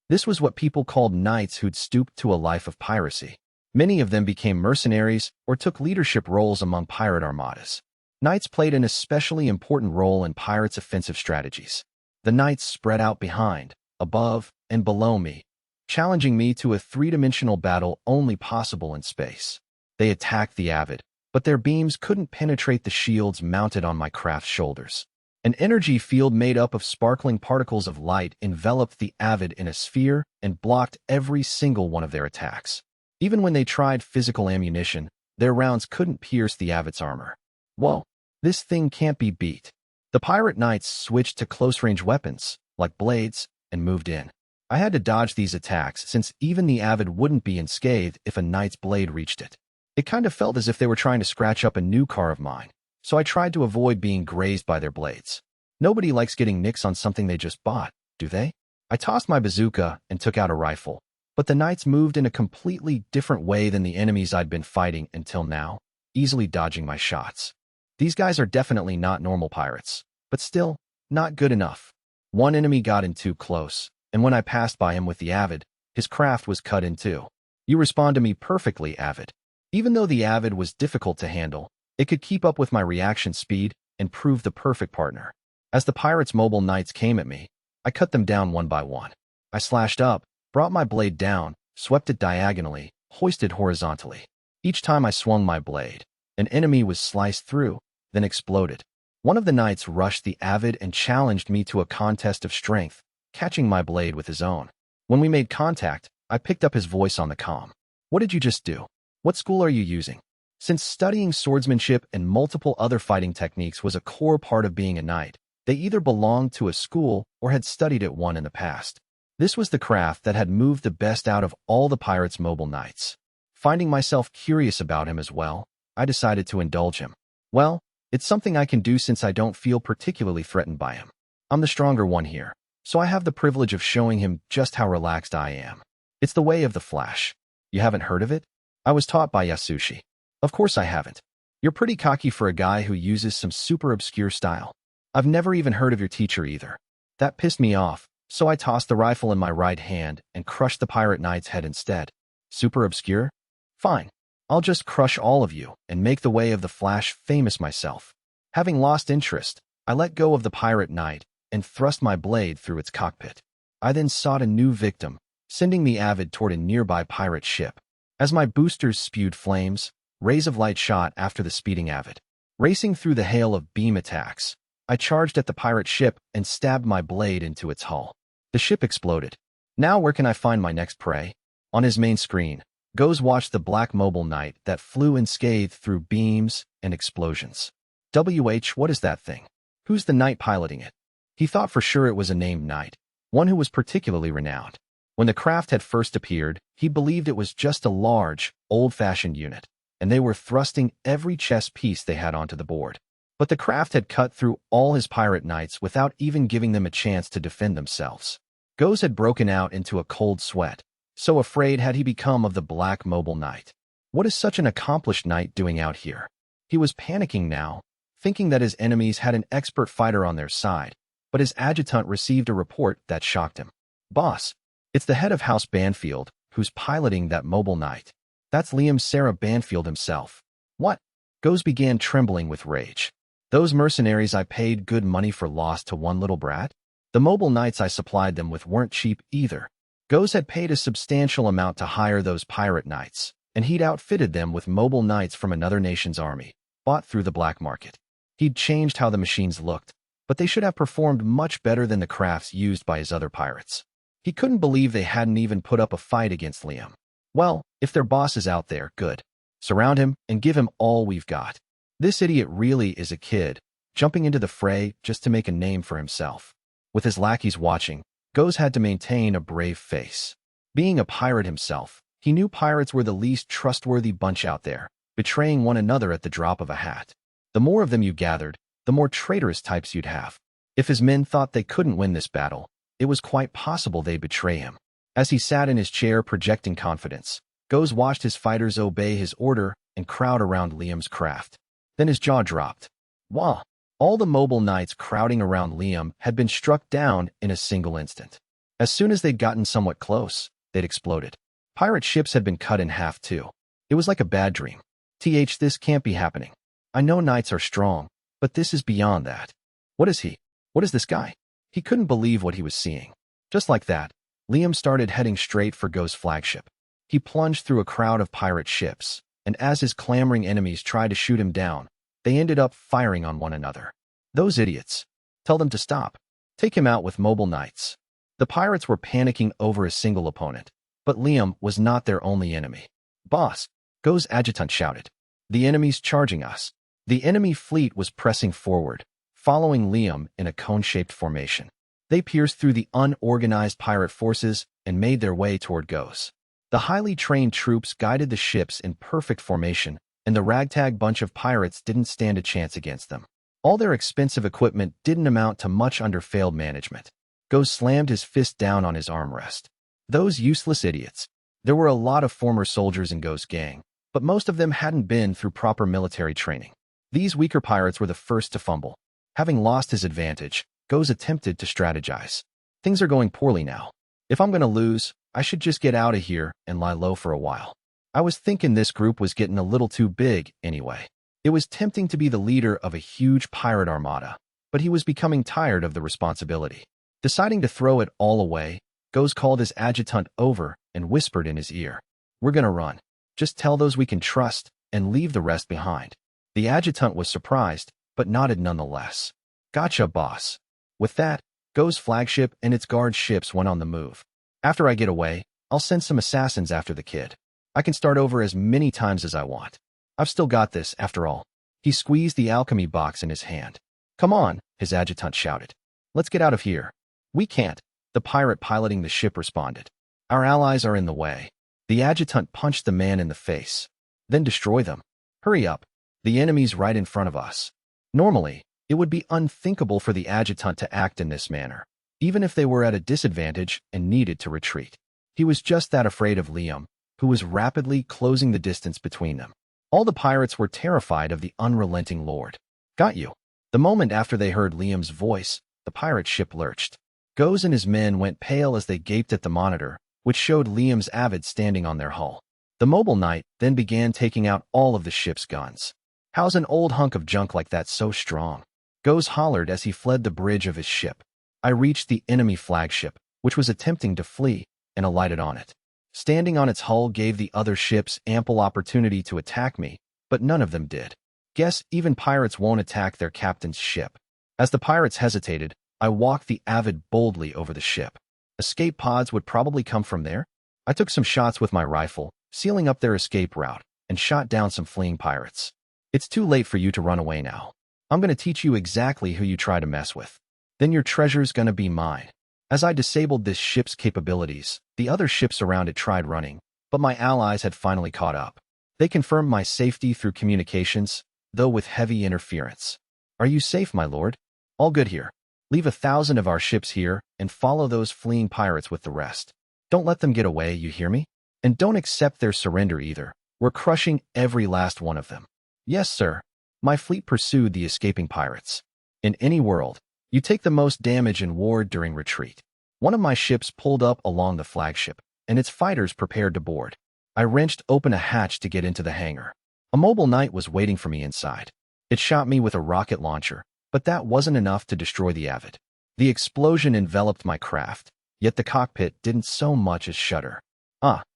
Speaker 1: This was what people called knights who'd stooped to a life of piracy. Many of them became mercenaries or took leadership roles among pirate armadas. Knights played an especially important role in pirates' offensive strategies. The knights spread out behind, above, and below me, challenging me to a three-dimensional battle only possible in space. They attacked the Avid, but their beams couldn't penetrate the shields mounted on my craft's shoulders. An energy field made up of sparkling particles of light enveloped the Avid in a sphere and blocked every single one of their attacks. Even when they tried physical ammunition, their rounds couldn't pierce the Avid's armor. Whoa, this thing can't be beat. The pirate knights switched to close-range weapons, like blades, and moved in. I had to dodge these attacks since even the Avid wouldn't be unscathed if a knight's blade reached it. It kind of felt as if they were trying to scratch up a new car of mine, so I tried to avoid being grazed by their blades. Nobody likes getting nicks on something they just bought, do they? I tossed my bazooka and took out a rifle, but the knights moved in a completely different way than the enemies I'd been fighting until now, easily dodging my shots. These guys are definitely not normal pirates, but still, not good enough. One enemy got in too close, and when I passed by him with the Avid, his craft was cut in two. You respond to me perfectly, Avid. Even though the Avid was difficult to handle, it could keep up with my reaction speed and prove the perfect partner. As the pirates' mobile knights came at me, I cut them down one by one. I slashed up, brought my blade down, swept it diagonally, hoisted horizontally. Each time I swung my blade, an enemy was sliced through, then exploded. One of the knights rushed the Avid and challenged me to a contest of strength, catching my blade with his own. When we made contact, I picked up his voice on the comm. What did you just do? What school are you using? Since studying swordsmanship and multiple other fighting techniques was a core part of being a knight, they either belonged to a school or had studied at one in the past. This was the craft that had moved the best out of all the pirates' mobile knights. Finding myself curious about him as well, I decided to indulge him. Well, it's something I can do since I don't feel particularly threatened by him. I'm the stronger one here, so I have the privilege of showing him just how relaxed I am. It's the way of the Flash. You haven't heard of it? I was taught by Yasushi. Of course I haven't. You're pretty cocky for a guy who uses some super obscure style. I've never even heard of your teacher either. That pissed me off, so I tossed the rifle in my right hand and crushed the pirate knight's head instead. Super obscure? Fine. I'll just crush all of you and make the way of the Flash famous myself. Having lost interest, I let go of the pirate knight and thrust my blade through its cockpit. I then sought a new victim, sending the Avid toward a nearby pirate ship. As my boosters spewed flames, rays of light shot after the speeding Avid. Racing through the hail of beam attacks, I charged at the pirate ship and stabbed my blade into its hull. The ship exploded. Now where can I find my next prey? On his main screen, Goes watched the black mobile knight that flew unscathed through beams and explosions. What is that thing? Who's the knight piloting it? He thought for sure it was a named knight, one who was particularly renowned. When the craft had first appeared, he believed it was just a large, old-fashioned unit, and they were thrusting every chess piece they had onto the board. But the craft had cut through all his pirate knights without even giving them a chance to defend themselves. Goes had broken out into a cold sweat. So afraid had he become of the black mobile knight. What is such an accomplished knight doing out here? He was panicking now, thinking that his enemies had an expert fighter on their side, but his adjutant received a report that shocked him. Boss, it's the head of House Banfield, who's piloting that mobile knight. That's Liam Sarah Banfield himself. What? Goes began trembling with rage. Those mercenaries I paid good money for lost to one little brat? The mobile knights I supplied them with weren't cheap either. Goes had paid a substantial amount to hire those pirate knights, and he'd outfitted them with mobile knights from another nation's army, bought through the black market. He'd changed how the machines looked, but they should have performed much better than the crafts used by his other pirates. He couldn't believe they hadn't even put up a fight against Liam. Well, if their boss is out there, good. Surround him and give him all we've got. This idiot really is a kid, jumping into the fray just to make a name for himself. With his lackeys watching, Goes had to maintain a brave face. Being a pirate himself, he knew pirates were the least trustworthy bunch out there, betraying one another at the drop of a hat. The more of them you gathered, the more traitorous types you'd have. If his men thought they couldn't win this battle, it was quite possible they'd betray him. As he sat in his chair projecting confidence, Goes watched his fighters obey his order and crowd around Liam's craft. Then his jaw dropped. Wow! All the mobile knights crowding around Liam had been struck down in a single instant. As soon as they'd gotten somewhat close, they'd exploded. Pirate ships had been cut in half too. It was like a bad dream. This can't be happening. I know knights are strong, but this is beyond that. What is he? What is this guy? He couldn't believe what he was seeing. Just like that, Liam started heading straight for Go's flagship. He plunged through a crowd of pirate ships, and as his clamoring enemies tried to shoot him down, they ended up firing on one another. Those idiots. Tell them to stop. Take him out with mobile knights. The pirates were panicking over a single opponent, but Liam was not their only enemy. Boss, Go's adjutant shouted. The enemy's charging us. The enemy fleet was pressing forward, following Liam in a cone-shaped formation. They pierced through the unorganized pirate forces and made their way toward Go's. The highly trained troops guided the ships in perfect formation, and the ragtag bunch of pirates didn't stand a chance against them. All their expensive equipment didn't amount to much under failed management. Goes slammed his fist down on his armrest. Those useless idiots. There were a lot of former soldiers in Go's gang, but most of them hadn't been through proper military training. These weaker pirates were the first to fumble. Having lost his advantage, Goes attempted to strategize. Things are going poorly now. If I'm going to lose, I should just get out of here and lie low for a while. I was thinking this group was getting a little too big anyway. It was tempting to be the leader of a huge pirate armada, but he was becoming tired of the responsibility. Deciding to throw it all away, Goes called his adjutant over and whispered in his ear. We're gonna run. Just tell those we can trust and leave the rest behind. The adjutant was surprised, but nodded nonetheless. Gotcha, boss. With that, Go's flagship and its guard ships went on the move. After I get away, I'll send some assassins after the kid. I can start over as many times as I want. I've still got this, after all. He squeezed the alchemy box in his hand. Come on, his adjutant shouted. Let's get out of here. We can't, the pirate piloting the ship responded. Our allies are in the way. The adjutant punched the man in the face. Then destroy them. Hurry up. The enemy's right in front of us. Normally, it would be unthinkable for the adjutant to act in this manner, even if they were at a disadvantage and needed to retreat. He was just that afraid of Liam, who was rapidly closing the distance between them. All the pirates were terrified of the unrelenting lord. Got you. The moment after they heard Liam's voice, the pirate ship lurched. Goes and his men went pale as they gaped at the monitor, which showed Liam's avid standing on their hull. The mobile knight then began taking out all of the ship's guns. How's an old hunk of junk like that so strong? Goes hollered as he fled the bridge of his ship. I reached the enemy flagship, which was attempting to flee, and alighted on it. Standing on its hull gave the other ships ample opportunity to attack me, but none of them did. Guess even pirates won't attack their captain's ship. As the pirates hesitated, I walked the avid boldly over the ship. Escape pods would probably come from there? I took some shots with my rifle, sealing up their escape route, and shot down some fleeing pirates. It's too late for you to run away now. I'm going to teach you exactly who you try to mess with. Then your treasure's going to be mine. As I disabled this ship's capabilities, the other ships around it tried running, but my allies had finally caught up. They confirmed my safety through communications, though with heavy interference. Are you safe, my lord? All good here. Leave 1,000 of our ships here and follow those fleeing pirates with the rest. Don't let them get away, you hear me? And don't accept their surrender either. We're crushing every last one of them. Yes, sir. My fleet pursued the escaping pirates. In any world, you take the most damage in war during retreat. One of my ships pulled up along the flagship, and its fighters prepared to board. I wrenched open a hatch to get into the hangar. A mobile knight was waiting for me inside. It shot me with a rocket launcher, but that wasn't enough to destroy the Avid. The explosion enveloped my craft, yet the cockpit didn't so much as shudder.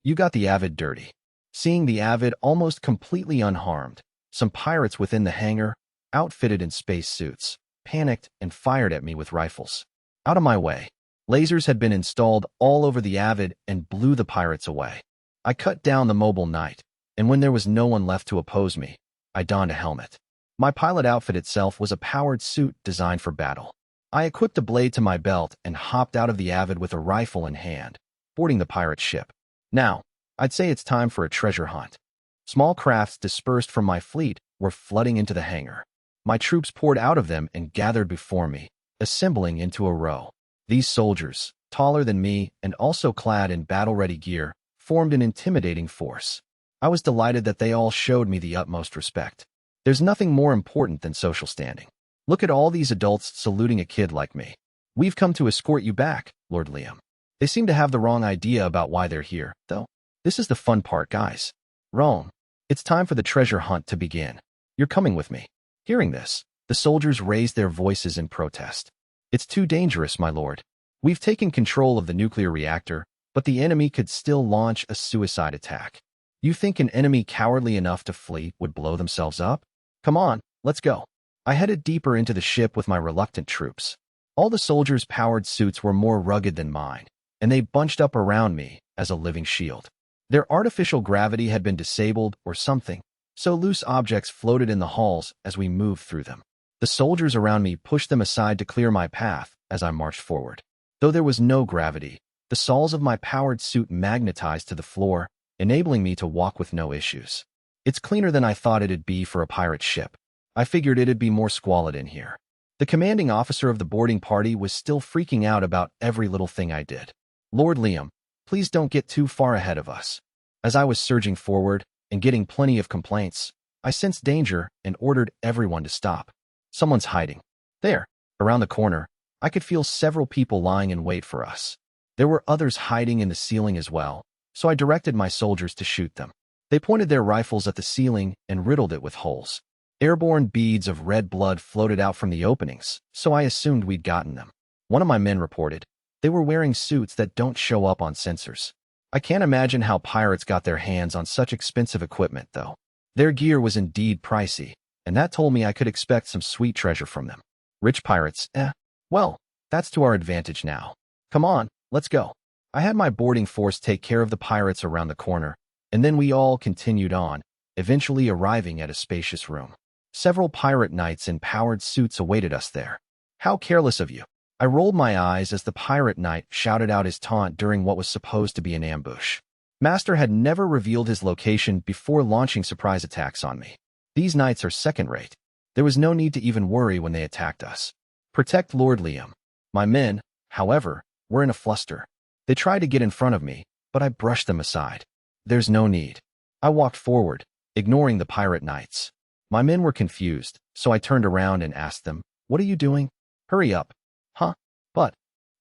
Speaker 1: You got the Avid dirty. Seeing the Avid almost completely unharmed, some pirates within the hangar, outfitted in space suits, panicked and fired at me with rifles. Out of my way. Lasers had been installed all over the Avid and blew the pirates away. I cut down the mobile knight, and when there was no one left to oppose me, I donned a helmet. My pilot outfit itself was a powered suit designed for battle. I equipped a blade to my belt and hopped out of the Avid with a rifle in hand, boarding the pirate ship. Now, I'd say it's time for a treasure hunt. Small crafts dispersed from my fleet were flooding into the hangar. My troops poured out of them and gathered before me, assembling into a row. These soldiers, taller than me and also clad in battle-ready gear, formed an intimidating force. I was delighted that they all showed me the utmost respect. There's nothing more important than social standing. Look at all these adults saluting a kid like me. We've come to escort you back, Lord Liam. They seem to have the wrong idea about why they're here, though. This is the fun part, guys. Rome, it's time for the treasure hunt to begin. You're coming with me. Hearing this, the soldiers raised their voices in protest. It's too dangerous, my lord. We've taken control of the nuclear reactor, but the enemy could still launch a suicide attack. You think an enemy cowardly enough to flee would blow themselves up? Come on, let's go. I headed deeper into the ship with my reluctant troops. All the soldiers' powered suits were more rugged than mine, and they bunched up around me as a living shield. Their artificial gravity had been disabled or something, so loose objects floated in the halls as we moved through them. The soldiers around me pushed them aside to clear my path as I marched forward. Though there was no gravity, the soles of my powered suit magnetized to the floor, enabling me to walk with no issues. It's cleaner than I thought it'd be for a pirate ship. I figured it'd be more squalid in here. The commanding officer of the boarding party was still freaking out about every little thing I did. Lord Liam, please don't get too far ahead of us. As I was surging forward and getting plenty of complaints, I sensed danger and ordered everyone to stop. Someone's hiding. There, around the corner, I could feel several people lying in wait for us. There were others hiding in the ceiling as well, so I directed my soldiers to shoot them. They pointed their rifles at the ceiling and riddled it with holes. Airborne beads of red blood floated out from the openings, so I assumed we'd gotten them. One of my men reported. They were wearing suits that don't show up on sensors. I can't imagine how pirates got their hands on such expensive equipment, though. Their gear was indeed pricey, and that told me I could expect some sweet treasure from them. Rich pirates, well, that's to our advantage now. Come on, let's go. I had my boarding force take care of the pirates around the corner, and then we all continued on, eventually arriving at a spacious room. Several pirate knights in powered suits awaited us there. How careless of you. I rolled my eyes as the pirate knight shouted out his taunt during what was supposed to be an ambush. Master had never revealed his location before launching surprise attacks on me. These knights are second-rate. There was no need to even worry when they attacked us. Protect Lord Liam. My men, however, were in a fluster. They tried to get in front of me, but I brushed them aside. There's no need. I walked forward, ignoring the pirate knights. My men were confused, so I turned around and asked them, "What are you doing? Hurry up." Huh? But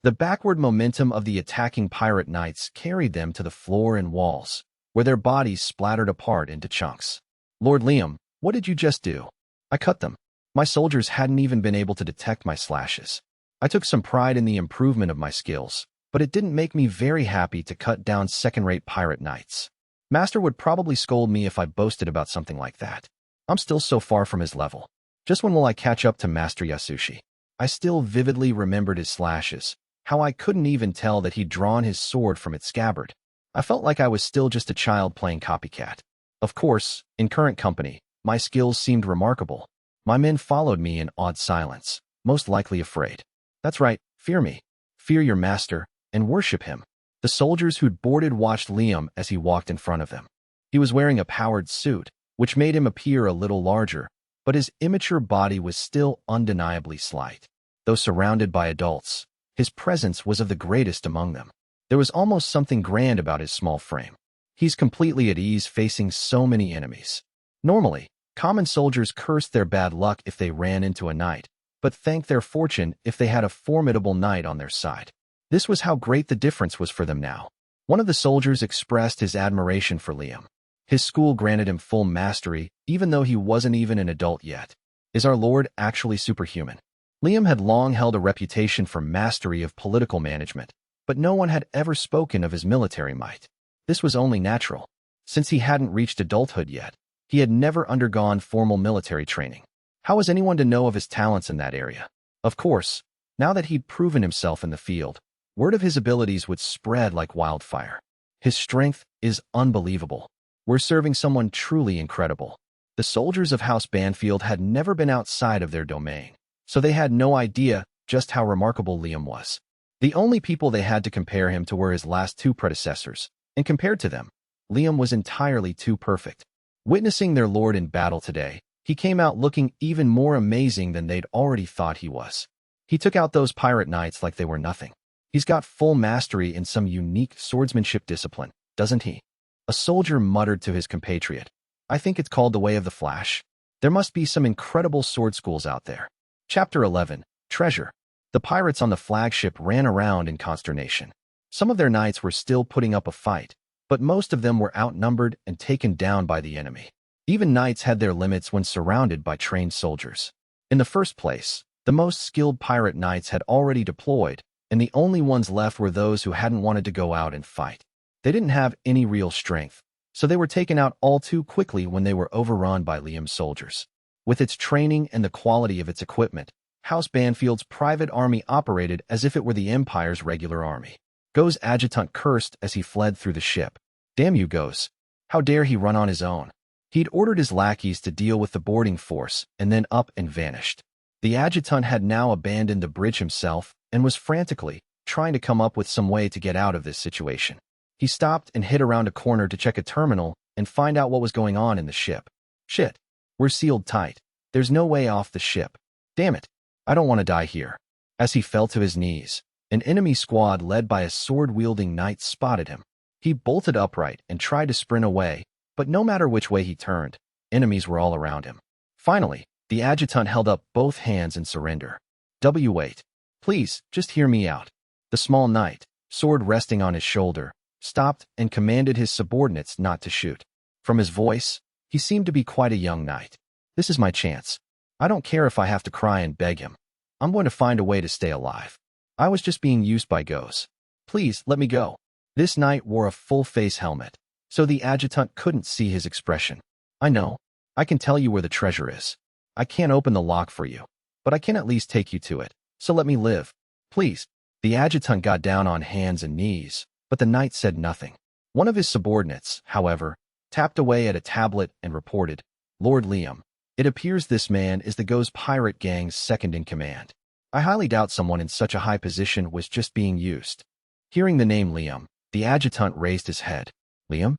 Speaker 1: the backward momentum of the attacking pirate knights carried them to the floor and walls, where their bodies splattered apart into chunks. Lord Liam, what did you just do? I cut them. My soldiers hadn't even been able to detect my slashes. I took some pride in the improvement of my skills, but it didn't make me very happy to cut down second-rate pirate knights. Master would probably scold me if I boasted about something like that. I'm still so far from his level. Just when will I catch up to Master Yasushi? I still vividly remembered his slashes, how I couldn't even tell that he'd drawn his sword from its scabbard. I felt like I was still just a child playing copycat. Of course, in current company, my skills seemed remarkable. My men followed me in awed silence, most likely afraid. That's right, fear me. Fear your master, and worship him. The soldiers who'd boarded watched Liam as he walked in front of them. He was wearing a powered suit, which made him appear a little larger, but his immature body was still undeniably slight. Though surrounded by adults, his presence was of the greatest among them. There was almost something grand about his small frame. He's completely at ease facing so many enemies. Normally, common soldiers cursed their bad luck if they ran into a knight, but thanked their fortune if they had a formidable knight on their side. This was how great the difference was for them now. One of the soldiers expressed his admiration for Liam. His school granted him full mastery, even though he wasn't even an adult yet. Is our Lord actually superhuman? Liam had long held a reputation for mastery of political management, but no one had ever spoken of his military might. This was only natural. Since he hadn't reached adulthood yet, he had never undergone formal military training. How was anyone to know of his talents in that area? Of course, now that he'd proven himself in the field, word of his abilities would spread like wildfire. His strength is unbelievable. We're serving someone truly incredible. The soldiers of House Banfield had never been outside of their domain, so they had no idea just how remarkable Liam was. The only people they had to compare him to were his last two predecessors, and compared to them, Liam was entirely too perfect. Witnessing their lord in battle today, he came out looking even more amazing than they'd already thought he was. He took out those pirate knights like they were nothing. He's got full mastery in some unique swordsmanship discipline, doesn't he? A soldier muttered to his compatriot. I think it's called the Way of the Flash. There must be some incredible sword schools out there. Chapter 11. Treasure. The pirates on the flagship ran around in consternation. Some of their knights were still putting up a fight, but most of them were outnumbered and taken down by the enemy. Even knights had their limits when surrounded by trained soldiers. In the first place, the most skilled pirate knights had already deployed, and the only ones left were those who hadn't wanted to go out and fight. They didn't have any real strength, so they were taken out all too quickly when they were overrun by Liam's soldiers. With its training and the quality of its equipment, House Banfield's private army operated as if it were the Empire's regular army. Go's adjutant cursed as he fled through the ship. Damn you, Go's. How dare he run on his own? He'd ordered his lackeys to deal with the boarding force and then up and vanished. The adjutant had now abandoned the bridge himself and was frantically trying to come up with some way to get out of this situation. He stopped and hid around a corner to check a terminal and find out what was going on in the ship. Shit. We're sealed tight. There's no way off the ship. Damn it. I don't want to die here. As he fell to his knees, an enemy squad led by a sword-wielding knight spotted him. He bolted upright and tried to sprint away, but no matter which way he turned, enemies were all around him. Finally, the adjutant held up both hands in surrender. Wait. Please, just hear me out. The small knight, sword resting on his shoulder, stopped and commanded his subordinates not to shoot. From his voice, he seemed to be quite a young knight. This is my chance. I don't care if I have to cry and beg him. I'm going to find a way to stay alive. I was just being used by Go's. Please, let me go. This knight wore a full-face helmet, so the adjutant couldn't see his expression. I know. I can tell you where the treasure is. I can't open the lock for you, but I can at least take you to it, so let me live. Please. The adjutant got down on hands and knees, but the knight said nothing. One of his subordinates, however, tapped away at a tablet and reported, Lord Liam, it appears this man is the Go's pirate gang's second in command. I highly doubt someone in such a high position was just being used. Hearing the name Liam, the adjutant raised his head. Liam?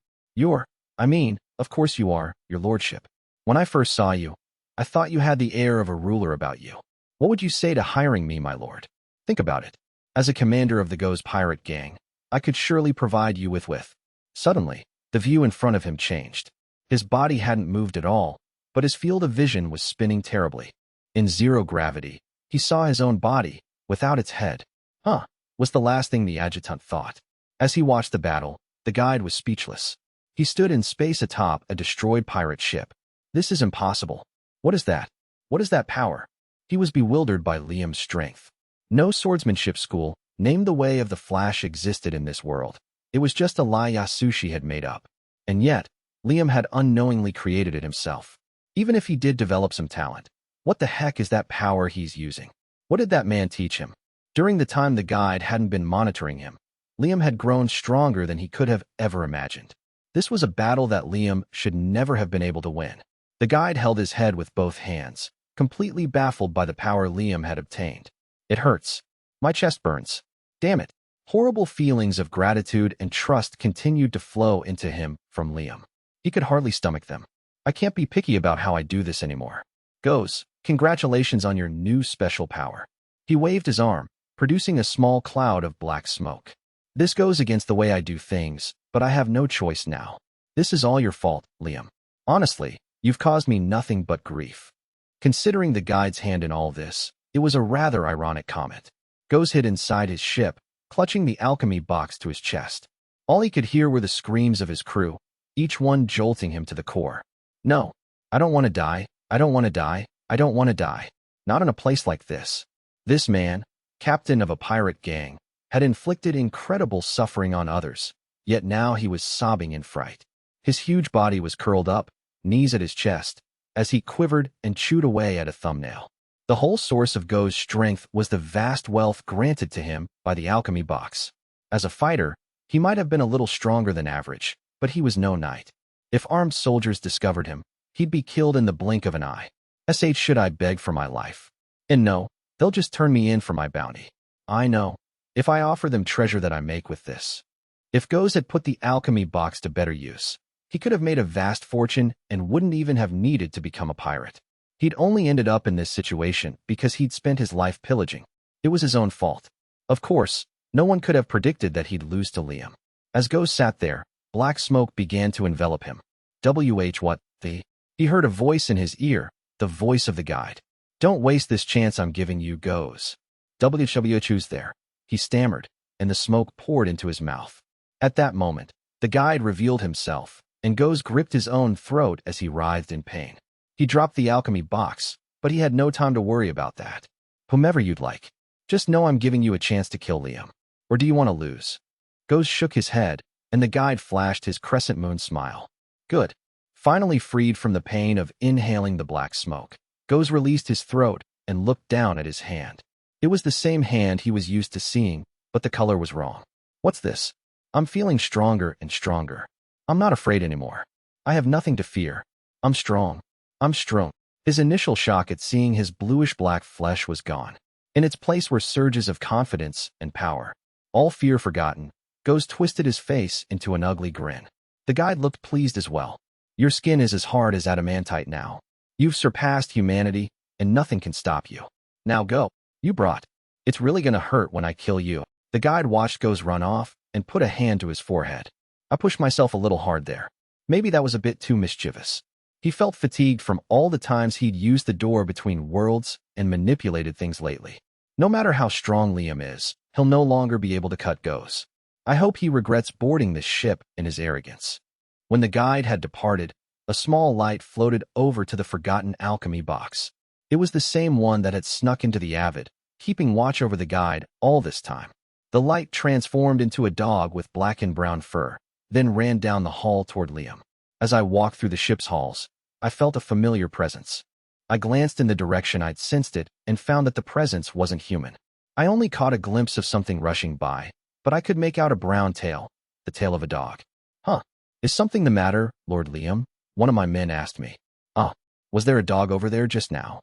Speaker 1: Of course you are, your lordship. When I first saw you, I thought you had the air of a ruler about you. What would you say to hiring me, my lord? Think about it. As a commander of the Go's pirate gang, I could surely provide you with. Suddenly, the view in front of him changed. His body hadn't moved at all, but his field of vision was spinning terribly. In zero gravity, he saw his own body, without its head. Was the last thing the adjutant thought. As he watched the battle, the guide was speechless. He stood in space atop a destroyed pirate ship. This is impossible. What is that? What is that power? He was bewildered by Liam's strength. No swordsmanship school named the Way of the Flash existed in this world. It was just a lie Yasushi had made up. And yet, Liam had unknowingly created it himself. Even if he did develop some talent, what the heck is that power he's using? What did that man teach him? During the time the guide hadn't been monitoring him, Liam had grown stronger than he could have ever imagined. This was a battle that Liam should never have been able to win. The guide held his head with both hands, completely baffled by the power Liam had obtained. It hurts. My chest burns. Damn it. Horrible feelings of gratitude and trust continued to flow into him from Liam. He could hardly stomach them. I can't be picky about how I do this anymore. Goes, congratulations on your new special power. He waved his arm, producing a small cloud of black smoke. This goes against the way I do things, but I have no choice now. This is all your fault, Liam. Honestly, you've caused me nothing but grief. Considering the guide's hand in all this, it was a rather ironic comment. Goes hid inside his ship, clutching the alchemy box to his chest. All he could hear were the screams of his crew, each one jolting him to the core. No, I don't want to die. I don't want to die. I don't want to die. Not in a place like this. This man, captain of a pirate gang, had inflicted incredible suffering on others, yet now he was sobbing in fright. His huge body was curled up, knees at his chest, as he quivered and chewed away at a thumbnail. The whole source of Go's strength was the vast wealth granted to him by the alchemy box. As a fighter, he might have been a little stronger than average, but he was no knight. If armed soldiers discovered him, he'd be killed in the blink of an eye. Should I beg for my life? And no, they'll just turn me in for my bounty. I know. If I offer them treasure that I make with this. If Goes had put the alchemy box to better use, he could have made a vast fortune and wouldn't even have needed to become a pirate. He'd only ended up in this situation because he'd spent his life pillaging. It was his own fault. Of course, no one could have predicted that he'd lose to Liam. As Goes sat there, black smoke began to envelop him. What the? He heard a voice in his ear, the voice of the guide. Don't waste this chance I'm giving you, Goes. Choose there. He stammered, and the smoke poured into his mouth. At that moment, the guide revealed himself, and Goes gripped his own throat as he writhed in pain. He dropped the alchemy box, but he had no time to worry about that. Whomever you'd like. Just know I'm giving you a chance to kill Liam. Or do you want to lose? Goes shook his head, and the guide flashed his crescent moon smile. Good. Finally freed from the pain of inhaling the black smoke, Goes released his throat and looked down at his hand. It was the same hand he was used to seeing, but the color was wrong. What's this? I'm feeling stronger and stronger. I'm not afraid anymore. I have nothing to fear. I'm strong. I'm strong. His initial shock at seeing his bluish-black flesh was gone. In its place were surges of confidence and power. All fear forgotten, Goes twisted his face into an ugly grin. The guide looked pleased as well. Your skin is as hard as adamantite now. You've surpassed humanity, and nothing can stop you. Now go. You brought. It's really gonna hurt when I kill you. The guide watched Goes run off and put a hand to his forehead. I pushed myself a little hard there. Maybe that was a bit too mischievous. He felt fatigued from all the times he'd used the door between worlds and manipulated things lately. No matter how strong Liam is, he'll no longer be able to cut Goes. I hope he regrets boarding this ship in his arrogance. When the guide had departed, a small light floated over to the forgotten alchemy box. It was the same one that had snuck into the Avid, keeping watch over the guide all this time. The light transformed into a dog with black and brown fur, then ran down the hall toward Liam. As I walked through the ship's halls, I felt a familiar presence. I glanced in the direction I'd sensed it and found that the presence wasn't human. I only caught a glimpse of something rushing by, but I could make out a brown tail, the tail of a dog. Huh. Is something the matter, Lord Liam? One of my men asked me. Was there a dog over there just now?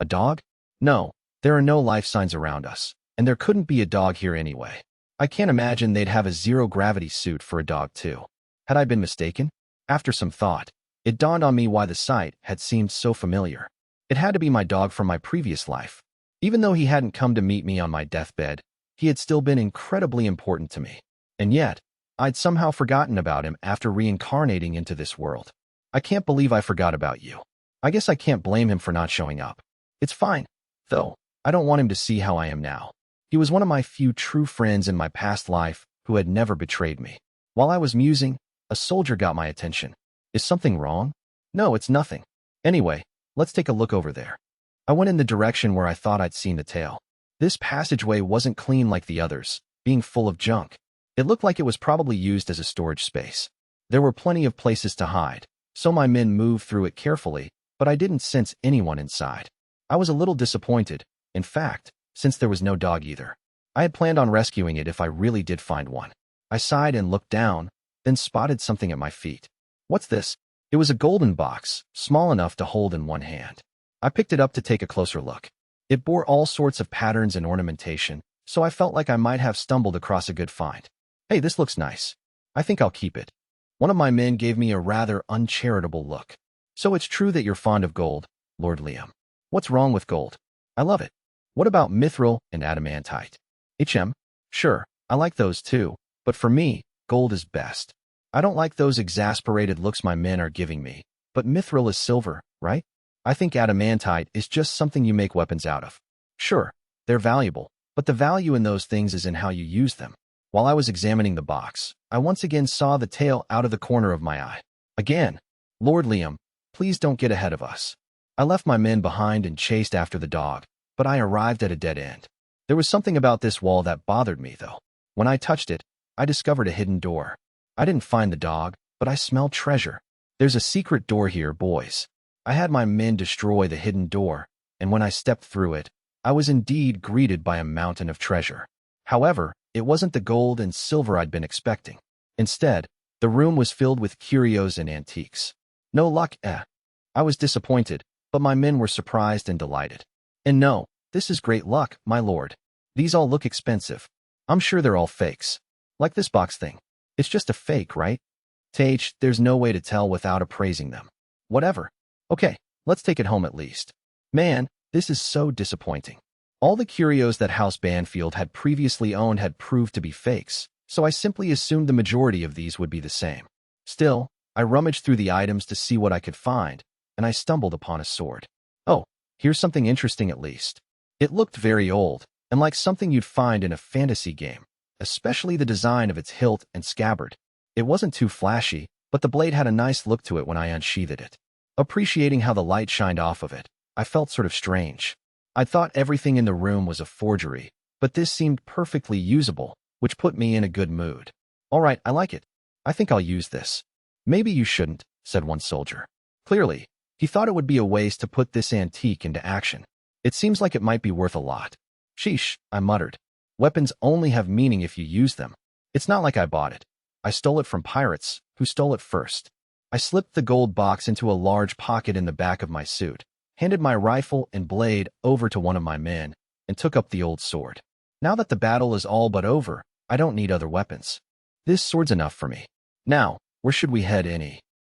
Speaker 1: A dog? No, there are no life signs around us, and there couldn't be a dog here anyway. I can't imagine they'd have a zero-gravity suit for a dog too. Had I been mistaken? After some thought, it dawned on me why the sight had seemed so familiar. It had to be my dog from my previous life. Even though he hadn't come to meet me on my deathbed, he had still been incredibly important to me. And yet, I'd somehow forgotten about him after reincarnating into this world. I can't believe I forgot about you. I guess I can't blame him for not showing up. It's fine, though. I don't want him to see how I am now. He was one of my few true friends in my past life who had never betrayed me. While I was musing, a soldier got my attention. Is something wrong? No, it's nothing. Anyway, let's take a look over there. I went in the direction where I thought I'd seen the tail. This passageway wasn't clean like the others, being full of junk. It looked like it was probably used as a storage space. There were plenty of places to hide, so my men moved through it carefully, but I didn't sense anyone inside. I was a little disappointed, in fact, since there was no dog either. I had planned on rescuing it if I really did find one. I sighed and looked down, then spotted something at my feet. What's this? It was a golden box, small enough to hold in one hand. I picked it up to take a closer look. It bore all sorts of patterns and ornamentation, so I felt like I might have stumbled across a good find. Hey, this looks nice. I think I'll keep it. One of my men gave me a rather uncharitable look. So it's true that you're fond of gold, Lord Liam. What's wrong with gold? I love it. What about mithril and adamantite? Sure, I like those too, but for me, gold is best. I don't like those exasperated looks my men are giving me, but mithril is silver, right? I think adamantite is just something you make weapons out of. Sure, they're valuable, but the value in those things is in how you use them. While I was examining the box, I once again saw the tail out of the corner of my eye. Again, Lord Liam, please don't get ahead of us. I left my men behind and chased after the dog, but I arrived at a dead end. There was something about this wall that bothered me, though. When I touched it, I discovered a hidden door. I didn't find the dog, but I smelled treasure. There's a secret door here, boys. I had my men destroy the hidden door, and when I stepped through it, I was indeed greeted by a mountain of treasure. However, it wasn't the gold and silver I'd been expecting. Instead, the room was filled with curios and antiques. No luck, I was disappointed, but my men were surprised and delighted. And no, this is great luck, my lord. These all look expensive. I'm sure they're all fakes. Like this box thing. It's just a fake, right? There's no way to tell without appraising them. Whatever. Okay, let's take it home at least. Man, this is so disappointing. All the curios that House Banfield had previously owned had proved to be fakes, so I simply assumed the majority of these would be the same. Still, I rummaged through the items to see what I could find, and I stumbled upon a sword. Oh, here's something interesting at least. It looked very old, and like something you'd find in a fantasy game, especially the design of its hilt and scabbard. It wasn't too flashy, but the blade had a nice look to it when I unsheathed it. Appreciating how the light shined off of it, I felt sort of strange. I thought everything in the room was a forgery, but this seemed perfectly usable, which put me in a good mood. All right, I like it. I think I'll use this. Maybe you shouldn't, said one soldier. Clearly, he thought it would be a waste to put this antique into action. It seems like it might be worth a lot. Sheesh, I muttered. Weapons only have meaning if you use them. It's not like I bought it. I stole it from pirates, who stole it first. I slipped the gold box into a large pocket in the back of my suit, handed my rifle and blade over to one of my men, and took up the old sword. Now that the battle is all but over, I don't need other weapons. This sword's enough for me. Now, where should we head,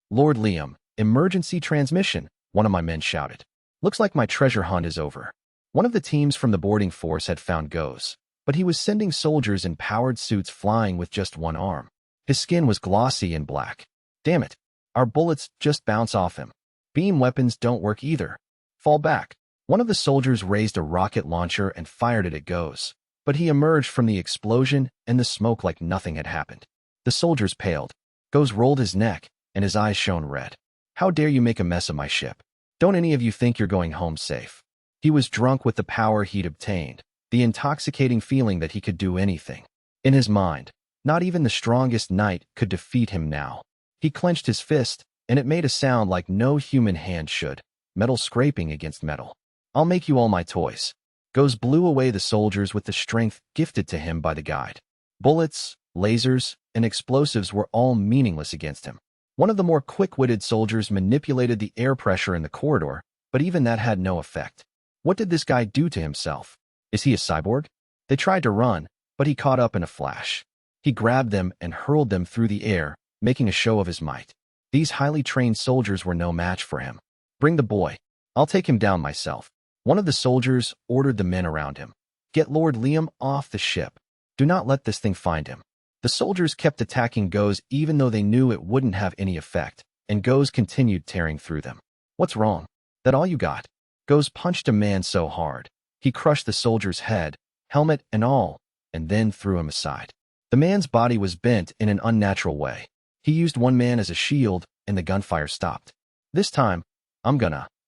Speaker 1: Lord Liam, emergency transmission, one of my men shouted. Looks like my treasure hunt is over. One of the teams from the boarding force had found Goes, but he was sending soldiers in powered suits flying with just one arm. His skin was glossy and black. Damn it, our bullets just bounce off him. Beam weapons don't work either. Fall back. One of the soldiers raised a rocket launcher and fired it at Goes, but he emerged from the explosion and the smoke like nothing had happened. The soldiers paled. Goes rolled his neck, and his eyes shone red. How dare you make a mess of my ship? Don't any of you think you're going home safe? He was drunk with the power he'd obtained, the intoxicating feeling that he could do anything. In his mind, not even the strongest knight could defeat him now. He clenched his fist, and it made a sound like no human hand should, metal scraping against metal. I'll make you all my toys. Goes blew away the soldiers with the strength gifted to him by the guide. Bullets, lasers, and explosives were all meaningless against him. One of the more quick-witted soldiers manipulated the air pressure in the corridor, but even that had no effect. What did this guy do to himself? Is he a cyborg? They tried to run, but he caught up in a flash. He grabbed them and hurled them through the air, making a show of his might. These highly trained soldiers were no match for him. Bring the boy. I'll take him down myself. One of the soldiers ordered the men around him. Get Lord Liam off the ship. Do not let this thing find him. The soldiers kept attacking Goes even though they knew it wouldn't have any effect, and Goes continued tearing through them. What's wrong? That all you got? Goes punched a man so hard, he crushed the soldier's head, helmet and all, and then threw him aside. The man's body was bent in an unnatural way. He used one man as a shield, and the gunfire stopped. This time,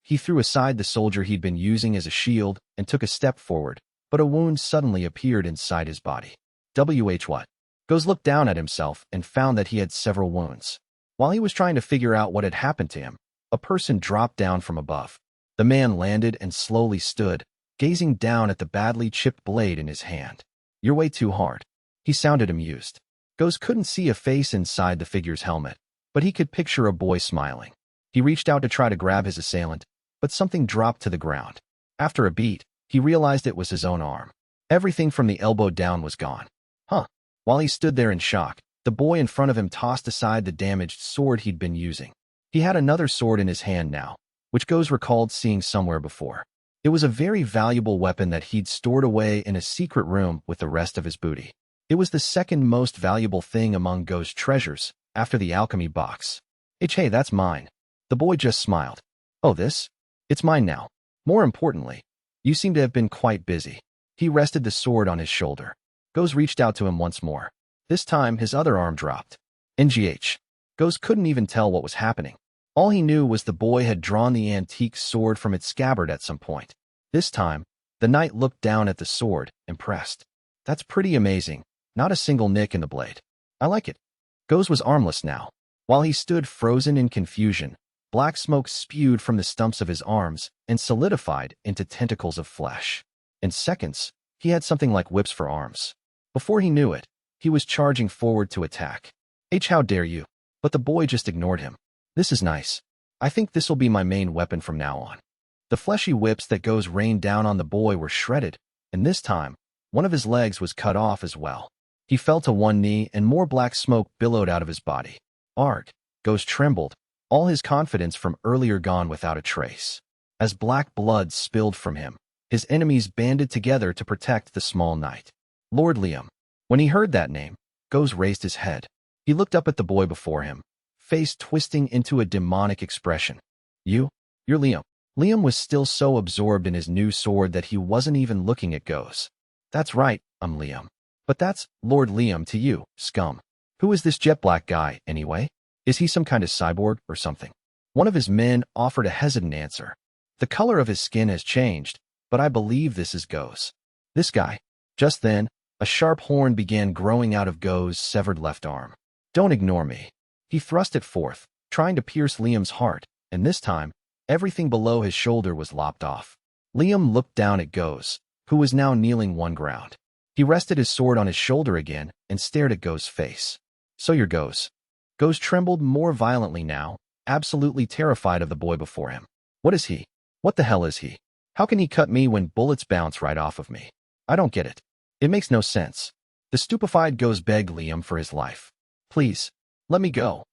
Speaker 1: He threw aside the soldier he'd been using as a shield and took a step forward, but a wound suddenly appeared inside his body. What? Goes looked down at himself and found that he had several wounds. While he was trying to figure out what had happened to him, a person dropped down from above. The man landed and slowly stood, gazing down at the badly chipped blade in his hand. You're way too hard. He sounded amused. Goes couldn't see a face inside the figure's helmet, but he could picture a boy smiling. He reached out to try to grab his assailant, but something dropped to the ground. After a beat, he realized it was his own arm. Everything from the elbow down was gone. Huh. While he stood there in shock, the boy in front of him tossed aside the damaged sword he'd been using. He had another sword in his hand now, which Goes recalled seeing somewhere before. It was a very valuable weapon that he'd stored away in a secret room with the rest of his booty. It was the second most valuable thing among Go's treasures, after the alchemy box. Hey, that's mine. The boy just smiled. Oh, this? It's mine now. More importantly, you seem to have been quite busy. He rested the sword on his shoulder. Goes reached out to him once more. This time, his other arm dropped. NGH. Goes couldn't even tell what was happening. All he knew was the boy had drawn the antique sword from its scabbard at some point. This time, the knight looked down at the sword, impressed. That's pretty amazing. Not a single nick in the blade. I like it. Goes was armless now. While he stood frozen in confusion, black smoke spewed from the stumps of his arms and solidified into tentacles of flesh. In seconds, he had something like whips for arms. Before he knew it, he was charging forward to attack. How dare you? But the boy just ignored him. This is nice. I think this'll be my main weapon from now on. The fleshy whips that Goes rained down on the boy were shredded, and this time, one of his legs was cut off as well. He fell to one knee and more black smoke billowed out of his body. Arg! Goes trembled, all his confidence from earlier gone without a trace. As black blood spilled from him, his enemies banded together to protect the small knight. Lord Liam. When he heard that name, Goes raised his head. He looked up at the boy before him, face twisting into a demonic expression. You're Liam. Liam was still so absorbed in his new sword that he wasn't even looking at Goes. That's right, I'm Liam. But that's Lord Liam to you, scum. Who is this jet black guy, anyway? Is he some kind of cyborg or something? One of his men offered a hesitant answer. The color of his skin has changed, but I believe this is Goes. This guy. Just then, a sharp horn began growing out of Go's severed left arm. Don't ignore me. He thrust it forth, trying to pierce Liam's heart, and this time, everything below his shoulder was lopped off. Liam looked down at Goes, who was now kneeling one ground. He rested his sword on his shoulder again and stared at Go's face. So you're Goes. Goes trembled more violently now, absolutely terrified of the boy before him. What is he? What the hell is he? How can he cut me when bullets bounce right off of me? I don't get it. It makes no sense. The stupefied Goes begged Liam for his life. Please, let me go.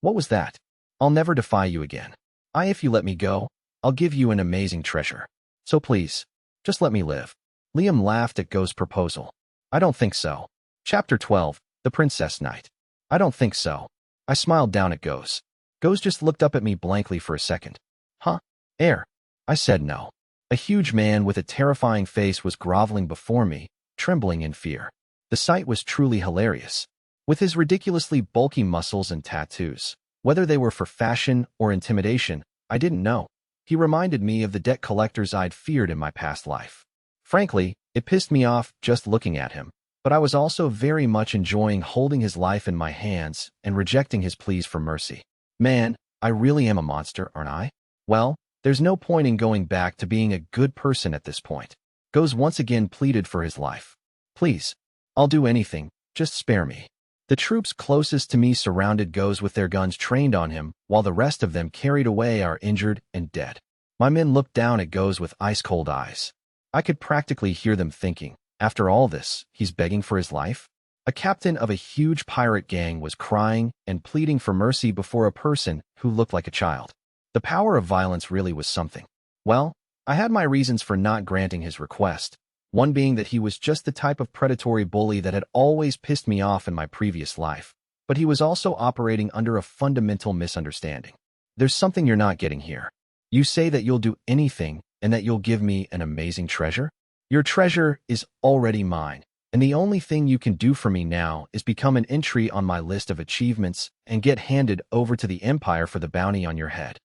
Speaker 1: What was that? I'll never defy you again. If you let me go, I'll give you an amazing treasure. So please, just let me live. Liam laughed at Go's proposal. I don't think so. Chapter 12, The Princess Knight. I don't think so. I smiled down at Goes. Goes just looked up at me blankly for a second. Huh? I said no. A huge man with a terrifying face was groveling before me, trembling in fear. The sight was truly hilarious. With his ridiculously bulky muscles and tattoos, whether they were for fashion or intimidation, I didn't know. He reminded me of the debt collectors I'd feared in my past life. Frankly, it pissed me off just looking at him, but I was also very much enjoying holding his life in my hands and rejecting his pleas for mercy. Man, I really am a monster, aren't I? Well, there's no point in going back to being a good person at this point. Goes once again pleaded for his life. Please, I'll do anything, just spare me. The troops closest to me surrounded Goes with their guns trained on him, while the rest of them carried away our injured and dead. My men looked down at Goes with ice-cold eyes. I could practically hear them thinking, after all this, he's begging for his life? A captain of a huge pirate gang was crying and pleading for mercy before a person who looked like a child. The power of violence really was something. Well, I had my reasons for not granting his request, one being that he was just the type of predatory bully that had always pissed me off in my previous life, but he was also operating under a fundamental misunderstanding. There's something you're not getting here. You say that you'll do anything and that you'll give me an amazing treasure? Your treasure is already mine, and the only thing you can do for me now is become an entry on my list of achievements and get handed over to the Empire for the bounty on your head.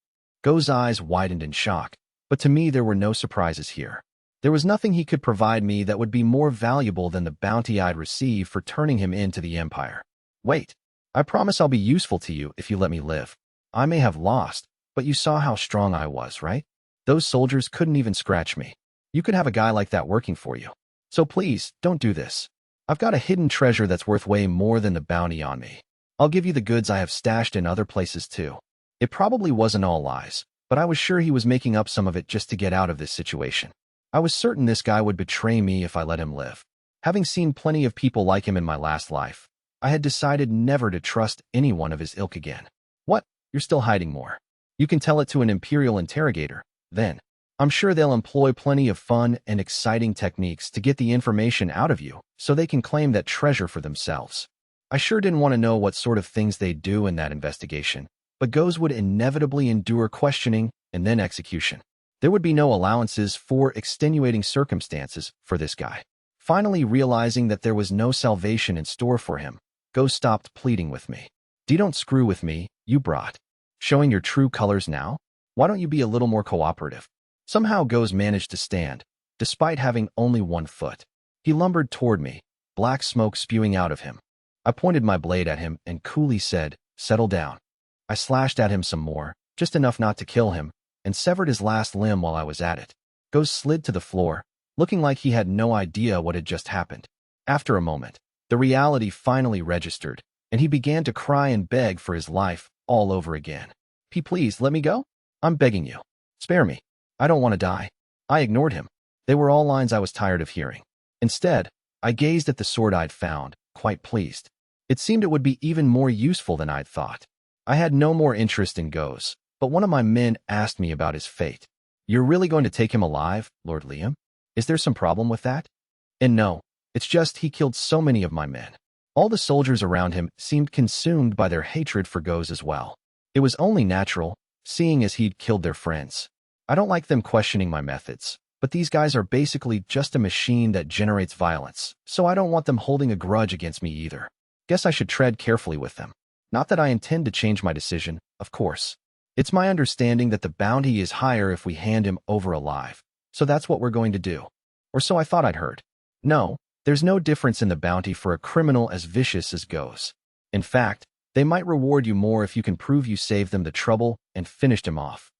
Speaker 1: Go's eyes widened in shock, but to me there were no surprises here. There was nothing he could provide me that would be more valuable than the bounty I'd receive for turning him into the Empire. Wait, I promise I'll be useful to you if you let me live. I may have lost, but you saw how strong I was, right? Those soldiers couldn't even scratch me. You could have a guy like that working for you. So please, don't do this. I've got a hidden treasure that's worth way more than the bounty on me. I'll give you the goods I have stashed in other places too. It probably wasn't all lies, but I was sure he was making up some of it just to get out of this situation. I was certain this guy would betray me if I let him live. Having seen plenty of people like him in my last life, I had decided never to trust anyone of his ilk again. What? You're still hiding more. You can tell it to an Imperial interrogator, then. I'm sure they'll employ plenty of fun and exciting techniques to get the information out of you so they can claim that treasure for themselves. I sure didn't want to know what sort of things they'd do in that investigation, but Goes would inevitably endure questioning and then execution. There would be no allowances for extenuating circumstances for this guy. Finally realizing that there was no salvation in store for him, Goes stopped pleading with me. Don't screw with me, you brat. Showing your true colors now? Why don't you be a little more cooperative? Somehow Goes managed to stand, despite having only one foot. He lumbered toward me, black smoke spewing out of him. I pointed my blade at him and coolly said, "Settle down." I slashed at him some more, just enough not to kill him, and severed his last limb while I was at it. Goes slid to the floor, looking like he had no idea what had just happened. After a moment, the reality finally registered, and he began to cry and beg for his life all over again. Please, let me go? I'm begging you. Spare me. I don't want to die." I ignored him. They were all lines I was tired of hearing. Instead, I gazed at the sword I'd found, quite pleased. It seemed it would be even more useful than I'd thought. I had no more interest in Goes, but one of my men asked me about his fate. "You're really going to take him alive, Lord Liam? Is there some problem with that?" And no, it's just he killed so many of my men. All the soldiers around him seemed consumed by their hatred for Goes as well. It was only natural, seeing as he'd killed their friends. I don't like them questioning my methods, but these guys are basically just a machine that generates violence, so I don't want them holding a grudge against me either. Guess I should tread carefully with them. Not that I intend to change my decision, of course. It's my understanding that the bounty is higher if we hand him over alive, so that's what we're going to do. Or so I thought I'd heard. No, there's no difference in the bounty for a criminal as vicious as Goes. In fact, they might reward you more if you can prove you saved them the trouble and finished him off.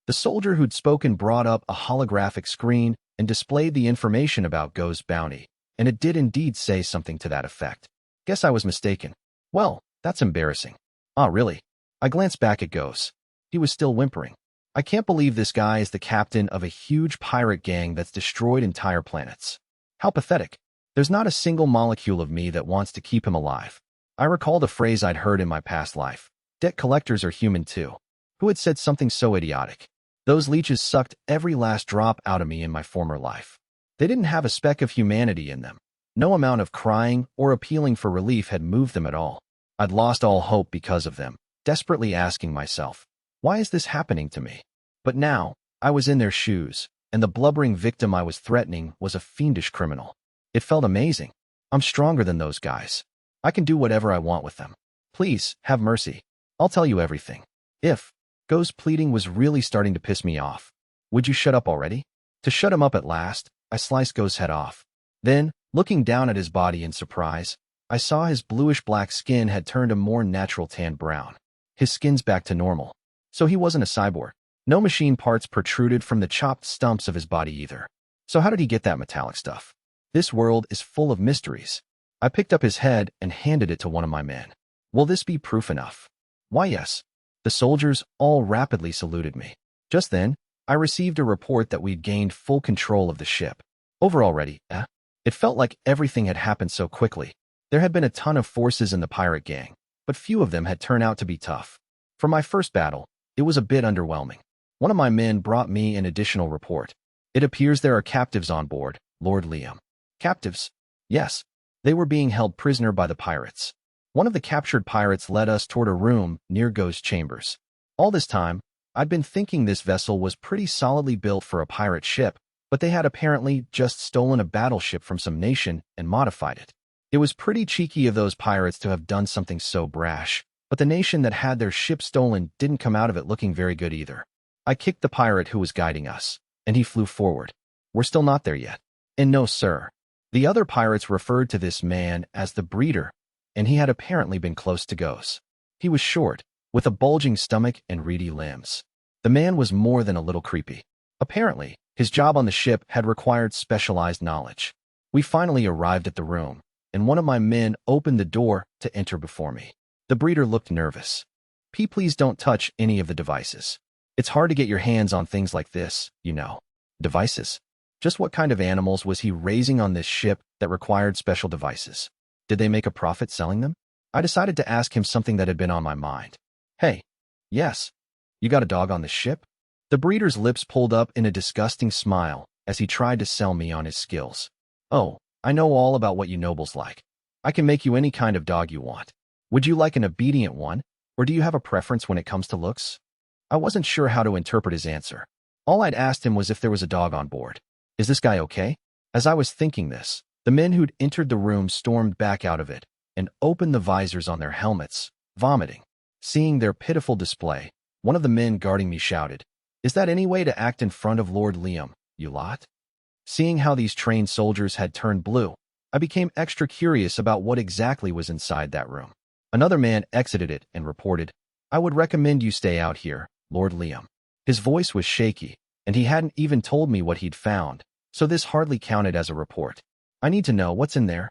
Speaker 1: The soldier who'd spoken brought up a holographic screen and displayed the information about Goes' bounty, and it did indeed say something to that effect. Guess I was mistaken. Well, that's embarrassing. Ah, really? I glanced back at Goes. He was still whimpering. I can't believe this guy is the captain of a huge pirate gang that's destroyed entire planets. How pathetic. There's not a single molecule of me that wants to keep him alive. I recalled a phrase I'd heard in my past life. Debt collectors are human too. Who had said something so idiotic? Those leeches sucked every last drop out of me in my former life. They didn't have a speck of humanity in them. No amount of crying or appealing for relief had moved them at all. I'd lost all hope because of them, desperately asking myself, why is this happening to me? But now, I was in their shoes, and the blubbering victim I was threatening was a fiendish criminal. It felt amazing. I'm stronger than those guys. I can do whatever I want with them. Please, have mercy. I'll tell you everything. If Goes' pleading was really starting to piss me off. Would you shut up already? To shut him up at last, I sliced Goes' head off. Then, looking down at his body in surprise, I saw his bluish-black skin had turned a more natural tan brown. His skin's back to normal. So he wasn't a cyborg. No machine parts protruded from the chopped stumps of his body either. So how did he get that metallic stuff? This world is full of mysteries. I picked up his head and handed it to one of my men. Will this be proof enough? Why, yes. The soldiers all rapidly saluted me. Just then, I received a report that we'd gained full control of the ship. Over already, eh? It felt like everything had happened so quickly. There had been a ton of forces in the pirate gang, but few of them had turned out to be tough. For my first battle, it was a bit underwhelming. One of my men brought me an additional report. It appears there are captives on board, Lord Liam. Captives? Yes. They were being held prisoner by the pirates. One of the captured pirates led us toward a room near Goes' chambers. All this time, I'd been thinking this vessel was pretty solidly built for a pirate ship, but they had apparently just stolen a battleship from some nation and modified it. It was pretty cheeky of those pirates to have done something so brash, but the nation that had their ship stolen didn't come out of it looking very good either. I kicked the pirate who was guiding us, and he flew forward. We're still not there yet. And no, sir. The other pirates referred to this man as the breeder, and he had apparently been close to Goes. He was short, with a bulging stomach and reedy limbs. The man was more than a little creepy. Apparently, his job on the ship had required specialized knowledge. We finally arrived at the room, and one of my men opened the door to enter before me. The breeder looked nervous. Please don't touch any of the devices. It's hard to get your hands on things like this, you know. Devices? Just what kind of animals was he raising on this ship that required special devices? Did they make a profit selling them? I decided to ask him something that had been on my mind. Hey, yes, you got a dog on the ship? The breeder's lips pulled up in a disgusting smile as he tried to sell me on his skills. Oh, I know all about what you nobles like. I can make you any kind of dog you want. Would you like an obedient one, or do you have a preference when it comes to looks? I wasn't sure how to interpret his answer. All I'd asked him was if there was a dog on board. Is this guy okay? As I was thinking this, the men who'd entered the room stormed back out of it and opened the visors on their helmets, vomiting. Seeing their pitiful display, one of the men guarding me shouted, "Is that any way to act in front of Lord Liam, you lot?" Seeing how these trained soldiers had turned blue, I became extra curious about what exactly was inside that room. Another man exited it and reported, "I would recommend you stay out here, Lord Liam." His voice was shaky, and he hadn't even told me what he'd found, so this hardly counted as a report. I need to know what's in there.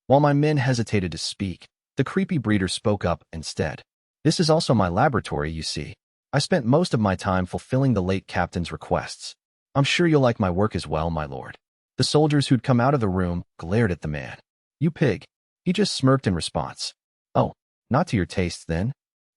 Speaker 1: While my men hesitated to speak, the creepy breeder spoke up instead. "This is also my laboratory, you see. I spent most of my time fulfilling the late captain's requests. I'm sure you'll like my work as well, my lord." The soldiers who'd come out of the room glared at the man. "You pig." He just smirked in response. "Oh, not to your taste, then?"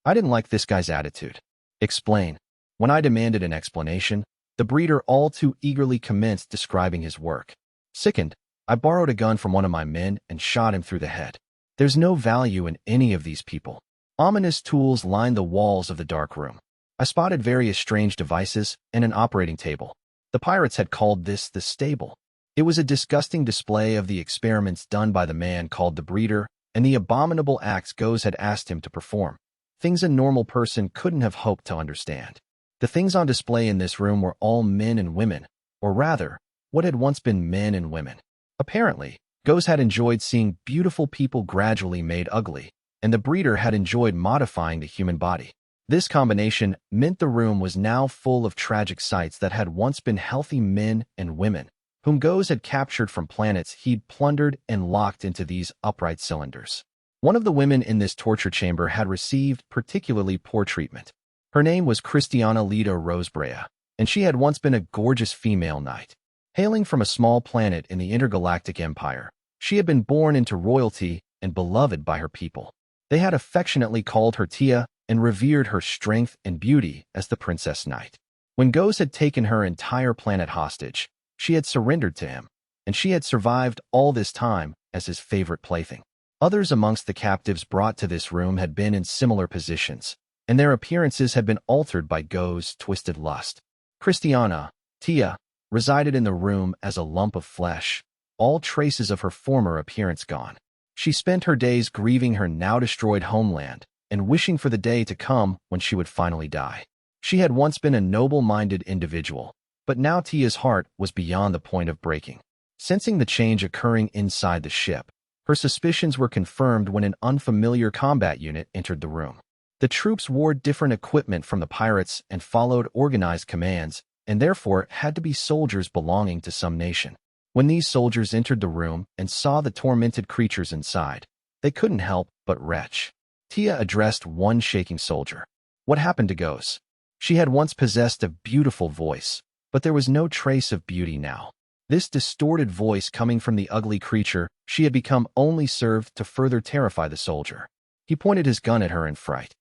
Speaker 1: I didn't like this guy's attitude. "Explain." When I demanded an explanation, the breeder all too eagerly commenced describing his work. Sickened, I borrowed a gun from one of my men and shot him through the head. There's no value in any of these people. Ominous tools lined the walls of the dark room. I spotted various strange devices and an operating table. The pirates had called this the stable. It was a disgusting display of the experiments done by the man called the breeder and the abominable acts Goes had asked him to perform. Things a normal person couldn't have hoped to understand. The things on display in this room were all men and women, or rather, what had once been men and women. Apparently, Goes had enjoyed seeing beautiful people gradually made ugly, and the breeder had enjoyed modifying the human body. This combination meant the room was now full of tragic sights that had once been healthy men and women, whom Goes had captured from planets he'd plundered and locked into these upright cylinders. One of the women in this torture chamber had received particularly poor treatment. Her name was Christiana Leda Rosebrea, and she had once been a gorgeous female knight. Hailing from a small planet in the Intergalactic Empire, she had been born into royalty and beloved by her people. They had affectionately called her Tia and revered her strength and beauty as the Princess Knight. When Goes had taken her entire planet hostage, she had surrendered to him, and she had survived all this time as his favorite plaything. Others amongst the captives brought to this room had been in similar positions, and their appearances had been altered by Go's twisted lust. Christiana, Tia, resided in the room as a lump of flesh, all traces of her former appearance gone. She spent her days grieving her now-destroyed homeland and wishing for the day to come when she would finally die. She had once been a noble-minded individual, but now Tia's heart was beyond the point of breaking. Sensing the change occurring inside the ship, her suspicions were confirmed when an unfamiliar combat unit entered the room. The troops wore different equipment from the pirates and followed organized commands, and therefore had to be soldiers belonging to some nation. When these soldiers entered the room and saw the tormented creatures inside, they couldn't help but retch. Tia addressed one shaking soldier. What happened to Goes? She had once possessed a beautiful voice, but there was no trace of beauty now. This distorted voice coming from the ugly creature she had become only served to further terrify the soldier. He pointed his gun at her in fright.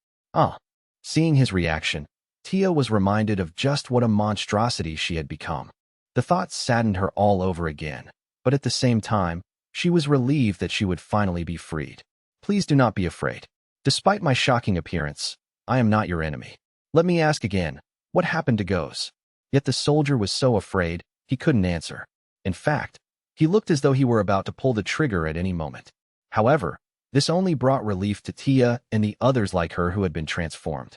Speaker 1: Seeing his reaction, Tia was reminded of just what a monstrosity she had become. The thought saddened her all over again, but at the same time, she was relieved that she would finally be freed. "Please do not be afraid. Despite my shocking appearance, I am not your enemy. Let me ask again, what happened to Goes?" Yet the soldier was so afraid, he couldn't answer. In fact, he looked as though he were about to pull the trigger at any moment. However, this only brought relief to Tia and the others like her who had been transformed.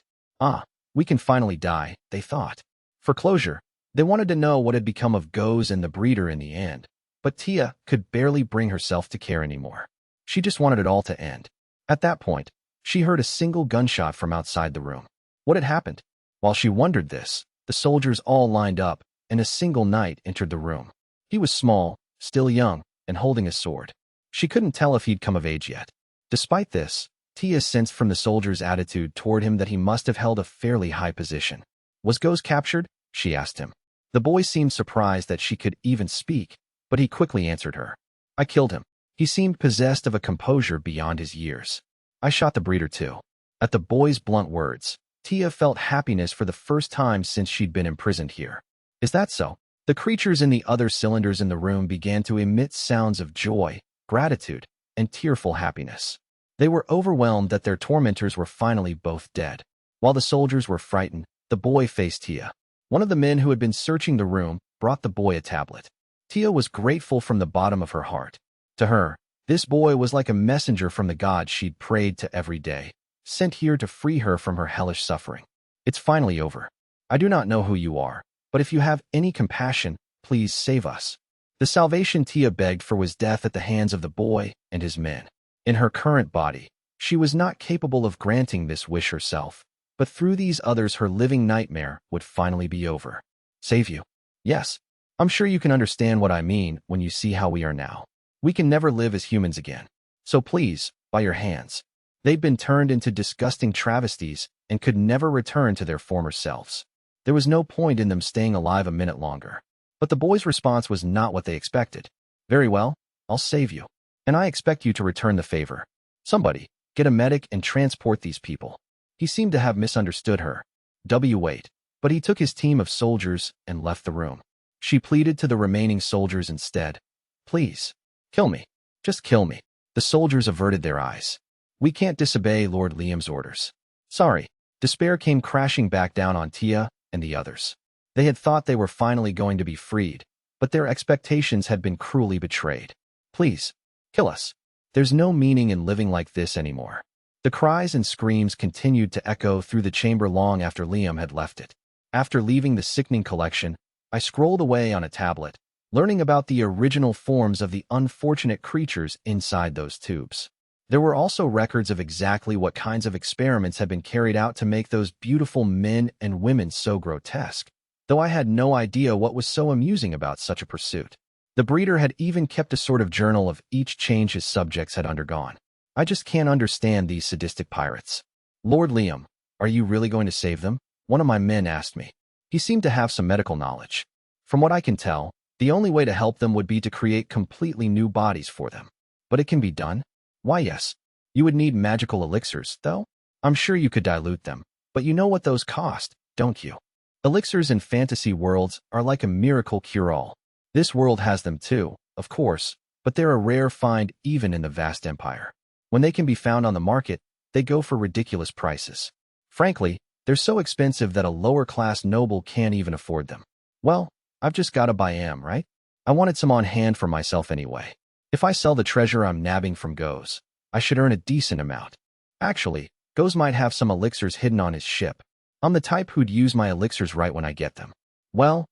Speaker 1: We can finally die, they thought. For closure, they wanted to know what had become of Goes and the breeder in the end, but Tia could barely bring herself to care anymore. She just wanted it all to end. At that point, she heard a single gunshot from outside the room. What had happened? While she wondered this, the soldiers all lined up, and a single knight entered the room. He was small, still young, and holding a sword. She couldn't tell if he'd come of age yet. Despite this, Tia sensed from the soldier's attitude toward him that he must have held a fairly high position. Was Goes captured? She asked him. The boy seemed surprised that she could even speak, but he quickly answered her. I killed him. He seemed possessed of a composure beyond his years. I shot the breeder too. At the boy's blunt words, Tia felt happiness for the first time since she'd been imprisoned here. Is that so? The creatures in the other cylinders in the room began to emit sounds of joy, gratitude, and tearful happiness. They were overwhelmed that their tormentors were finally both dead. While the soldiers were frightened, the boy faced Tia. One of the men who had been searching the room brought the boy a tablet. Tia was grateful from the bottom of her heart. To her, this boy was like a messenger from the god she'd prayed to every day, sent here to free her from her hellish suffering. It's finally over. I do not know who you are, but if you have any compassion, please save us. The salvation Tia begged for was death at the hands of the boy and his men. In her current body, she was not capable of granting this wish herself, but through these others her living nightmare would finally be over. Save you? Yes. I'm sure you can understand what I mean when you see how we are now. We can never live as humans again. So please, by your hands. They'd been turned into disgusting travesties and could never return to their former selves. There was no point in them staying alive a minute longer. But the boy's response was not what they expected. Very well, I'll save you. And I expect you to return the favor. Somebody, get a medic and transport these people. He seemed to have misunderstood her. Wait. But he took his team of soldiers and left the room. She pleaded to the remaining soldiers instead. Please, kill me. Just kill me. The soldiers averted their eyes. We can't disobey Lord Liam's orders. Sorry. Despair came crashing back down on Tia and the others. They had thought they were finally going to be freed, but their expectations had been cruelly betrayed. Please, kill us. There's no meaning in living like this anymore. The cries and screams continued to echo through the chamber long after Liam had left it. After leaving the sickening collection, I scrolled away on a tablet, learning about the original forms of the unfortunate creatures inside those tubes. There were also records of exactly what kinds of experiments had been carried out to make those beautiful men and women so grotesque, though I had no idea what was so amusing about such a pursuit. The breeder had even kept a sort of journal of each change his subjects had undergone. I just can't understand these sadistic pirates. Lord Liam, are you really going to save them? One of my men asked me. He seemed to have some medical knowledge. From what I can tell, the only way to help them would be to create completely new bodies for them. But it can be done? Why, yes. You would need magical elixirs, though. I'm sure you could dilute them, but you know what those cost, don't you? Elixirs in fantasy worlds are like a miracle cure-all. This world has them too, of course, but they're a rare find even in the vast empire. When they can be found on the market, they go for ridiculous prices. Frankly, they're so expensive that a lower-class noble can't even afford them. Well, I've just got to buy them, right? I wanted some on hand for myself anyway. If I sell the treasure I'm nabbing from Goes, I should earn a decent amount. Actually, Goes might have some elixirs hidden on his ship. I'm the type who'd use my elixirs right when I get them. Well,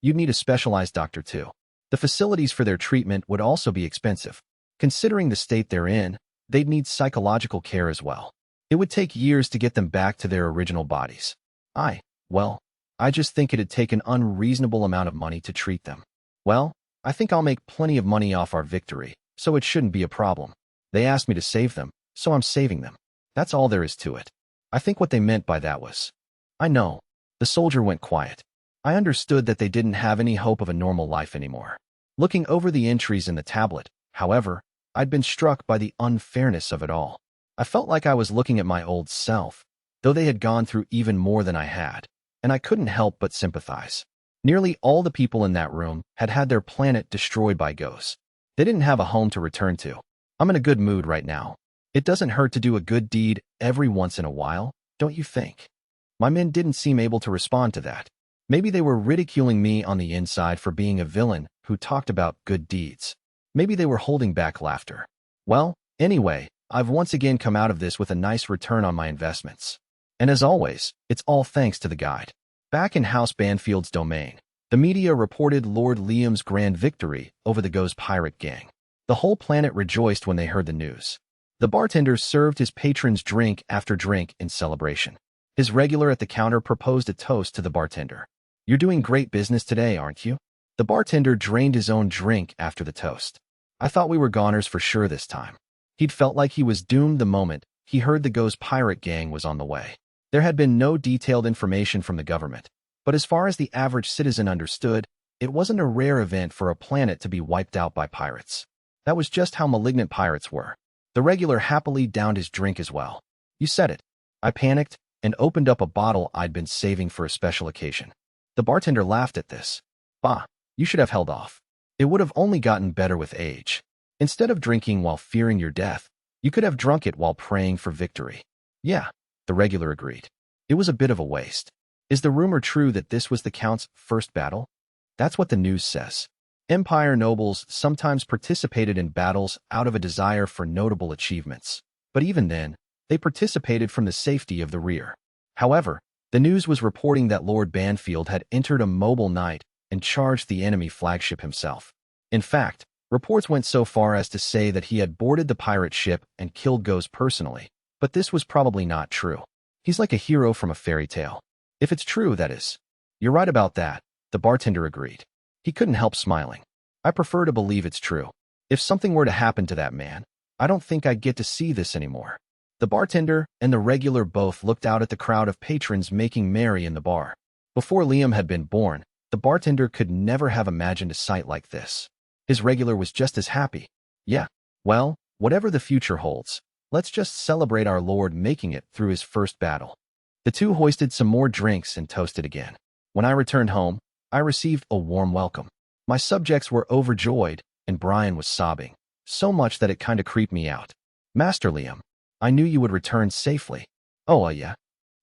Speaker 1: you'd need a specialized doctor too. The facilities for their treatment would also be expensive. Considering the state they're in, they'd need psychological care as well. It would take years to get them back to their original bodies. I just think it'd take an unreasonable amount of money to treat them. Well, I think I'll make plenty of money off our victory, so it shouldn't be a problem. They asked me to save them, so I'm saving them. That's all there is to it. I think what they meant by that was... I know. The soldier went quiet. I understood that they didn't have any hope of a normal life anymore. Looking over the entries in the tablet, however, I'd been struck by the unfairness of it all. I felt like I was looking at my old self, though they had gone through even more than I had, and I couldn't help but sympathize. Nearly all the people in that room had had their planet destroyed by ghosts. They didn't have a home to return to. I'm in a good mood right now. It doesn't hurt to do a good deed every once in a while, don't you think? My men didn't seem able to respond to that. Maybe they were ridiculing me on the inside for being a villain who talked about good deeds. Maybe they were holding back laughter. Well, anyway, I've once again come out of this with a nice return on my investments. And as always, it's all thanks to the guide. Back in House Banfield's domain, the media reported Lord Liam's grand victory over the Goes pirate gang. The whole planet rejoiced when they heard the news. The bartender served his patrons drink after drink in celebration. His regular at the counter proposed a toast to the bartender. You're doing great business today, aren't you? The bartender drained his own drink after the toast. I thought we were goners for sure this time. He'd felt like he was doomed the moment he heard the ghost pirate gang was on the way. There had been no detailed information from the government, but as far as the average citizen understood, it wasn't a rare event for a planet to be wiped out by pirates. That was just how malignant pirates were. The regular happily downed his drink as well. You said it. I panicked and opened up a bottle I'd been saving for a special occasion. The bartender laughed at this. Bah, you should have held off. It would have only gotten better with age. Instead of drinking while fearing your death, you could have drunk it while praying for victory. Yeah, the regular agreed. It was a bit of a waste. Is the rumor true that this was the Count's first battle? That's what the news says. Empire nobles sometimes participated in battles out of a desire for notable achievements. But even then, they participated from the safety of the rear. However, the news was reporting that Lord Banfield had entered a mobile night and charged the enemy flagship himself. In fact, reports went so far as to say that he had boarded the pirate ship and killed Ghost personally, but this was probably not true. He's like a hero from a fairy tale. If it's true, that is. You're right about that, the bartender agreed. He couldn't help smiling. I prefer to believe it's true. If something were to happen to that man, I don't think I'd get to see this anymore. The bartender and the regular both looked out at the crowd of patrons making merry in the bar. Before Liam had been born, the bartender could never have imagined a sight like this. His regular was just as happy. Yeah, well, whatever the future holds, let's just celebrate our Lord making it through his first battle. The two hoisted some more drinks and toasted again. When I returned home, I received a warm welcome. My subjects were overjoyed, and Brian was sobbing, so much that it kinda creeped me out. Master Liam, I knew you would return safely. Oh, yeah?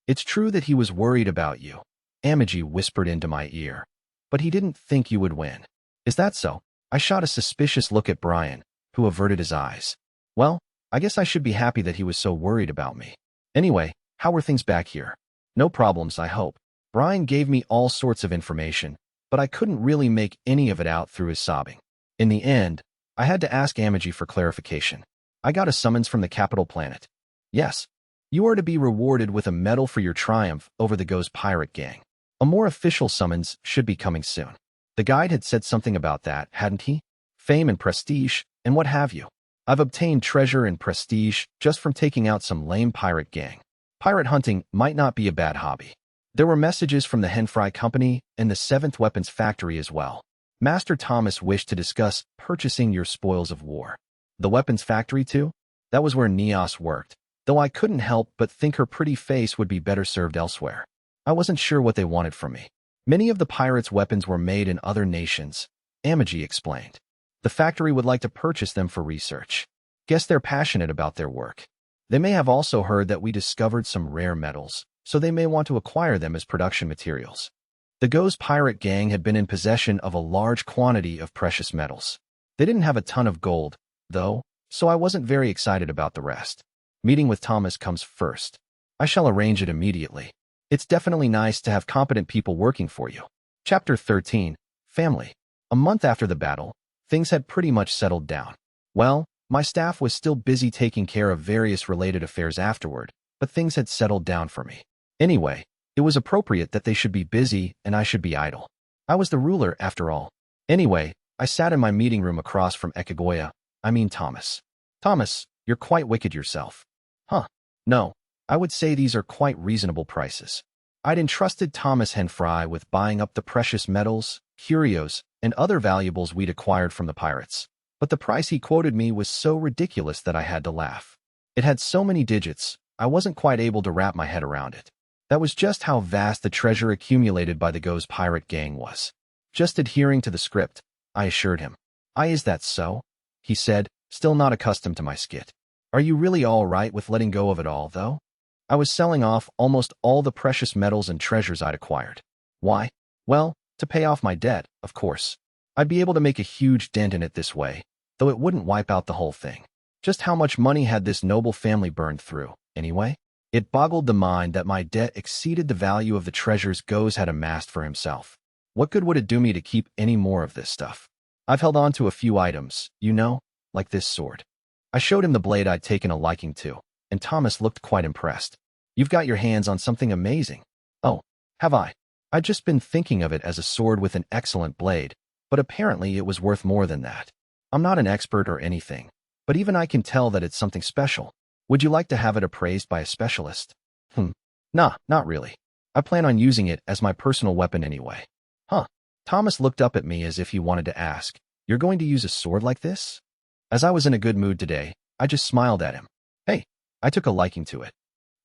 Speaker 1: It's true that he was worried about you, Amagi whispered into my ear. But he didn't think you would win. Is that so? I shot a suspicious look at Brian, who averted his eyes. Well, I guess I should be happy that he was so worried about me. Anyway, how were things back here? No problems, I hope. Brian gave me all sorts of information, but I couldn't really make any of it out through his sobbing. In the end, I had to ask Amagi for clarification. I got a summons from the capital planet. Yes, you are to be rewarded with a medal for your triumph over the Ghost Pirate Gang. A more official summons should be coming soon. The guide had said something about that, hadn't he? Fame and prestige, and what have you. I've obtained treasure and prestige just from taking out some lame pirate gang. Pirate hunting might not be a bad hobby. There were messages from the Henfry Company and the 7th Weapons Factory as well. Master Thomas wished to discuss purchasing your spoils of war. The weapons factory too? That was where Neos worked, though I couldn't help but think her pretty face would be better served elsewhere. I wasn't sure what they wanted from me. Many of the pirates' weapons were made in other nations, Amagi explained. The factory would like to purchase them for research. Guess they're passionate about their work. They may have also heard that we discovered some rare metals, so they may want to acquire them as production materials. The Ghost Pirate Gang had been in possession of a large quantity of precious metals. They didn't have a ton of gold, though, so I wasn't very excited about the rest. Meeting with Thomas comes first. I shall arrange it immediately. It's definitely nice to have competent people working for you. Chapter 13, Family. A month after the battle, things had pretty much settled down. Well, my staff was still busy taking care of various related affairs afterward, but things had settled down for me. Anyway, it was appropriate that they should be busy and I should be idle. I was the ruler after all. Anyway, I sat in my meeting room across from Thomas. Thomas, you're quite wicked yourself. Huh. No. I would say these are quite reasonable prices. I'd entrusted Thomas Henfry with buying up the precious metals, curios, and other valuables we'd acquired from the pirates. But the price he quoted me was so ridiculous that I had to laugh. It had so many digits, I wasn't quite able to wrap my head around it. That was just how vast the treasure accumulated by the Ghost Pirate Gang was. Just adhering to the script, I assured him. Is that so? He said, still not accustomed to my skit. Are you really all right with letting go of it all, though? I was selling off almost all the precious metals and treasures I'd acquired. Why? Well, to pay off my debt, of course. I'd be able to make a huge dent in it this way, though it wouldn't wipe out the whole thing. Just how much money had this noble family burned through, anyway? It boggled the mind that my debt exceeded the value of the treasures Goz had amassed for himself. What good would it do me to keep any more of this stuff? I've held on to a few items, like this sword. I showed him the blade I'd taken a liking to, and Thomas looked quite impressed. You've got your hands on something amazing. Oh, have I? I'd just been thinking of it as a sword with an excellent blade, but apparently it was worth more than that. I'm not an expert or anything, but even I can tell that it's something special. Would you like to have it appraised by a specialist? Nah, not really. I plan on using it as my personal weapon anyway. Huh. Thomas looked up at me as if he wanted to ask, "You're going to use a sword like this?" As I was in a good mood today, I just smiled at him. Hey, I took a liking to it.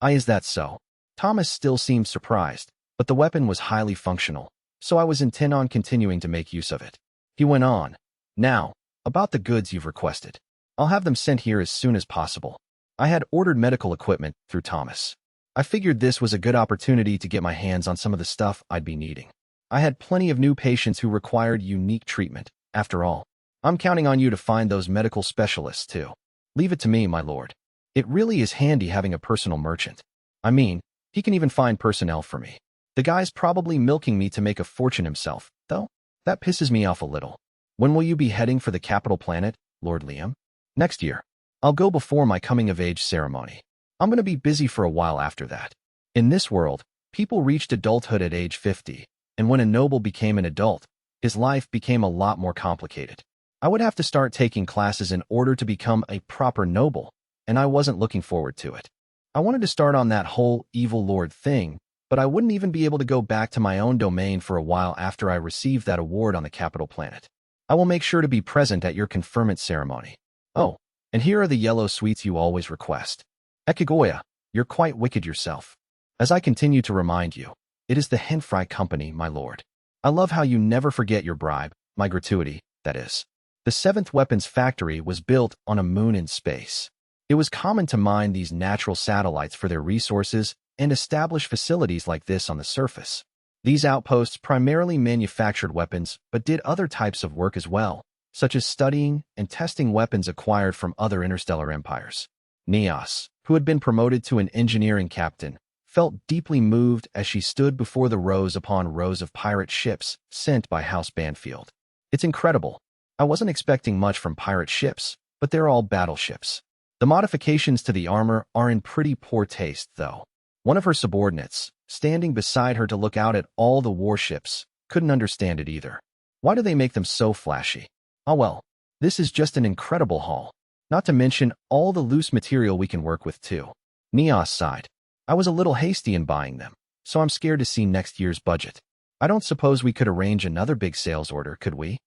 Speaker 1: Is that so? Thomas still seemed surprised, but the weapon was highly functional, so I was intent on continuing to make use of it. He went on, "Now, about the goods you've requested. I'll have them sent here as soon as possible." I had ordered medical equipment through Thomas. I figured this was a good opportunity to get my hands on some of the stuff I'd be needing. I had plenty of new patients who required unique treatment. After all, I'm counting on you to find those medical specialists too. Leave it to me, my lord. It really is handy having a personal merchant. I mean, he can even find personnel for me. The guy's probably milking me to make a fortune himself, though. That pisses me off a little. When will you be heading for the capital planet, Lord Liam? Next year. I'll go before my coming-of-age ceremony. I'm going to be busy for a while after that. In this world, people reached adulthood at age 50, and when a noble became an adult, his life became a lot more complicated. I would have to start taking classes in order to become a proper noble, and I wasn't looking forward to it. I wanted to start on that whole evil lord thing, but I wouldn't even be able to go back to my own domain for a while after I received that award on the capital planet. I will make sure to be present at your conferment ceremony. Oh, and here are the yellow sweets you always request. Ekigoya, you're quite wicked yourself. As I continue to remind you, it is the Henfry Company, my lord. I love how you never forget your bribe, my gratuity, that is. The 7th Weapons Factory was built on a moon in space. It was common to mine these natural satellites for their resources and establish facilities like this on the surface. These outposts primarily manufactured weapons but did other types of work as well, such as studying and testing weapons acquired from other interstellar empires. Neos, who had been promoted to an engineering captain, felt deeply moved as she stood before the rows upon rows of pirate ships sent by House Banfield. It's incredible. I wasn't expecting much from pirate ships, but they're all battleships. The modifications to the armor are in pretty poor taste, though. One of her subordinates, standing beside her to look out at all the warships, couldn't understand it either. Why do they make them so flashy? Oh well, this is just an incredible haul. Not to mention all the loose material we can work with too. Neos sighed. I was a little hasty in buying them, so I'm scared to see next year's budget. I don't suppose we could arrange another big sales order, could we?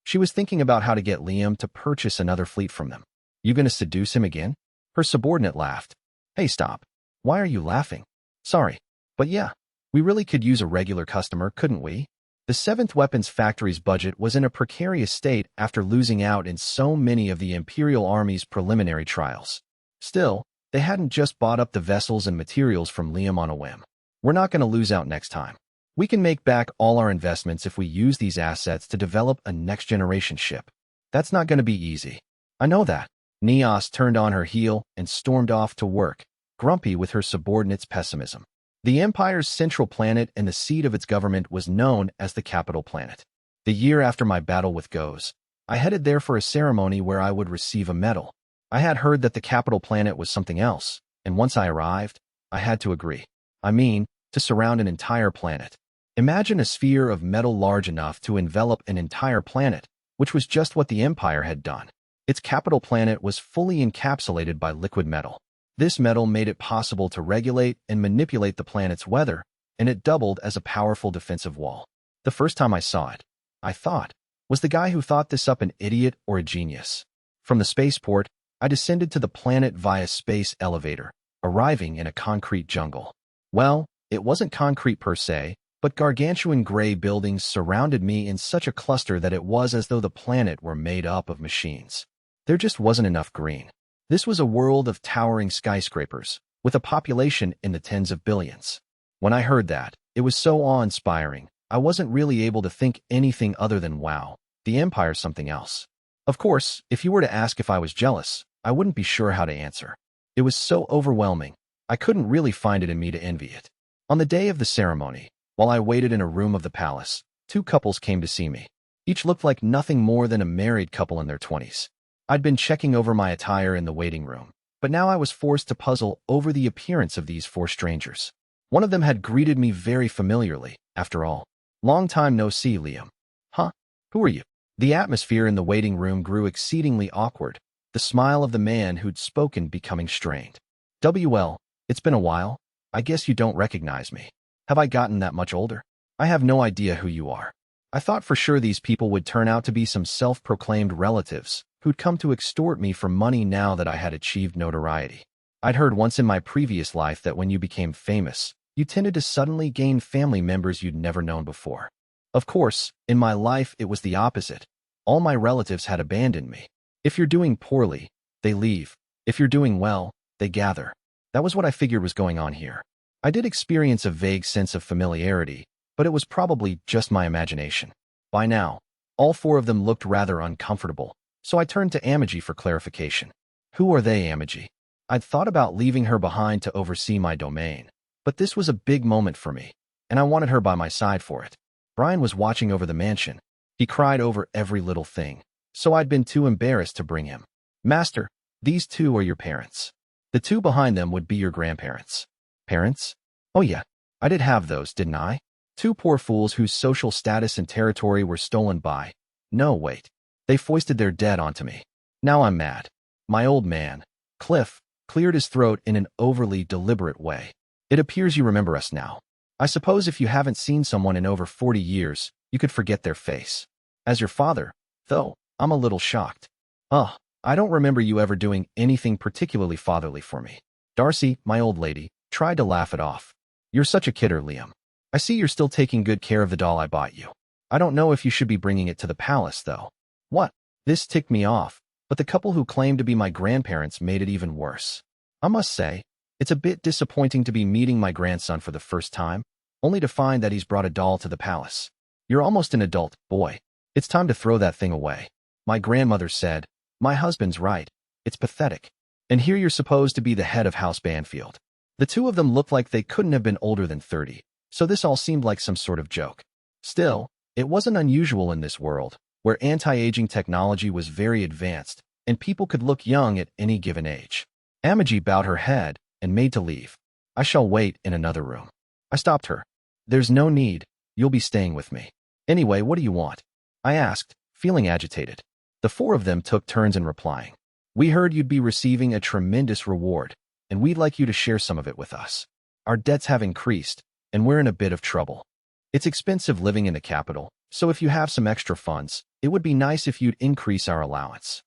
Speaker 1: She was thinking about how to get Liam to purchase another fleet from them. You gonna seduce him again? Her subordinate laughed. Hey, stop. Why are you laughing? Sorry. But yeah, we really could use a regular customer, couldn't we? The 7th Weapons Factory's budget was in a precarious state after losing out in so many of the Imperial Army's preliminary trials. Still, they hadn't just bought up the vessels and materials from Liam on a whim. We're not going to lose out next time. We can make back all our investments if we use these assets to develop a next-generation ship. That's not going to be easy. I know that. Neos turned on her heel and stormed off to work, grumpy with her subordinate's pessimism. The Empire's central planet and the seat of its government was known as the capital planet. The year after my battle with Goz, I headed there for a ceremony where I would receive a medal. I had heard that the capital planet was something else, and once I arrived, I had to agree. I mean, to surround an entire planet. Imagine a sphere of metal large enough to envelop an entire planet, which was just what the Empire had done. Its capital planet was fully encapsulated by liquid metal. This metal made it possible to regulate and manipulate the planet's weather, and it doubled as a powerful defensive wall. The first time I saw it, I thought, was the guy who thought this up an idiot or a genius? From the spaceport, I descended to the planet via space elevator, arriving in a concrete jungle. Well, it wasn't concrete per se, but gargantuan gray buildings surrounded me in such a cluster that it was as though the planet were made up of machines. There just wasn't enough green. This was a world of towering skyscrapers, with a population in the tens of billions. When I heard that, it was so awe-inspiring, I wasn't really able to think anything other than wow, the Empire's something else. Of course, if you were to ask if I was jealous, I wouldn't be sure how to answer. It was so overwhelming, I couldn't really find it in me to envy it. On the day of the ceremony, while I waited in a room of the palace, 2 couples came to see me. Each looked like nothing more than a married couple in their 20s. I'd been checking over my attire in the waiting room, but now I was forced to puzzle over the appearance of these 4 strangers. One of them had greeted me very familiarly, after all. Long time no see, Liam. Huh? Who are you? The atmosphere in the waiting room grew exceedingly awkward, the smile of the man who'd spoken becoming strained. "WL, it's been a while. I guess you don't recognize me. Have I gotten that much older? I have no idea who you are. I thought for sure these people would turn out to be some self-proclaimed relatives who'd come to extort me for money now that I had achieved notoriety. I'd heard once in my previous life that when you became famous, you tended to suddenly gain family members you'd never known before. Of course, in my life it was the opposite. All my relatives had abandoned me. If you're doing poorly, they leave. If you're doing well, they gather. That was what I figured was going on here. I did experience a vague sense of familiarity, but it was probably just my imagination. By now, all four of them looked rather uncomfortable, so I turned to Amagi for clarification. Who are they, Amagi? I'd thought about leaving her behind to oversee my domain, but this was a big moment for me, and I wanted her by my side for it. Brian was watching over the mansion. He cried over every little thing, so I'd been too embarrassed to bring him. Master, these two are your parents. The two behind them would be your grandparents. Parents? Oh yeah, I did have those, didn't I? Two poor fools whose social status and territory were stolen by. No, wait. They foisted their debt onto me. Now I'm mad. My old man, Cliff, cleared his throat in an overly deliberate way. It appears you remember us now. I suppose if you haven't seen someone in over 40 years, you could forget their face. As your father, though, I'm a little shocked. I don't remember you ever doing anything particularly fatherly for me. Darcy, my old lady, tried to laugh it off. You're such a kidder, Liam. I see you're still taking good care of the doll I bought you. I don't know if you should be bringing it to the palace, though. What? This ticked me off, but the couple who claimed to be my grandparents made it even worse. I must say, it's a bit disappointing to be meeting my grandson for the first time, only to find that he's brought a doll to the palace. You're almost an adult, boy. It's time to throw that thing away. My grandmother said, my husband's right. It's pathetic. And here you're supposed to be the head of House Banfield. The two of them looked like they couldn't have been older than 30, so this all seemed like some sort of joke. Still, it wasn't unusual in this world, where anti-aging technology was very advanced, and people could look young at any given age. Amagi bowed her head and made to leave. I shall wait in another room. I stopped her. There's no need. You'll be staying with me. Anyway, what do you want? I asked, feeling agitated. The four of them took turns in replying. We heard you'd be receiving a tremendous reward, and we'd like you to share some of it with us. Our debts have increased, and we're in a bit of trouble. It's expensive living in the capital, so if you have some extra funds, it would be nice if you'd increase our allowance.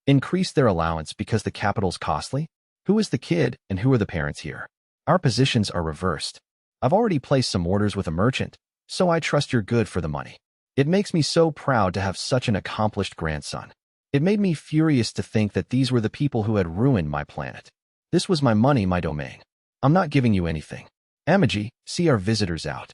Speaker 1: Increase their allowance because the capital's costly? Who is the kid and who are the parents here? Our positions are reversed. I've already placed some orders with a merchant, so I trust you're good for the money. It makes me so proud to have such an accomplished grandson. It made me furious to think that these were the people who had ruined my planet. This was my money, my domain. I'm not giving you anything. Amagi, see our visitors out.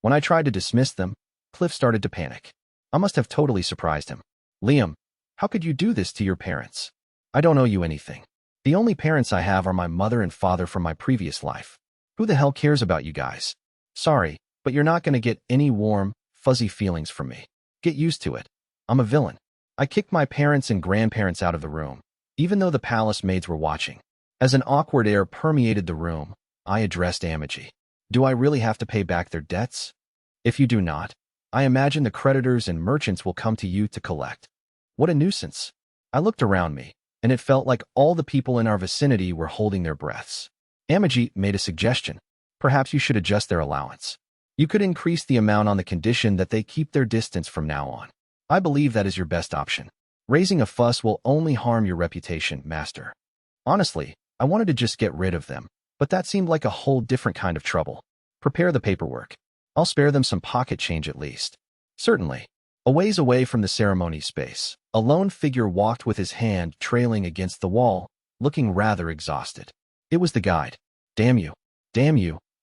Speaker 1: When I tried to dismiss them, Cliff started to panic. I must have totally surprised him. Liam, how could you do this to your parents? I don't owe you anything. The only parents I have are my mother and father from my previous life. Who the hell cares about you guys? Sorry, but you're not going to get any warm, fuzzy feelings from me. Get used to it. I'm a villain. I kicked my parents and grandparents out of the room, even though the palace maids were watching. As an awkward air permeated the room, I addressed Amagi. Do I really have to pay back their debts? If you do not, I imagine the creditors and merchants will come to you to collect. What a nuisance. I looked around me, and it felt like all the people in our vicinity were holding their breaths. Amagi made a suggestion. Perhaps you should adjust their allowance. You could increase the amount on the condition that they keep their distance from now on. I believe that is your best option. Raising a fuss will only harm your reputation, master. Honestly, I wanted to just get rid of them, but that seemed like a whole different kind of trouble. Prepare the paperwork. I'll spare them some pocket change at least. Certainly. A ways away from the ceremony space, a lone figure walked with his hand trailing against the wall, looking rather exhausted. It was the guide. Damn you,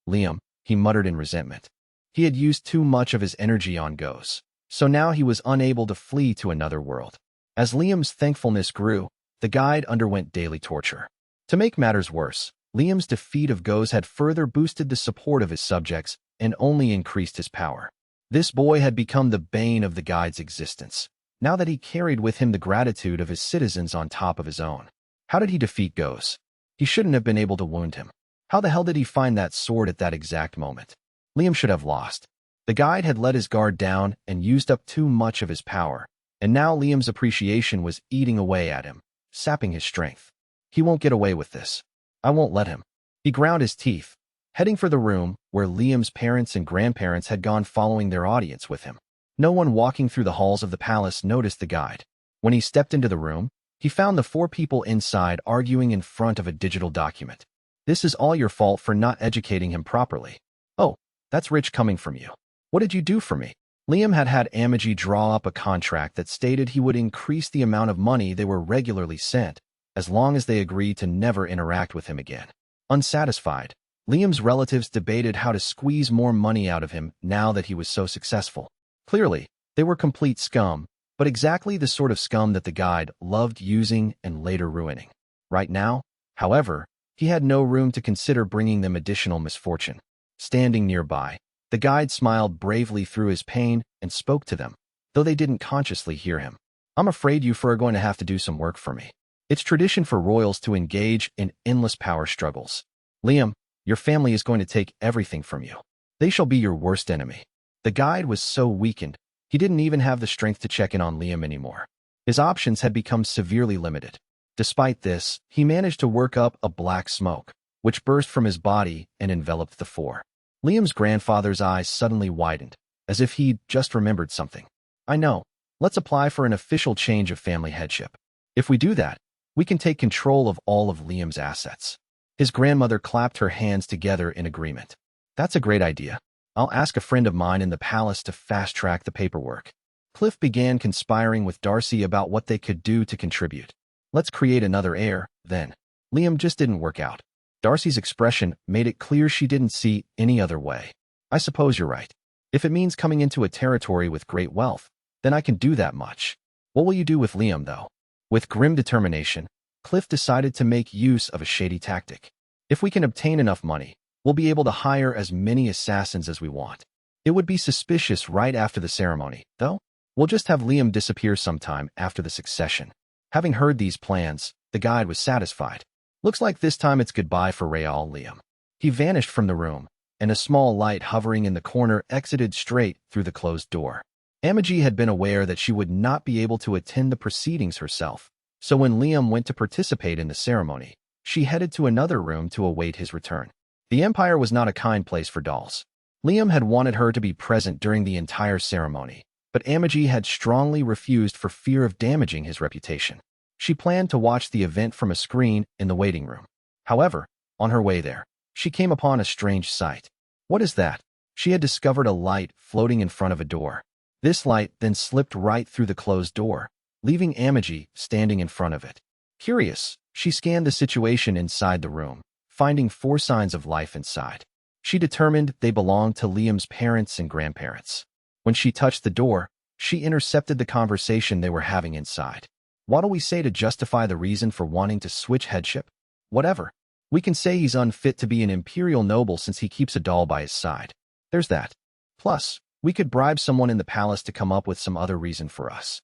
Speaker 1: Liam, he muttered in resentment. He had used too much of his energy on Goes, so now he was unable to flee to another world. As Liam's thankfulness grew, the guide underwent daily torture. To make matters worse, Liam's defeat of Goes had further boosted the support of his subjects and only increased his power. This boy had become the bane of the guide's existence, now that he carried with him the gratitude of his citizens on top of his own. How did he defeat Goes? He shouldn't have been able to wound him. How the hell did he find that sword at that exact moment? Liam should have lost. The guide had let his guard down and used up too much of his power, And now Liam's appreciation was eating away at him, sapping his strength. He won't get away with this. I won't let him. He ground his teeth, heading for the room where Liam's parents and grandparents had gone, following their audience with him. No one walking through the halls of the palace noticed the guide. When he stepped into the room, he found the 4 people inside arguing in front of a digital document. This is all your fault for not educating him properly. Oh, that's rich coming from you. What did you do for me? Liam had Amagi draw up a contract that stated he would increase the amount of money they were regularly sent, as long as they agreed to never interact with him again. Unsatisfied, Liam's relatives debated how to squeeze more money out of him now that he was so successful. Clearly, they were complete scum, but exactly the sort of scum that the guide loved using and later ruining. Right now, however, he had no room to consider bringing them additional misfortune. Standing nearby, the guide smiled bravely through his pain and spoke to them, though they didn't consciously hear him. I'm afraid you four are going to have to do some work for me. It's tradition for royals to engage in endless power struggles. Liam, your family is going to take everything from you. They shall be your worst enemy. The guide was so weakened, he didn't even have the strength to check in on Liam anymore. His options had become severely limited. Despite this, he managed to work up a black smoke, which burst from his body and enveloped the 4. Liam's grandfather's eyes suddenly widened, as if he'd just remembered something. I know. Let's apply for an official change of family headship. If we do that, we can take control of all of Liam's assets. His grandmother clapped her hands together in agreement. That's a great idea. I'll ask a friend of mine in the palace to fast-track the paperwork. Cliff began conspiring with Darcy about what they could do to contribute. Let's create another heir, then. Liam just didn't work out. Darcy's expression made it clear she didn't see any other way. I suppose you're right. If it means coming into a territory with great wealth, then I can do that much. What will you do with Liam, though? With grim determination, Cliff decided to make use of a shady tactic. If we can obtain enough money, we'll be able to hire as many assassins as we want. It would be suspicious right after the ceremony, though. We'll just have Liam disappear sometime after the succession. Having heard these plans, the guide was satisfied. Looks like this time it's goodbye for Real Liam. He vanished from the room, and a small light hovering in the corner exited straight through the closed door. Amagi had been aware that she would not be able to attend the proceedings herself, so when Liam went to participate in the ceremony, she headed to another room to await his return. The Empire was not a kind place for dolls. Liam had wanted her to be present during the entire ceremony, but Amagi had strongly refused for fear of damaging his reputation. She planned to watch the event from a screen in the waiting room. However, on her way there, she came upon a strange sight. What is that? She had discovered a light floating in front of a door. This light then slipped right through the closed door, leaving Amagi standing in front of it. Curious, she scanned the situation inside the room, finding 4 signs of life inside. She determined they belonged to Liam's parents and grandparents. When she touched the door, she intercepted the conversation they were having inside. What'll we say to justify the reason for wanting to switch headship? Whatever. We can say he's unfit to be an imperial noble since he keeps a doll by his side. There's that. Plus, we could bribe someone in the palace to come up with some other reason for us.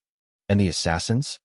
Speaker 1: And the assassins?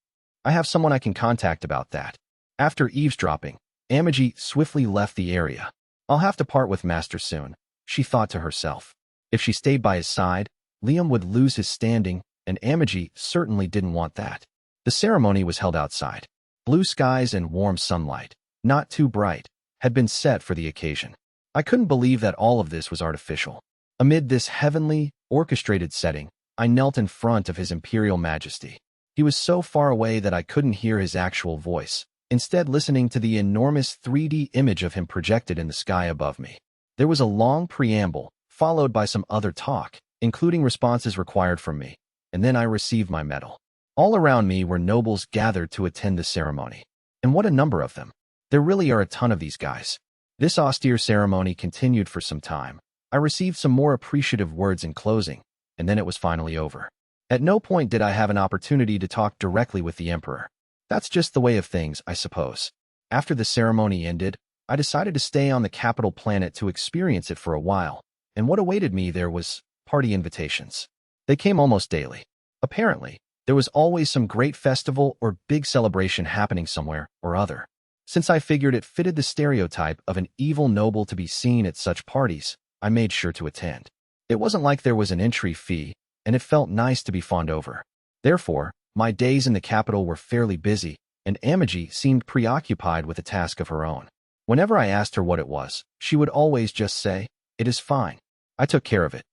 Speaker 1: I have someone I can contact about that. After eavesdropping, Amagi swiftly left the area. I'll have to part with Master soon, she thought to herself. If she stayed by his side, Liam would lose his standing, and Amagi certainly didn't want that. The ceremony was held outside. Blue skies and warm sunlight, not too bright, had been set for the occasion. I couldn't believe that all of this was artificial. Amid this heavenly, orchestrated setting, I knelt in front of His Imperial Majesty. He was so far away that I couldn't hear his actual voice, instead listening to the enormous 3D image of him projected in the sky above me. There was a long preamble, followed by some other talk, including responses required from me, and then I received my medal. All around me were nobles gathered to attend the ceremony. And what a number of them. There really are a ton of these guys. This austere ceremony continued for some time. I received some more appreciative words in closing, and then it was finally over. At no point did I have an opportunity to talk directly with the Emperor. That's just the way of things, I suppose. After the ceremony ended, I decided to stay on the capital planet to experience it for a while, and what awaited me there was party invitations. They came almost daily. Apparently, there was always some great festival or big celebration happening somewhere or other. Since I figured it fitted the stereotype of an evil noble to be seen at such parties, I made sure to attend. It wasn't like there was an entry fee, and it felt nice to be fawned over. Therefore, My days in the capital were fairly busy, and Amagi seemed preoccupied with a task of her own. Whenever I asked her what it was, she would always just say, "It is fine. I took care of it."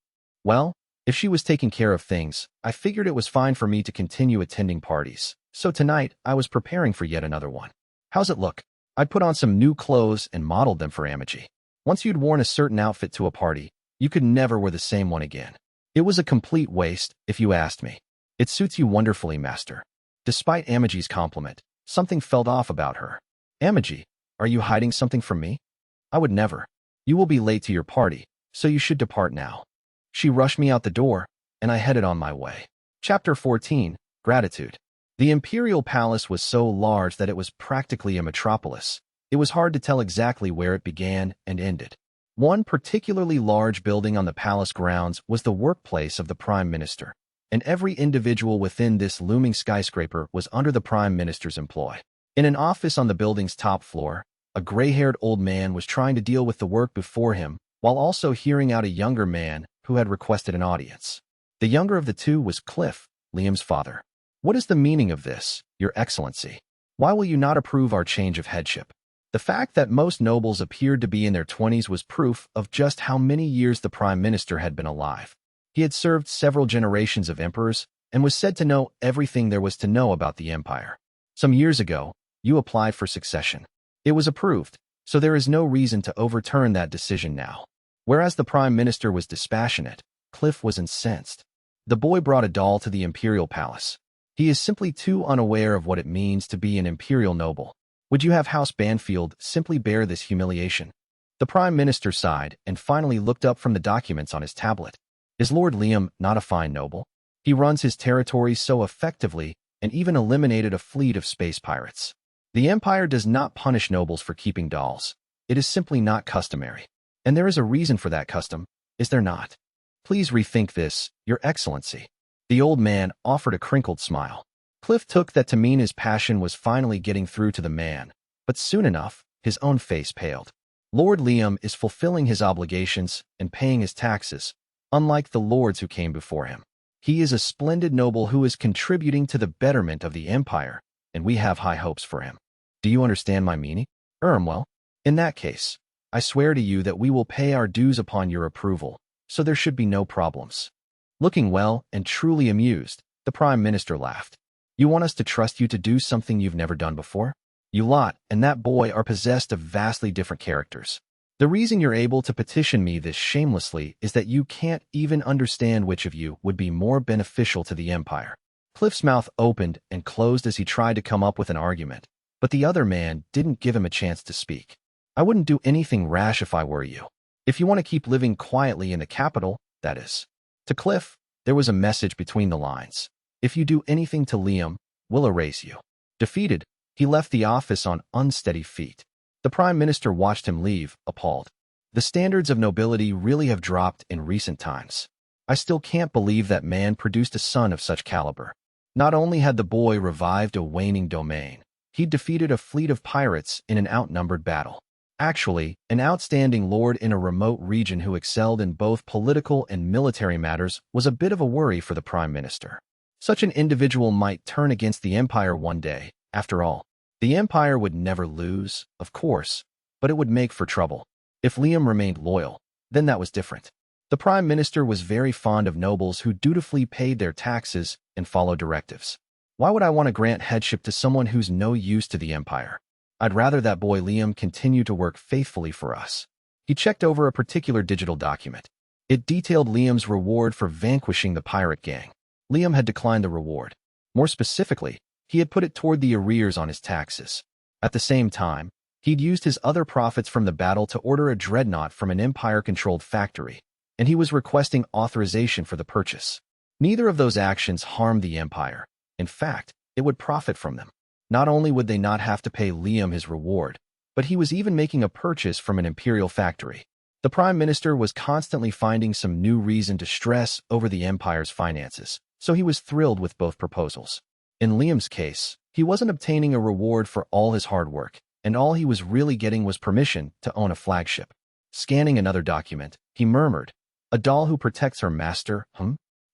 Speaker 1: Well, if she was taking care of things, I figured it was fine for me to continue attending parties. So tonight, I was preparing for yet another one. How's it look? I'd put on some new clothes and modeled them for Amagi. Once you'd worn a certain outfit to a party, you could never wear the same one again. It was a complete waste, if you asked me. It suits you wonderfully, master. Despite Amagi's compliment, something felt off about her. Amagi, are you hiding something from me? I would never. You will be late to your party, so you should depart now. She rushed me out the door, and I headed on my way. Chapter 14, Gratitude. The imperial palace was so large that it was practically a metropolis. It was hard to tell exactly where it began and ended. One particularly large building on the palace grounds was the workplace of the prime minister, and every individual within this looming skyscraper was under the prime minister's employ. In an office on the building's top floor, a gray-haired old man was trying to deal with the work before him while also hearing out a younger man who had requested an audience. The younger of the two was Cliff, Liam's father. "What is the meaning of this, Your Excellency? Why will you not approve our change of headship?" The fact that most nobles appeared to be in their 20s was proof of just how many years the prime minister had been alive. He had served several generations of emperors and was said to know everything there was to know about the empire. Some years ago, you applied for succession. It was approved, so there is no reason to overturn that decision now. Whereas the prime minister was dispassionate, Cliff was incensed. The boy brought a doll to the imperial palace. He is simply too unaware of what it means to be an imperial noble. Would you have House Banfield simply bear this humiliation? The prime minister sighed and finally looked up from the documents on his tablet. Is Lord Liam not a fine noble? He runs his territory so effectively and even eliminated a fleet of space pirates. The Empire does not punish nobles for keeping dolls. It is simply not customary. And there is a reason for that custom, is there not? Please rethink this, Your Excellency. The old man offered a crinkled smile. Cliff took that to mean his passion was finally getting through to the man, but soon enough, his own face paled. Lord Liam is fulfilling his obligations and paying his taxes, unlike the lords who came before him. He is a splendid noble who is contributing to the betterment of the empire, and we have high hopes for him. Do you understand my meaning? Well, in that case, I swear to you that we will pay our dues upon your approval, so there should be no problems. Looking well and truly amused, the prime minister laughed. You want us to trust you to do something you've never done before? You lot and that boy are possessed of vastly different characters. The reason you're able to petition me this shamelessly is that you can't even understand which of you would be more beneficial to the empire. Cliff's mouth opened and closed as he tried to come up with an argument, but the other man didn't give him a chance to speak. I wouldn't do anything rash if I were you. If you want to keep living quietly in the capital, that is. To Cliff, there was a message between the lines. If you do anything to Liam, we'll erase you. Defeated, he left the office on unsteady feet. The prime minister watched him leave, appalled. The standards of nobility really have dropped in recent times. I still can't believe that man produced a son of such caliber. Not only had the boy revived a waning domain, he'd defeated a fleet of pirates in an outnumbered battle. Actually, an outstanding lord in a remote region who excelled in both political and military matters was a bit of a worry for the prime minister. Such an individual might turn against the empire one day. After all, the empire would never lose, of course, but it would make for trouble. If Liam remained loyal, then that was different. The prime minister was very fond of nobles who dutifully paid their taxes and followed directives. Why would I want to grant headship to someone who's no use to the empire? I'd rather that boy Liam continue to work faithfully for us. He checked over a particular digital document. It detailed Liam's reward for vanquishing the pirate gang. Liam had declined the reward. More specifically, he had put it toward the arrears on his taxes. At the same time, he'd used his other profits from the battle to order a dreadnought from an Empire-controlled factory, and he was requesting authorization for the purchase. Neither of those actions harmed the Empire. In fact, it would profit from them. Not only would they not have to pay Liam his reward, but he was even making a purchase from an imperial factory. The prime minister was constantly finding some new reason to stress over the empire's finances, so he was thrilled with both proposals. In Liam's case, he wasn't obtaining a reward for all his hard work, and all he was really getting was permission to own a flagship. Scanning another document, he murmured, "A doll who protects her master,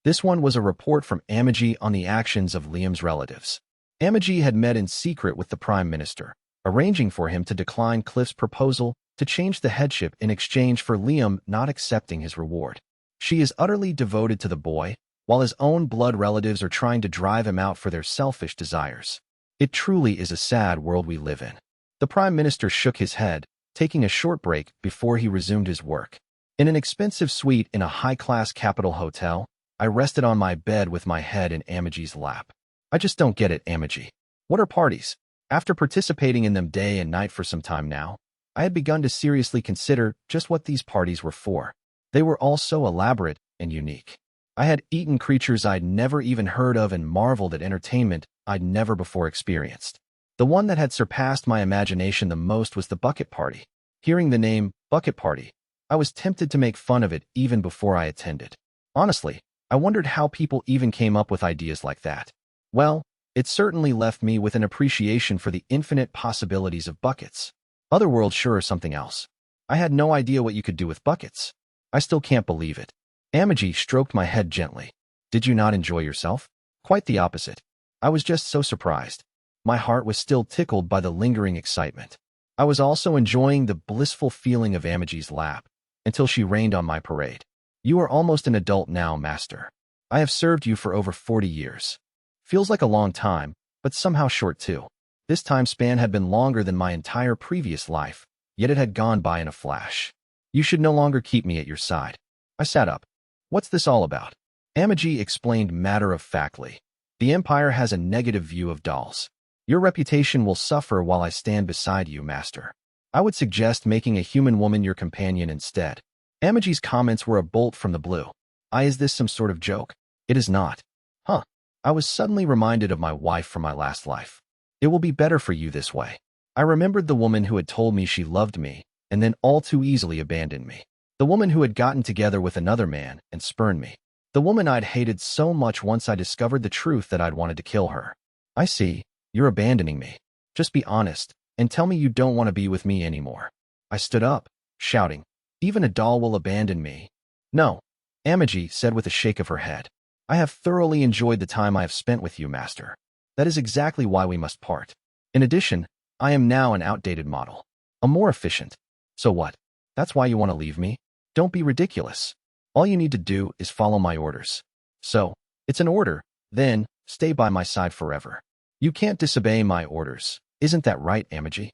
Speaker 1: This one was a report from Amagi on the actions of Liam's relatives. Amagi had met in secret with the Prime Minister, arranging for him to decline Cliff's proposal to change the headship in exchange for Liam not accepting his reward. She is utterly devoted to the boy, while his own blood relatives are trying to drive him out for their selfish desires. It truly is a sad world we live in. The Prime Minister shook his head, taking a short break before he resumed his work. In an expensive suite in a high-class capital hotel, I rested on my bed with my head in Amagi's lap. I just don't get it, Amagi. What are parties? After participating in them day and night for some time now, I had begun to seriously consider just what these parties were for. They were all so elaborate and unique. I had eaten creatures I'd never even heard of and marveled at entertainment I'd never before experienced. The one that had surpassed my imagination the most was the bucket party. Hearing the name, bucket party, I was tempted to make fun of it even before I attended. Honestly, I wondered how people even came up with ideas like that. Well, it certainly left me with an appreciation for the infinite possibilities of buckets. Other worlds sure are something else. I had no idea what you could do with buckets. I still can't believe it. Amagi stroked my head gently. Did you not enjoy yourself? Quite the opposite. I was just so surprised. My heart was still tickled by the lingering excitement. I was also enjoying the blissful feeling of Amagi's lap, until she rained on my parade. You are almost an adult now, Master. I have served you for over 40 years. Feels like a long time, but somehow short too. This time span had been longer than my entire previous life, yet it had gone by in a flash. You should no longer keep me at your side. I sat up. What's this all about? Amagi explained matter-of-factly. The Empire has a negative view of dolls. Your reputation will suffer while I stand beside you, Master. I would suggest making a human woman your companion instead. Amagi's comments were a bolt from the blue. Is this some sort of joke? It is not. Huh. I was suddenly reminded of my wife from my last life. It will be better for you this way. I remembered the woman who had told me she loved me, and then all too easily abandoned me. The woman who had gotten together with another man and spurned me. The woman I'd hated so much once I discovered the truth that I'd wanted to kill her. I see. You're abandoning me. Just be honest, and tell me you don't want to be with me anymore. I stood up, shouting, even a doll will abandon me. No, Amagi said with a shake of her head. I have thoroughly enjoyed the time I have spent with you, Master. That is exactly why we must part. In addition, I am now an outdated model. A more efficient. So what? That's why you want to leave me? Don't be ridiculous. All you need to do is follow my orders. So, it's an order, then, stay by my side forever. You can't disobey my orders. Isn't that right, Amagi?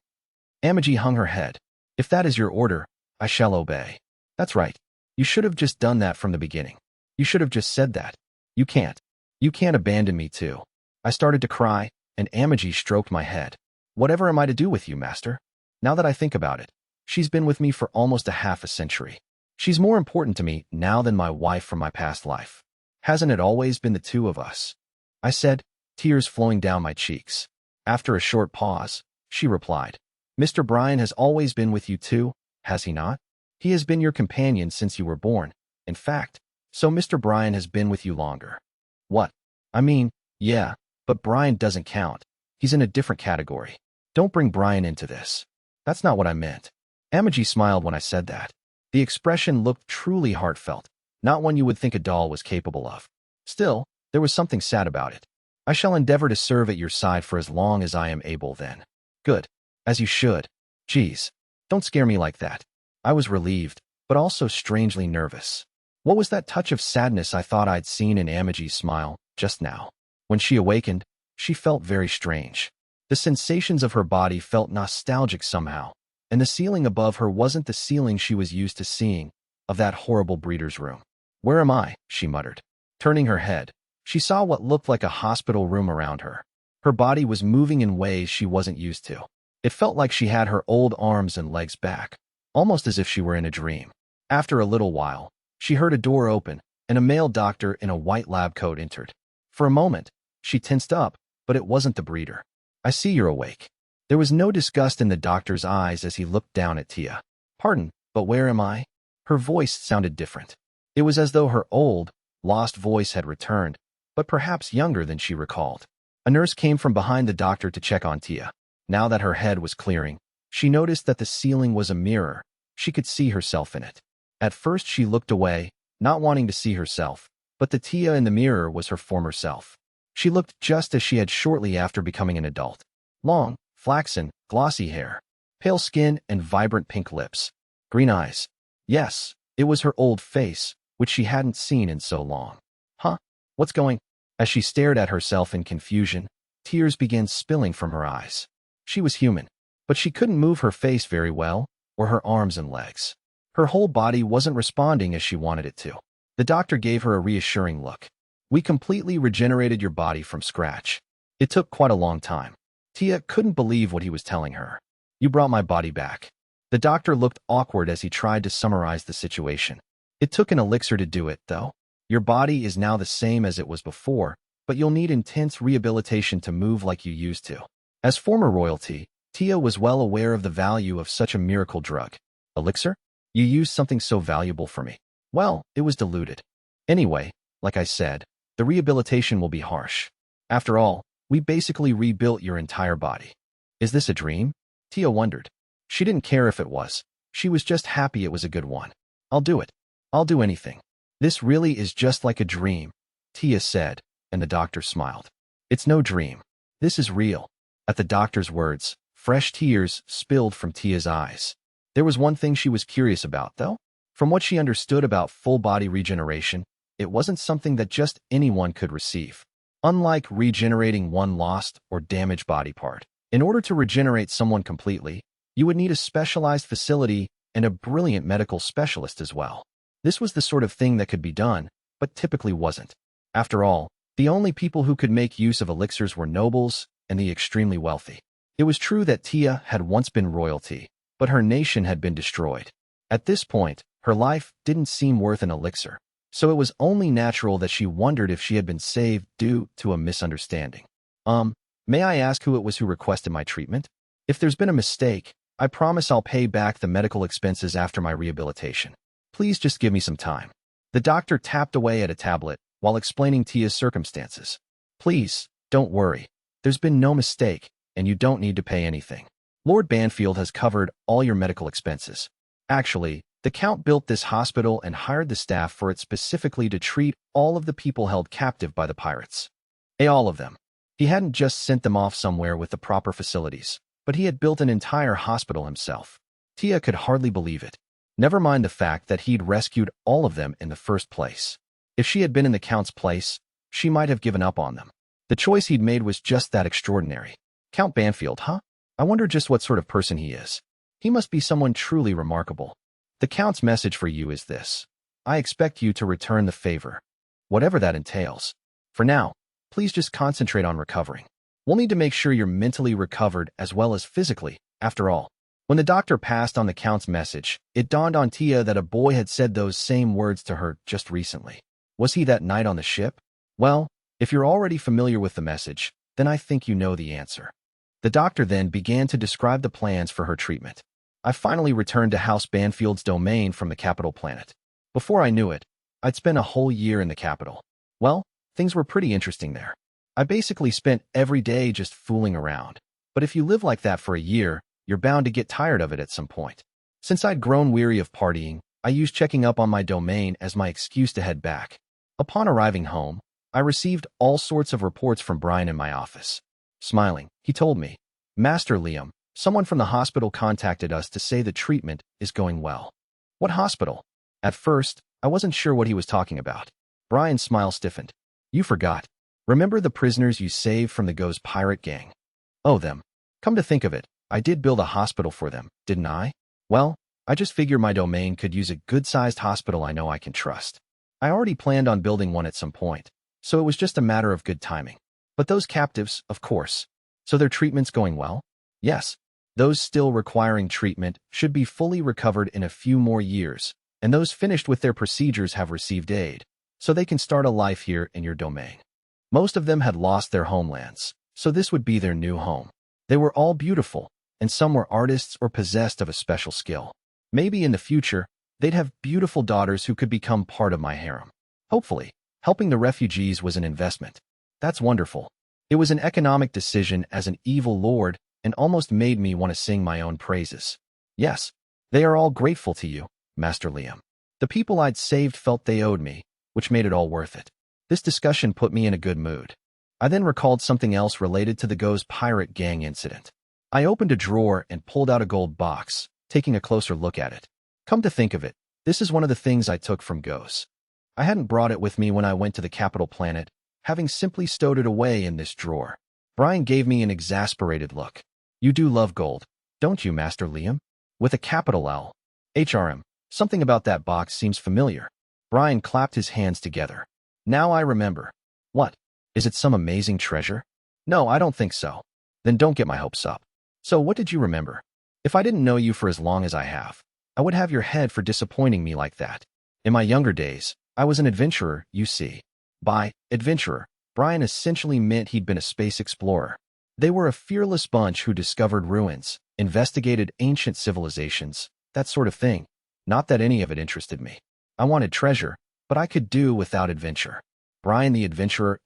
Speaker 1: Amagi hung her head. If that is your order, I shall obey. That's right. You should have just done that from the beginning. You should have just said that. You can't. You can't abandon me too. I started to cry, and Amagi stroked my head. Whatever am I to do with you, Master? Now that I think about it, she's been with me for almost a half a century. She's more important to me now than my wife from my past life. Hasn't it always been the two of us? I said, tears flowing down my cheeks. After a short pause, she replied, Mr. Brian has always been with you too, has he not? He has been your companion since you were born. In fact, so Mr. Brian has been with you longer. What? I mean, yeah, but Brian doesn't count. He's in a different category. Don't bring Brian into this. That's not what I meant. Amagi smiled when I said that. The expression looked truly heartfelt, not one you would think a doll was capable of. Still, there was something sad about it. I shall endeavor to serve at your side for as long as I am able then. Good. As you should. Geez. Don't scare me like that. I was relieved, but also strangely nervous. What was that touch of sadness I thought I'd seen in Amagi's smile just now? When she awakened, she felt very strange. The sensations of her body felt nostalgic somehow, and the ceiling above her wasn't the ceiling she was used to seeing, of that horrible breeder's room. Where am I? She muttered. Turning her head, she saw what looked like a hospital room around her. Her body was moving in ways she wasn't used to. It felt like she had her old arms and legs back, almost as if she were in a dream. After a little while, she heard a door open, and a male doctor in a white lab coat entered. For a moment, she tensed up, but it wasn't the breeder. I see you're awake. There was no disgust in the doctor's eyes as he looked down at Tia. Pardon, but where am I? Her voice sounded different. It was as though her old, lost voice had returned, but perhaps younger than she recalled. A nurse came from behind the doctor to check on Tia. Now that her head was clearing, she noticed that the ceiling was a mirror. She could see herself in it. At first she looked away, not wanting to see herself, But the Tia in the mirror was her former self. She looked just as she had shortly after becoming an adult. Long, flaxen, glossy hair, pale skin, and vibrant pink lips. Green eyes. Yes, it was her old face, which she hadn't seen in so long. Huh? What's going? As she stared at herself in confusion, tears began spilling from her eyes. She was human, but she couldn't move her face very well, or her arms and legs. Her whole body wasn't responding as she wanted it to. The doctor gave her a reassuring look. We completely regenerated your body from scratch. It took quite a long time. Tia couldn't believe what he was telling her. You brought my body back. The doctor looked awkward as he tried to summarize the situation. It took an elixir to do it, though. Your body is now the same as it was before, but you'll need intense rehabilitation to move like you used to. As former royalty, Tia was well aware of the value of such a miracle drug. Elixir? You used something so valuable for me. Well, it was diluted. Anyway, like I said, the rehabilitation will be harsh. After all, we basically rebuilt your entire body. Is this a dream? Tia wondered. She didn't care if it was. She was just happy it was a good one. I'll do it. I'll do anything. This really is just like a dream, Tia said, and the doctor smiled. It's no dream. This is real. At the doctor's words, fresh tears spilled from Tia's eyes. There was one thing she was curious about, though. From what she understood about full-body regeneration, it wasn't something that just anyone could receive. Unlike regenerating one lost or damaged body part, in order to regenerate someone completely, you would need a specialized facility and a brilliant medical specialist as well. This was the sort of thing that could be done, but typically wasn't. After all, the only people who could make use of elixirs were nobles and the extremely wealthy. It was true that Tia had once been royalty, but her nation had been destroyed. At this point, her life didn't seem worth an elixir, so it was only natural that she wondered if she had been saved due to a misunderstanding. May I ask who it was who requested my treatment? If there's been a mistake, I promise I'll pay back the medical expenses after my rehabilitation. Please just give me some time. The doctor tapped away at a tablet while explaining Tia's circumstances. Please, don't worry. There's been no mistake, and you don't need to pay anything. Lord Banfield has covered all your medical expenses. Actually, the Count built this hospital and hired the staff for it specifically to treat all of the people held captive by the pirates. All of them. He hadn't just sent them off somewhere with the proper facilities, but he had built an entire hospital himself. Tia could hardly believe it. Never mind the fact that he'd rescued all of them in the first place. If she had been in the Count's place, she might have given up on them. The choice he'd made was just that extraordinary. Count Banfield, huh? I wonder just what sort of person he is. He must be someone truly remarkable. The Count's message for you is this. I expect you to return the favor, whatever that entails. For now, please just concentrate on recovering. We'll need to make sure you're mentally recovered as well as physically, after all. When the doctor passed on the Count's message, it dawned on Tia that a boy had said those same words to her just recently. Was he that night on the ship? Well, if you're already familiar with the message, then I think you know the answer. The doctor then began to describe the plans for her treatment. I finally returned to House Banfield's domain from the capital planet. Before I knew it, I'd spent a whole year in the capital. Well, things were pretty interesting there. I basically spent every day just fooling around. But if you live like that for a year, you're bound to get tired of it at some point. Since I'd grown weary of partying, I used checking up on my domain as my excuse to head back. Upon arriving home, I received all sorts of reports from Brian in my office. Smiling, he told me, Master Liam, someone from the hospital contacted us to say the treatment is going well. What hospital? At first, I wasn't sure what he was talking about. Brian's smile stiffened. You forgot. Remember the prisoners you saved from the Ghost pirate gang? Oh, them. Come to think of it, I did build a hospital for them, didn't I? Well, I just figure my domain could use a good-sized hospital I know I can trust. I already planned on building one at some point, so it was just a matter of good timing. But those captives, of course. So their treatment's going well? Yes. Those still requiring treatment should be fully recovered in a few more years, and those finished with their procedures have received aid, so they can start a life here in your domain. Most of them had lost their homelands, so this would be their new home. They were all beautiful, and some were artists or possessed of a special skill. Maybe in the future, they'd have beautiful daughters who could become part of my harem. Hopefully, helping the refugees was an investment. That's wonderful. It was an economic decision as an evil lord and almost made me want to sing my own praises. Yes, they are all grateful to you, Master Liam. The people I'd saved felt they owed me, which made it all worth it. This discussion put me in a good mood. I then recalled something else related to the Go's pirate gang incident. I opened a drawer and pulled out a gold box, taking a closer look at it. Come to think of it, this is one of the things I took from Go's. I hadn't brought it with me when I went to the capital planet, having simply stowed it away in this drawer. Brian gave me an exasperated look. You do love gold, don't you, Master Liam? With a capital L. HRM. Something about that box seems familiar. Brian clapped his hands together. Now I remember. What? Is it some amazing treasure? No, I don't think so. Then don't get my hopes up. So what did you remember? If I didn't know you for as long as I have, I would have your head for disappointing me like that. In my younger days, I was an adventurer, you see. By adventurer, Brian essentially meant he'd been a space explorer. They were a fearless bunch who discovered ruins, investigated ancient civilizations, that sort of thing. Not that any of it interested me. I wanted treasure, but I could do without adventure. Brian the adventurer,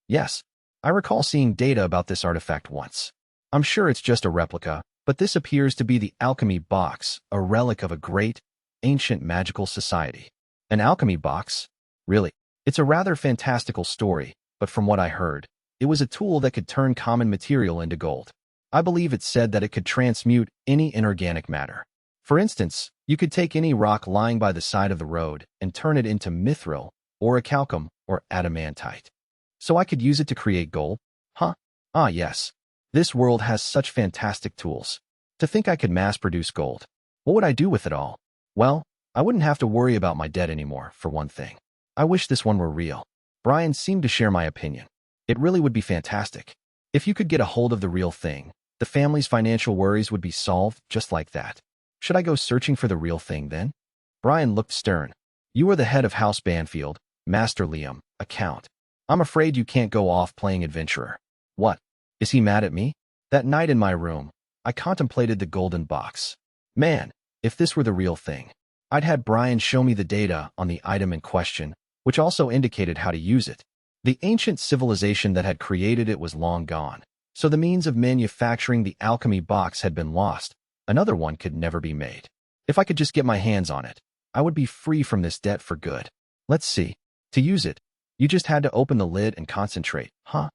Speaker 1: Yes. I recall seeing data about this artifact once. I'm sure it's just a replica, but this appears to be the alchemy box, a relic of a great, ancient magical society. An alchemy box? Really? It's a rather fantastical story, but from what I heard, it was a tool that could turn common material into gold. I believe it said that it could transmute any inorganic matter. For instance, you could take any rock lying by the side of the road and turn it into mithril, orichalcum, or adamantite. So I could use it to create gold? Huh? Ah, yes. This world has such fantastic tools. To think I could mass-produce gold. What would I do with it all? Well, I wouldn't have to worry about my debt anymore, for one thing. I wish this one were real. Brian seemed to share my opinion. It really would be fantastic. If you could get a hold of the real thing, the family's financial worries would be solved just like that. Should I go searching for the real thing then? Brian looked stern. You are the head of House Banfield, Master Liam, a count. I'm afraid you can't go off playing adventurer. What? Is he mad at me? That night in my room, I contemplated the golden box. Man, if this were the real thing. I'd had Brian show me the data on the item in question, which also indicated how to use it. The ancient civilization that had created it was long gone, so the means of manufacturing the alchemy box had been lost. Another one could never be made. If I could just get my hands on it, I would be free from this debt for good. Let's see. To use it, you just had to open the lid and concentrate, huh?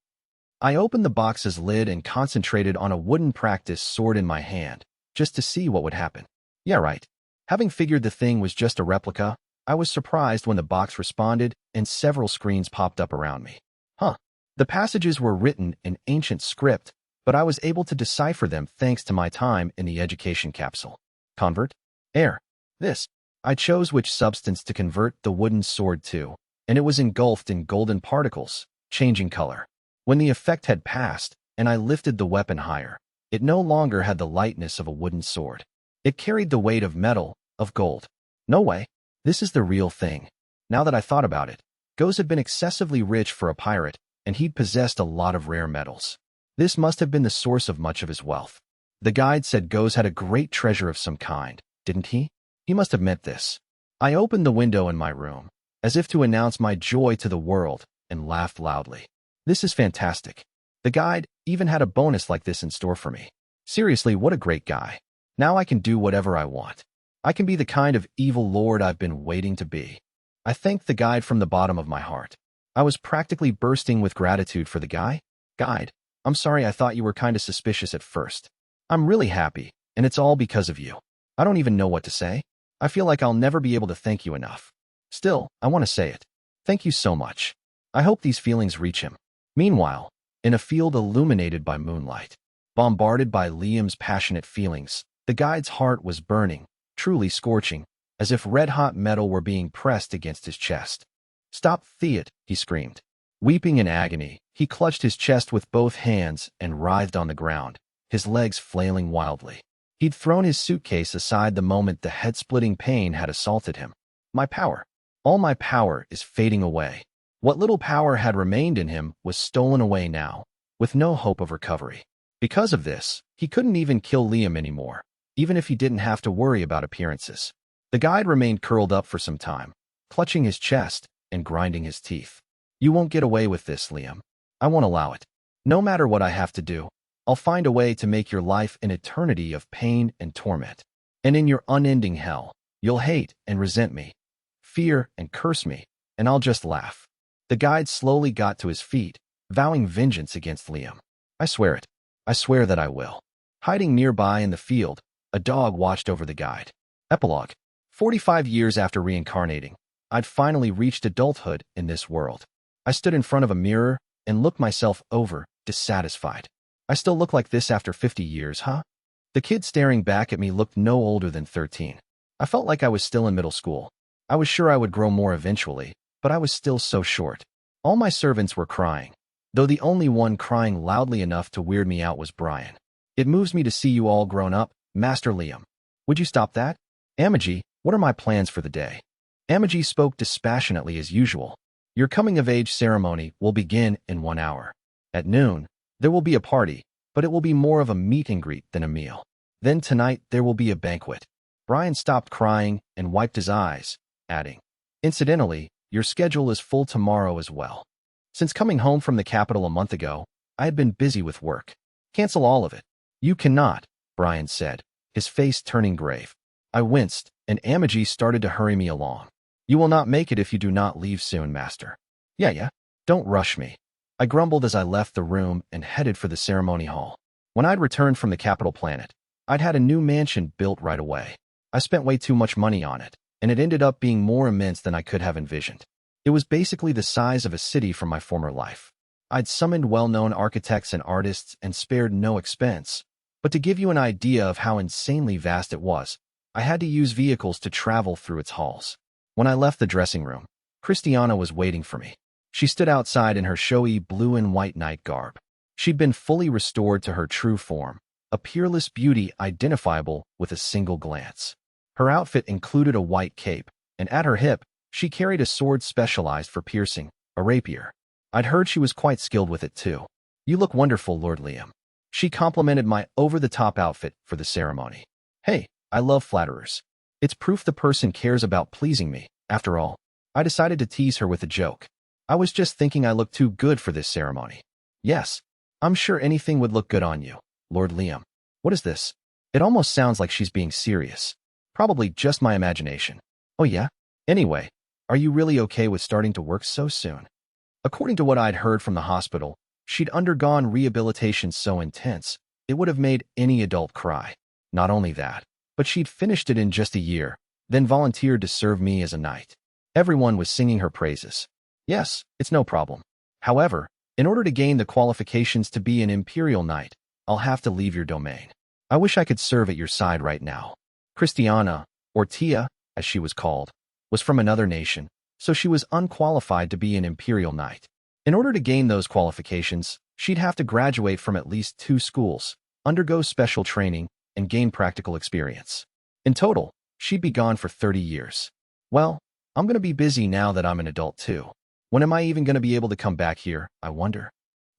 Speaker 1: I opened the box's lid and concentrated on a wooden practice sword in my hand, just to see what would happen. Yeah, right. Having figured the thing was just a replica, I was surprised when the box responded and several screens popped up around me. Huh. The passages were written in ancient script, but I was able to decipher them thanks to my time in the education capsule. Convert? Air. This. I chose which substance to convert the wooden sword to, and it was engulfed in golden particles, changing color. When the effect had passed, and I lifted the weapon higher, it no longer had the lightness of a wooden sword. It carried the weight of metal, of gold. No way. This is the real thing. Now that I thought about it, Goz had been excessively rich for a pirate, and he'd possessed a lot of rare metals. This must have been the source of much of his wealth. The guide said Goz had a great treasure of some kind, didn't he? He must have meant this. I opened the window in my room, as if to announce my joy to the world, and laughed loudly. This is fantastic. The guide even had a bonus like this in store for me. Seriously, what a great guy. Now I can do whatever I want. I can be the kind of evil lord I've been waiting to be. I thanked the guide from the bottom of my heart. I was practically bursting with gratitude for the guy. Guide, I'm sorry I thought you were kind of suspicious at first. I'm really happy, and it's all because of you. I don't even know what to say. I feel like I'll never be able to thank you enough. Still, I want to say it. Thank you so much. I hope these feelings reach him. Meanwhile, in a field illuminated by moonlight, bombarded by Liam's passionate feelings, the guide's heart was burning, truly scorching, as if red-hot metal were being pressed against his chest. Stop, Theod, he screamed. Weeping in agony, he clutched his chest with both hands and writhed on the ground, his legs flailing wildly. He'd thrown his suitcase aside the moment the head-splitting pain had assaulted him. My power. All my power is fading away. What little power had remained in him was stolen away now, with no hope of recovery. Because of this, he couldn't even kill Liam anymore, even if he didn't have to worry about appearances. The guide remained curled up for some time, clutching his chest and grinding his teeth. You won't get away with this, Liam. I won't allow it. No matter what I have to do, I'll find a way to make your life an eternity of pain and torment. And in your unending hell, you'll hate and resent me, fear and curse me, and I'll just laugh. The guide slowly got to his feet, vowing vengeance against Liam. I swear it. I swear that I will. Hiding nearby in the field, a dog watched over the guide. Epilogue. 45 years after reincarnating, I'd finally reached adulthood in this world. I stood in front of a mirror and looked myself over, dissatisfied. I still look like this after 50 years, huh? The kid staring back at me looked no older than 13. I felt like I was still in middle school. I was sure I would grow more eventually, but I was still so short. All my servants were crying, though the only one crying loudly enough to weird me out was Brian. It moves me to see you all grown up, Master Liam. Would you stop that? Amagi, what are my plans for the day? Amagi spoke dispassionately as usual. Your coming-of-age ceremony will begin in 1 hour. At noon, there will be a party, but it will be more of a meet and greet than a meal. Then tonight there will be a banquet. Brian stopped crying and wiped his eyes, adding, Incidentally, your schedule is full tomorrow as well. Since coming home from the capital a month ago, I had been busy with work. Cancel all of it. You cannot, Brian said, his face turning grave. I winced, and Amagi started to hurry me along. You will not make it if you do not leave soon, Master. Yeah. Don't rush me. I grumbled as I left the room and headed for the ceremony hall. When I'd returned from the capital planet, I'd had a new mansion built right away. I spent way too much money on it, and it ended up being more immense than I could have envisioned. It was basically the size of a city from my former life. I'd summoned well-known architects and artists and spared no expense. But to give you an idea of how insanely vast it was, I had to use vehicles to travel through its halls. When I left the dressing room, Christiana was waiting for me. She stood outside in her showy blue and white night garb. She'd been fully restored to her true form, a peerless beauty identifiable with a single glance. Her outfit included a white cape, and at her hip, she carried a sword specialized for piercing, a rapier. I'd heard she was quite skilled with it too. You look wonderful, Lord Liam. She complimented my over-the-top outfit for the ceremony. Hey, I love flatterers. It's proof the person cares about pleasing me. After all, I decided to tease her with a joke. I was just thinking I looked too good for this ceremony. Yes, I'm sure anything would look good on you, Lord Liam. What is this? It almost sounds like she's being serious. Probably just my imagination. Oh yeah? Anyway, are you really okay with starting to work so soon? According to what I'd heard from the hospital, she'd undergone rehabilitation so intense, it would have made any adult cry. Not only that, but she'd finished it in just a year, then volunteered to serve me as a knight. Everyone was singing her praises. Yes, it's no problem. However, in order to gain the qualifications to be an Imperial Knight, I'll have to leave your domain. I wish I could serve at your side right now. Christiana, or Tia, as she was called, was from another nation, so she was unqualified to be an Imperial Knight. In order to gain those qualifications, she'd have to graduate from at least 2 schools, undergo special training, and gain practical experience. In total, she'd be gone for 30 years. Well, I'm going to be busy now that I'm an adult too. When am I even going to be able to come back here, I wonder?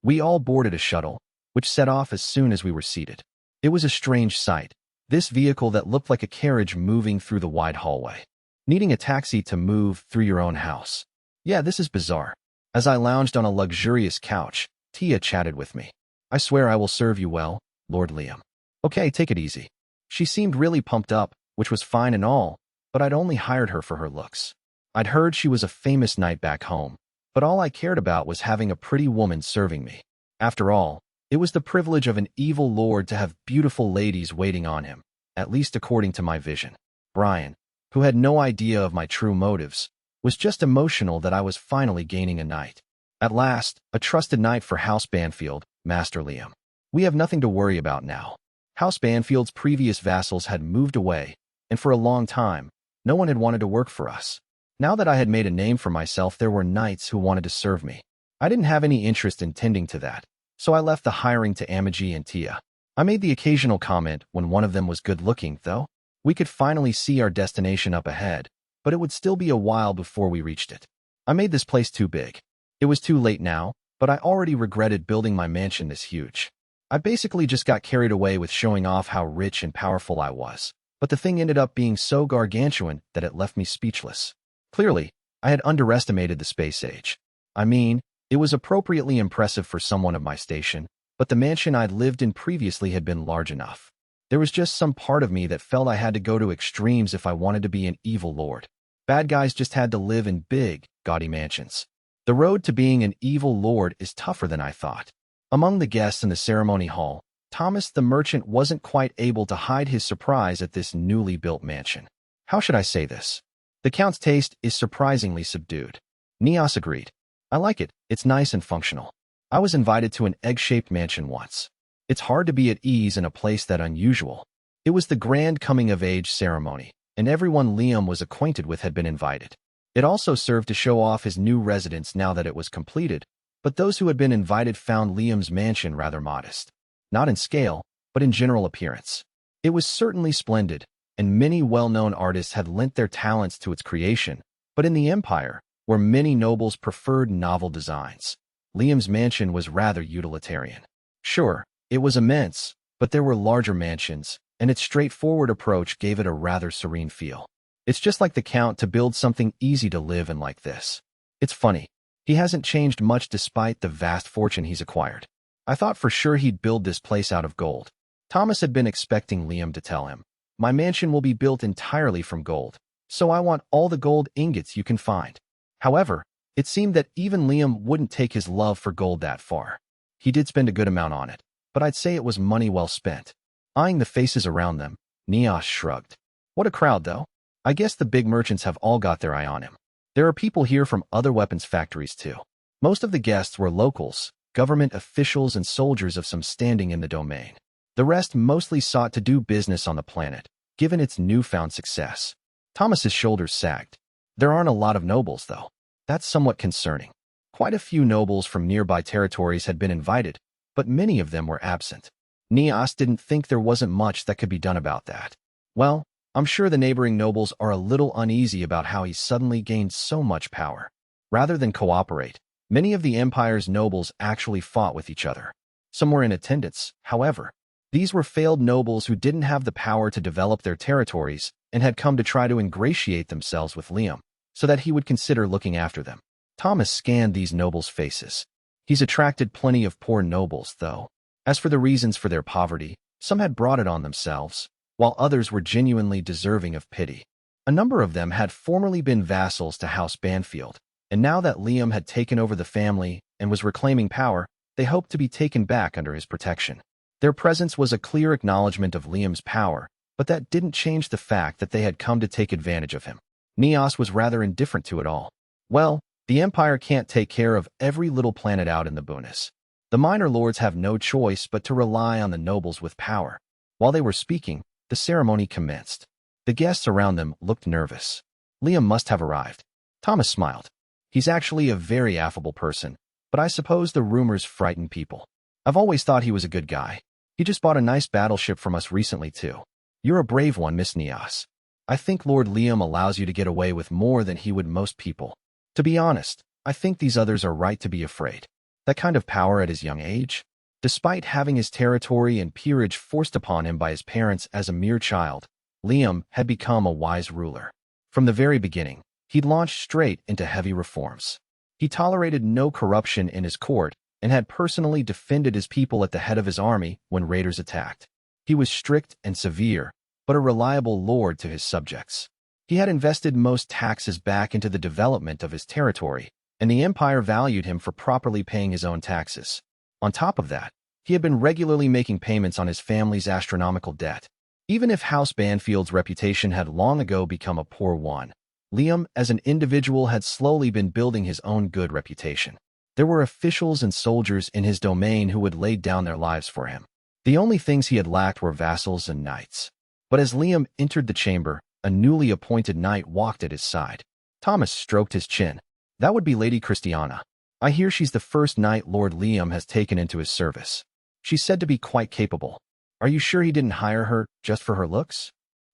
Speaker 1: We all boarded a shuttle, which set off as soon as we were seated. It was a strange sight, this vehicle that looked like a carriage moving through the wide hallway. Needing a taxi to move through your own house. Yeah, this is bizarre. As I lounged on a luxurious couch, Tia chatted with me. I swear I will serve you well, Lord Liam. Okay, take it easy. She seemed really pumped up, which was fine and all, but I'd only hired her for her looks. I'd heard she was a famous knight back home, but all I cared about was having a pretty woman serving me. After all, it was the privilege of an evil lord to have beautiful ladies waiting on him, at least according to my vision. Brian, who had no idea of my true motives, was just emotional that I was finally gaining a knight. At last, a trusted knight for House Banfield, Master Liam. We have nothing to worry about now. House Banfield's previous vassals had moved away, and for a long time, no one had wanted to work for us. Now that I had made a name for myself, there were knights who wanted to serve me. I didn't have any interest in tending to that, so I left the hiring to Amagi and Tia. I made the occasional comment when one of them was good-looking, though. We could finally see our destination up ahead, but it would still be a while before we reached it. I made this place too big. It was too late now, but I already regretted building my mansion this huge. I basically just got carried away with showing off how rich and powerful I was, but the thing ended up being so gargantuan that it left me speechless. Clearly, I had underestimated the space age. I mean, it was appropriately impressive for someone of my station, but the mansion I'd lived in previously had been large enough. There was just some part of me that felt I had to go to extremes if I wanted to be an evil lord. Bad guys just had to live in big, gaudy mansions. The road to being an evil lord is tougher than I thought. Among the guests in the ceremony hall, Thomas the merchant wasn't quite able to hide his surprise at this newly built mansion. How should I say this? The Count's taste is surprisingly subdued. Neos agreed. I like it, it's nice and functional. I was invited to an egg-shaped mansion once. It's hard to be at ease in a place that unusual. It was the grand coming-of-age ceremony, and everyone Liam was acquainted with had been invited. It also served to show off his new residence now that it was completed, but those who had been invited found Liam's mansion rather modest. Not in scale, but in general appearance. It was certainly splendid, and many well-known artists had lent their talents to its creation, but in the Empire, where many nobles preferred novel designs, Liam's mansion was rather utilitarian. Sure, it was immense, but there were larger mansions, and its straightforward approach gave it a rather serene feel. It's just like the Count to build something easy to live in like this. It's funny. He hasn't changed much despite the vast fortune he's acquired. I thought for sure he'd build this place out of gold. Thomas had been expecting Liam to tell him, my mansion will be built entirely from gold, so I want all the gold ingots you can find. However, it seemed that even Liam wouldn't take his love for gold that far. He did spend a good amount on it, but I'd say it was money well spent. Eyeing the faces around them, Neos shrugged. What a crowd, though. I guess the big merchants have all got their eye on him. There are people here from other weapons factories, too. Most of the guests were locals, government officials and soldiers of some standing in the domain. The rest mostly sought to do business on the planet, given its newfound success. Thomas's shoulders sagged. There aren't a lot of nobles, though. That's somewhat concerning. Quite a few nobles from nearby territories had been invited, but many of them were absent. Neos didn't think there wasn't much that could be done about that. Well, I'm sure the neighboring nobles are a little uneasy about how he suddenly gained so much power. Rather than cooperate, many of the Empire's nobles actually fought with each other. Some were in attendance, however. These were failed nobles who didn't have the power to develop their territories and had come to try to ingratiate themselves with Liam, so that he would consider looking after them. Thomas scanned these nobles' faces. He's attracted plenty of poor nobles, though. As for the reasons for their poverty, some had brought it on themselves, while others were genuinely deserving of pity. A number of them had formerly been vassals to House Banfield, and now that Liam had taken over the family and was reclaiming power, they hoped to be taken back under his protection. Their presence was a clear acknowledgement of Liam's power, but that didn't change the fact that they had come to take advantage of him. Neos was rather indifferent to it all. Well, the Empire can't take care of every little planet out in the boonies. The minor lords have no choice but to rely on the nobles with power. While they were speaking, the ceremony commenced. The guests around them looked nervous. Liam must have arrived. Thomas smiled. He's actually a very affable person, but I suppose the rumors frighten people. I've always thought he was a good guy. He just bought a nice battleship from us recently, too. You're a brave one, Miss Neos. I think Lord Liam allows you to get away with more than he would most people. To be honest, I think these others are right to be afraid. That kind of power at his young age? Despite having his territory and peerage forced upon him by his parents as a mere child, Liam had become a wise ruler. From the very beginning, he'd launched straight into heavy reforms. He tolerated no corruption in his court and had personally defended his people at the head of his army when raiders attacked. He was strict and severe, but a reliable lord to his subjects. He had invested most taxes back into the development of his territory, and the Empire valued him for properly paying his own taxes. On top of that, he had been regularly making payments on his family's astronomical debt. Even if House Banfield's reputation had long ago become a poor one, Liam as an individual had slowly been building his own good reputation. There were officials and soldiers in his domain who had laid down their lives for him. The only things he had lacked were vassals and knights. But as Liam entered the chamber, a newly appointed knight walked at his side. Thomas stroked his chin. That would be Lady Christiana. I hear she's the first knight Lord Liam has taken into his service. She's said to be quite capable. Are you sure he didn't hire her just for her looks?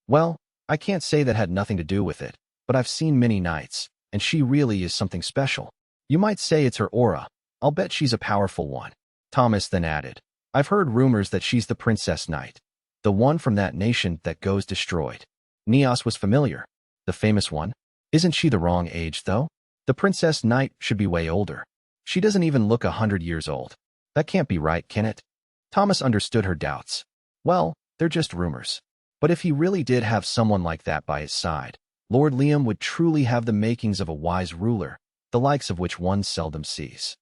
Speaker 1: Well, I can't say that had nothing to do with it, but I've seen many knights, and she really is something special. You might say it's her aura. I'll bet she's a powerful one. Thomas then added, I've heard rumors that she's the Princess Knight, the one from that nation that goes destroyed. Neos was familiar. The famous one? Isn't she the wrong age, though? The Princess Knight should be way older. She doesn't even look 100 years old. That can't be right, can it? Thomas understood her doubts. Well, they're just rumors. But if he really did have someone like that by his side, Lord Liam would truly have the makings of a wise ruler, the likes of which one seldom sees.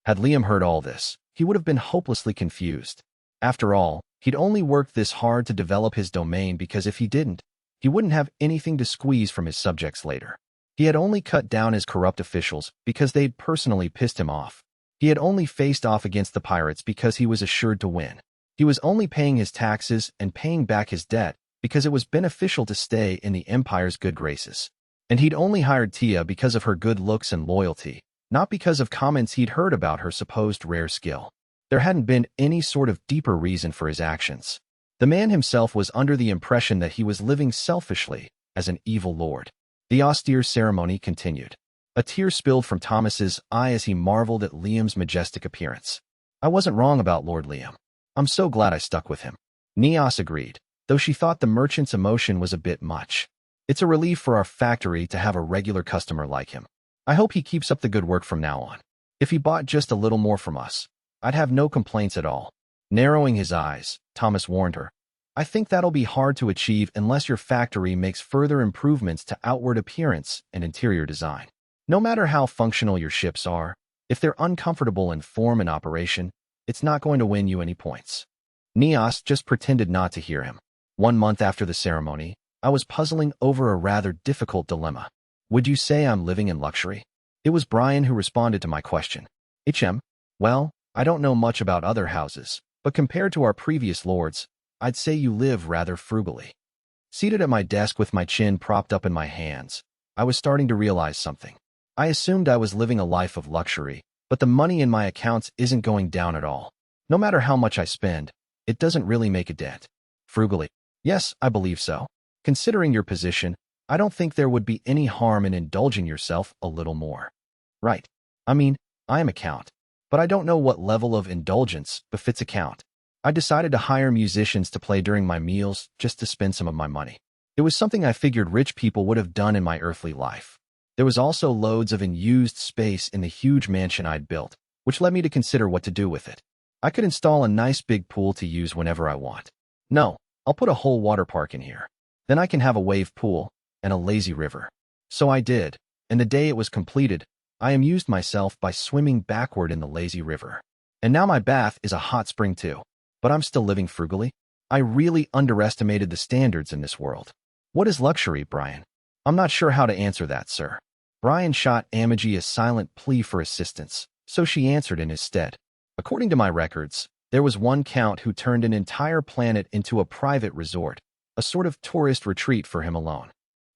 Speaker 1: Had Liam heard all this, he would have been hopelessly confused. After all, he'd only worked this hard to develop his domain because if he didn't, he wouldn't have anything to squeeze from his subjects later. He had only cut down his corrupt officials because they'd personally pissed him off. He had only faced off against the pirates because he was assured to win. He was only paying his taxes and paying back his debt because it was beneficial to stay in the Empire's good graces. And he'd only hired Tia because of her good looks and loyalty, not because of comments he'd heard about her supposed rare skill. There hadn't been any sort of deeper reason for his actions. The man himself was under the impression that he was living selfishly as an evil lord. The austere ceremony continued. A tear spilled from Thomas's eye as he marveled at Liam's majestic appearance. I wasn't wrong about Lord Liam. I'm so glad I stuck with him. Neos agreed, though she thought the merchant's emotion was a bit much. It's a relief for our factory to have a regular customer like him. I hope he keeps up the good work from now on. If he bought just a little more from us, I'd have no complaints at all. Narrowing his eyes, Thomas warned her, I think that'll be hard to achieve unless your factory makes further improvements to outward appearance and interior design. No matter how functional your ships are, if they're uncomfortable in form and operation, it's not going to win you any points. Neos just pretended not to hear him. 1 month after the ceremony, I was puzzling over a rather difficult dilemma. Would you say I'm living in luxury? It was Brian who responded to my question. Well, I don't know much about other houses, but compared to our previous lords, I'd say you live rather frugally. Seated at my desk with my chin propped up in my hands, I was starting to realize something. I assumed I was living a life of luxury, but the money in my accounts isn't going down at all. No matter how much I spend, it doesn't really make a dent. Frugally? Yes, I believe so. Considering your position, I don't think there would be any harm in indulging yourself a little more. Right. I mean, I am a count, but I don't know what level of indulgence befits a count. I decided to hire musicians to play during my meals just to spend some of my money. It was something I figured rich people would have done in my earthly life. There was also loads of unused space in the huge mansion I'd built, which led me to consider what to do with it. I could install a nice big pool to use whenever I want. No, I'll put a whole water park in here. Then I can have a wave pool and a lazy river. So I did, and the day it was completed, I amused myself by swimming backward in the lazy river. And now my bath is a hot spring too. But I'm still living frugally. I really underestimated the standards in this world. What is luxury, Brian? I'm not sure how to answer that, sir. Brian shot Amagi a silent plea for assistance, so she answered in his stead. According to my records, there was one count who turned an entire planet into a private resort, a sort of tourist retreat for him alone.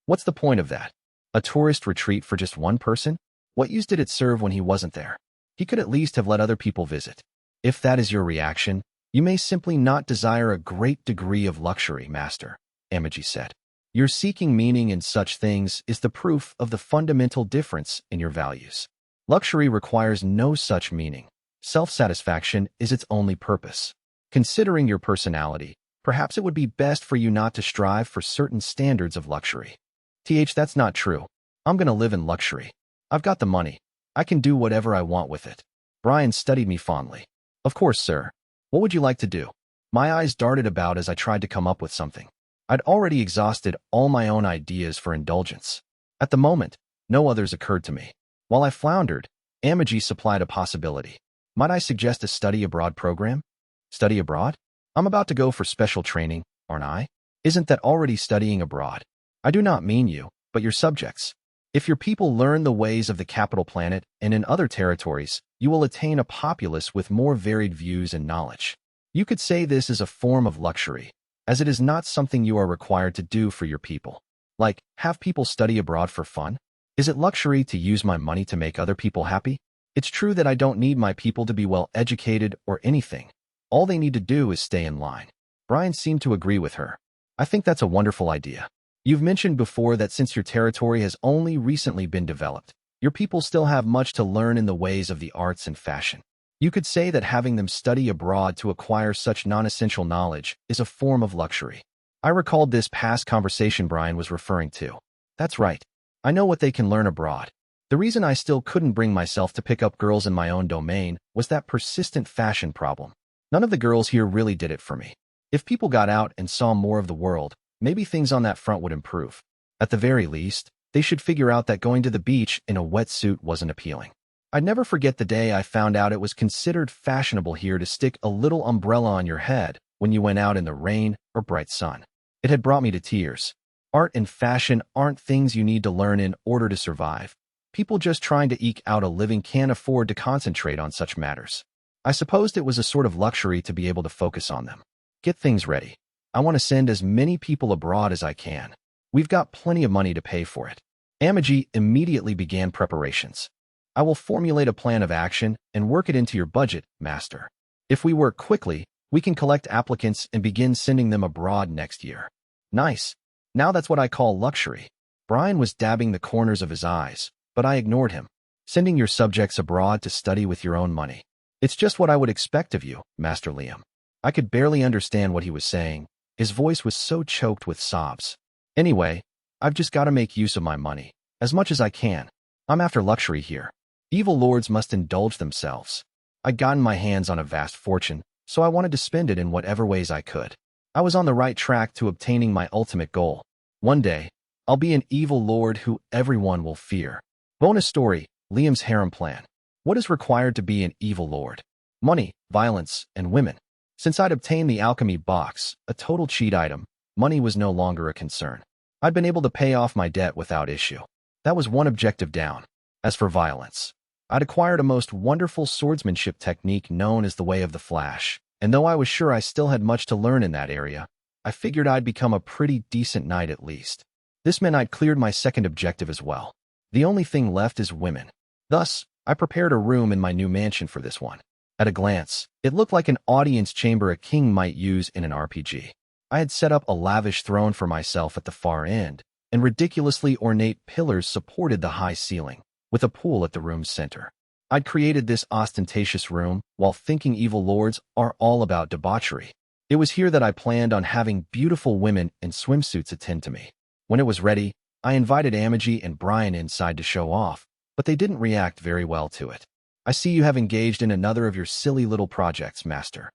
Speaker 1: What's the point of that? A tourist retreat for just one person? What use did it serve when he wasn't there? He could at least have let other people visit. If that is your reaction, you may simply not desire a great degree of luxury, Master, Amagi said. Your seeking meaning in such things is the proof of the fundamental difference in your values. Luxury requires no such meaning. Self-satisfaction is its only purpose. Considering your personality, perhaps it would be best for you not to strive for certain standards of luxury. That's not true. I'm going to live in luxury. I've got the money. I can do whatever I want with it. Brian studied me fondly. Of course, sir. What would you like to do? My eyes darted about as I tried to come up with something. I'd already exhausted all my own ideas for indulgence. At the moment, no others occurred to me. While I floundered, Amagi supplied a possibility. Might I suggest a study abroad program? Study abroad? I'm about to go for special training, aren't I? Isn't that already studying abroad? I do not mean you, but your subjects. If your people learn the ways of the capital planet and in other territories, you will attain a populace with more varied views and knowledge. You could say this is a form of luxury, as it is not something you are required to do for your people. Like, have people study abroad for fun? Is it luxury to use my money to make other people happy? It's true that I don't need my people to be well educated or anything. All they need to do is stay in line. Brian seemed to agree with her. I think that's a wonderful idea. You've mentioned before that since your territory has only recently been developed, your people still have much to learn in the ways of the arts and fashion. You could say that having them study abroad to acquire such non-essential knowledge is a form of luxury. I recalled this past conversation Brian was referring to. That's right. I know what they can learn abroad. The reason I still couldn't bring myself to pick up girls in my own domain was that persistent fashion problem. None of the girls here really did it for me. If people got out and saw more of the world, maybe things on that front would improve. At the very least, they should figure out that going to the beach in a wetsuit wasn't appealing. I'd never forget the day I found out it was considered fashionable here to stick a little umbrella on your head when you went out in the rain or bright sun. It had brought me to tears. Art and fashion aren't things you need to learn in order to survive. People just trying to eke out a living can't afford to concentrate on such matters. I supposed it was a sort of luxury to be able to focus on them. Get things ready. I want to send as many people abroad as I can. We've got plenty of money to pay for it. Amagi immediately began preparations. I will formulate a plan of action and work it into your budget, Master. If we work quickly, we can collect applicants and begin sending them abroad next year. Nice. Now that's what I call luxury. Brian was dabbing the corners of his eyes, but I ignored him. Sending your subjects abroad to study with your own money. It's just what I would expect of you, Master Liam. I could barely understand what he was saying. His voice was so choked with sobs. Anyway, I've just got to make use of my money, as much as I can. I'm after luxury here. Evil lords must indulge themselves. I'd gotten my hands on a vast fortune, so I wanted to spend it in whatever ways I could. I was on the right track to obtaining my ultimate goal. One day, I'll be an evil lord who everyone will fear. Bonus story, Liam's harem plan. What is required to be an evil lord? Money, violence, and women. Since I'd obtained the alchemy box, a total cheat item, money was no longer a concern. I'd been able to pay off my debt without issue. That was one objective down. As for violence, I'd acquired a most wonderful swordsmanship technique known as the Way of the Flash, and though I was sure I still had much to learn in that area, I figured I'd become a pretty decent knight at least. This meant I'd cleared my second objective as well. The only thing left is women. Thus, I prepared a room in my new mansion for this one. At a glance, it looked like an audience chamber a king might use in an RPG. I had set up a lavish throne for myself at the far end, and ridiculously ornate pillars supported the high ceiling, with a pool at the room's center. I'd created this ostentatious room while thinking evil lords are all about debauchery. It was here that I planned on having beautiful women in swimsuits attend to me. When it was ready, I invited Amagi and Brian inside to show off, but they didn't react very well to it. I see you have engaged in another of your silly little projects, Master.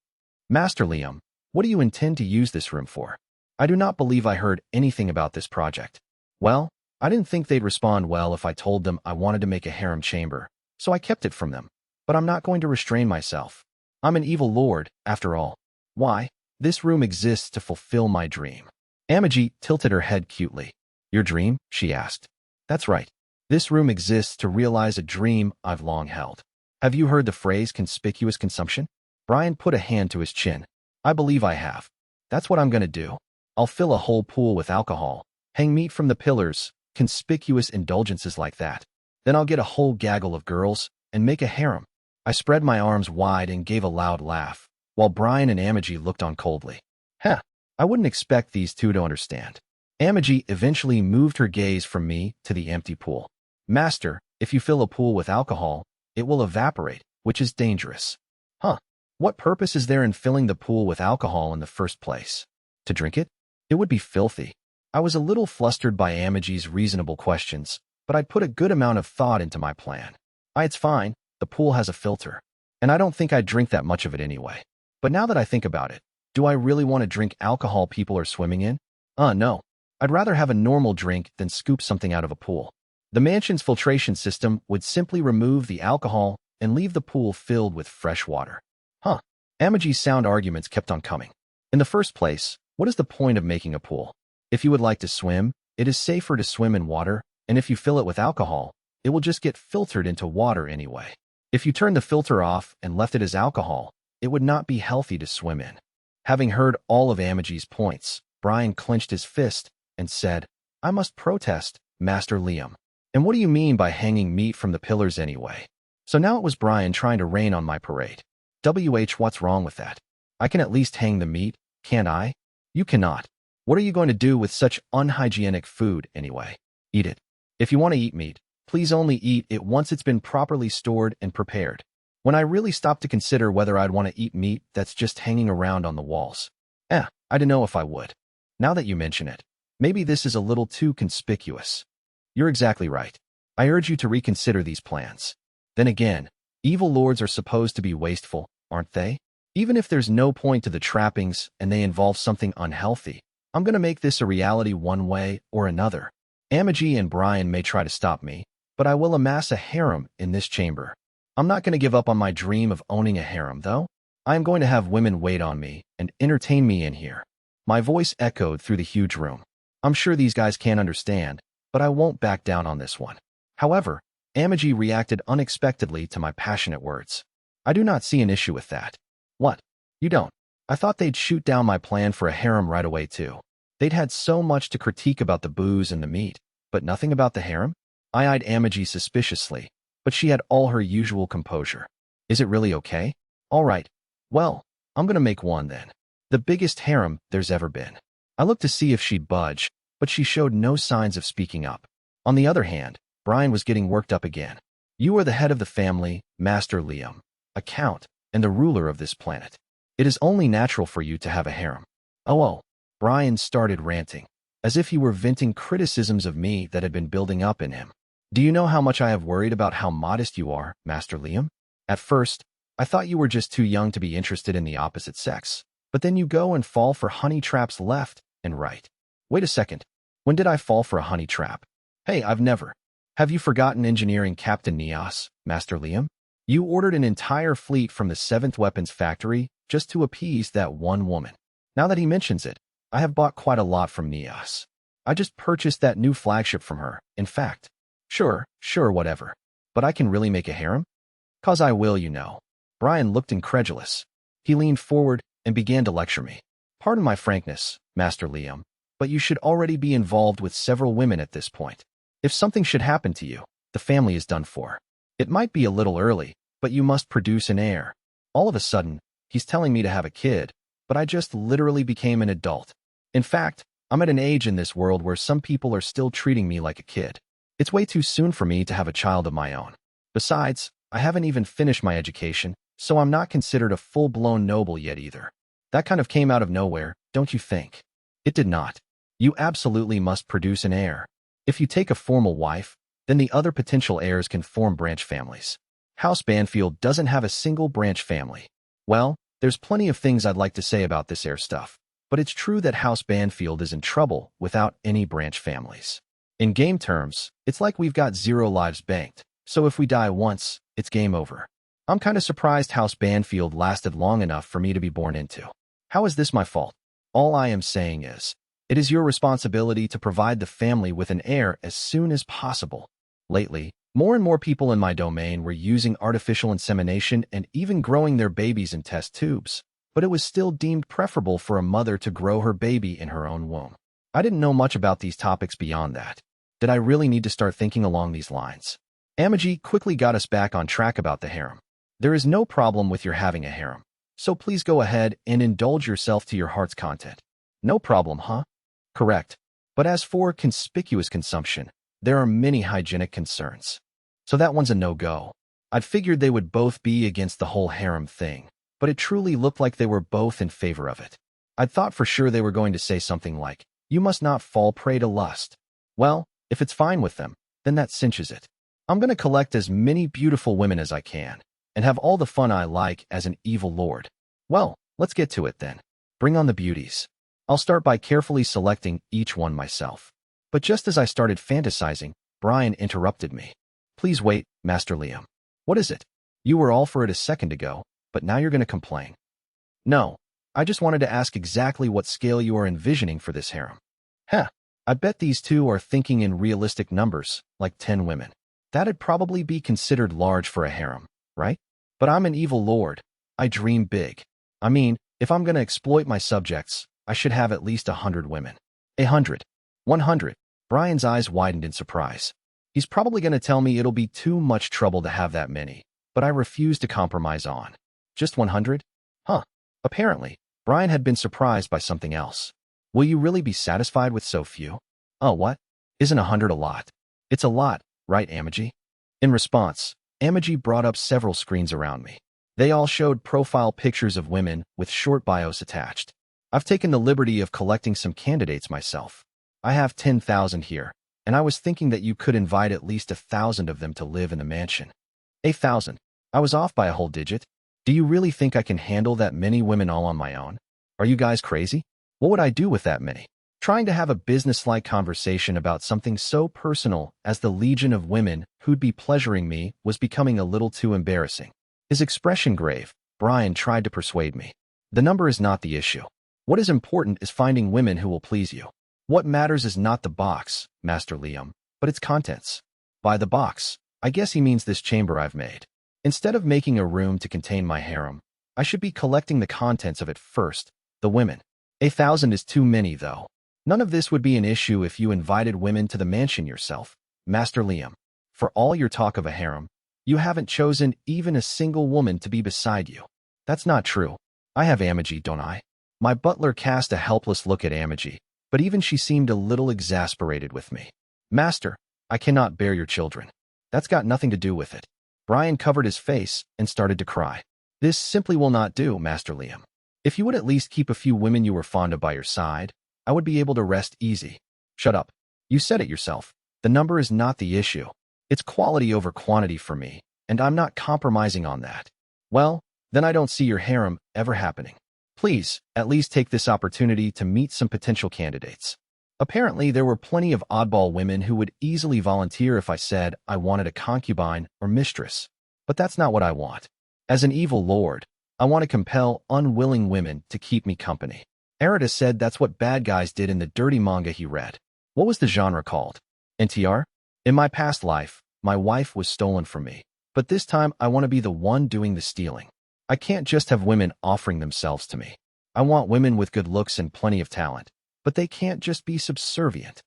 Speaker 1: Master Liam, what do you intend to use this room for? I do not believe I heard anything about this project. Well, I didn't think they'd respond well if I told them I wanted to make a harem chamber, so I kept it from them. But I'm not going to restrain myself. I'm an evil lord, after all. Why? This room exists to fulfill my dream. Amagi tilted her head cutely. Your dream? She asked. That's right. This room exists to realize a dream I've long held. Have you heard the phrase conspicuous consumption? Brian put a hand to his chin. I believe I have. That's what I'm going to do. I'll fill a whole pool with alcohol, hang meat from the pillars, conspicuous indulgences like that. Then I'll get a whole gaggle of girls and make a harem. I spread my arms wide and gave a loud laugh, while Brian and Amagi looked on coldly. Heh, I wouldn't expect these two to understand. Amagi eventually moved her gaze from me to the empty pool. Master, if you fill a pool with alcohol, it will evaporate, which is dangerous. Huh. What purpose is there in filling the pool with alcohol in the first place? To drink it? It would be filthy. I was a little flustered by Amagi's reasonable questions, but I'd put a good amount of thought into my plan. It's fine. The pool has a filter, and I don't think I'd drink that much of it anyway. But now that I think about it, do I really want to drink alcohol people are swimming in? No. I'd rather have a normal drink than scoop something out of a pool. The mansion's filtration system would simply remove the alcohol and leave the pool filled with fresh water. Huh. Amagi's sound arguments kept on coming. In the first place, what is the point of making a pool? If you would like to swim, it is safer to swim in water, and if you fill it with alcohol, it will just get filtered into water anyway. If you turn the filter off and left it as alcohol, it would not be healthy to swim in. Having heard all of Amagi's points, Brian clenched his fist and said, I must protest, Master Liam. And what do you mean by hanging meat from the pillars anyway? So now it was Brian trying to rain on my parade. What's wrong with that? I can at least hang the meat, can't I? You cannot. What are you going to do with such unhygienic food anyway? Eat it. If you want to eat meat, please only eat it once it's been properly stored and prepared. When I really stopped to consider whether I'd want to eat meat that's just hanging around on the walls. I don't know if I would. Now that you mention it, maybe this is a little too conspicuous. You're exactly right. I urge you to reconsider these plans. Then again, evil lords are supposed to be wasteful, aren't they? Even if there's no point to the trappings and they involve something unhealthy, I'm going to make this a reality one way or another. Amagi and Brian may try to stop me, but I will amass a harem in this chamber. I'm not going to give up on my dream of owning a harem, though. I am going to have women wait on me and entertain me in here. My voice echoed through the huge room. I'm sure these guys can't understand, but I won't back down on this one. However, Amagi reacted unexpectedly to my passionate words. I do not see an issue with that. What? You don't? I thought they'd shoot down my plan for a harem right away too. They'd had so much to critique about the booze and the meat, but nothing about the harem? I eyed Amagi suspiciously, but she had all her usual composure. Is it really okay? All right. Well, I'm gonna make one then. The biggest harem there's ever been. I looked to see if she'd budge, but she showed no signs of speaking up. On the other hand, Brian was getting worked up again. You are the head of the family, Master Liam, a count, and the ruler of this planet. It is only natural for you to have a harem. Oh, Brian started ranting, as if he were venting criticisms of me that had been building up in him. Do you know how much I have worried about how modest you are, Master Liam? At first, I thought you were just too young to be interested in the opposite sex, but then you go and fall for honey traps left and right. Wait a second. When did I fall for a honey trap? Hey, I've never. Have you forgotten engineering Captain Neos, Master Liam? You ordered an entire fleet from the 7th Weapons Factory just to appease that one woman. Now that he mentions it, I have bought quite a lot from Neos. I just purchased that new flagship from her, in fact. Sure, whatever. But I can really make a harem? 'Cause I will, you know. Brian looked incredulous. He leaned forward and began to lecture me. Pardon my frankness, Master Liam, but you should already be involved with several women at this point. If something should happen to you, the family is done for. It might be a little early, but you must produce an heir. All of a sudden, he's telling me to have a kid, but I just literally became an adult. In fact, I'm at an age in this world where some people are still treating me like a kid. It's way too soon for me to have a child of my own. Besides, I haven't even finished my education, so I'm not considered a full-blown noble yet either. That kind of came out of nowhere, don't you think? It did not. You absolutely must produce an heir. If you take a formal wife, then the other potential heirs can form branch families. House Banfield doesn't have a single branch family. Well, there's plenty of things I'd like to say about this heir stuff, but it's true that House Banfield is in trouble without any branch families. In game terms, it's like we've got 0 lives banked, so if we die once, it's game over. I'm kinda surprised House Banfield lasted long enough for me to be born into. How is this my fault? All I am saying is, it is your responsibility to provide the family with an heir as soon as possible. Lately, more and more people in my domain were using artificial insemination and even growing their babies in test tubes, but it was still deemed preferable for a mother to grow her baby in her own womb. I didn't know much about these topics beyond that. Did I really need to start thinking along these lines? Amagi quickly got us back on track about the harem. There is no problem with your having a harem, so please go ahead and indulge yourself to your heart's content. No problem, huh? Correct. But as for conspicuous consumption, there are many hygienic concerns. So that one's a no-go. I'd figured they would both be against the whole harem thing, but it truly looked like they were both in favor of it. I'd thought for sure they were going to say something like, you must not fall prey to lust. Well, if it's fine with them, then that cinches it. I'm going to collect as many beautiful women as I can, and have all the fun I like as an evil lord. Well, let's get to it then. Bring on the beauties. I'll start by carefully selecting each one myself. But just as I started fantasizing, Brian interrupted me. Please wait, Master Liam. What is it? You were all for it a second ago, but now you're going to complain. No, I just wanted to ask exactly what scale you are envisioning for this harem. I bet these two are thinking in realistic numbers, like 10 women. That'd probably be considered large for a harem, right? But I'm an evil lord. I dream big. I mean, if I'm going to exploit my subjects, I should have at least 100 women. 100. 100. Brian's eyes widened in surprise. He's probably going to tell me it'll be too much trouble to have that many, but I refuse to compromise on. Just 100? Apparently, Brian had been surprised by something else. Will you really be satisfied with so few? Oh, what? Isn't 100 a lot? It's a lot, right, Amagi? In response, Amagi brought up several screens around me. They all showed profile pictures of women with short bios attached. I've taken the liberty of collecting some candidates myself. I have 10,000 here, and I was thinking that you could invite at least 1,000 of them to live in the mansion. 8,000. I was off by a whole digit. Do you really think I can handle that many women all on my own? Are you guys crazy? What would I do with that many? Trying to have a business-like conversation about something so personal as the legion of women who'd be pleasuring me was becoming a little too embarrassing. His expression grave, Brian tried to persuade me. The number is not the issue. What is important is finding women who will please you. What matters is not the box, Master Liam, but its contents. By the box, I guess he means this chamber I've made. Instead of making a room to contain my harem, I should be collecting the contents of it first, the women. 1,000 is too many, though. None of this would be an issue if you invited women to the mansion yourself, Master Liam. For all your talk of a harem, you haven't chosen even a single woman to be beside you. That's not true. I have Amagi, don't I? My butler cast a helpless look at Amagi, but even she seemed a little exasperated with me. Master, I cannot bear your children. That's got nothing to do with it. Brian covered his face and started to cry. This simply will not do, Master Liam. If you would at least keep a few women you were fond of by your side, I would be able to rest easy. Shut up. You said it yourself. The number is not the issue. It's quality over quantity for me, and I'm not compromising on that. Well, then I don't see your harem ever happening. Please, at least take this opportunity to meet some potential candidates. Apparently, there were plenty of oddball women who would easily volunteer if I said I wanted a concubine or mistress. But that's not what I want. As an evil lord, I want to compel unwilling women to keep me company. Arita said that's what bad guys did in the dirty manga he read. What was the genre called? NTR? In my past life, my wife was stolen from me. But this time, I want to be the one doing the stealing. I can't just have women offering themselves to me. I want women with good looks and plenty of talent. But they can't just be subservient.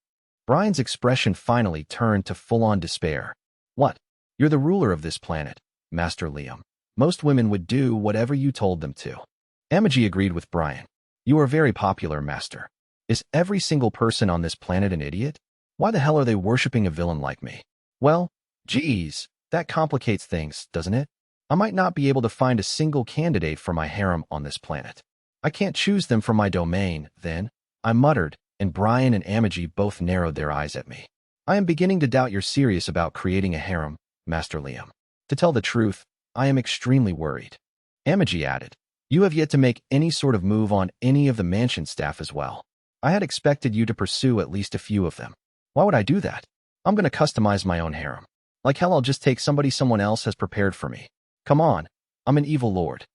Speaker 1: Brian's expression finally turned to full-on despair. What? You're the ruler of this planet, Master Liam. Most women would do whatever you told them to. Amagi agreed with Brian. You are very popular, Master. Is every single person on this planet an idiot? Why the hell are they worshipping a villain like me? Well, geez, that complicates things, doesn't it? I might not be able to find a single candidate for my harem on this planet. I can't choose them from my domain, then, I muttered, and Brian and Amagi both narrowed their eyes at me. I am beginning to doubt you're serious about creating a harem, Master Liam. To tell the truth, I am extremely worried. Amagi added, you have yet to make any sort of move on any of the mansion staff as well. I had expected you to pursue at least a few of them. Why would I do that? I'm going to customize my own harem. Like hell, I'll just take somebody someone else has prepared for me. Come on, I'm an evil lord.